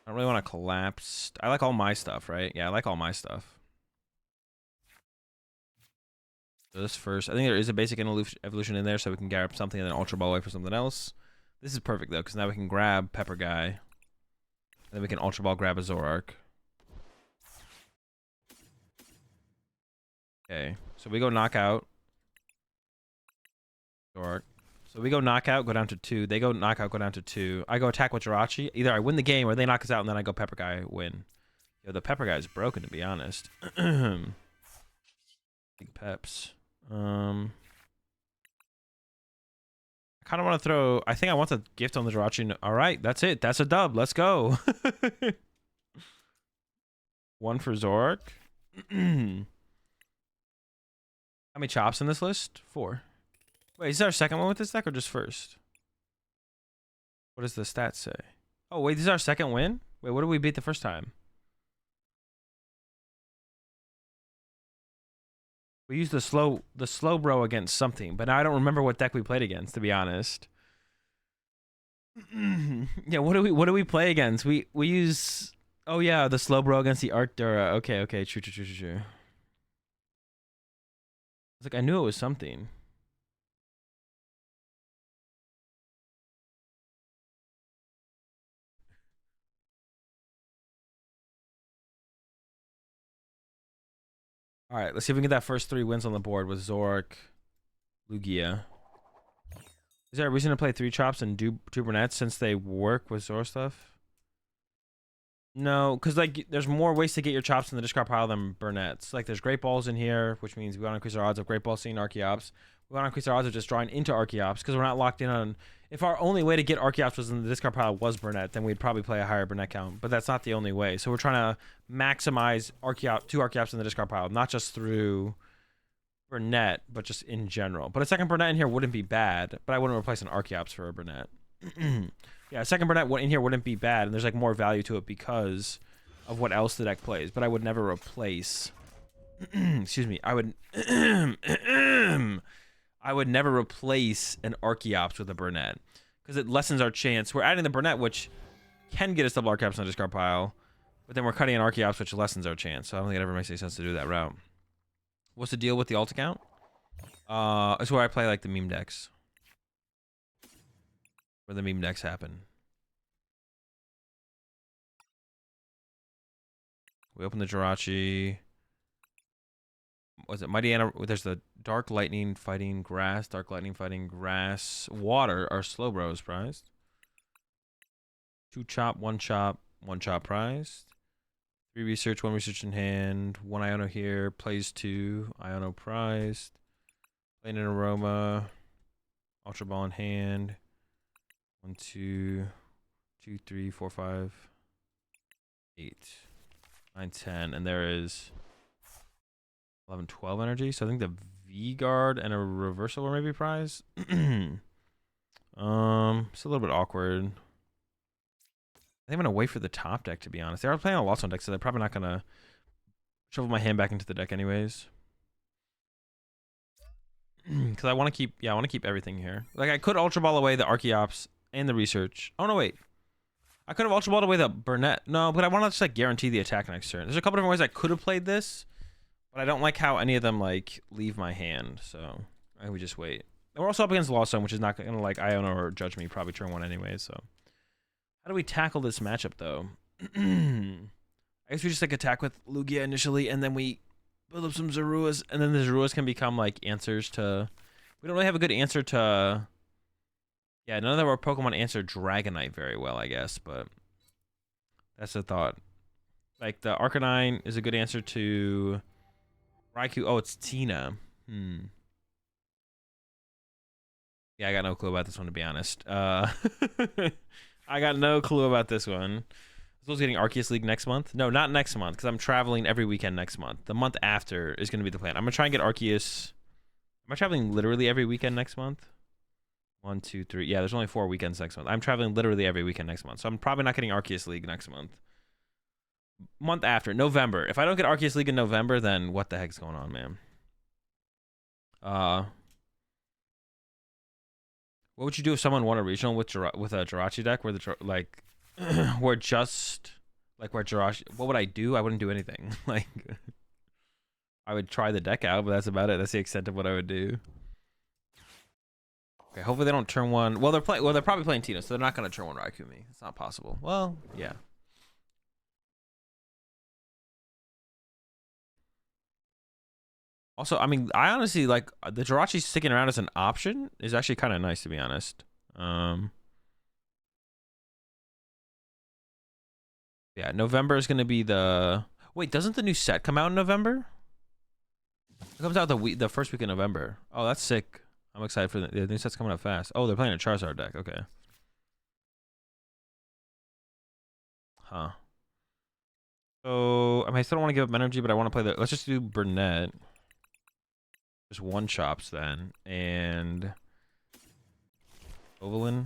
I don't really want to collapse. I like all my stuff, right? Yeah, I like all my stuff. So this first, I think there is a basic evolution in there, so we can grab something and then Ultra Ball away for something else. This is perfect though, because now we can grab Pepper Guy, and then we can Ultra Ball grab a Zoroark. Okay, so we go knockout. Zoroark. So we go knockout, go down to 2. They go knockout, go down to 2. I go attack with Jirachi. Either I win the game or they knock us out, and then I go Pepper Guy, win. Yo, the Pepper Guy is broken, to be honest. Big peps. I kind of want to throw... I think I want the gift on the Jirachi. All right, that's it. That's a dub. Let's go. 1 for Zoroark. How many chops in this list? 4. Wait, is there a second one with this deck or just first? What does the stats say? Oh, wait, this is our second win? Wait, what did we beat the first time? We used the slow bro against something, but now I don't remember what deck we played against, to be honest. Yeah, what do we play against? We use... Oh yeah, the slow bro against the Arctura. Okay, true. It's like I knew it was something. All right, let's see if we can get that first 3 wins on the board with Zoroark, Lugia. Is there a reason to play 3 chops and do 2 brunettes since they work with Zoro stuff? No, because like there's more ways to get your chops in the discard pile than brunettes. Like there's Great Balls in here, which means we want to increase our odds of Great Ball seeing Archeops. We want to increase our odds of just drawing into Archeops because we're not locked in on... If our only way to get Archeops was in the discard pile was brunette, then we'd probably play a higher brunette count. But that's not the only way. So we're trying to maximize 2 Archeops in the discard pile, not just through brunette, but just in general. But a second brunette in here wouldn't be bad, but I wouldn't replace an Archeops for a brunette. Yeah, a second brunette in here wouldn't be bad, and there's like more value to it because of what else the deck plays. But I would never replace excuse me, I would I would never replace an Archeops with a Burnett because it lessens our chance. We're adding the Burnett, which can get us double Archeops on the discard pile, but then we're cutting an Archeops, which lessens our chance. So I don't think it ever makes any sense to do that route. What's the deal with the alt account? It's where I play like the meme decks. Where the meme decks happen. We open the Jirachi. Was it Mighty Anna? There's the Dark Lightning Fighting Grass, Dark Lightning Fighting Grass, Water are Slowbros prized. 2 chop, 1 chop, 1 chop prized. 3 research, 1 research in hand. 1 Iono here, plays 2, Iono prized. Playing an Aroma, Ultra Ball in hand. 1, 2, 2, 3, 4, 5, 8, 9, 10, and there is 11, 12 energy. So I think the V guard and a reversal were maybe prize. It's a little bit awkward. I think I'm gonna wait for the top deck, to be honest. They are playing a Lost Zone deck, so they're probably not gonna shovel my hand back into the deck anyways. Because I want to keep, I want to keep everything here. Like I could Ultra Ball away the Archeops and the research. Oh no, wait. I could have Ultra Balled away the Burnett. No, but I want to just like guarantee the attack next turn. There's a couple different ways I could have played this, but I don't like how any of them like leave my hand. So I think we just wait. And we're also up against Lost Zone, which is not gonna like Iono or judge me probably turn 1 anyway. So how do we tackle this matchup though? I guess we just like attack with Lugia initially, and then we build up some Zeruas, and then the Zeruas can become like answers to. We don't really have a good answer to. Yeah, none of our Pokemon answer Dragonite very well, I guess, but that's the thought. Like the Arcanine is a good answer to Raikou. Oh, it's Tina. Yeah, I got no clue about this one, to be honest. I got no clue about this one. I was getting Arceus League next month. No, not next month, because I'm traveling every weekend next month. The month after is going to be the plan. I'm going to try and get Arceus. Am I traveling literally every weekend next month? 1, 2, 3. Yeah, there's only 4 weekends next month. I'm traveling literally every weekend next month. So I'm probably not getting Arceus League next month. Month after, November. If I don't get Arceus League in November, then what the heck's going on, man? What would you do if someone won a regional with a Jirachi deck where the like where just like where Jirachi? What would I do? I wouldn't do anything. Like I would try the deck out, but that's about it. That's the extent of what I would do. Okay, hopefully they don't turn 1. Well, they're probably playing Tina, so they're not gonna turn 1 Raikou me. It's not possible. Well, yeah. Also, I mean, I honestly like the Jirachi sticking around as an option is actually kind of nice, to be honest. Yeah, November is gonna be the. Wait, doesn't the new set come out in November? It comes out the first week of November. Oh, that's sick. I'm excited for the new set's coming out fast. Oh, they're playing a Charizard deck. Okay. Huh. So, I mean, I still don't want to give up energy, but I want to play the. Let's just do Burnett. Just 1 chops then, and Ovalin.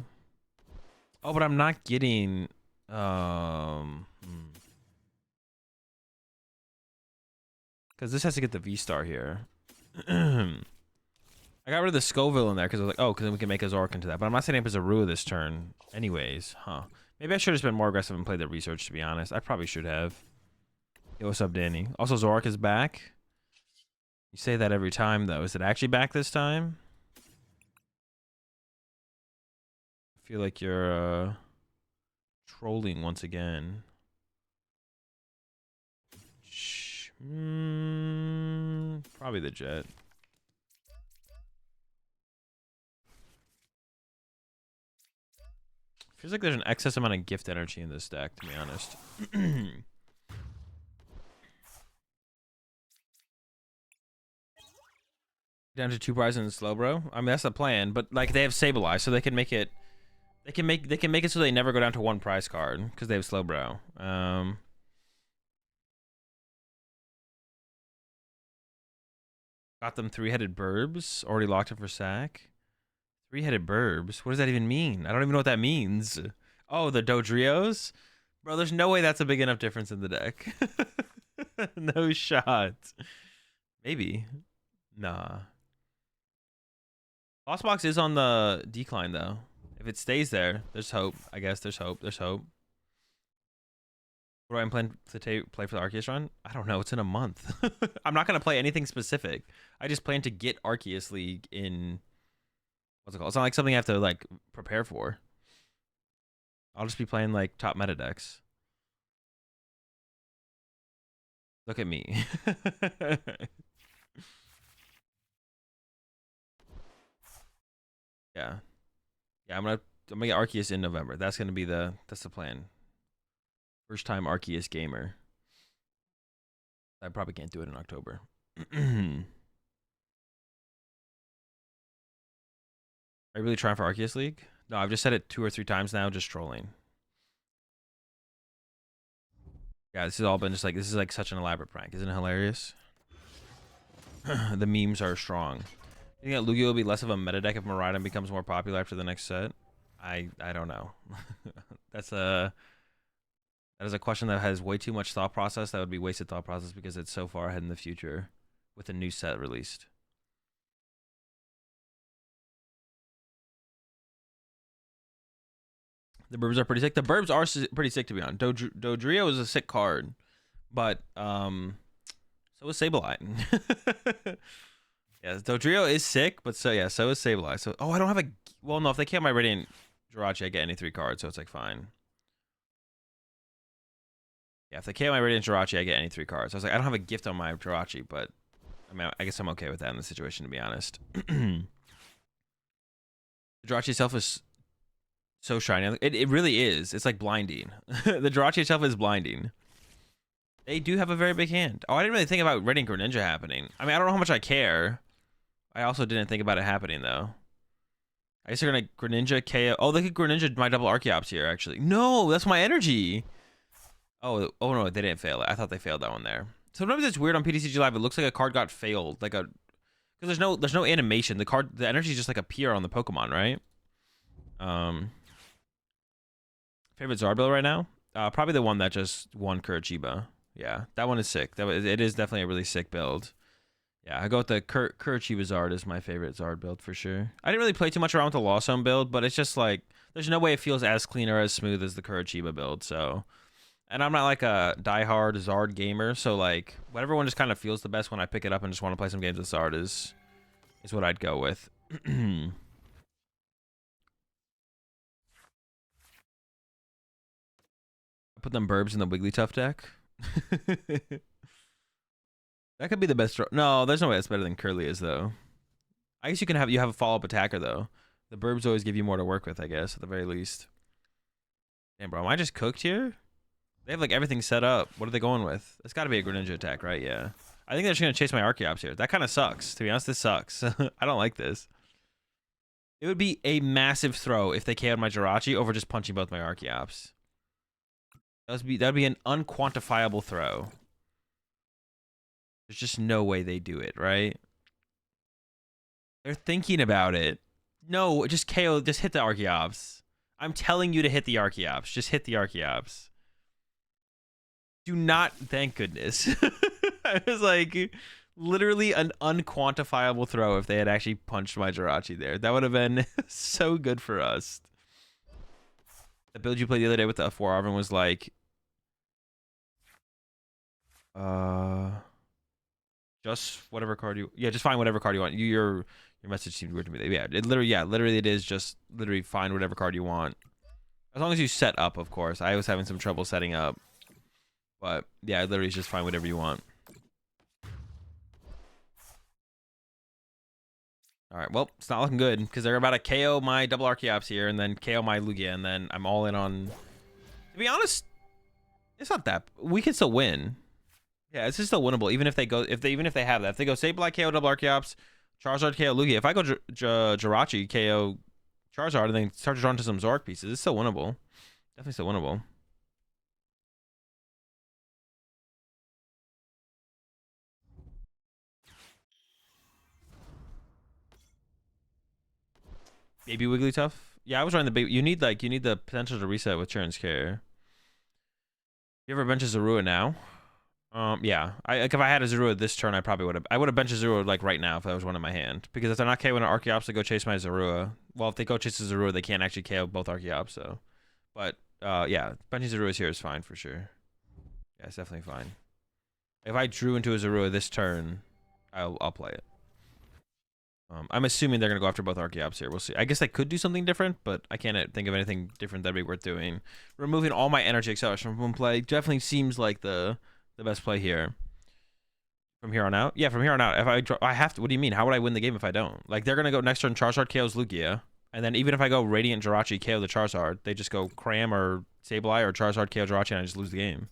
Oh, but I'm not getting. Because this has to get the V-Star here. I got rid of the Scoville in there because I was like, oh, because then we can make a Zork into that. But I'm not setting up as a Rua this turn anyways. Huh. Maybe I should have just been more aggressive and played the research, to be honest. I probably should have. Yo, what's up, Danny? Also, Zork is back. You say that every time, though. Is it actually back this time? I feel like you're trolling once again. Probably the Jet. Feels like there's an excess amount of gift energy in this deck, to be honest. Down to 2 prizes in slow, bro. I mean, that's the plan, but like they have Sableye, so they can make it. They can make it so they never go down to 1 prize card because they have slow, bro. Got them 3-headed burbs. Already locked in for sack. 3-headed burbs. What does that even mean? I don't even know what that means. Oh, the Dodrios? Bro, there's no way that's a big enough difference in the deck. No shot. Maybe. Nah. Lost Box is on the decline though. If it stays there, there's hope. I guess there's hope. There's hope. What do I plan to play for the Arceus run? I don't know. It's in a month. I'm not gonna play anything specific. I just plan to get Arceus League in. What's it called? It's not like something I have to like prepare for. I'll just be playing like top meta decks. Look at me. Yeah. Yeah, I'm gonna get Arceus in November. That's the plan. First time Arceus gamer. I probably can't do it in October. Are you really trying for Arceus League? No, I've just said it 2 or 3 times now, just trolling. Yeah, this has all been just like, this is like such an elaborate prank. Isn't it hilarious? The memes are strong. You think that Lugia will be less of a meta deck if Miraidon becomes more popular after the next set? I don't know. That is a question that has way too much thought process. That would be wasted thought process because it's so far ahead in the future with a new set released. The Burbs are pretty sick. The Burbs are pretty sick, to be honest. Dodrio is a sick card, but so is Sableye. Yeah, Dodrio is sick, but so is Sableye. So I don't have a well, no, if they can't my Radiant Jirachi, I get any 3 cards, so it's like fine. Yeah, if they can't my Radiant Jirachi, I get any 3 cards. So I was like, I don't have a gift on my Jirachi, but I mean, I guess I'm okay with that in the situation, to be honest. The Jirachi itself is so shiny. It really is. It's like blinding. The Jirachi itself is blinding. They do have a very big hand. Oh, I didn't really think about Radiant Greninja happening. I mean, I don't know how much I care. I also didn't think about it happening, though. I guess they're going to Greninja KO. Oh, they could Greninja my double Archeops here, actually. No, that's my energy. Oh no, they didn't fail it. I thought they failed that one there. Sometimes it's weird on PTCG Live. It looks like a card got failed. Like a... Because there's no animation. The energy just like appear on the Pokemon, right? Favorite Zarbil right now? Probably the one that just won Curitiba. Yeah, that one is sick. It is definitely a really sick build. Yeah, I go with the Curitiba Zard is my favorite Zard build for sure. I didn't really play too much around with the Lost Zone build, but it's just like there's no way it feels as clean or as smooth as the Curitiba build. So, and I'm not like a diehard Zard gamer, so like whatever one just kind of feels the best when I pick it up and just want to play some games with Zard is what I'd go with. Put them Burbs in the Wigglytuff deck. That could be the best. No, there's no way that's better than Curly is though. I guess you have a follow-up attacker though. The Burbs always give you more to work with, I guess, at the very least. Damn, bro, am I just cooked here? They have like everything set up. What are they going with? It's got to be a Greninja attack, right? Yeah. I think they're just gonna chase my Archeops here. That kind of sucks. To be honest, this sucks. I don't like this. It would be a massive throw if they KO'd my Jirachi over just punching both my Archeops. That'd be an unquantifiable throw. There's just no way they do it, right? They're thinking about it. No, just KO. Just hit the Archeops. I'm telling you to hit the Archeops. Just hit the Archeops. Do not. Thank goodness. It was like literally an unquantifiable throw if they had actually punched my Jirachi there. That would have been so good for us. The build you played the other day with the 4 Arvin was like, just whatever card just find whatever card you want. Your message seemed weird to me. Yeah, literally it is just literally find whatever card you want. As long as you set up, of course. I was having some trouble setting up, but yeah, literally just find whatever you want. All right, well, it's not looking good because they're about to KO my double Archeops here and then KO my Lugia, and then I'm all in on... To be honest, it's not that... We can still win. Yeah, it's just still winnable, even if they have that. If they go Sableye KO double Archeops, Charizard KO Lugia. If I go Jirachi KO Charizard and then start to draw into some Zork pieces, it's still winnable. Definitely still winnable. Baby Wigglytuff? Yeah, I was running the baby. You need the potential to reset with Churn's Care. You ever bench Zorua now? Yeah. Like if I had a Zorua this turn, I would have benched a Zorua like right now if that was one in my hand. Because if they're not KOing an Archeops, they go chase my Zorua. Well, if they go chase the Zorua, they can't actually KO both Archeops. So, but yeah, benching Zoruas here is fine for sure. Yeah, it's definitely fine. If I drew into a Zorua this turn, I'll play it. I'm assuming they're gonna go after both Archeops here. We'll see. I guess I could do something different, but I can't think of anything different that'd be worth doing. Removing all my energy acceleration from play definitely seems like the best play here. From here on out? Yeah, from here on out. If I have to. What do you mean? How would I win the game if I don't? Like, they're going to go next turn Charizard KOs Lugia. And then even if I go Radiant Jirachi KO the Charizard, they just go Cram or Sableye or Charizard KO Jirachi and I just lose the game.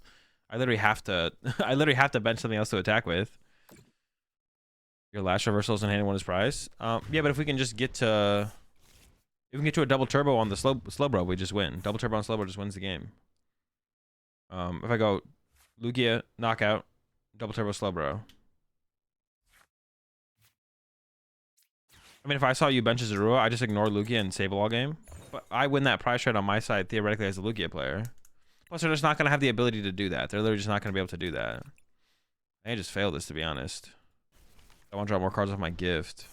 I literally have to I literally have to bench something else to attack with. Your last reversals in hand and won his prize. Yeah, but if we can just get to a double turbo on the Slowbro, we just win. Double turbo on Slowbro just wins the game. If I go Lugia, knockout, double turbo Slowbro. I mean, if I saw you bench Zorua, I just ignore Lugia and Sable all game. But I win that prize trade on my side theoretically as a Lugia player. Plus, they're just not going to have the ability to do that. They're literally just not going to be able to do that. I just failed this, to be honest. I want to draw more cards off my gift.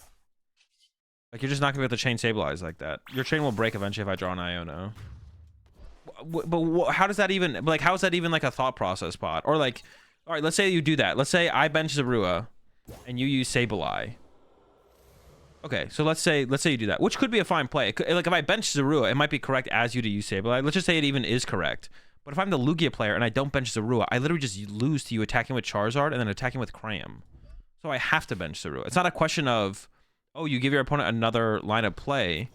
Like, you're just not going to be able to chain Sableyes like that. Your chain will break eventually if I draw an Iono. But how does that even, like, how is that even like a thought process pod? Or like, all right, let's say you do that. Let's say I bench Zorua and you use Sableye. Okay, so let's say you do that, which could be a fine play. Like if I bench Zorua, it might be correct as you to use Sableye. Let's just say it even is correct. But if I'm the Lugia player and I don't bench Zorua, I literally just lose to you attacking with Charizard and then attacking with Cram. So I have to bench Zorua. It's not a question of, oh, you give your opponent another line of play.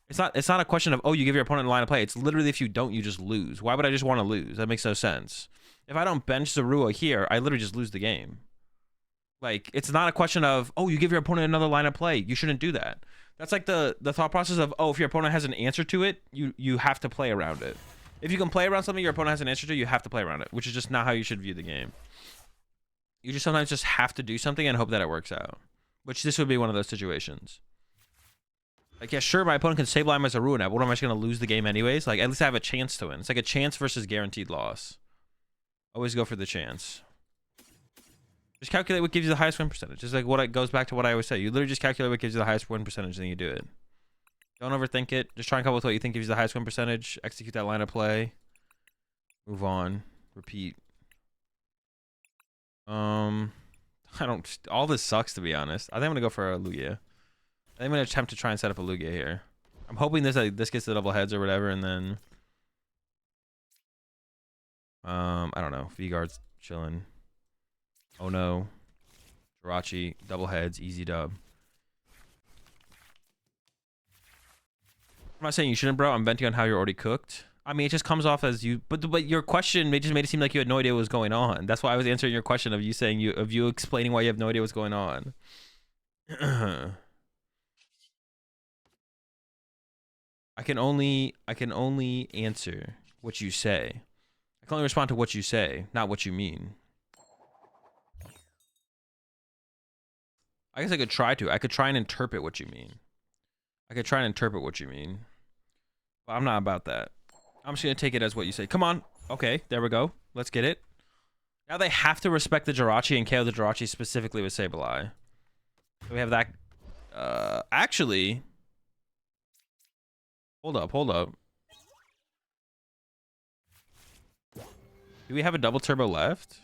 It's not a question of, oh, you give your opponent a line of play. It's literally if you don't, you just lose. Why would I just want to lose? That makes no sense. If I don't bench Zorua here, I literally just lose the game. Like, it's not a question of, oh, you give your opponent another line of play. You shouldn't do that. That's like the thought process of, oh, if your opponent has an answer to it, you have to play around it. If you can play around something your opponent has an answer to, you have to play around it, which is just not how you should view the game. You just sometimes just have to do something and hope that it works out, which this would be one of those situations. Like, yeah, sure, my opponent can Sableye my Zorua now, but what am I just going to lose the game anyways? Like, at least I have a chance to win. It's like a chance versus guaranteed loss. Always go for the chance. Just calculate what gives you the highest win percentage. It's like it goes back to what I always say. You literally just calculate what gives you the highest win percentage, and then you do it. Don't overthink it. Just try and come up with what you think gives you the highest win percentage. Execute that line of play. Move on. Repeat. All this sucks, to be honest. I think I'm gonna go for a Lugia. I think I'm gonna attempt to try and set up a Lugia here. I'm hoping this gets the double heads or whatever, and then I don't know. V-Guard's chilling. Oh no. Jirachi, double heads, easy dub. I'm not saying you shouldn't, bro. I'm venting on how you're already cooked. I mean, it just comes off as you, but your question just made it seem like you had no idea what was going on. That's why I was answering your question of you explaining why you have no idea what's going on. I can only answer what you say. I can only respond to what you say, not what you mean. I guess I could try to. I could try and interpret what you mean. But I'm not about that. I'm just going to take it as what you say. Come on. Okay, there we go. Let's get it. Now they have to respect the Jirachi and KO the Jirachi specifically with Sableye. So we have that. Actually. Hold up. Do we have a double turbo left?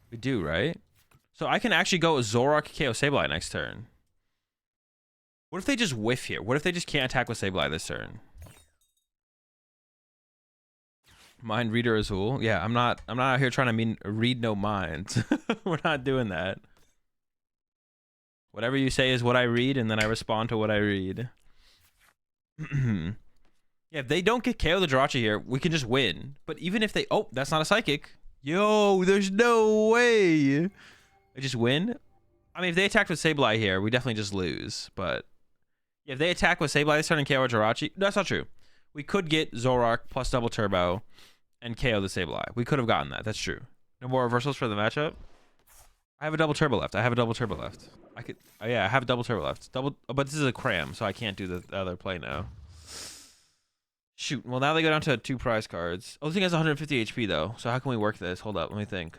We do, right? So I can actually go Zoroark KO Sableye next turn. What if they just whiff here? What if they just can't attack with Sableye this turn? Mind reader Azul. Yeah, I'm not out here trying to read no minds. We're not doing that. Whatever you say is what I read, and then I respond to what I read. Yeah, if they don't get KO the Jirachi here, we can just win. But even if they... Oh, that's not a Psychic. Yo, there's no way. They just win? I mean, if they attack with Sableye here, we definitely just lose. But yeah, if they attack with Sableye this turn and KO our Jirachi... No, that's not true. We could get Zoroark plus double turbo and KO the Sableye. We could have gotten that. That's true. No more reversals for the matchup? I have a double turbo left. I could... Oh, yeah, I have a double turbo left. But this is a Cram, so I can't do the other play now. Shoot. Well, now they go down to 2 prize cards. Oh, the thing has 150 HP though. So how can we work this? Hold up. Let me think.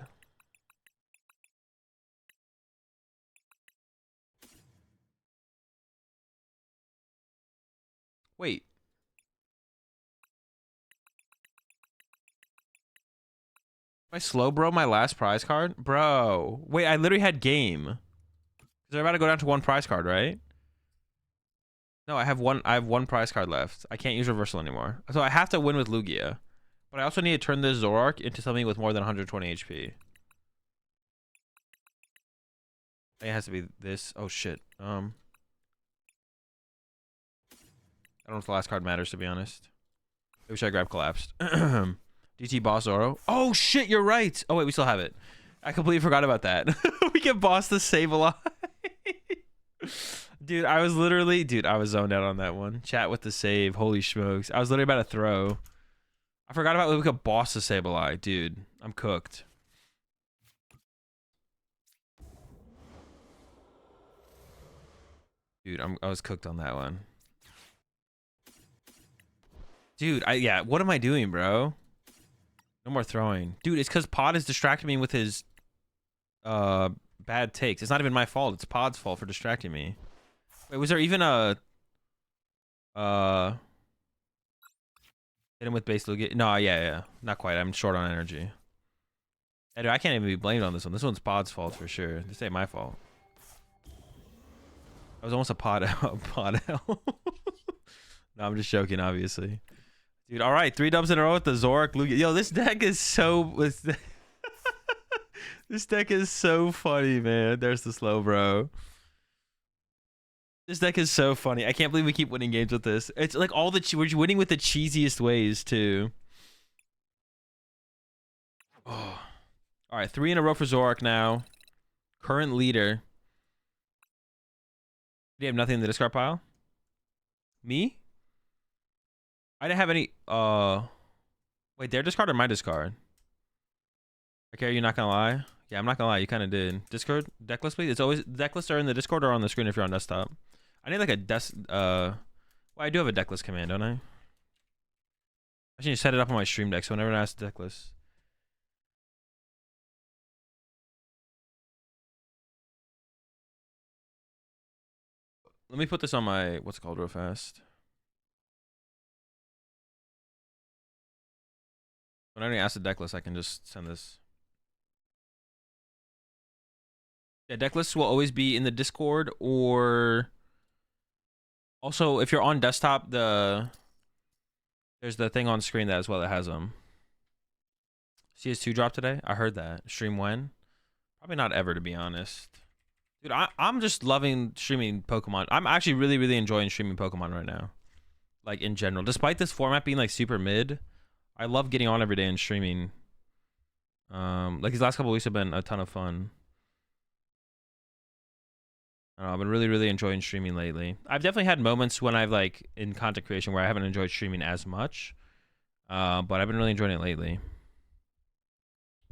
Wait. Am I slow, bro? My last prize card? Bro. Wait, I literally had game. Because they're about to go down to 1 prize card, right? No, I have one prize card left. I can't use reversal anymore. So I have to win with Lugia. But I also need to turn this Zoroark into something with more than 120 HP. It has to be this. Oh shit. I don't know if the last card matters, to be honest. Maybe should I grab collapsed? DT boss Zoro. Oh shit, you're right. Oh wait, we still have it. I completely forgot about that. We can boss the save a lot. Dude, I was literally, I was zoned out on that one. Chat with the save. Holy smokes. I was literally about to throw. I forgot about we could boss the Sableye. Dude, I'm cooked. Dude, I was cooked on that one. Dude, yeah, what am I doing, bro? No more throwing. Dude, it's because Pod is distracting me with his bad takes. It's not even my fault. It's Pod's fault for distracting me. Wait, was there even a hit him with base Lugia? No, yeah. Not quite. I'm short on energy. Yeah, dude, I can't even be blamed on this one. This one's Pod's fault for sure. This ain't my fault. I was almost a pod hell. No, I'm just joking, obviously. Dude, all right. 3 dubs in a row with the Zoroark Lugia. Yo, this deck is so... This deck is so funny, man. There's the slow, bro. This deck is so funny. I can't believe we keep winning games with this. It's like all the... We're winning with the cheesiest ways, too. Oh. All right. 3 in a row for Zoroark now. Current leader. Do you have nothing in the discard pile? Me? I didn't have any... Wait, their discard or my discard? Okay, you're not gonna lie? Yeah, I'm not gonna lie. You kind of did. Discord? Deck list, please? It's always... Deck lists are in the Discord or on the screen if you're on desktop. I need like a well, I do have a deck list command, don't I? I should set it up on my stream deck so whenever I ask deck list. Let me put this on my... What's it called real fast? Whenever I ask the deck list, I can just send this. Yeah, deck lists will always be in the Discord or... Also, if you're on desktop, there's the thing on screen that as well that has them. CS2 dropped today? I heard that. Stream when? Probably not ever, to be honest. Dude, I'm just loving streaming Pokemon. I'm actually really, really enjoying streaming Pokemon right now. Like, in general. Despite this format being, like, super mid, I love getting on every day and streaming. Like, these last couple weeks have been a ton of fun. I don't know, I've been really, really enjoying streaming lately. I've definitely had moments when I've, like, in content creation where I haven't enjoyed streaming as much. But I've been really enjoying it lately.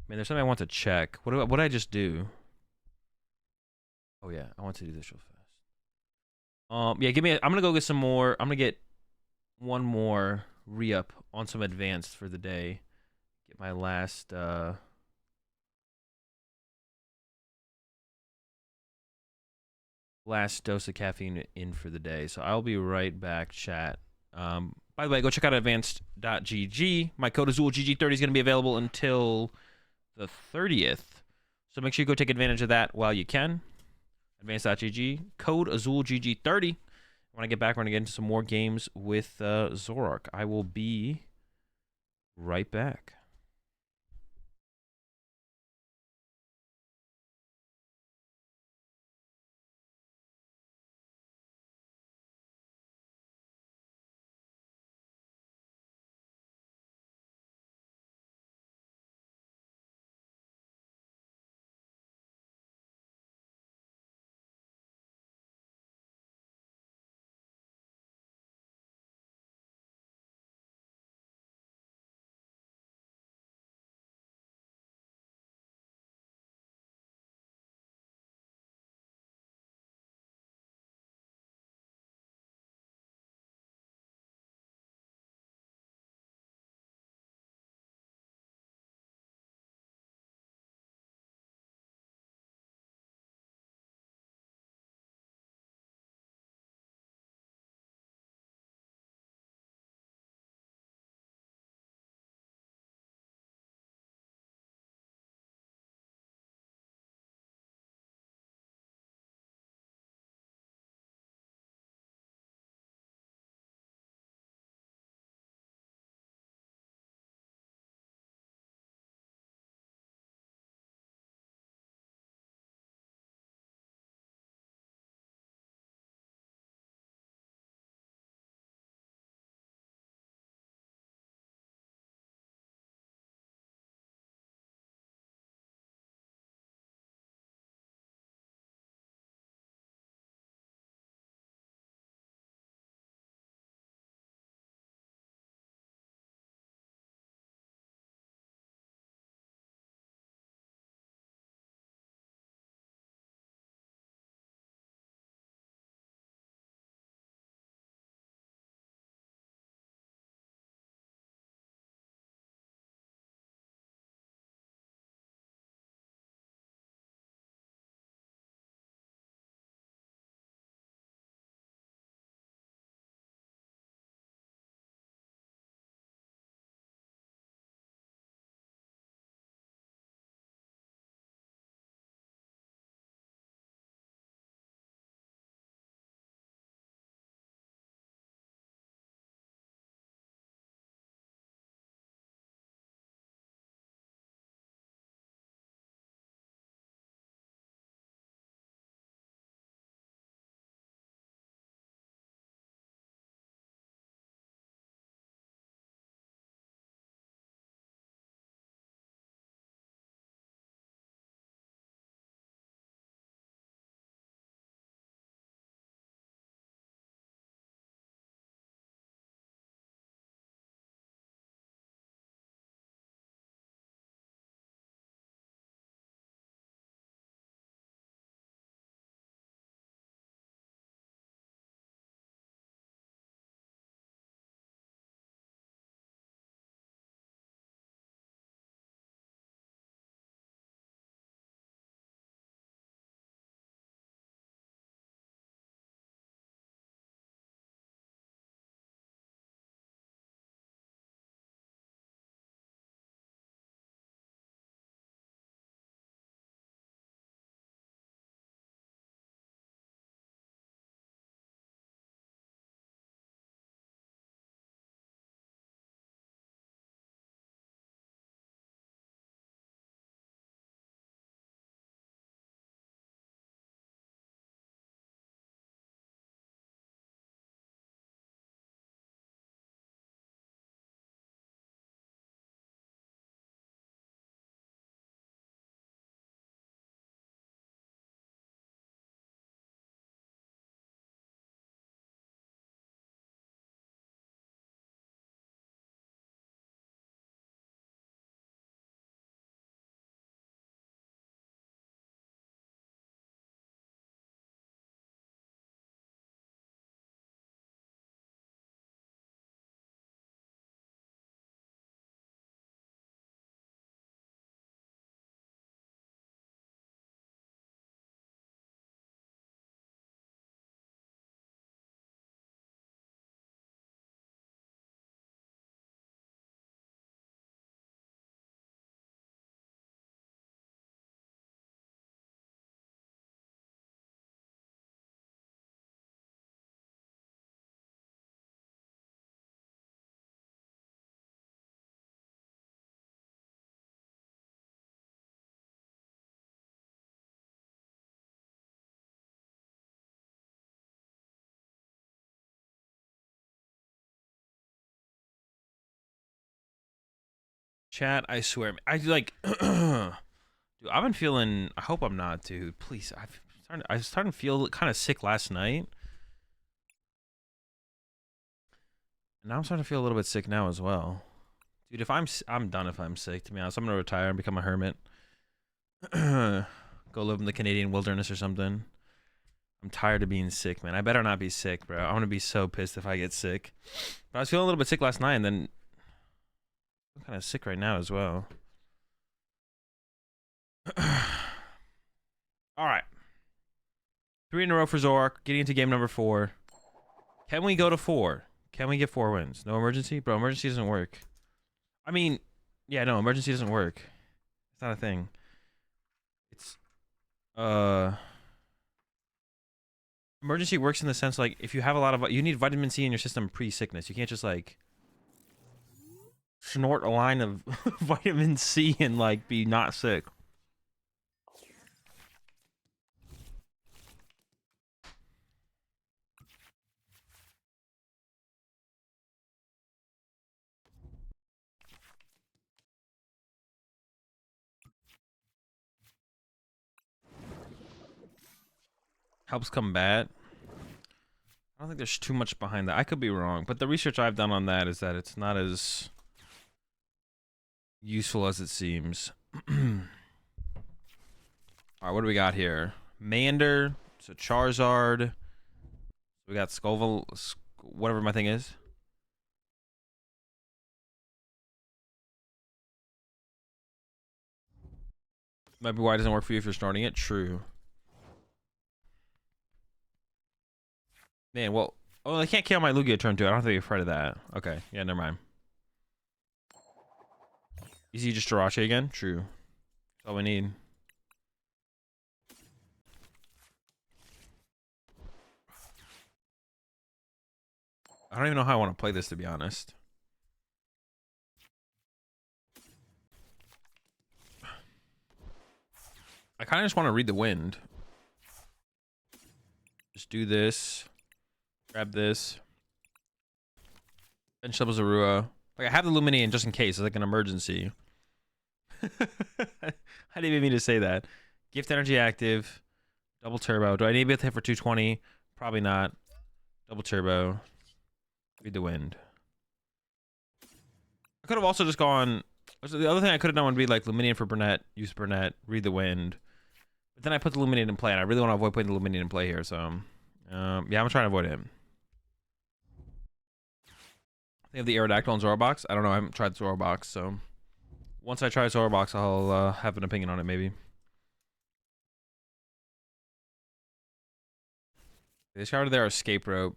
Man, there's something I want to check. What did I just do? Oh yeah, I want to do this real fast. Yeah, I'm gonna go get some more. I'm gonna get one more re-up on some advanced for the day. Get my last dose of caffeine in for the day. So I'll be right back, chat. By the way, go check out advanced.gg. My code AzulGG30 is gonna be available until the 30th. So make sure you go take advantage of that while you can. Advanced.gg, code AzulGG30. When I get back, we're going to get into some more games with Zoroark. I will be right back. Chat, I swear. I like... Dude, I've been feeling... I hope I'm not, dude. Please. I was starting to feel kind of sick last night. And now I'm starting to feel a little bit sick now as well. Dude, if I'm done if I'm sick, to be honest. I'm going to retire and become a hermit. Go live in the Canadian wilderness or something. I'm tired of being sick, man. I better not be sick, bro. I'm going to be so pissed if I get sick. But I was feeling a little bit sick last night, and then I'm kind of sick right now as well. All right. 3 in a row for Zork. Getting into game number 4. Can we go to 4? Can we get 4 wins? No emergency? Bro, emergency doesn't work. I mean, yeah, no, emergency doesn't work. It's not a thing. It's, emergency works in the sense, like, if you have a lot of, you need vitamin C in your system pre-sickness. You can't just, like, snort a line of vitamin C and, like, be not sick. Helps combat. I don't think there's too much behind that. I could be wrong, but the research I've done on that is that it's not as useful as it seems. Alright, what do we got here? Mander, so Charizard. We got Scoville, whatever my thing is. Might be why it doesn't work for you if you're starting it. True. Man, well, oh, I can't kill my Lugia turn 2. I don't have to be afraid of that. Okay, yeah, never mind. Easy just Jirachi again? True. That's all we need. I don't even know how I want to play this, to be honest. I kind of just want to read the wind. Just do this. Grab this. Bench double Zorua. Like, I have the Luminian just in case. It's like an emergency. I didn't even mean to say that. Gift energy active. Double turbo. Do I need to be able to hit for 220? Probably not. Double turbo. Read the wind. I could have also just gone... The other thing I could have done would be like Luminian for Burnett. Use Burnett. Read the wind. But then I put the Luminian in play, and I really want to avoid putting the Luminian in play here, so... yeah, I'm trying to avoid him. They have the Aerodactyl and Zorobox. I don't know. I haven't tried Zorobox, so once I try Zorobox, I'll have an opinion on it, maybe. They discovered their escape rope.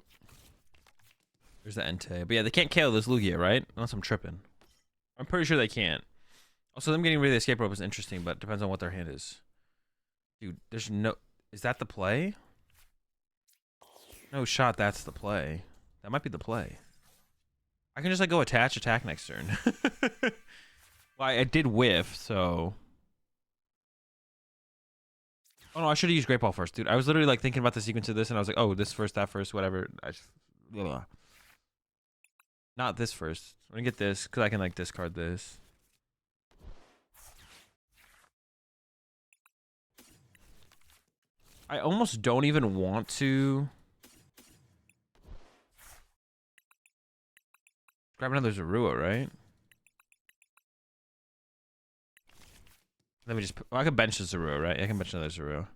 There's the Entei. But yeah, they can't KO this Lugia, right? Unless I'm tripping. I'm pretty sure they can't. Also, them getting rid of the escape rope is interesting, but it depends on what their hand is. Dude, there's no... Is that the play? No shot, that's the play. That might be the play. I can just like go attack next turn. Well, I did whiff, so... Oh no, I should have used Great Ball first, dude. I was literally like thinking about the sequence of this and I was like, oh, this first, that first, whatever. I just... Ugh. Not this first. I'm gonna get this, because I can like discard this. I almost don't even want to... Grab another Zorua, right? Let me just... Well, I can bench the Zorua, right? I can bench another Zorua.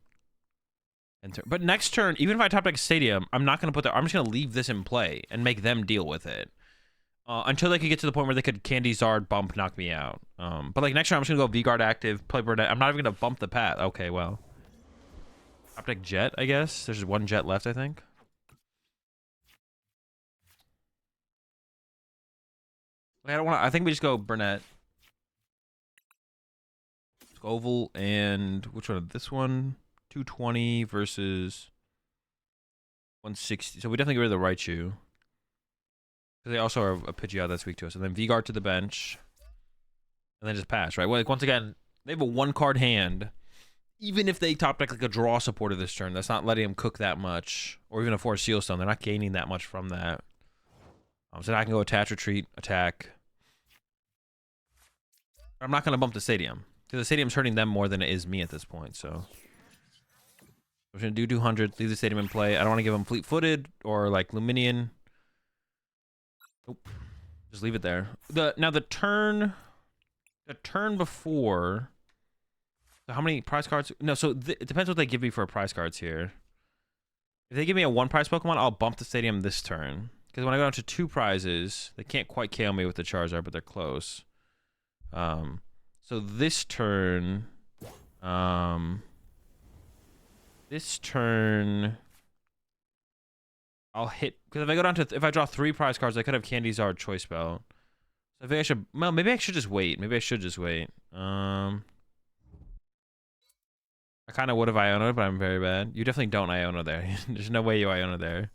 But next turn, even if I top deck Stadium, I'm not going to put that... I'm just going to leave this in play and make them deal with it. Until they could get to the point where they could Candy Zard bump, knock me out. But like next turn, I'm just going to go V-Guard active, play Burnett. I'm not even going to bump the path. Okay, well. Top deck Jet, I guess. There's one Jet left, I think. I don't want to... I think we just go Burnett. Scoville and... Which one? This one? 220 versus 160. So we definitely get rid of the Raichu. Because they also are a Pidgeot that's weak to us. And then V-Guard to the bench. And then just pass, right? Well, like, once again, they have a one-card hand. Even if they top deck like a draw supporter this turn, that's not letting them cook that much. Or even a Force Seal Stone. They're not gaining that much from that. So now I can go attach, retreat, attack. I'm not gonna bump the stadium because the stadium's hurting them more than it is me at this point. So we're gonna do 200, leave the stadium in play. I don't want to give them fleet-footed or like Luminion. Nope. Just leave it there. Now the turn before. So how many prize cards? No, so it depends what they give me for prize cards here. If they give me a 1 prize Pokemon, I'll bump the stadium this turn. Because when I go down to 2 prizes, they can't quite KO me with the Charizard, but they're close. So this turn, I'll hit, because if I go down to, if I draw 3 prize cards, I could have Candy Zard Choice Belt. So I think I should, well, maybe I should just wait. I kind of would have Iona, but I'm very bad. You definitely don't Iona there. There's no way you Iona there.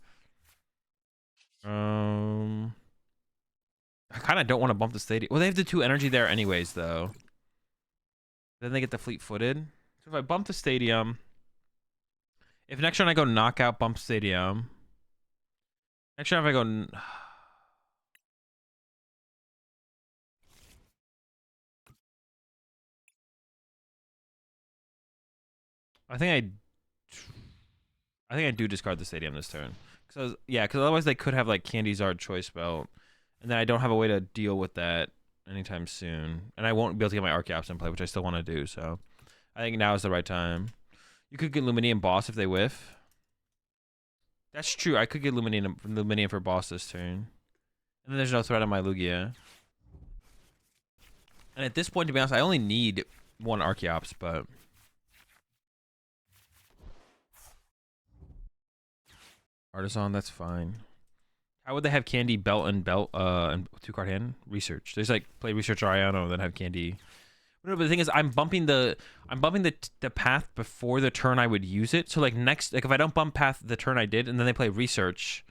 I kind of don't want to bump the stadium. Well, they have the 2 energy there anyways, though. Then they get the fleet-footed. So if I bump the stadium, if next turn I go knockout, bump stadium. Next turn if I go, I think I do discard the stadium this turn. So yeah, because otherwise they could have like Candy Zard Choice Belt, and then I don't have a way to deal with that anytime soon, and I won't be able to get my Archeops in play, which I still want to do. So I think now is the right time. You could get Luminium Boss if they whiff. That's true. I could get Luminium for Boss this turn, and then there's no threat on my Lugia. And at this point, to be honest, I only need 1 Archeops, but. Artisan, that's fine. How would they have Candy, Belt, and 2-card hand? Research. There's like play Research or Iono, then have Candy. No, but the thing is, I'm bumping the path before the turn I would use it. So like next, like if I don't bump path the turn I did, and then they play Research,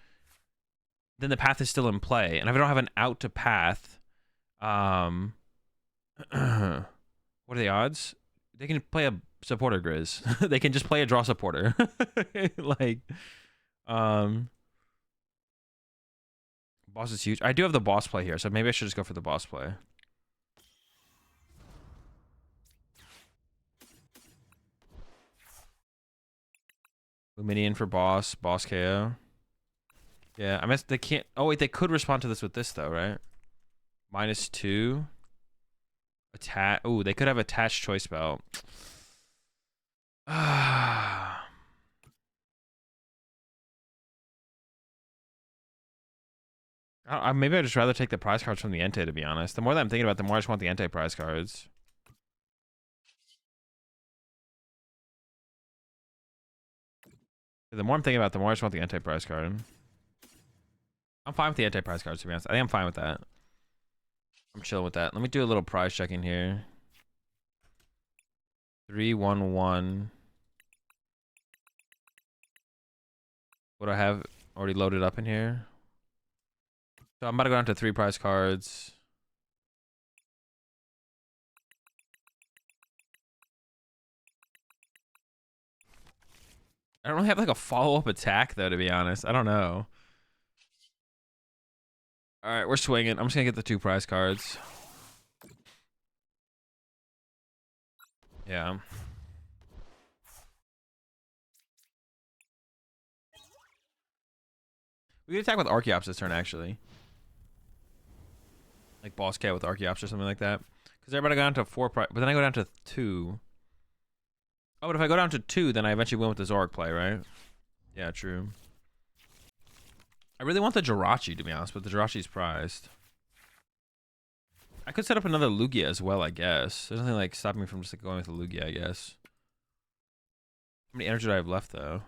then the path is still in play. And if I don't have an out to path, what are the odds? They can play a supporter Grizz. They can just play a draw supporter. Like. Boss is huge. I do have the boss play here, so maybe I should just go for the boss play. Luminion for boss KO. Yeah, I mean they can't. Oh wait, they could respond to this with this though, right? -2. Attack. Oh, they could have attached Choice Belt. Maybe I'd just rather take the prize cards from the Entei, to be honest. The more that I'm thinking about it, the more I just want the Entei prize cards. The more I'm thinking about it, the more I just want the Entei prize card. I'm fine with the Entei prize cards, to be honest. I think I'm fine with that. I'm chilling with that. Let me do a little prize checking here. 3-1-1. What do I have already loaded up in here? So I'm about to go down to 3 prize cards. I don't really have like a follow-up attack though, to be honest. I don't know. All right, we're swinging. I'm just gonna get the 2 prize cards. Yeah. We could attack with Archeops this turn, actually. Like Boss Cat with Archeops or something like that. Because everybody go down to 4 prize, but then I go down to 2. Oh, but if I go down to 2, then I eventually win with the Zoroark play, right? Yeah, true. I really want the Jirachi, to be honest, but the Jirachi's prized. I could set up another Lugia as well, I guess. There's nothing like stopping me from just like going with the Lugia, I guess. How many energy do I have left, though?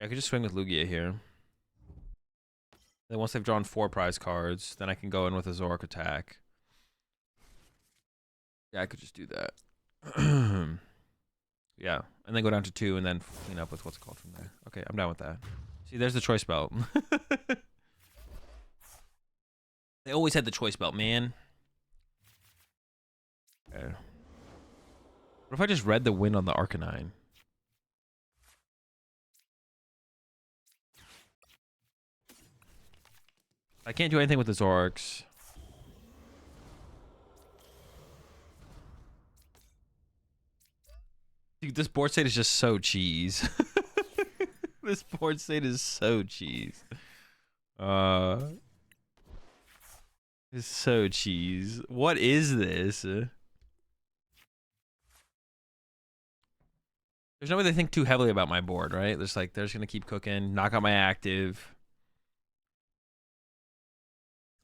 I could just swing with Lugia here. Then once they've drawn 4 prize cards, then I can go in with a Zoroark attack. Yeah, I could just do that. Yeah, and then go down to 2 and then clean up with what's called from there. Okay, I'm down with that. See, there's the Choice Belt. They always had the Choice Belt, man. Okay. What if I just read the win on the Arcanine? I can't do anything with the Zoroarks. Dude, this board state is just so cheese. This board state is so cheese. It's so cheese. What is this? There's no way they think too heavily about my board, right? There's like, they're just gonna keep cooking, knock out my active.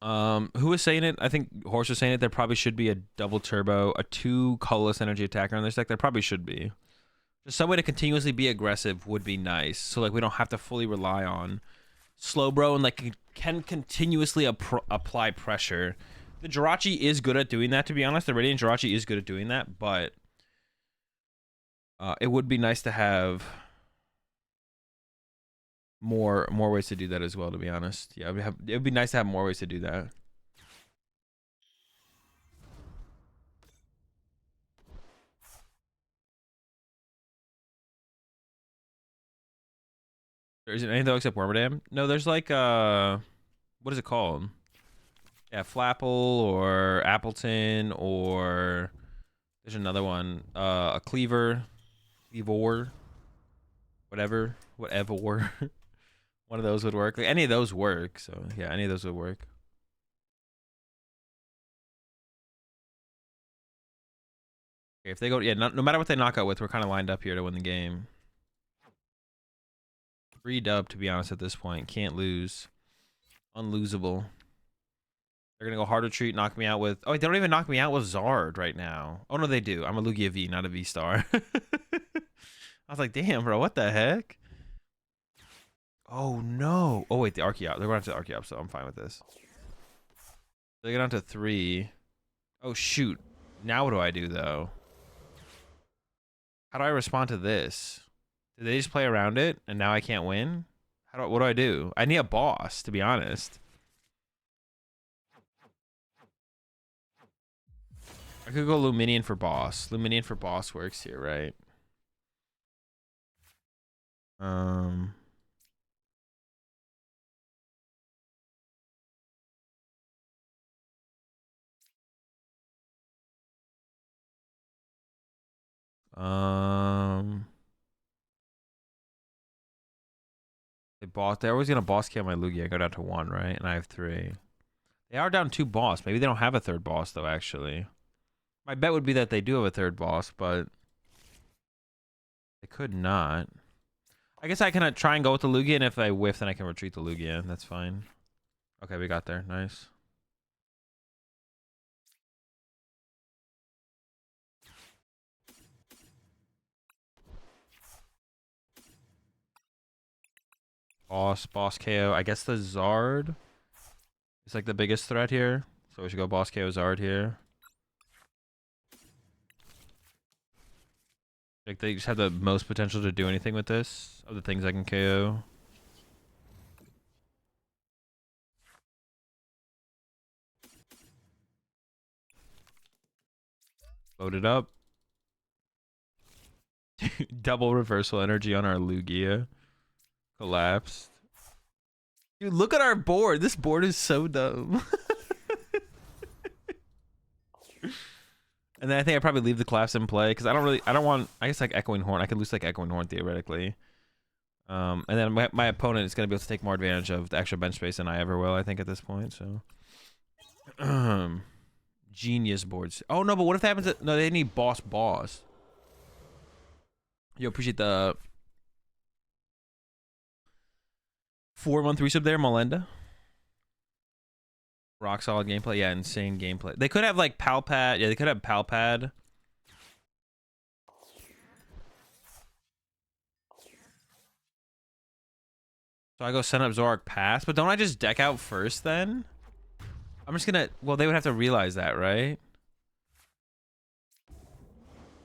Who was saying it? I think Horse was saying it. There probably should be a double turbo, a 2 colorless energy attacker on this deck. There probably should be. Just some way to continuously be aggressive would be nice. So like we don't have to fully rely on slow bro and like can continuously apply pressure. The Jirachi is good at doing that, to be honest. The Radiant Jirachi is good at doing that, but it would be nice to have more ways to do that as well, to be honest. Yeah, it would be nice to have more ways to do that. There isn't anything except Wormadam? No, there's like what is it called? Yeah, Flapple or Appleton, or there's another one. A Cleaver. Cleavor. Whatever. One of those would work. Like, any of those work, so yeah, any of those would work. Okay, if they go, yeah, no matter what they knock out with, we're kind of lined up here to win the game. 3 dub, to be honest, at this point. Can't lose. Unlosable. They're gonna go hard retreat, knock me out with. Oh, they don't even knock me out with Zard right now. Oh no, they do. I'm a Lugia V, not a V star. I was like, damn, bro, what the heck? Oh no. Oh wait, the Archeop. They're going to Archeop, so I'm fine with this. They get on to 3. Oh shoot. Now what do I do though? How do I respond to this? Did they just play around it and now I can't win? What do I do? I need a boss, to be honest. I could go Luminion for boss. Luminion for boss works here, right? They're always gonna boss kill my Lugia. I go down to 1, right? And I have 3. They are down 2 boss. Maybe they don't have a 3rd boss though, actually. My bet would be that they do have a 3rd boss, but they could not. I guess I can try and go with the Lugia, and if I whiff, then I can retreat the Lugia. That's fine. Okay, we got there. Nice. Boss KO. I guess the Zard is like the biggest threat here. So we should go boss KO Zard here. Like they just have the most potential to do anything with this of the things I can KO. Load it up. Double reversal energy on our Lugia. Collapsed. Dude, look at our board. This board is so dumb. And then I think I probably leave the collapse in play because I don't want. I guess like Echoing Horn. I could lose like Echoing Horn theoretically. And then my opponent is gonna be able to take more advantage of the extra bench space than I ever will. I think at this point. So, genius boards. Oh no, but what if that happens? No, they need boss. Yo, appreciate the 4-month resub there, Melinda. Rock solid gameplay. Yeah, insane gameplay. They could have like Palpad. Yeah, they could have Palpad. So I go send up Zorak pass, but don't I just deck out first then? I'm just gonna. Well, they would have to realize that, right?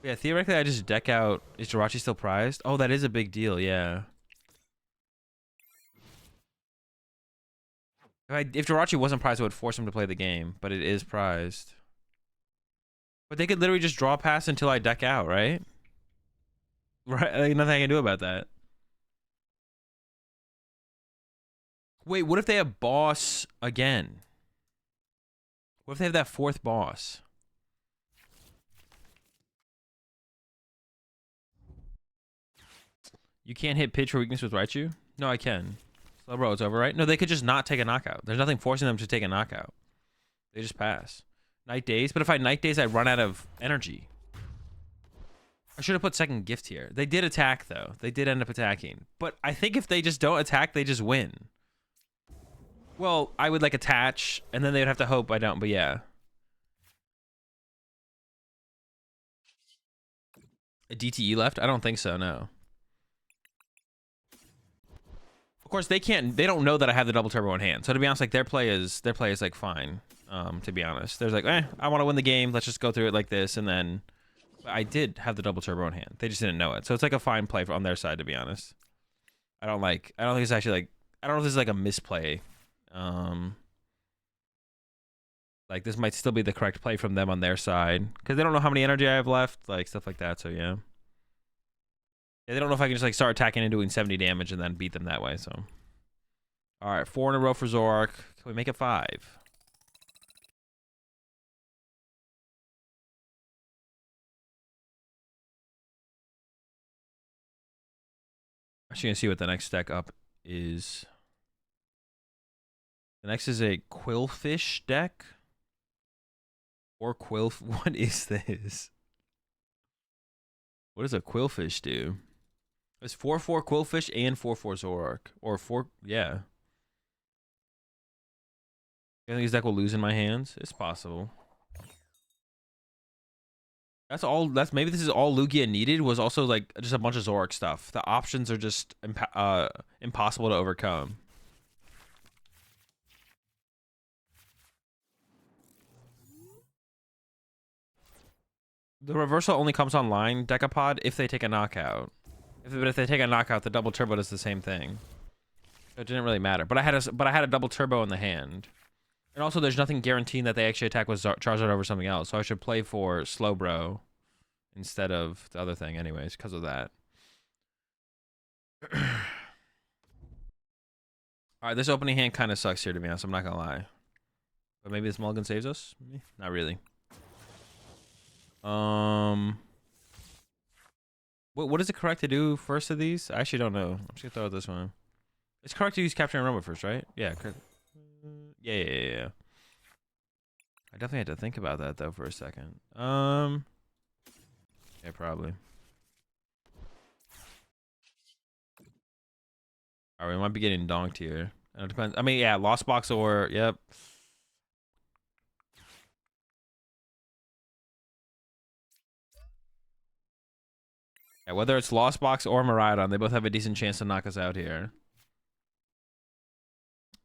Yeah, theoretically, I just deck out. Is Jirachi still prized? Oh, that is a big deal. Yeah. If Jirachi wasn't prized, I would force him to play the game, but it is prized. But they could literally just draw pass until I deck out, right? Right, like nothing I can do about that. Wait, what if they have boss again? What if they have that 4th boss? You can't hit pitch or weakness with Raichu? No, I can. Slowbro, it's over, right? No, they could just not take a knockout. There's nothing forcing them to take a knockout. They just pass. Night Daze? But if I Night Daze, I run out of energy. I should have put second gift here. They did attack, though. They did end up attacking. But I think if they just don't attack, they just win. Well, I would, like, attach, and then they would have to hope I don't, but yeah. A DTE left? I don't think so, no. Of course, they don't know that I have the double turbo in hand. So to be honest, like, their play is like, fine, to be honest. There's like, I want to win the game. Let's just go through it like this, and then... I did have the double turbo in hand. They just didn't know it. So it's like a fine play on their side, to be honest. I don't think it's actually like, I don't know if this is like a misplay. Like this might still be the correct play from them on their side. Because they don't know how many energy I have left. Like stuff like that. So yeah. Yeah, they don't know if I can just like start attacking and doing 70 damage and then beat them that way. So. Alright, 4 in a row for Zoroark. Can we make it 5? Actually gonna see what the next deck up is. The next is a Quillfish deck. Or what is this? What does a Quillfish do? It's 4/4 Quillfish and 4/4 Zoroark. Or 4, yeah. I think this deck will lose in my hands. It's possible. That's all. Maybe this is all Lugia needed. Was also like just a bunch of Zoroark stuff. The options are just impossible to overcome. The reversal only comes online, Decapod, if they take a knockout. But if they take a knockout, the double turbo does the same thing. So it didn't really matter. But I had a double turbo in the hand. And also, there's nothing guaranteeing that they actually attack with Charizard over something else. So I should play for Slowbro instead of the other thing anyways, because of that. Alright, this opening hand kind of sucks here, to be honest. I'm not going to lie. But maybe this mulligan saves us? Not really. What is it correct to do first of these? I actually don't know. I'm just going to throw out this one. It's correct to use Capture and Rumble first, right? Yeah, correct. Yeah. I definitely had to think about that though for a second. Yeah, probably. Alright, we might be getting donked here. It depends. I mean, yeah, Lost Box or yep. Yeah, whether it's Lost Box or Miraidon, they both have a decent chance to knock us out here.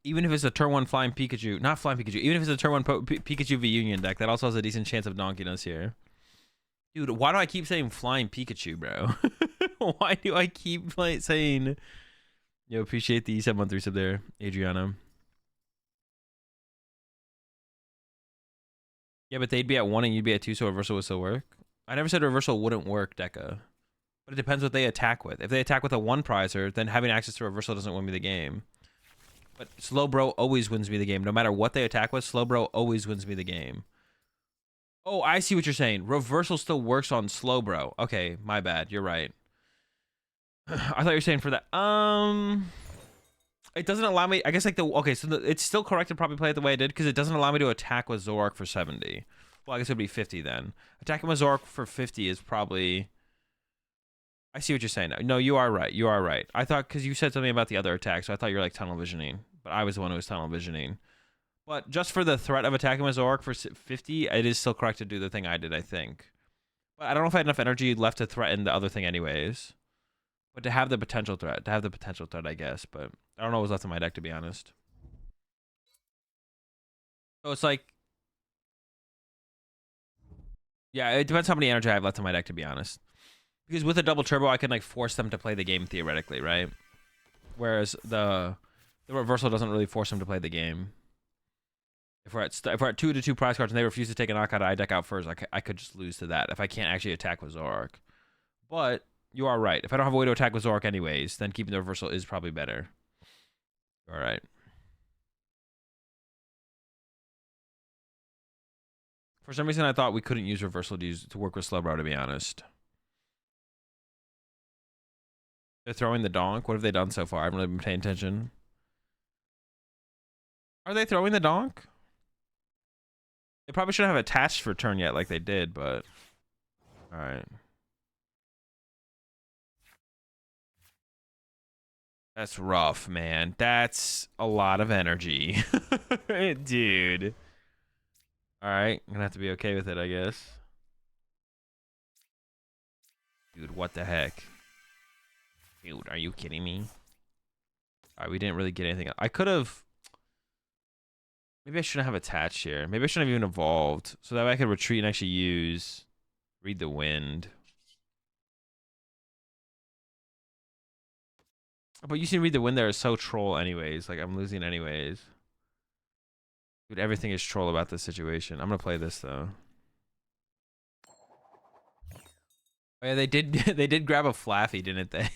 Even if it's a turn 1 Flying Pikachu, not Flying Pikachu, even if it's a turn 1 Pikachu V Union deck, that also has a decent chance of donking us here. Dude, why do I keep saying Flying Pikachu, bro? Why do I keep saying... Yo, appreciate the 713 sub there, Adriano. Yeah, but they'd be at 1 and you'd be at 2, so reversal would still work. I never said reversal wouldn't work, Deca. But it depends what they attack with. If they attack with a 1 prizer, then having access to reversal doesn't win me the game. But Slowbro always wins me the game. No matter what they attack with, Slowbro always wins me the game. Oh, I see what you're saying. Reversal still works on Slowbro. Okay, my bad. You're right. I thought you were saying for that. It doesn't allow me. I guess like okay, so it's still correct to probably play it the way I did because it doesn't allow me to attack with Zoroark for 70. Well, I guess it would be 50 then. Attacking with Zoroark for 50 is probably... I see what you're saying. No, you are right. You are right. I thought because you said something about the other attack, so I thought you were like tunnel visioning. But I was the one who was tunnel visioning. But just for the threat of attacking with Zoroark for 50, it is still correct to do the thing I did, I think. But I don't know if I had enough energy left to threaten the other thing anyways. But to have the potential threat, I guess. But I don't know what was left in my deck, to be honest. So it's like... Yeah, it depends how many energy I have left in my deck, to be honest. Because with a double turbo, I can like force them to play the game theoretically, right? Whereas the reversal doesn't really force them to play the game. If we're at 2/2 prize cards and they refuse to take a knockout, I deck out first. I could just lose to that if I can't actually attack with Zoroark. But you are right. If I don't have a way to attack with Zoroark anyways, then keeping the reversal is probably better. All right. For some reason, I thought we couldn't use reversal to work with Slowbro, to be honest. They're throwing the donk. What have they done so far? I haven't really been paying attention. Are they throwing the donk? They probably shouldn't have attached for turn yet like they did, but... Alright. That's rough, man. That's a lot of energy. Dude. Alright, I'm gonna have to be okay with it, I guess. Dude, what the heck? Dude, are you kidding me? Alright, we didn't really get anything. I could have... Maybe I shouldn't have attached here. Maybe I shouldn't have even evolved. So that way I could retreat and actually use... Read the Wind. But using Read the Wind there is so troll anyways. Like, I'm losing anyways. Dude, everything is troll about this situation. I'm gonna play this, though. Oh, yeah, they did they did grab a Flaffy, didn't they?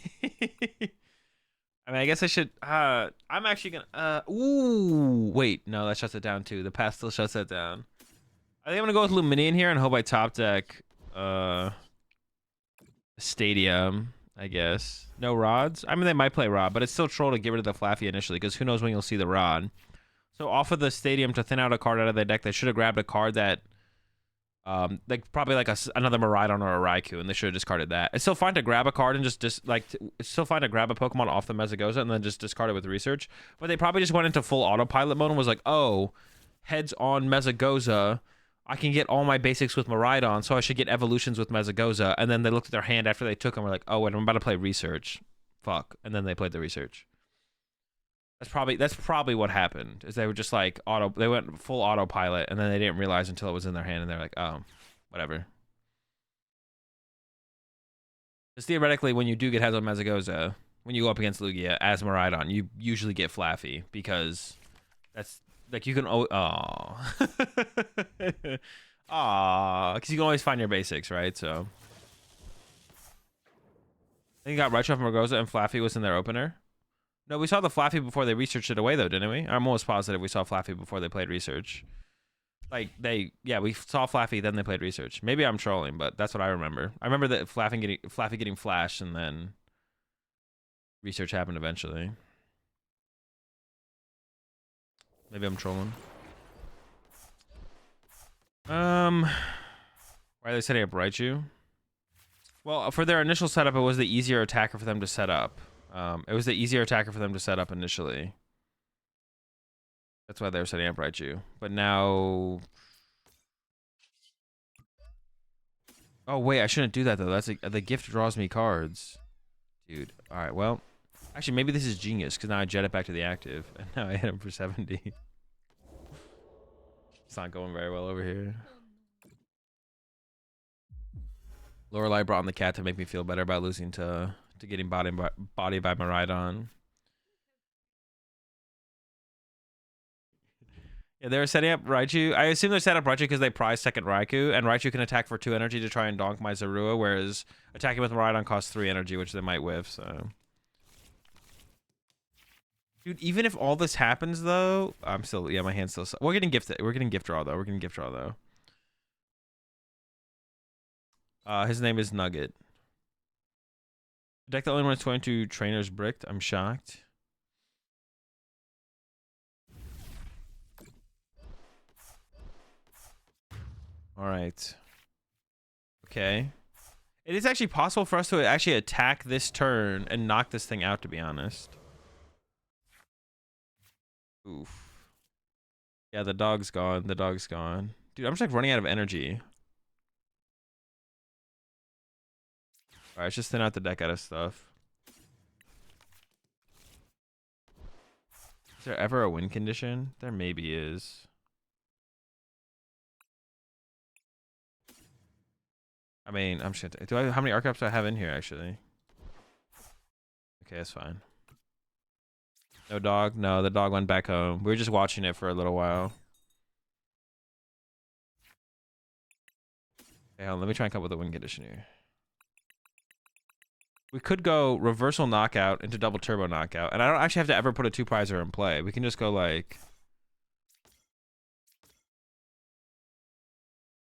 I mean, I guess I should... I'm actually gonna... Ooh! Wait, no, that shuts it down, too. The path still shuts that down. I think I'm gonna go with Luminion here and hope I top deck... Stadium, I guess. No rods? I mean, they might play rod, but it's still troll to get rid of the Flaffy initially, because who knows when you'll see the rod. So off of the Stadium to thin out a card out of their deck, they should have grabbed a card that... like probably like another Miraidon or a Raikou, and they should have discarded that. It's still fine to grab a card and just it's still fine to grab a Pokemon off the Mesagoza and then just discard it with research. But they probably just went into full autopilot mode and was like, oh, heads on Mesagoza, I can get all my basics with Miraidon, so I should get evolutions with Mesagoza. And then they looked at their hand after they took them, and were like, oh wait, I'm about to play research. Fuck. And then they played the research. That's probably what happened. Is they were just like they went full autopilot, and then they didn't realize until it was in their hand, and they're like, oh, whatever. Because theoretically, when you do get heads on Mesagoza, when you go up against Lugia as Miraidon, you usually get Flaffy because that's like you can because you can always find your basics, right? So I think you got Raichu from Mesagoza and Flaffy was in their opener. No, we saw the Flaffy before they researched it away, though, didn't we? I'm almost positive we saw Flaffy before they played research. Like, yeah, we saw Flaffy, then they played research. Maybe I'm trolling, but that's what I remember. I remember that Flaffy getting flashed, and then research happened eventually. Maybe I'm trolling. Why are they setting up Raichu? Well, for their initial setup, it was the easier attacker for them to set up. It was the easier attacker for them to set up initially. That's why they were setting up Raichu. But now... Oh, wait, I shouldn't do that, though. That's the gift draws me cards. Dude. All right, well... Actually, maybe this is genius, because now I jet it back to the active. And now I hit him for 70. It's not going very well over here. Lorelei brought in the cat to make me feel better about losing to getting body by Miraidon. Yeah, they were setting up Raichu. I assume they're setting up Raichu because they prize second Raikou, and Raichu can attack for 2 energy to try and donk my Zorua, whereas attacking with Miraidon costs 3 energy, which they might whiff, so... Dude, even if all this happens, though... I'm still... Yeah, my hand's still... We're getting gifted. We're getting gift draw, though. We're getting gift draw, though. His name is Nugget. Deck the only one is 22 trainers bricked. I'm shocked. All right. Okay. It is actually possible for us to actually attack this turn and knock this thing out, to be honest. Oof. Yeah, the dog's gone. The dog's gone. Dude, I'm just like running out of energy. All right, let's just thin out the deck out of stuff. Is there ever a win condition? There maybe is. I mean, I'm just gonna how many archetypes do I have in here, actually? Okay, that's fine. No dog? No, the dog went back home. We were just watching it for a little while. Okay, hold on, let me try and come up with a win condition here. We could go reversal knockout into double turbo knockout. And I don't actually have to ever put a 2-prizer in play. We can just go like...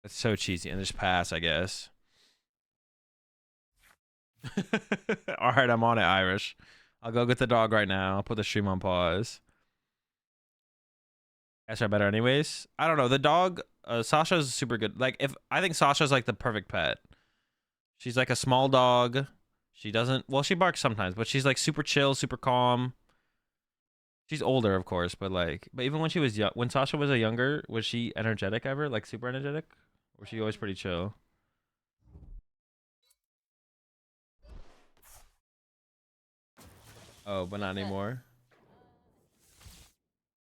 That's so cheesy. And just pass, I guess. All right, I'm on it, Irish. I'll go get the dog right now. I'll put the stream on pause. Cats are better anyways. I don't know. The dog, Sasha's super good. Like, if I think Sasha's like the perfect pet. She's like a small dog. She doesn't, well, she barks sometimes, but she's like super chill, super calm. She's older, of course, but like, but even when she was young, when Sasha was a younger, was she energetic ever? Like super energetic? Or was she always pretty chill? Oh, but not anymore.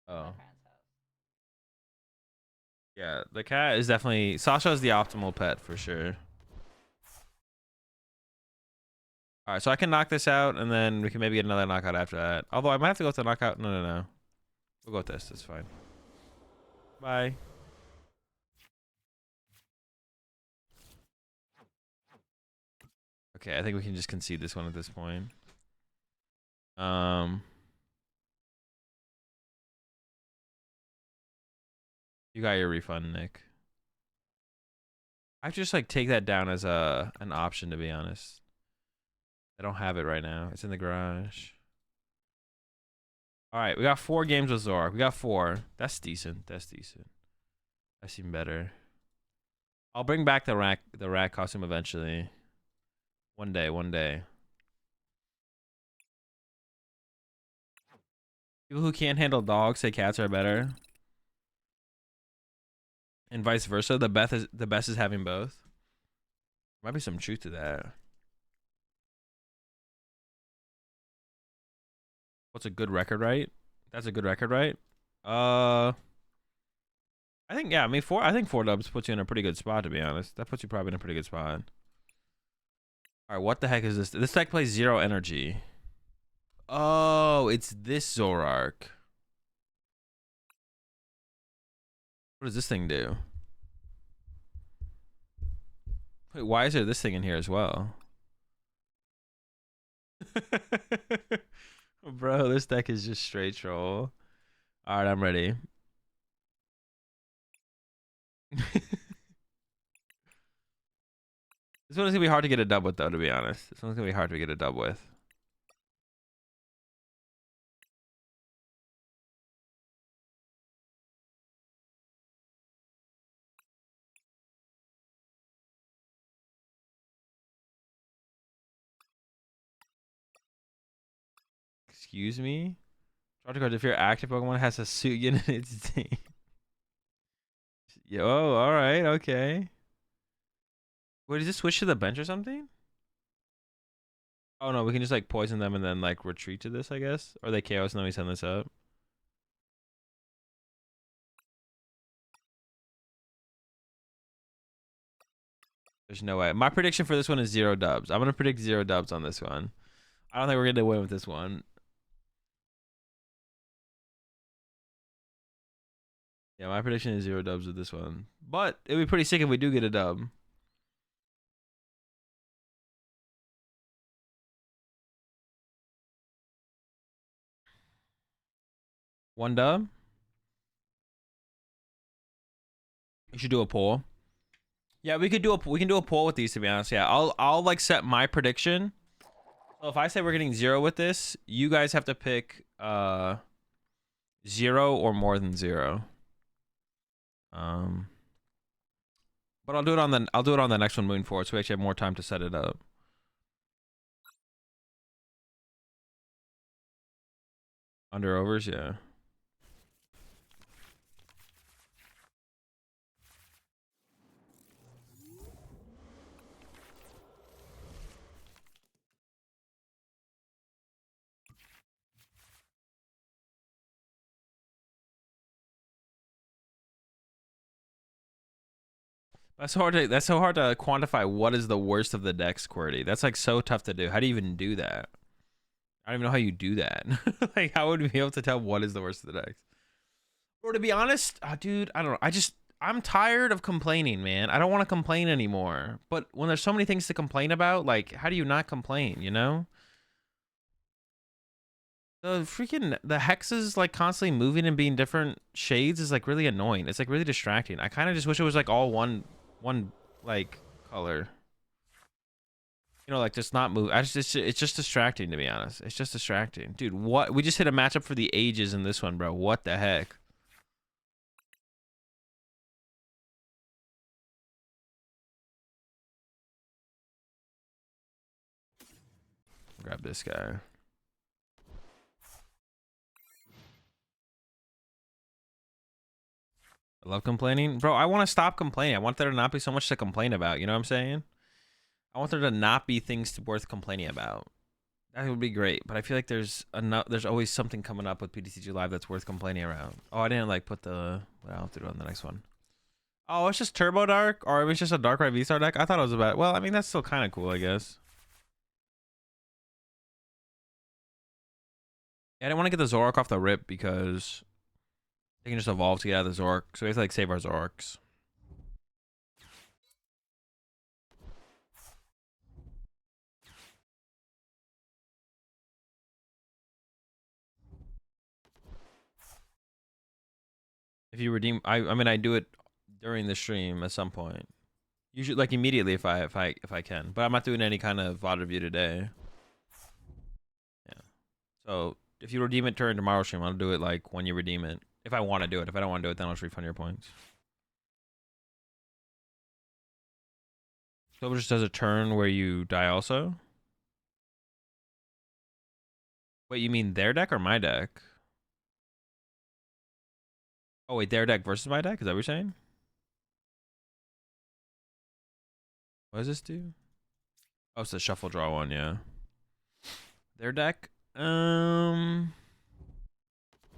Oh. Yeah, the cat is definitely, Sasha is the optimal pet for sure. All right, so I can knock this out, and then we can maybe get another knockout after that. Although I might have to go with the knockout. No, no, no. We'll go with this. It's fine. Bye. Okay, I think we can just concede this one at this point. You got your refund, Nick. I just like take that down as an option, to be honest. I don't have it right now. It's in the garage. All right, we got 4 games with Zorak. We got 4. That's decent. That's decent. That's even better. I'll bring back the rat costume eventually. One day, one day. People who can't handle dogs say cats are better. And vice versa. The best is having both. Might be some truth to that. What's a good record, right? That's a good record, right? I think, yeah, I mean, I think 4 dubs puts you in a pretty good spot, to be honest. That puts you probably in a pretty good spot. All right, what the heck is this? This deck plays 0 energy. Oh, it's this Zorak. What does this thing do? Wait, why is there this thing in here as well? Bro, this deck is just straight troll. All right, I'm ready. This one is gonna be hard to get a dub with, though, to be honest. This one's gonna be hard to get a dub with. Excuse me? Draw card if your active Pokemon has a Sugen in its team. Yo, alright, okay. Wait, does this switch to the bench or something? Oh no, we can just like poison them and then like retreat to this, I guess? Or they chaos and then we send this up. There's no way. My prediction for this one is 0 dubs. I'm gonna predict 0 dubs on this one. I don't think we're gonna win with this one. Yeah, my prediction is 0 dubs with this one. But it'd be pretty sick if we do get a dub. One dub? We should do a poll. Yeah, we can do a poll with these, to be honest. Yeah, I'll like set my prediction. So if I say we're getting 0 with this, you guys have to pick 0 or more than 0. But I'll do it on the next one moving forward, so we actually have more time to set it up. Under overs, yeah. That's so hard to quantify what is the worst of the decks, QWERTY. That's like so tough to do. How do you even do that? I don't even know how you do that. Like, how would we be able to tell what is the worst of the decks? Or to be honest, dude, I don't know. I'm tired of complaining, man. I don't want to complain anymore. But when there's so many things to complain about, like, how do you not complain, you know? The hexes like constantly moving and being different shades is like really annoying. It's like really distracting. I kind of just wish it was like all one like color. You know, like just not move. It's just distracting, to be honest. It's just distracting, dude. What? We just hit a matchup for the ages in this one, bro. What the heck? Grab this guy. I love complaining, bro. I want to stop complaining. I want there to not be so much to complain about. You know what I'm saying? I want there to not be things worth complaining about. That would be great, but I feel like there's always something coming up with PTCG Live that's worth complaining around. Oh, I didn't like put the. Well, I'll have to do it on the next one. Oh, it's just Turbo Dark, or it was just a Darkrai V-Star deck. I thought it was about. Well, I mean that's still kind of cool, I guess. Yeah, I didn't want to get the Zoroark off the rip because they can just evolve to get out of the Zoroark, so we have to like save our Zoroarks. If you redeem, I mean I do it during the stream at some point. Usually like immediately if I can, but I'm not doing any kind of VOD review today. Yeah. So if you redeem it during tomorrow's stream, I'll do it like when you redeem it. If I want to do it. If I don't want to do it, then I'll just refund your points. So it just does a turn where you die also? Wait, you mean their deck or my deck? Oh wait, their deck versus my deck? Is that what you're saying? What does this do? Oh, it's the shuffle draw one, yeah. Their deck? I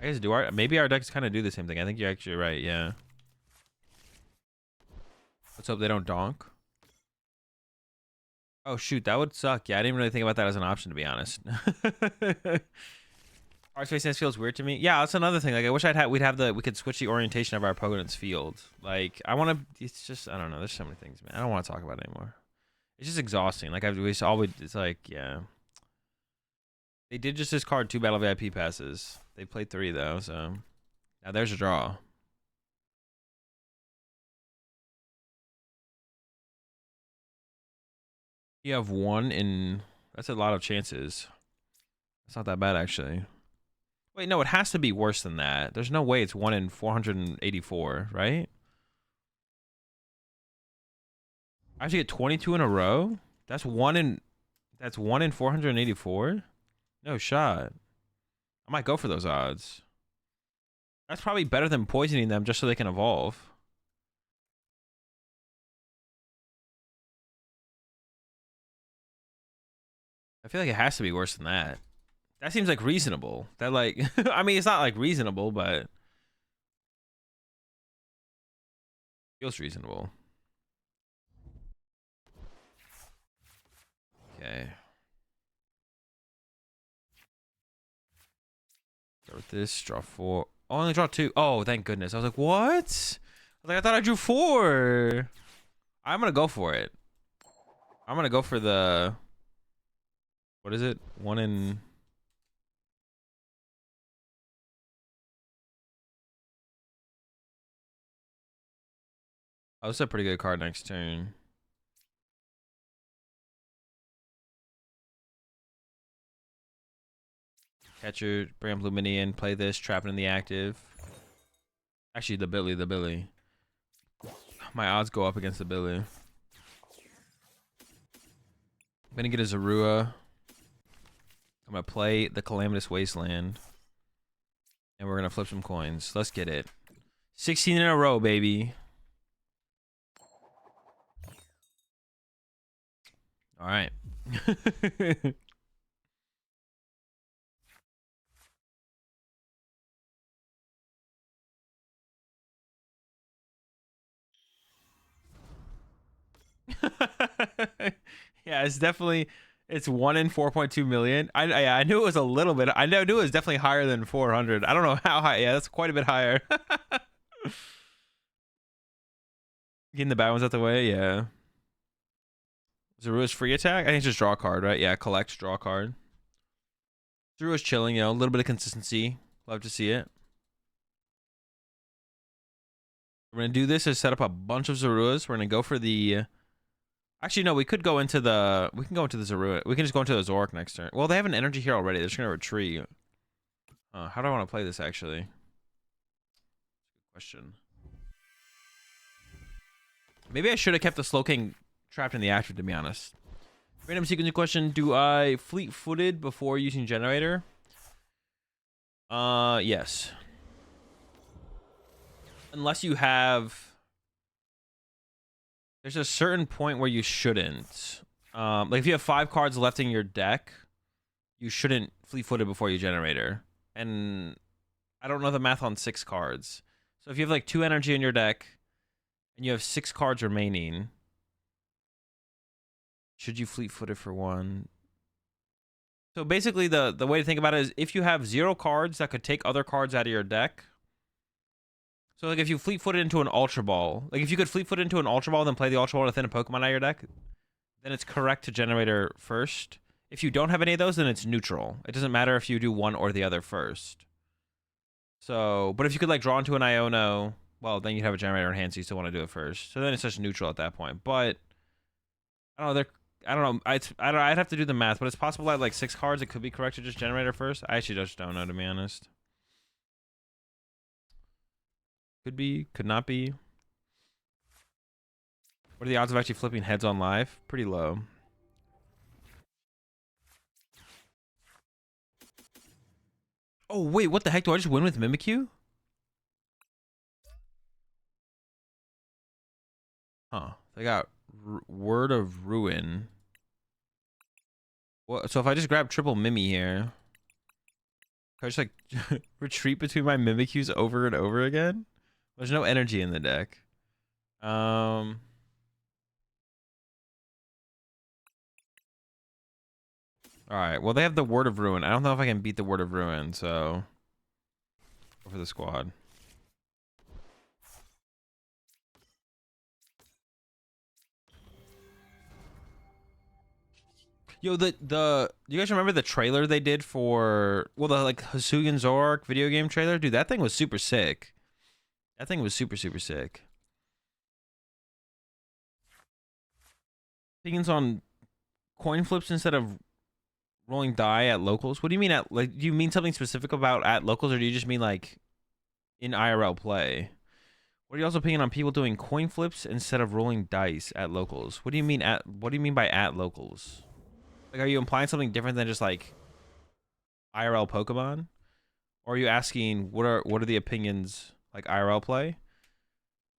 guess maybe our decks kind of do the same thing. I think you're actually right, yeah. Let's hope they don't donk. Oh shoot, that would suck. Yeah, I didn't really think about that as an option, to be honest. Our space dance feels weird to me. Yeah, that's another thing. Like I wish we could switch the orientation of our opponent's field. Like I want to. It's just I don't know. There's so many things, man. I don't want to talk about it anymore. It's just exhausting. Like it's like yeah. They did just discard 2 battle VIP passes. They played 3 though, so now there's a draw. You have 1 in. That's a lot of chances. It's not that bad actually. Wait, no, it has to be worse than that. There's no way it's 1 in 484, right? I have to get 22 in a row? That's 1 in 484? No shot. I might go for those odds. That's probably better than poisoning them just so they can evolve. I feel like it has to be worse than that. That seems like reasonable. That like I mean it's not like reasonable, but feels reasonable. Okay. Start with this, draw 4. Oh, I only draw 2. Oh, thank goodness. I was like, what? I thought I drew 4. I'm gonna go for it. I'm gonna go for the what is it? 1 in Oh, this is a pretty good card next turn. Catcher, bring up Luminian, play this, trapping in the active. Actually, the Billy. My odds go up against the Billy. I'm gonna get a Zorua. I'm gonna play the Calamitous Wasteland. And we're gonna flip some coins. Let's get it. 16 in a row, baby. All right. Yeah, it's definitely it's 1 in 4.2 million. I knew it was a little bit. I knew it was definitely higher than 400. I don't know how high. Yeah, that's quite a bit higher. Getting the bad ones out the way, yeah. Zorua's free attack? I think it's just draw a card, right? Yeah, collect, draw a card. Zorua's chilling, you know, a little bit of consistency. Love to see it. We're gonna do this is set up a bunch of Zoruas. We're gonna go for the Actually, no, we could go into the... We can go into the Zorua. We can just go into the Zork next turn. Well, they have an energy here already. They're just going to retreat. How do I want to play this, actually? Good question. Maybe I should have kept the Slowking trapped in the active, to be honest. Random sequencing question. Do I fleet-footed before using generator? Yes. Unless you have... There's a certain point where you shouldn't. Like if you have 5 cards left in your deck, you shouldn't fleet-footed before you generator. And I don't know the math on 6 cards. So if you have like 2 energy in your deck and you have 6 cards remaining, should you fleet-footed for 1? So basically the way to think about it is if you have 0 cards that could take other cards out of your deck. So like if you fleet-footed into an Ultra Ball, like if you could fleet-foot into an Ultra Ball then play the Ultra Ball to thin a Pokemon out of your deck, then it's correct to generator first. If you don't have any of those, then it's neutral. It doesn't matter if you do one or the other first. So, but if you could like draw into an Iono, well, then you'd have a generator in hand, so you still want to do it first. So then it's just neutral at that point. But I don't know. I don't know. I'd have to do the math, but it's possible at like 6 cards, it could be correct to just generator first. I actually just don't know, to be honest. Could be, could not be. What are the odds of actually flipping heads on live? Pretty low. Oh, wait, what the heck? Do I just win with Mimikyu? Huh. They got Word of Ruin. What? So if I just grab triple Mimi here, can I just like retreat between my Mimikyus over and over again? There's no energy in the deck. All right. Well, they have the Word of Ruin. I don't know if I can beat the Word of Ruin, so go for the squad. Yo, do you guys remember the trailer they did for, well, the like Hisuian Zoroark video game trailer? Dude, that thing was super sick. That thing was super, super sick. Opinions on coin flips instead of rolling die at locals? What do you mean at, like, do you mean something specific about at locals, or do you just mean like in IRL play? What are you also opinion on people doing coin flips instead of rolling dice at locals? What do you mean by at locals? Like, are you implying something different than just like IRL Pokemon? Or are you asking what are the opinions like IRL play?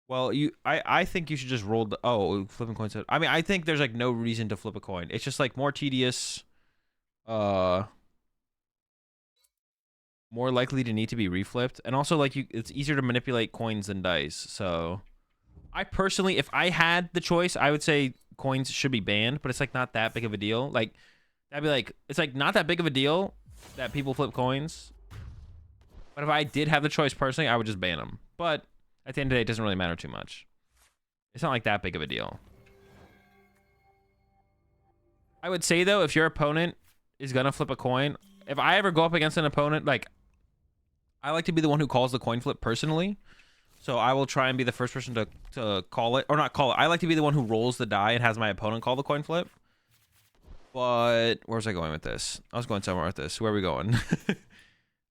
Well, I think you should just roll the flipping coins. I mean, I think there's like no reason to flip a coin. It's just like more tedious, more likely to need to be reflipped, and also like it's easier to manipulate coins than dice. So I personally, if I had the choice, I would say coins should be banned, but it's like not that big of a deal. Like that'd be like, it's like not that big of a deal that people flip coins. But if I did have the choice personally, I would just ban them. But at the end of the day, it doesn't really matter too much. It's not like that big of a deal. I would say though, if your opponent is gonna flip a coin, if I ever go up against an opponent, like I like to be the one who calls the coin flip personally. So I will try and be the first person to call it, or not call it. I like to be the one who rolls the die and has my opponent call the coin flip. But where's I going with this? I was going somewhere with this. Where are we going?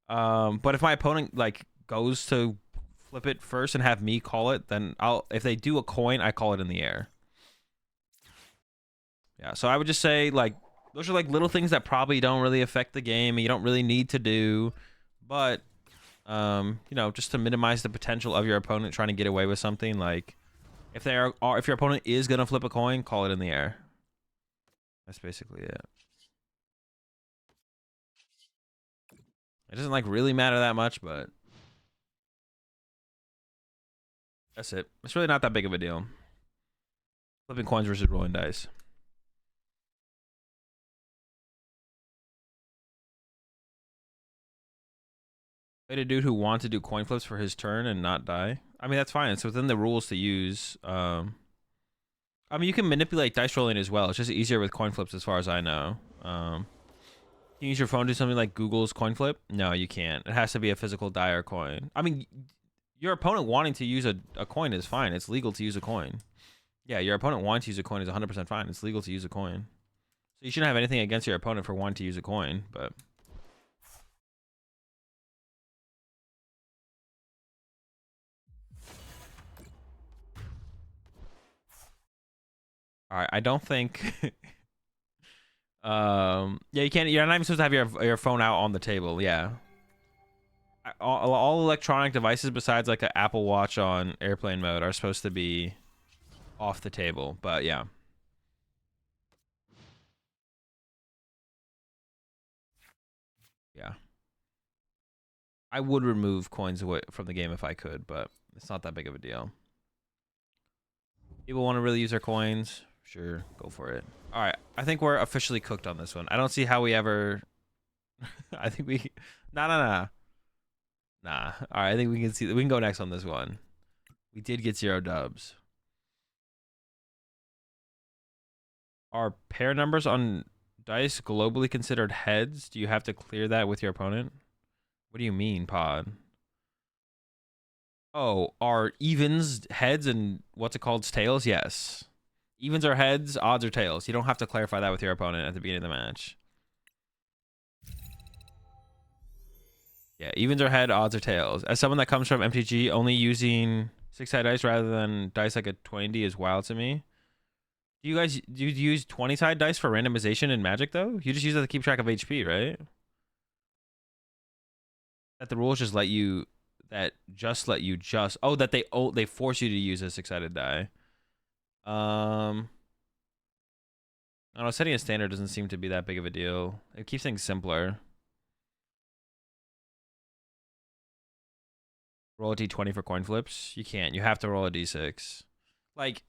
But if my opponent like goes to flip it first and have me call it, then if they do a coin, I call it in the air. Yeah, so I would just say like those are like little things that probably don't really affect the game and you don't really need to do, but you know, just to minimize the potential of your opponent trying to get away with something, like if your opponent is gonna flip a coin, call it in the air. That's basically it. It doesn't like really matter that much, but that's it. It's really not that big of a deal. Flipping coins versus rolling dice. Played a dude who wanted to do coin flips for his turn and not die. I mean, that's fine. It's within the rules to use. I mean, you can manipulate dice rolling as well. It's just easier with coin flips as far as I know. Can you use your phone to do something like Google's coin flip? No, you can't. It has to be a physical die or coin. I mean, your opponent wanting to use a coin is fine. It's legal to use a coin. Yeah, your opponent wants to use a coin is 100% fine. It's legal to use a coin. So you shouldn't have anything against your opponent for wanting to use a coin, but... Alright, I don't think... yeah, you can't... You're not even supposed to have your phone out on the table, yeah. All electronic devices besides like an Apple Watch on airplane mode are supposed to be off the table, but yeah. Yeah. I would remove coins away from the game if I could, but it's not that big of a deal. People want to really use their coins? Sure, go for it. All right, I think we're officially cooked on this one. I don't see how we ever... I think we... Nah. All right, I think we can go next on this one. We did get 0 dubs. Are pair numbers on dice globally considered heads? Do you have to clear that with your opponent? What do you mean, Pod? Oh, are evens heads and what's it called, tails? Yes. Evens are heads, odds are tails. You don't have to clarify that with your opponent at the beginning of the match. Yeah, evens are head, odds are tails. As someone that comes from MTG, only using 6-sided dice rather than dice like a 20 is wild to me. Do you use 20-sided dice for randomization in Magic though? You just use it to keep track of HP, right? That the rules just let you oh, that they force you to use a 6-sided die. I don't know, setting a standard doesn't seem to be that big of a deal. It keeps things simpler. Roll a d20 for coin flips. You can't. You have to roll a d6. Like,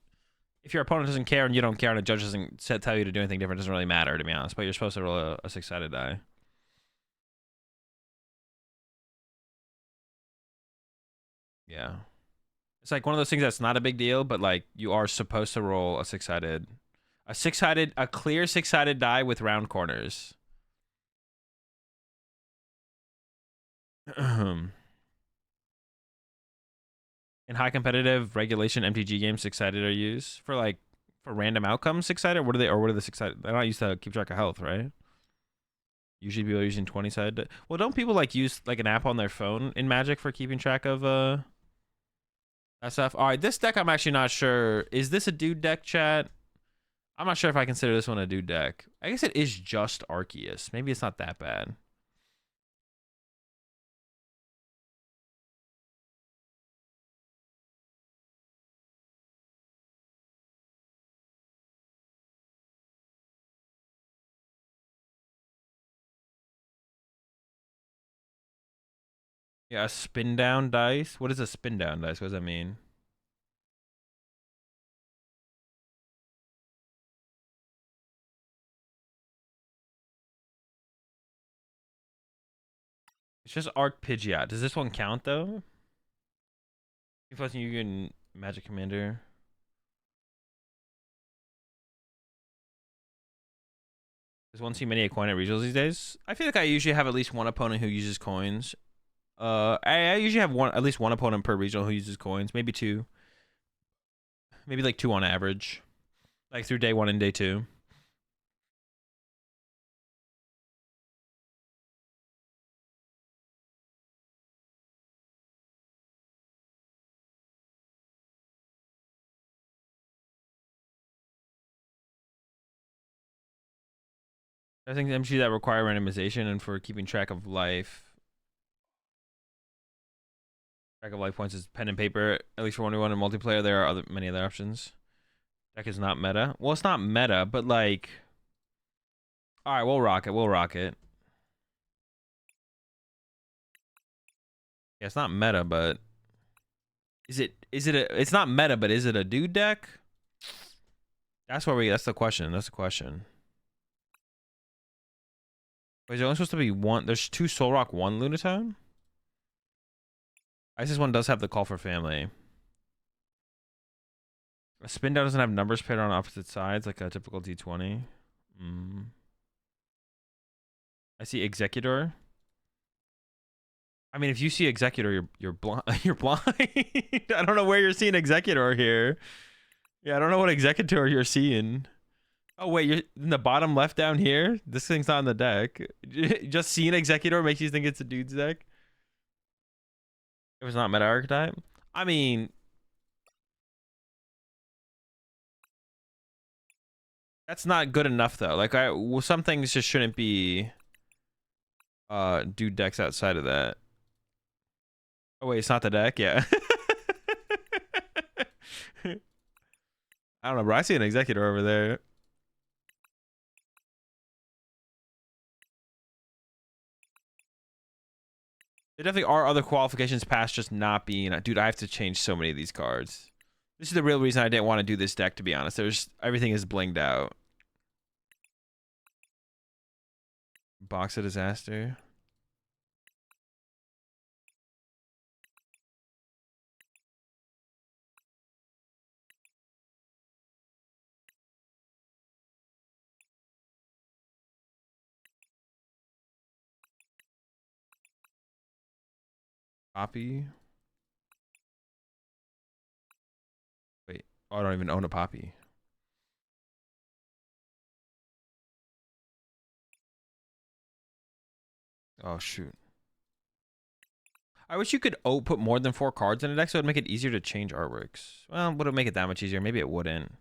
if your opponent doesn't care and you don't care and a judge doesn't tell you to do anything different, it doesn't really matter, to be honest. But you're supposed to roll a 6-sided die. Yeah. It's like one of those things that's not a big deal, but like you are supposed to roll a 6-sided, a clear 6-sided die with round corners. In high competitive regulation MTG games, 6-sided are used for random outcomes. 6-sided. What are the 6-sided? They're not used to keep track of health, right? Usually people are using 20-sided. Well, don't people like use like an app on their phone in Magic for keeping track of that stuff? All right, this deck I'm actually not sure. Is this a DooD deck, chat? I'm not sure if I consider this one a DooD deck. I guess it is just Arceus. Maybe it's not that bad. Yeah, a spin down dice. What is a spin down dice? What does that mean? It's just Arc Pidgeot. Does this one count though? If you can Magic Commander. Does one see many a coin at regionals these days? I feel like I usually have at least one opponent who uses coins. I usually have at least one opponent per regional who uses coins. Maybe 2. Maybe like 2 on average. Like through day 1 and day 2. I think MG that require randomization and for keeping track of life. Track of life points is pen and paper. At least for 1v1 and multiplayer, there are many other options. Deck is not meta. Well, it's not meta, but like... Alright, we'll rock it. Yeah, it's not meta, but... It's not meta, but is it a DooD deck? That's the question. Wait, is there only supposed to be one? There's 2 Soul Rock, 1 Lunatone? Isis one does have the Call for Family. A spin down doesn't have numbers paired on opposite sides like a typical D20. I see Executor. I mean, if you see Executor, you're blind. You're blind. I don't know where you're seeing Executor here. Yeah, I don't know what executor you're seeing. Oh wait, you're in the bottom left down here. This thing's not on the deck. Just seeing executor makes you think it's a dude's deck. If it's not meta archetype. I mean, that's not good enough though. Like some things just shouldn't be dude decks outside of that. Oh wait, it's not the deck. Yeah. I don't know, bro. I see an executor over there. There definitely are other qualifications past just not being. Dude, I have to change so many of these cards. This is the real reason I didn't want to do this deck, to be honest. Everything is blinged out. Box of disaster. Poppy. Wait. Oh, I don't even own a Poppy. Oh, shoot. I wish you could put more than 4 cards in a deck so it would make it easier to change artworks. Well, would it make it that much easier? Maybe it wouldn't.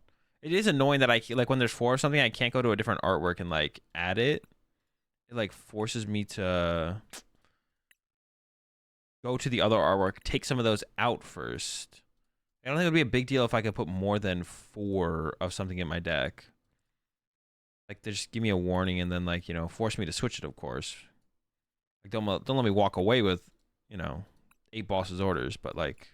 It is annoying that like when there's 4 or something, I can't go to a different artwork and like add it. It like forces me to go to the other artwork, take some of those out first. I don't think it would be a big deal if I could put more than 4 of something in my deck. Like, they just give me a warning and then, like, you know, force me to switch it, of course. Like, don't let me walk away with, you know, 8 bosses' orders, but, like...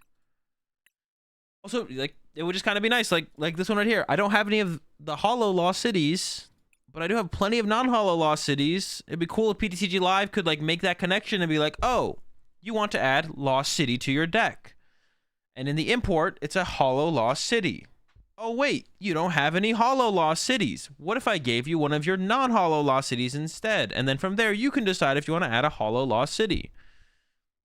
Also, like, it would just kind of be nice, like this one right here. I don't have any of the Hollow Lost Cities, but I do have plenty of non-Hollow Lost Cities. It'd be cool if PTCG Live could, like, make that connection and be like, oh, you want to add Lost City to your deck. And in the import, it's a Hollow Lost City. Oh, wait, you don't have any Hollow Lost Cities. What if I gave you one of your non-Hollow Lost Cities instead? And then from there, you can decide if you want to add a Hollow Lost City.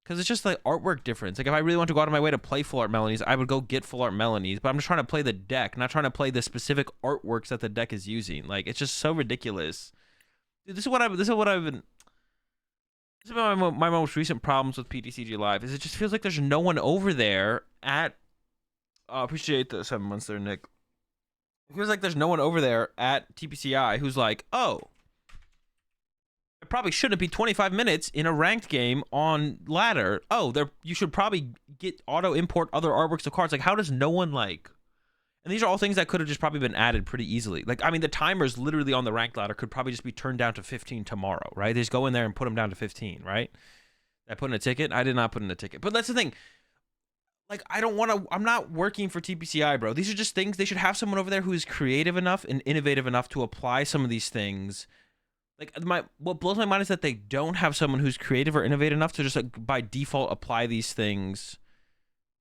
Because it's just like artwork difference. Like if I really want to go out of my way to play Full Art Melodies, I would go get Full Art Melodies. But I'm just trying to play the deck, not trying to play the specific artworks that the deck is using. Like it's just so ridiculous. Dude, this is my most recent problems with PTCG Live. Is it just feels like there's no one over there at. Appreciate the 7 months there, Nick. It feels like there's no one over there at TPCI who's like, oh, it probably shouldn't be 25 minutes in a ranked game on ladder. Oh, you should probably get auto import other artworks of cards. Like, how does no one like? And these are all things that could have just probably been added pretty easily. Like, I mean, the timers literally on the ranked ladder could probably just be turned down to 15 tomorrow, right? They just go in there and put them down to 15, right? Did I put in a ticket? I did not put in a ticket. But that's the thing. Like, I'm not working for TPCI, bro. These are just things. They should have someone over there who is creative enough and innovative enough to apply some of these things. Like, what blows my mind is that they don't have someone who's creative or innovative enough to just, like, by default apply these things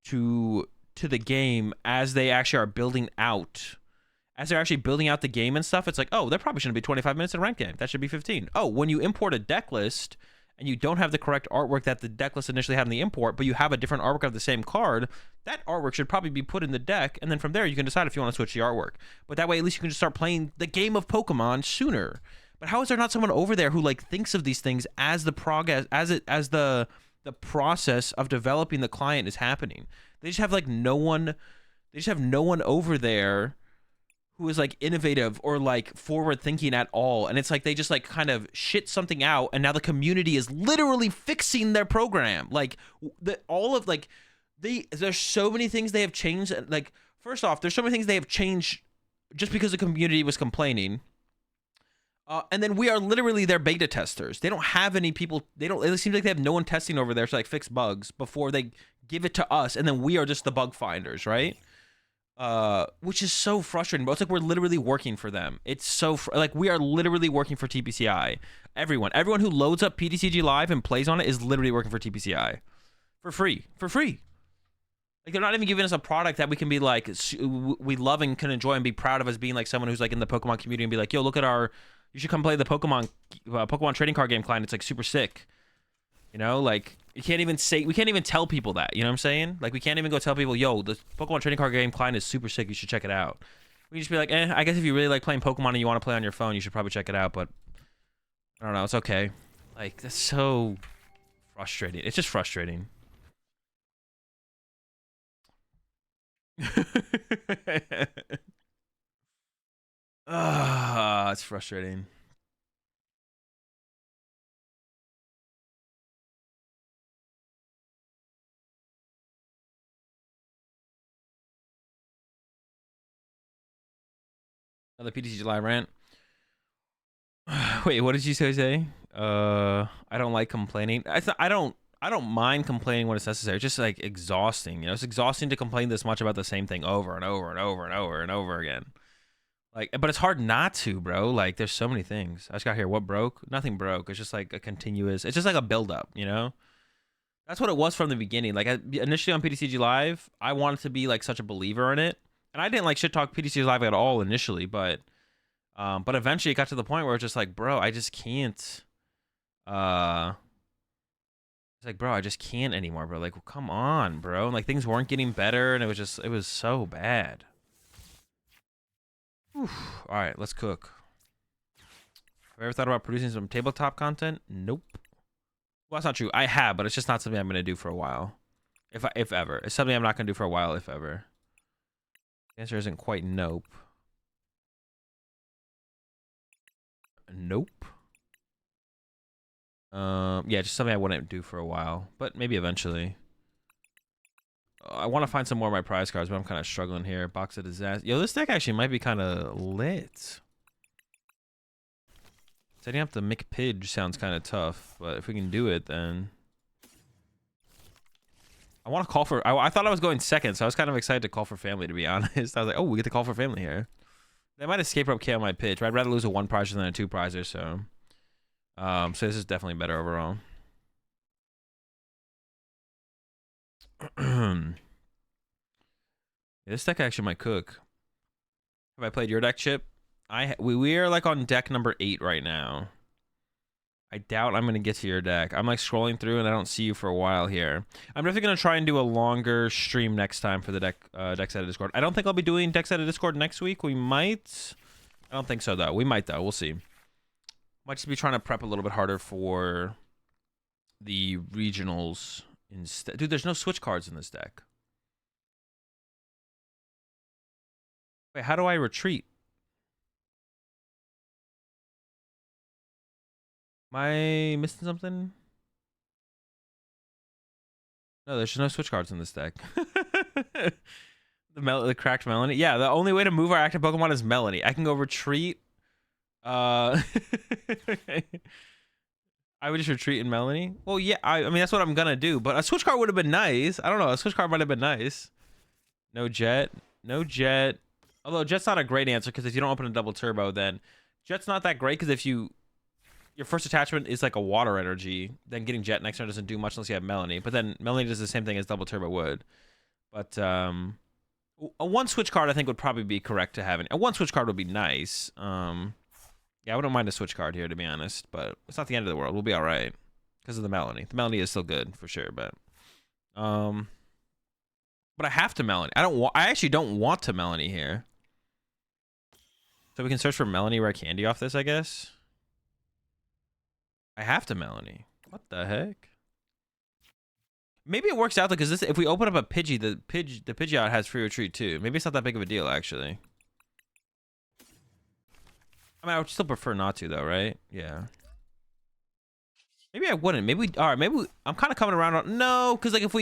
to the game as they actually are building out. As they're actually building out the game and stuff, it's like, oh, there probably shouldn't be 25 minutes in a ranked game. That should be 15. Oh, when you import a deck list... and you don't have the correct artwork that the deck list initially had in the import, but you have a different artwork of the same card, that artwork should probably be put in the deck, and then from there you can decide if you want to switch the artwork. But that way at least you can just start playing the game of Pokemon sooner. But how is there not someone over there who like thinks of these things as the process of developing the client is happening? They just have like no one over there who is like innovative or like forward thinking at all. And it's like they just like kind of shit something out and now the community is literally fixing their program. Like there's so many things they have changed. Like, first off, there's so many things they have changed just because the community was complaining. And then we are literally their beta testers. They don't have any people. It seems like they have no one testing over there to like fix bugs before they give it to us. And then we are just the bug finders, right? Which is so frustrating, but it's like we're literally working for them. It's so like we are literally working for TPCI. Everyone who loads up PTCG Live and plays on it is literally working for TPCI for free. Like they're not even giving us a product that we can be like we love and can enjoy and be proud of as being like someone who's like in the Pokemon community and be like, yo, look at you should come play the Pokemon trading card game client. It's like super sick. You know, like we can't even tell people that. You know what I'm saying? Like we can't even go tell people, yo, the Pokemon trading card game client is super sick. You should check it out. We just be like, I guess if you really like playing Pokemon and you want to play on your phone, you should probably check it out. But I don't know, it's okay. Like that's so frustrating. It's just frustrating. It's frustrating. Another PTCG live rant. Wait, what did you say? I don't like complaining. I don't mind complaining when it's necessary. It's just like exhausting. You know, it's exhausting to complain this much about the same thing over and over and over and over and over again. Like, but it's hard not to, bro. Like, there's so many things. I just got here. What broke? Nothing broke. It's just like a continuous. It's just like a build-up. You know, that's what it was from the beginning. Like, initially on PTCG Live, I wanted to be like such a believer in it, and I didn't like shit talk PTCG Live at all initially, but eventually it got to the point where it's just like, bro, I just can't. It's like, bro, I just can't anymore, bro. Like, well, come on, bro. And, like, things weren't getting better, and it was so bad. All right, let's cook. Have you ever thought about producing some tabletop content? Nope. Well, that's not true. I have, but it's just not something I'm gonna do for a while. If ever. It's something I'm not gonna do for a while, if ever. The answer isn't quite nope. Nope. Yeah, just something I wouldn't do for a while, but maybe eventually. I want to find some more of my prize cards, but I'm kind of struggling here. Box of disaster. Yo, this deck actually might be kind of lit. Setting up the McPidge sounds kind of tough, but if we can do it, then I want to call for. I thought I was going second, so I was kind of excited to call for family. To be honest, I was like, oh, we get to call for family here. They might escape up K on my pitch, but I'd rather lose a 1 prizer than a 2 prizer. So this is definitely better overall. This deck actually might cook. Have I played your deck, Chip? We are like on deck number 8 right now. I doubt I'm gonna get to your deck. I'm like scrolling through and I don't see you for a while here. I'm definitely gonna try and do a longer stream next time for the deck set of Discord. I don't think I'll be doing deck set of Discord next week. We might. I don't think so though. We might though. We'll see. Might just be trying to prep a little bit harder for the regionals instead. Dude, there's no switch cards in this deck. Wait, how do I retreat? Am I missing something? No, there's no switch cards in this deck. The cracked Melanie. Yeah, the only way to move our active Pokemon is Melanie. I can go retreat. I would just retreat in Melanie. Well, yeah, I mean, that's what I'm gonna do. But a switch card would have been nice. I don't know. A switch card might have been nice. No Jet. No Jet. Although Jet's not a great answer, because if you don't open a double turbo, then Jet's not that great, because if your first attachment is like a water energy, then getting Jet next turn doesn't do much unless you have Melanie. But then Melanie does the same thing as double turbo would. But a 1 switch card I think would probably be correct to having. A 1 switch card would be nice. Yeah, I wouldn't mind a switch card here, to be honest, but it's not the end of the world. We'll be all right because of the Melanie. The Melanie is still good for sure, but I have to Melanie. I actually don't want to Melanie here. So we can search for Melanie rare candy off this, I guess. I have to Melanie. What the heck? Maybe it works out though, because this, if we open up a Pidgey, the Pidgeot has free retreat too. Maybe it's not that big of a deal actually. I mean, I would still prefer not to though, right? Yeah. Maybe I wouldn't. Maybe I'm kind of coming around on no, because like if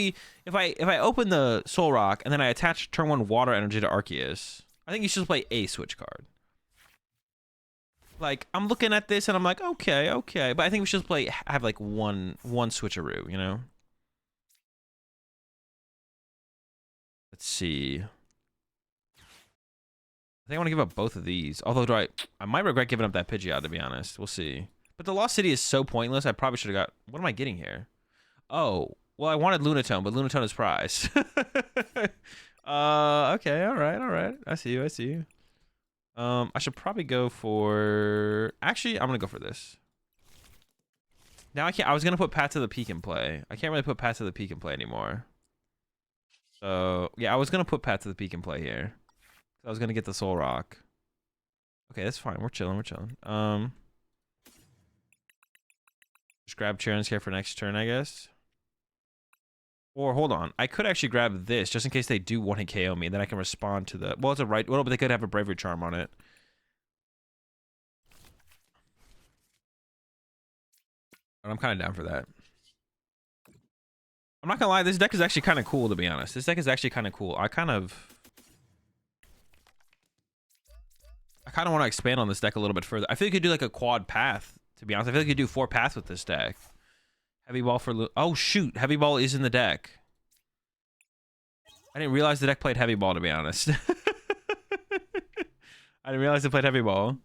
I open the Soul Rock and then I attach turn 1 water energy to Arceus, I think you should play a switch card. Like I'm looking at this and I'm like, okay, but I think we should have like one switcheroo, you know? Let's see. I think I want to give up both of these. Although, I might regret giving up that Pidgeot, to be honest. We'll see. But the Lost City is so pointless. I probably should have got... What am I getting here? Oh, well, I wanted Lunatone, but Lunatone is prize. Okay, all right. I see you. I should probably go for... Actually, I'm going to go for this. Now I can't. I was gonna put Path to the Peak in play. I can't really put Path to the Peak in play anymore. So yeah, I was gonna put Path to the Peak in play here. I was gonna get the Soul Rock. Okay, that's fine. We're chilling. We're chilling. Just grab Charon's Care for next turn, I guess. Or hold on, I could actually grab this just in case they do want to KO me. Then I can respond to the. Well, it's a right. Well, but they could have a Bravery Charm on it. But I'm kind of down for that. I'm not gonna lie, this deck is actually kind of cool, to be honest. This deck is actually kind of cool. I kind of want to expand on this deck a little bit further. I feel like you could do like a quad path, to be honest. I feel like you could do 4 paths with this deck. Heavy Ball for... Oh, shoot. Heavy Ball is in the deck. I didn't realize the deck played Heavy Ball, to be honest. I didn't realize it played Heavy Ball.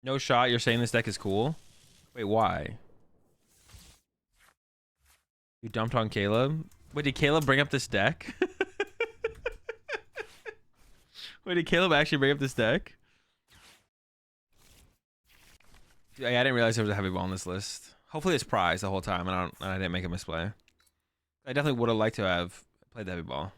No shot. You're saying this deck is cool? Wait, why? You dumped on Caleb? Wait, did Caleb bring up this deck? Wait, did Caleb actually bring up this deck? Yeah, I didn't realize there was a Heavy Ball on this list. Hopefully it's prize the whole time, and I didn't make a misplay. I definitely would have liked to have played the Heavy Ball.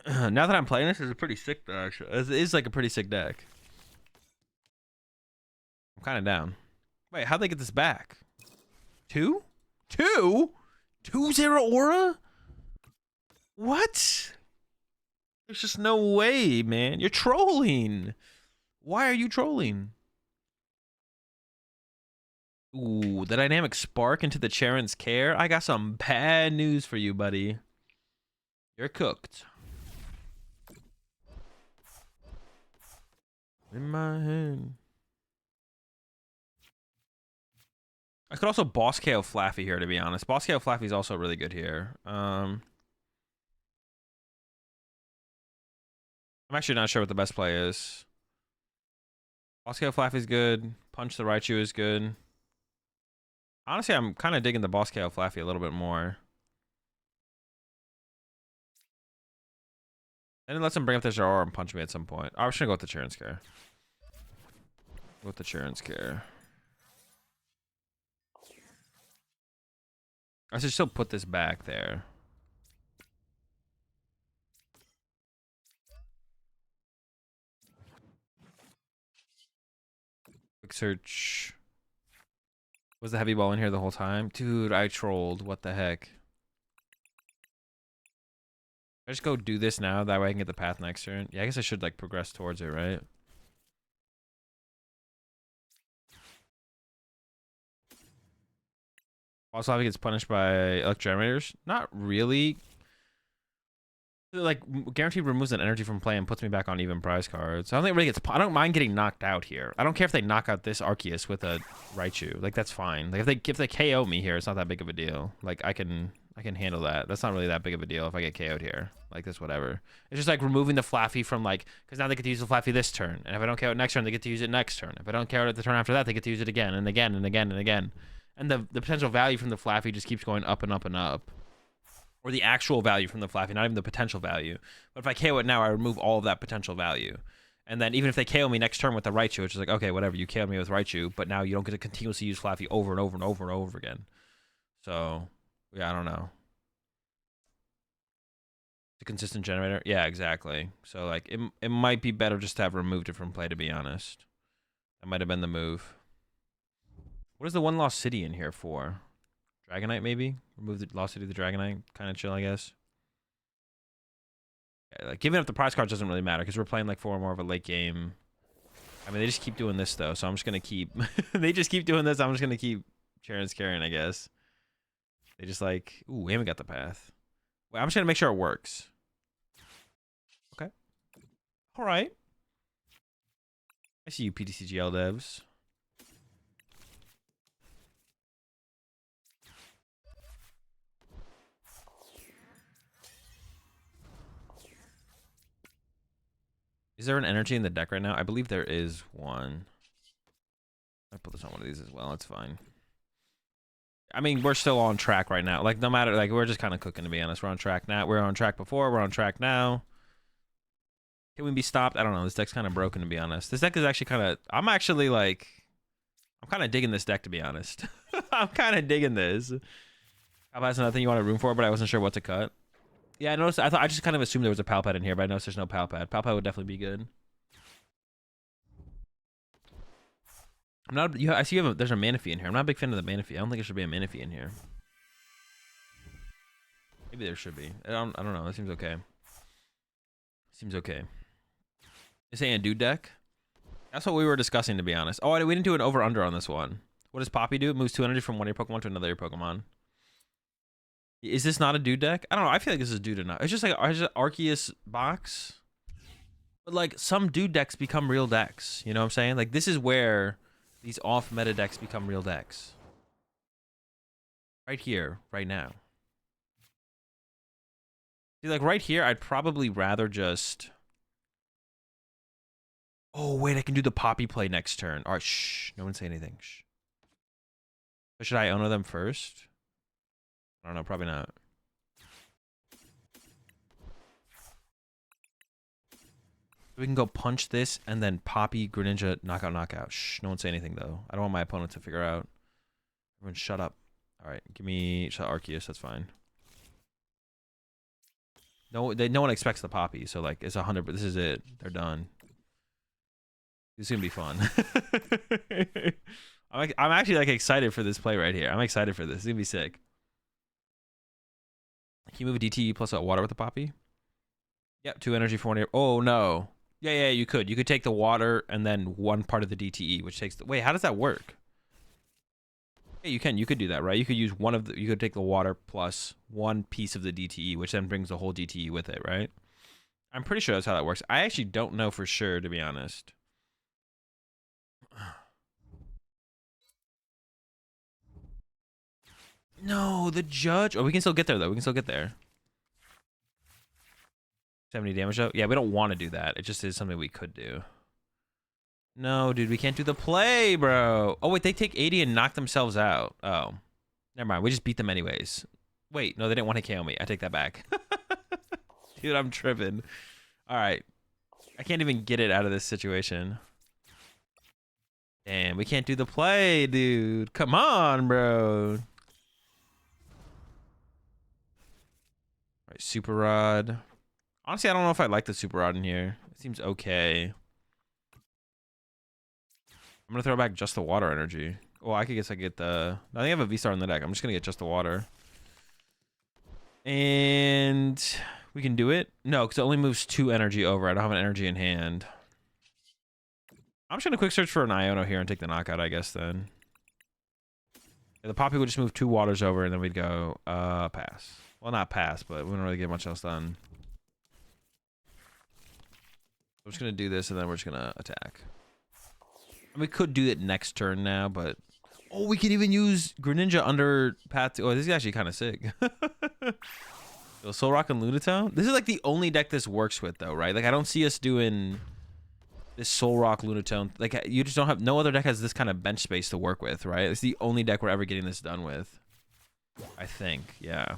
Now that I'm playing this, it's a pretty sick deck, actually. It is like a pretty sick deck. I'm kind of down. Wait, how'd they get this back? 2? 2? 2-0 aura? What? There's just no way, man. You're trolling. Why are you trolling? Ooh, the Dynamic Spark into the Charon's Care. I got some bad news for you, buddy. You're cooked. In my hand. I could also Boss KO Flaffy here, to be honest. Boss KO Flaffy is also really good here. I'm actually not sure what the best play is. Boss KO Flaffy is good. Punch the Raichu is good. Honestly, I'm kind of digging the Boss KO Flaffy a little bit more. And it lets him bring up this aura and punch me at some point. I was gonna go with the Charon's Care. Go with the Charon's Care. I should still put this back there. Quick search. Was the Heavy Ball in here the whole time? Dude, I trolled. What the heck? I just go do this now. That way I can get the path next turn. Yeah, I guess I should like progress towards it, right? Also, if he gets punished by Electrogenerators? Not really. Like, guaranteed removes an energy from play and puts me back on even prize cards. I don't think it really gets... I don't mind getting knocked out here. I don't care if they knock out this Arceus with a Raichu. Like, that's fine. Like, if they KO me here, it's not that big of a deal. Like, I can handle that. That's not really that big of a deal if I get KO'd here. Like, this, whatever. It's just like removing the Flaffy from, like... Because now they get to use the Flaffy this turn. And if I don't KO it next turn, they get to use it next turn. If I don't KO it the turn after that, they get to use it again and again and again and again. And the potential value from the Flaffy just keeps going up and up and up. Or the actual value from the Flaffy, not even the potential value. But if I KO it now, I remove all of that potential value. And then even if they KO me next turn with the Raichu, which is like, okay, whatever, you KO me with Raichu, but now you don't get to continuously use Flaffy over and over and over and over again. So, yeah, I don't know. The consistent generator? Yeah, exactly. So, like, it might be better just to have removed it from play, to be honest. That might have been the move. What is the one Lost City in here for? Dragonite, maybe? Remove the Lost City of the Dragonite. Kind of chill, I guess. Yeah, like, giving up the prize cards doesn't really matter because we're playing like for more of a late game. I mean, they just keep doing this, though, so I'm just going to keep... they just keep doing this. I'm just going to keep Charon's carrying, I guess. They just like... Ooh, we haven't got the path. Wait, I'm just going to make sure it works. Okay. All right. I see you, PTCGL devs. Is there an energy in the deck right now? I believe there is one. I put this on one of these as well. It's fine. I mean, we're still on track right now. Like, no matter, like, we're just kind of cooking, to be honest. We're on track now. We're on track before. We're on track now. Can we be stopped? I don't know. This deck's kind of broken, to be honest. This deck is actually kind of... I'm actually, like... I'm kind of digging this deck, to be honest. I'm kind of digging this. Palpat's another thing you wanted room for, but I wasn't sure what to cut. Yeah, I noticed. I just kind of assumed there was a Palpat in here, but I noticed there's no Palpat. Palpat would definitely be good. I'm not... I see you have there's a Manaphy in here. I'm not a big fan of the Manaphy. I don't think there should be a Manaphy in here. Maybe there should be. I don't know. That seems okay. Seems okay. Is it a DooD deck? That's what we were discussing, to be honest. Oh, we didn't do an over-under on this one. What does Poppy do? It moves 2 energy from one of your Pokemon to another of your Pokemon. Is this not a DooD deck? I don't know. I feel like this is DooD enough. It's just like Arceus box. But like some DooD decks become real decks. You know what I'm saying? Like this is where these off-meta decks become real decks. Right here, right now. See, like right here, I'd probably rather just... Oh, wait, I can do the Poppy play next turn. All right, shh. No one say anything. Shh. But should I Ono them first? I don't know, probably not. We can go punch this and then Poppy, Greninja, knockout. Shh, no one say anything, though. I don't want my opponent to figure out. Everyone shut up. All right, give me Arceus, that's fine. No one expects the Poppy, so like it's 100, but this is it. They're done. This is gonna be fun. I'm actually like excited for this play right here. I'm excited for this. It's gonna be sick. Can you move a DTE plus a water with the Poppy? Yep, 2 energy for 1 year. Oh no. Yeah, you could. You could take the water and then 1 part of the DTE, which takes the... Wait, how does that work? Yeah, you can. You could do that, right? You could use one of the... You could take the water plus 1 piece of the DTE, which then brings the whole DTE with it, right? I'm pretty sure that's how that works. I actually don't know for sure, to be honest. No, the judge. Oh, we can still get there, though. We can still get there. 70 damage, though? Yeah, we don't want to do that. It just is something we could do. No, dude, we can't do the play, bro. Oh, wait, they take 80 and knock themselves out. Oh. Never mind. We just beat them anyways. Wait, no, they didn't want to KO me. I take that back. Dude, I'm tripping. All right. I can't even get it out of this situation. Damn, we can't do the play, dude. Come on, bro. All right, Super Rod. Honestly, I don't know if I like the Super Rod in here. It seems okay. I'm gonna throw back just the water energy. Oh, I guess I get the... I think I have a V-Star in the deck. I'm just gonna get just the water. And... we can do it? No, because it only moves 2 energy over. I don't have an energy in hand. I'm just gonna quick search for an Iono here and take the knockout, I guess, then. Yeah, the Poppy would just move 2 waters over, and then we'd go, pass. Well, not pass, but we don't really get much else done. I'm just gonna do this, and then we're just gonna attack. And we could do it next turn now, but... Oh, we can even use Greninja under Path to... Oh, this is actually kind of sick. Soul Rock and Lunatone? This is like the only deck this works with, though, right? Like, I don't see us doing this Soul Rock Lunatone. Like, you just don't have... No other deck has this kind of bench space to work with, right? It's the only deck we're ever getting this done with. I think, yeah.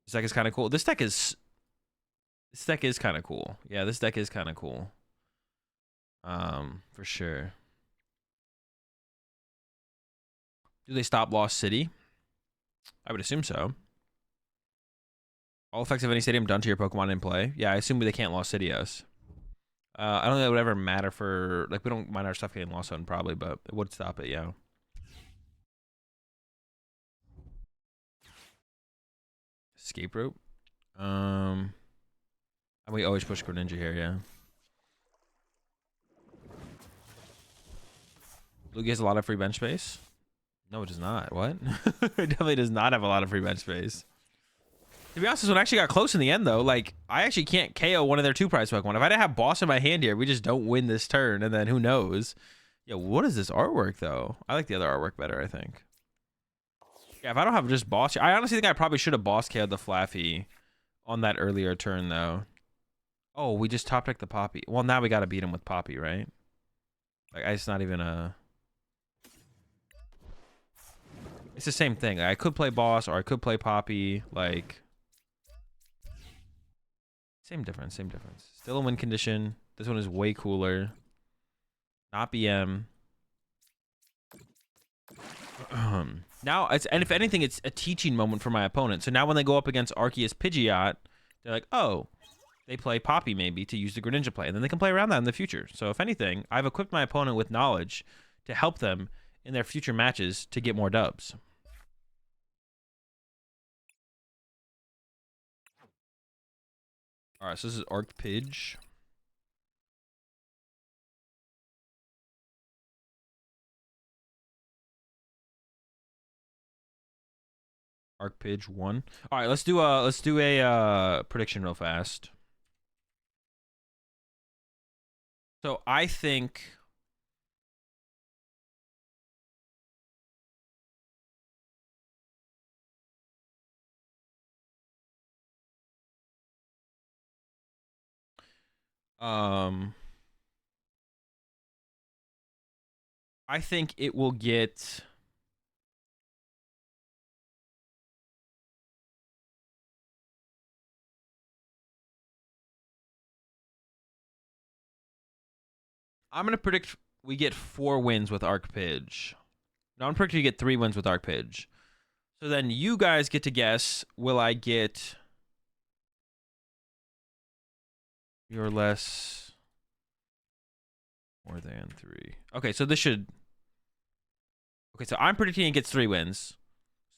This deck is kind of cool. This deck is kind of cool. Yeah, this deck is kind of cool. For sure. Do they stop Lost City? I would assume so. All effects of any stadium done to your Pokemon in play. Yeah, I assume they can't Lost City us. I don't think that would ever matter for... Like, we don't mind our stuff getting lost on probably, but it would stop it, yeah. Escape rope. And we always push Greninja here, yeah. Lugia has a lot of free bench space. No, it does not. What? It definitely does not have a lot of free bench space. To be honest, this one actually got close in the end, though. Like, I actually can't KO one of their 2-prize Pokemon. If I didn't have Boss in my hand here, we just don't win this turn, and then who knows? Yeah, what is this artwork, though? I like the other artwork better, I think. Yeah, if I don't have just Boss... I honestly think I probably should have Boss KO'd the Flaffy on that earlier turn, though. Oh, we just top decked the Poppy. Well, now we got to beat him with Poppy, right? Like, it's not even a... It's the same thing. Like, I could play Boss or I could play Poppy. Like, Same difference, same difference. Still a win condition. This one is way cooler. Not BM. Now, and if anything, it's a teaching moment for my opponent. So now when they go up against Arceus Pidgeot, they're like, oh, they play Poppy maybe to use the Greninja play. And then they can play around that in the future. So if anything, I've equipped my opponent with knowledge to help them in their future matches to get more dubs. All right, so this is Arc Pidge. Arc Pidge 1. All right, let's do a prediction real fast. So I think I think it will get I'm going to predict we get 4 wins with Arc Pidge. No, I'm predicting we get 3 wins with Arc Pidge. So then you guys get to guess, will I get 3 or less, more than 3? Okay, so this should... Okay, so I'm predicting it gets 3 wins.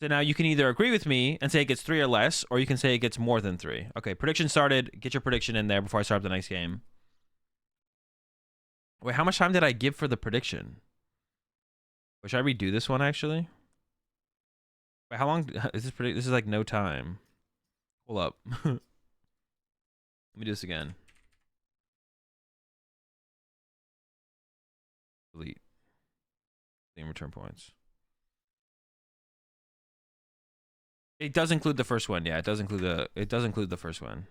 So now you can either agree with me and say it gets 3 or less, or you can say it gets more than 3. Okay, prediction started. Get your prediction in there before I start up the next game. Wait, how much time did I give for the prediction? Wait, should I redo this one, actually? Wait, how long is this predict? This is like no time. Hold up. Let me do this again. Delete. Same return points. It does include the first one. Yeah, it does include the first one.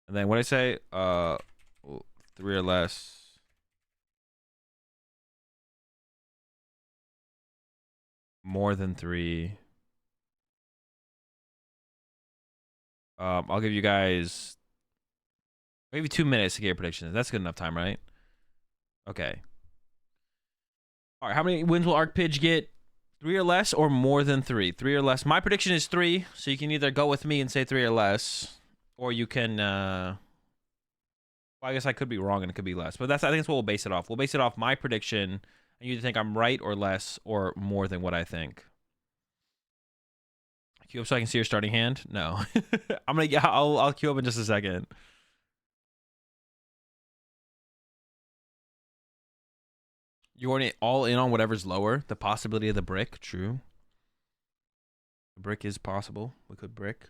And then what I say, 3 or less. More than 3. I'll give you guys maybe 2 minutes to get your predictions. That's good enough time, right? Okay. All right, how many wins will Arc Pidge get? 3 or less or more than 3? 3 or less. My prediction is 3, so you can either go with me and say 3 or less, or you can, well, I guess I could be wrong and it could be less, but I think that's what we'll base it off. We'll base it off my prediction, and you think I'm right or less or more than what I think. Queue up so I can see your starting hand? No. I'll queue up in just a second. You want it all in on whatever's lower? The possibility of the brick? True. The brick is possible. We could brick.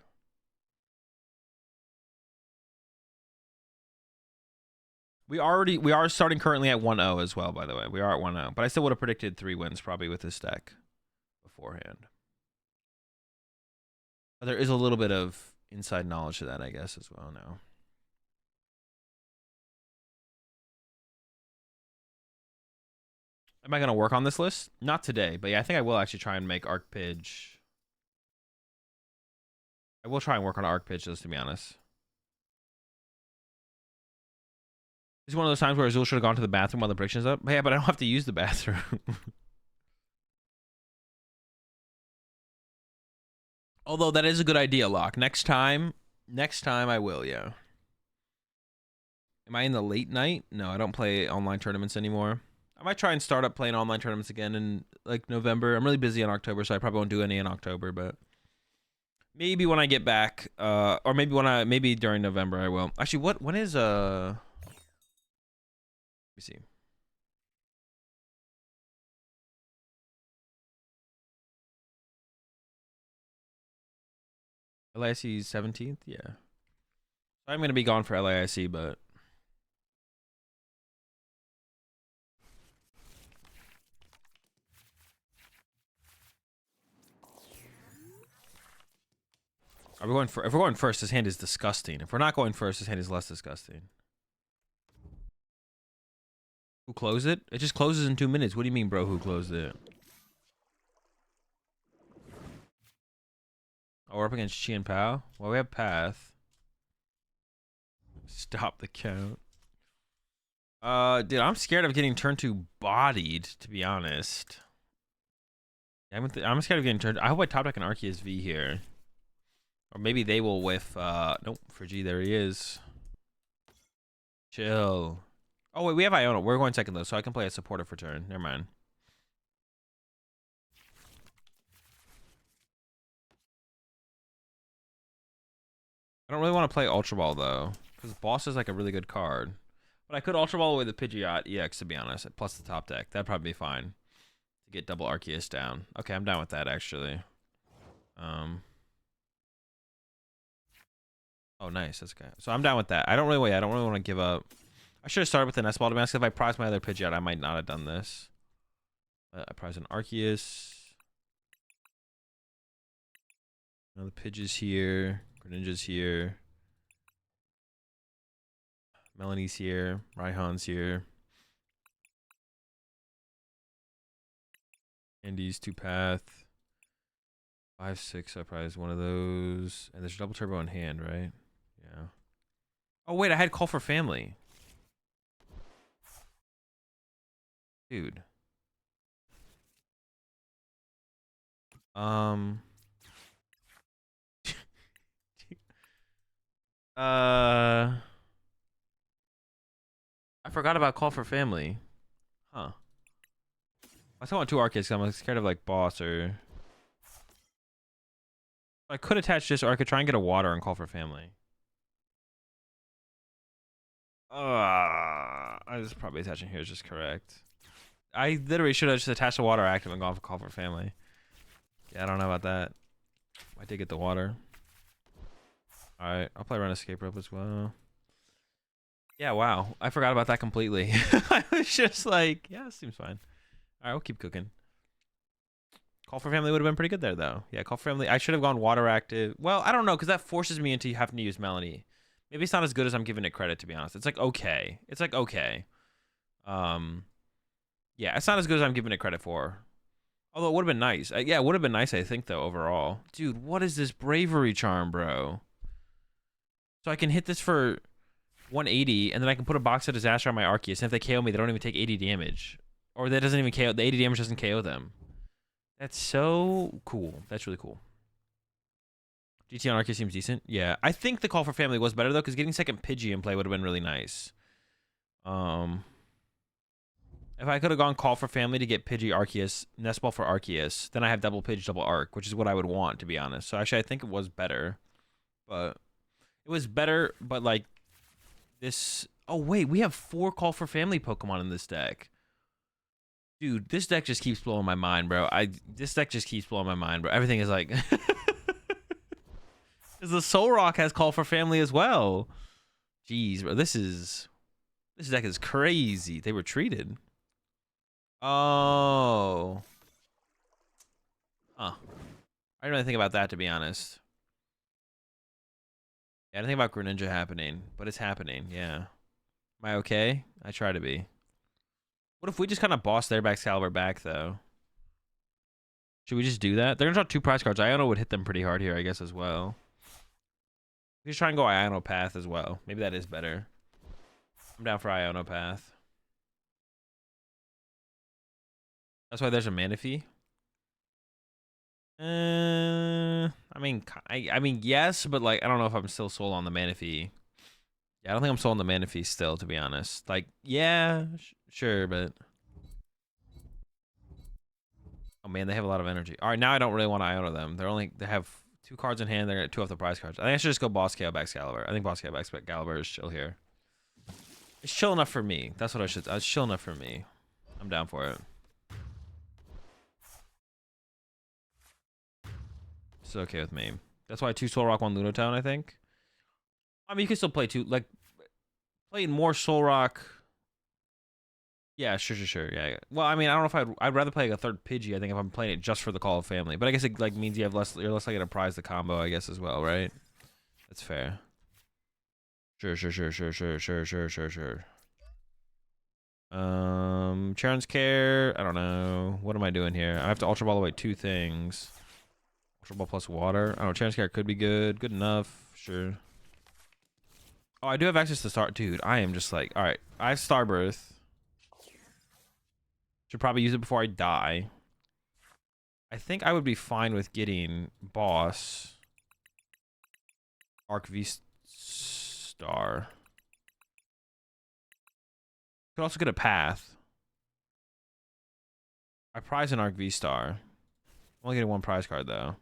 We are starting currently at 1-0 as well, by the way. We are at 1-0. But I still would have predicted 3 wins probably with this deck beforehand. But there is a little bit of inside knowledge to that, I guess, as well now. Am I going to work on this list? Not today, but yeah, I think I will actually try and make Arc Pidge. I will try and work on Arc Pidge list, to be honest. This is one of those times where Azul should have gone to the bathroom while the prediction's up. Yeah, but I don't have to use the bathroom. Although that is a good idea, Locke. Next time I will, yeah. Am I in the late night? No, I don't play online tournaments anymore. I might try and start up playing online tournaments again in like November. I'm really busy in October, so I probably won't do any in October, but maybe when I get back, or maybe during November I will. Actually, when is let me see. LAIC 17th? Yeah. I'm going to be gone for LAIC, but... Are we going for? If we're going first, his hand is disgusting. If we're not going first, his hand is less disgusting. Who closed it? It just closes in 2 minutes. What do you mean, bro? Who closed it? Oh, we're up against Chi and Pao? Well, we have Path. Stop the count. Dude, I'm scared of getting turn 2 bodied, to be honest. I'm scared of getting turned. I hope I top deck an Arceus V here. Or maybe they will whiff. Nope, for G, there he is. Chill. Oh, wait, we have Iona. We're going second, though, so I can play a supporter for turn. Never mind. I don't really want to play Ultra Ball, though, because Boss is like a really good card. But I could Ultra Ball with a Pidgeot EX, to be honest, plus the top deck. That'd probably be fine to get double Arceus down. Okay, I'm down with that, actually. Oh, nice. That's okay. So I'm down with that. I don't really want to give up. I should have started with the Nest Ball, to be honest. If I prized my other Pidgeot, I might not have done this. I prized an Arceus. The Pidge's here. Greninja's here. Melanie's here. Raihan's here. Andy's 2-path. 5-6. I prized one of those. And there's double turbo in hand, right? Yeah. Oh, wait. I had Call for Family. Dude. I forgot about Call for Family. Huh. I still want 2 Arceus. I'm scared of like Boss or. I could attach this, or I could try and get a water and Call for Family. I just probably attaching here is just correct. I literally should have just attached a water active and gone for Call for Family. Yeah, I don't know about that. I did get the water. Alright, I'll play Run Escape Rope as well. Yeah, wow. I forgot about that completely. I was just like, yeah, this seems fine. Alright, we'll keep cooking. Call for Family would have been pretty good there, though. Yeah, Call for Family. I should have gone water active. Well, I don't know, because that forces me into having to use Melanie. Maybe it's not as good as I'm giving it credit, to be honest. It's like, okay. It's like, okay. Yeah, it's not as good as I'm giving it credit for. Although it would have been nice. Yeah, it would have been nice, I think, though, overall. Dude, what is this Bravery Charm, bro? So I can hit this for 180, and then I can put a Box of Disaster on my Arceus, and if they KO me, they don't even take 80 damage. Or that doesn't even KO. The 80 damage doesn't KO them. That's so cool. That's really cool. GT on Arceus seems decent. Yeah, I think the Call for Family was better, though, because getting second Pidgey in play would have been really nice. If I could have gone Call for Family to get Pidgey Arceus, Nest Ball for Arceus, then I have double Pidge, double Arc, which is what I would want, to be honest. So actually, I think it was better. But it was better, but like this. Oh, wait, we have 4 Call for Family Pokemon in this deck. Dude, this deck just keeps blowing my mind, bro. This deck just keeps blowing my mind, bro. Everything is like. Because the Soul Rock has Call for Family as well. Jeez, bro. This deck is crazy. They were treated. Oh. Huh. I didn't really think about that, to be honest. Yeah, I didn't think about Greninja happening, but it's happening, yeah. Am I okay? I try to be. What if we just kind of boss their Excalibur back, though? Should we just do that? They're going to draw 2 prize cards. Iono would hit them pretty hard here, I guess, as well. We should try and go Iono Path as well. Maybe that is better. I'm down for Iono Path. That's why there's a Manaphy. I mean, yes, but like, I don't know if I'm still sold on the Manaphy. Yeah, I don't think I'm sold on the Manaphy still, to be honest. Like, yeah, sure, but oh man, they have a lot of energy. All right, now I don't really want to Iona them. They have 2 cards in hand. They're gonna 2 off the prize cards. I think I should just go Boss KO back Excalibur. I think Boss KO back Excalibur is chill here. It's chill enough for me. That's what I should. It's chill enough for me. I'm down for it. It's okay with me. That's why 2 Soul Rock, 1 Lunatown, I think. I mean, you can still play 2, like, play more Soul Rock. Yeah, sure. Yeah. Well, I mean, I don't know if I'd rather play like a third Pidgey. I think if I'm playing it just for the Call of Family, but I guess it like means you have less. You're less likely to prize the combo, I guess, as well, right? That's fair. Sure. Charon's Care. I don't know. What am I doing here? I have to Ultra Ball away 2 things. Ultra Ball plus water. I don't know. Charon's Care could be good. Good enough. Sure. Oh, I do have access to Star. Dude, I am just like, all right. I have Starbirth. Should probably use it before I die. I think I would be fine with getting Boss. Arc V Star. Could also get a Path. I prize an Arc V Star. I'm only getting 1 prize card though.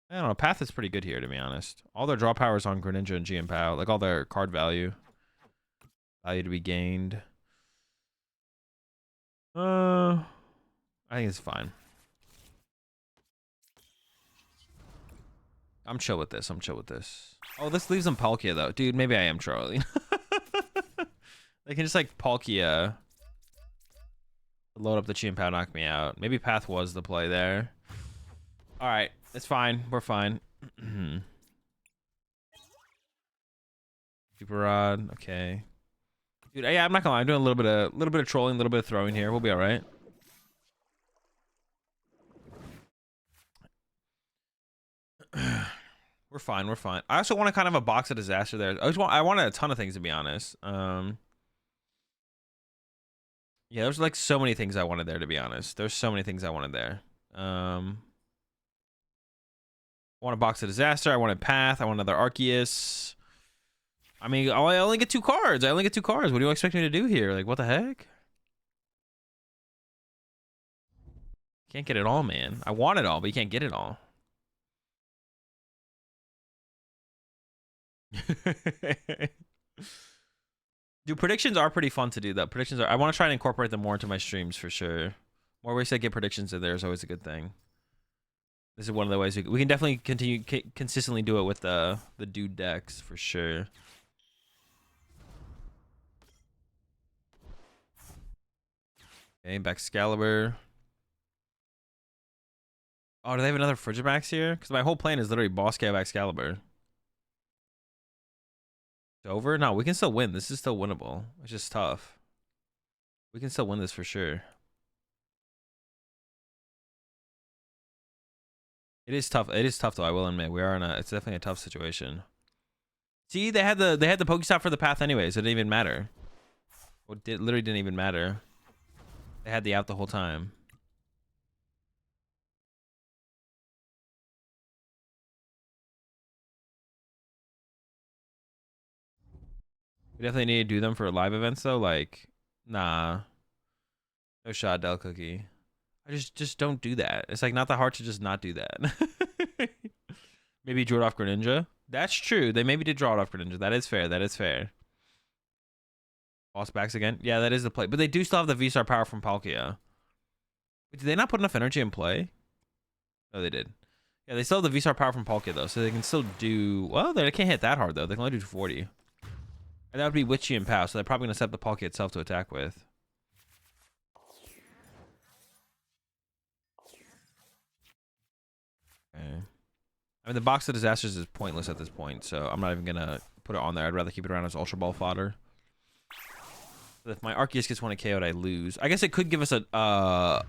I don't know. Path is pretty good here, to be honest. All their draw power is on Greninja and GM Pow. Like all their card value. Value to be gained. I think it's fine. I'm chill with this. Oh, this leaves them Palkia though. Dude, maybe I am trolling. They can just like Palkia. Load up the Chi and Pow, knock me out. Maybe Path was the play there. Alright, it's fine. We're fine. Super Rod, okay. Dude, yeah, I'm not gonna lie. I'm doing a little bit of trolling, a little bit of throwing here. We'll be alright. We're fine. I also want to kind of a box of disaster there. I wanted a ton of things, to be honest. Yeah, there's like so many things I wanted there, to be honest. There's so many things I wanted there. I want a box of disaster. I wanted Path. I want another Arceus. I mean, I only get 2 cards. What do you expect me to do here? Like, what the heck? Can't get it all, man. I want it all, but you can't get it all. Dude, predictions are pretty fun to do, though. I want to try and incorporate them more into my streams for sure. More ways to get predictions in there is always a good thing. This is one of the ways we can definitely continue consistently do it with the DooD decks for sure. Okay, back Excalibur. Oh, do they have another Frigibax here? Because my whole plan is literally boss cab Excalibur. It's over? No, we can still win. This is still winnable. It's just tough. We can still win this for sure. It is tough. It is tough though, I will admit. We are in it's definitely a tough situation. See, they had the Pokestop for the Path anyways. It didn't even matter. It literally didn't even matter. They had the out the whole time. We definitely need to do them for live events though. Like, nah. No shot, Del Cookie. I just don't do that. It's like not that hard to just not do that. Maybe draw it off Greninja. That's true. They maybe did draw it off Greninja. That is fair. Boss backs again. Yeah, that is the play. But they do still have the V-Star power from Palkia. Wait, did they not put enough energy in play? No, they did. Yeah, they still have the V-Star power from Palkia though, so they can still do well. They can't hit that hard though. They can only do 240. And that would be Witchy and Pow, so they're probably gonna set up the Palkia itself to attack with. Okay. I mean, the box of disasters is pointless at this point, so I'm not even gonna put it on there. I'd rather keep it around as Ultra Ball fodder. But if my Arceus gets 1 KO'd, I lose. I guess it could give us a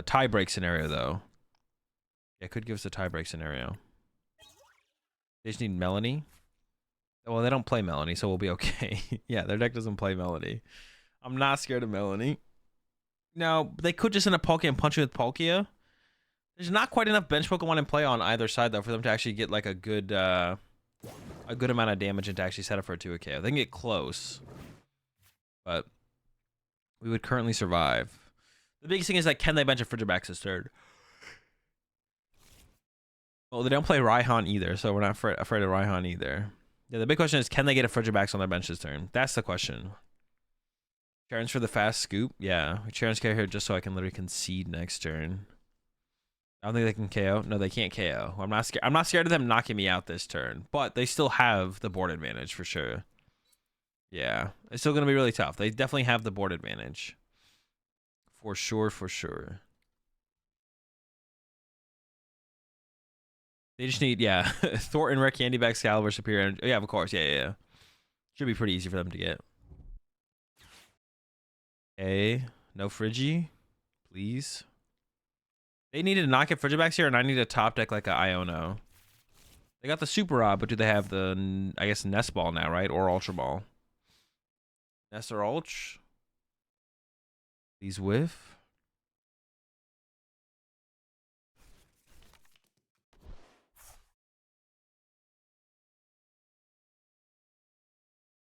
tie break scenario though. Yeah, it could give us a tie break scenario. They just need Melanie. Well, they don't play Melanie, so we'll be okay. Yeah, their deck doesn't play Melanie. I'm not scared of Melanie. Now, they could just end up Palkia and punch you with Palkia. There's not quite enough bench Pokemon in play on either side, though, for them to actually get like a good amount of damage and to actually set up for a 2 KO. They can get close, but we would currently survive. The biggest thing is like, can they bench a Frigibax as third? Well, they don't play Raihan either, so we're not afraid of Raihan either. Yeah, the big question is, can they get a Frigibax on their bench this turn? That's the question. Charon's for the fast scoop. Yeah, Charon's KO here just so I can literally concede next turn. I don't think they can KO. No, they can't KO. I'm not scared of them knocking me out this turn, but they still have the board advantage for sure. Yeah, it's still gonna be really tough. They definitely have the board advantage. For sure, for sure. They just need, yeah, Thornton, Rare Candy Bag, Excalibur, Superior Energy. Yeah, of course. Yeah. Should be pretty easy for them to get. Okay, no Friggy, please. They needed to not get Frigibacks here, and I need a top deck like a Iono. They got the Super Rod, but do they have the, I guess, Nest Ball now, right? Or Ultra Ball? Nest or Ulch? Please whiff.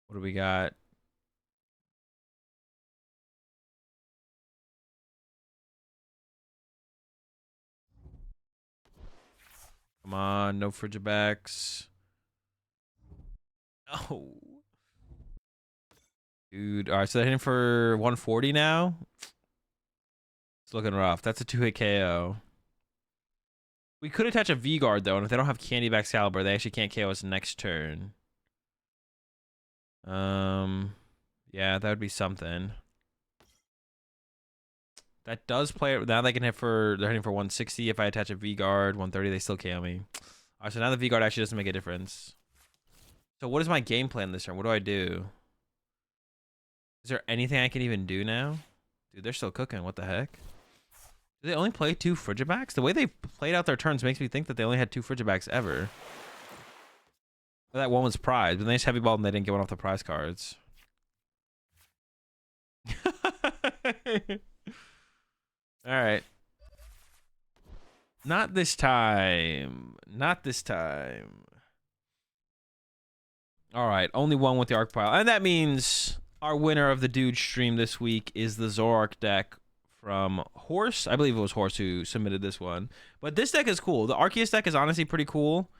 What do we got? Come on, no Frigibacks. Oh. Dude, all right, so they're hitting for 140 now. It's looking rough. That's a 2-hit KO. We could attach a V-Guard, though, and if they don't have Candy Back Excalibur, they actually can't KO us next turn. Yeah, that would be something. That does play. Now they can hit for, they're hitting for 160. If I attach a V-Guard, 130, they still KO me. All right, so now the V-Guard actually doesn't make a difference. So what is my game plan this turn? What do I do? Is there anything I can even do now? Dude, they're still cooking. What the heck? Do they only play 2 Frigibacks? The way they played out their turns makes me think that they only had 2 Frigibacks ever. Or that one was prize, but they just heavy balled and they didn't get one off the prize cards. Alright. Not this time. Not this time. Alright, only one with the Arc Pile. And that means our winner of the DooD stream this week is the Zoroark deck from Horse. I believe it was Horse who submitted this one. But this deck is cool. The Arceus deck is honestly pretty cool.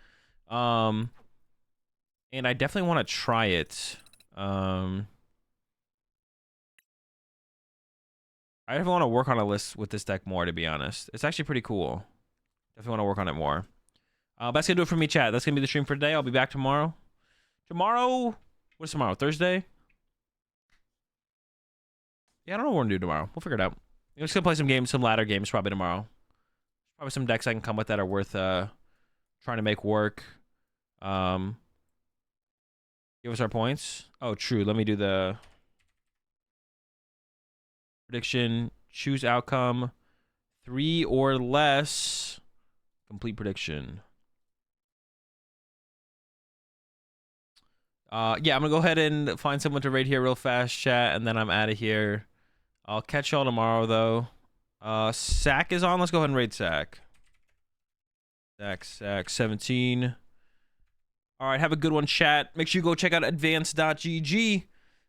And I definitely want to try it. I definitely want to work on a list with this deck more, to be honest. It's actually pretty cool. Definitely want to work on it more. That's going to do it for me, chat. That's going to be the stream for today. I'll be back tomorrow. What's tomorrow? Thursday? Yeah, I don't know what we're going to do tomorrow. We'll figure it out. We're just going to play some games, some ladder games probably tomorrow. Probably some decks I can come with that are worth trying to make work. Give us our points. Oh, true. Let me do the prediction. Choose outcome. 3 or less. Complete prediction. Yeah, I'm gonna go ahead and find someone to raid here real fast, chat, and then I'm out of here. I'll catch y'all tomorrow, though. Sack is on. Let's go ahead and raid Sack. Sack 17. All right, have a good one, chat. Make sure you go check out advanced.gg.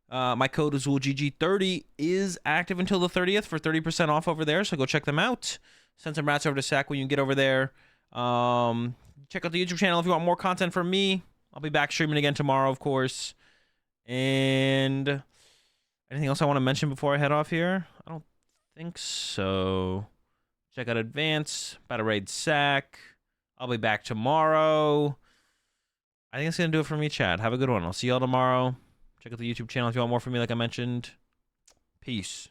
My code AzulGG30 is active until the 30th for 30% off over there, so go check them out. Send some rats over to Sack when you get over there. Check out the YouTube channel if you want more content from me. I'll be back streaming again tomorrow, of course. And anything else I want to mention before I head off here? I don't think so. Check out Advance. About to raid Sack. I'll be back tomorrow. I think that's going to do it for me, chat. Have a good one. I'll see y'all tomorrow. Check out the YouTube channel if you want more from me, like I mentioned. Peace.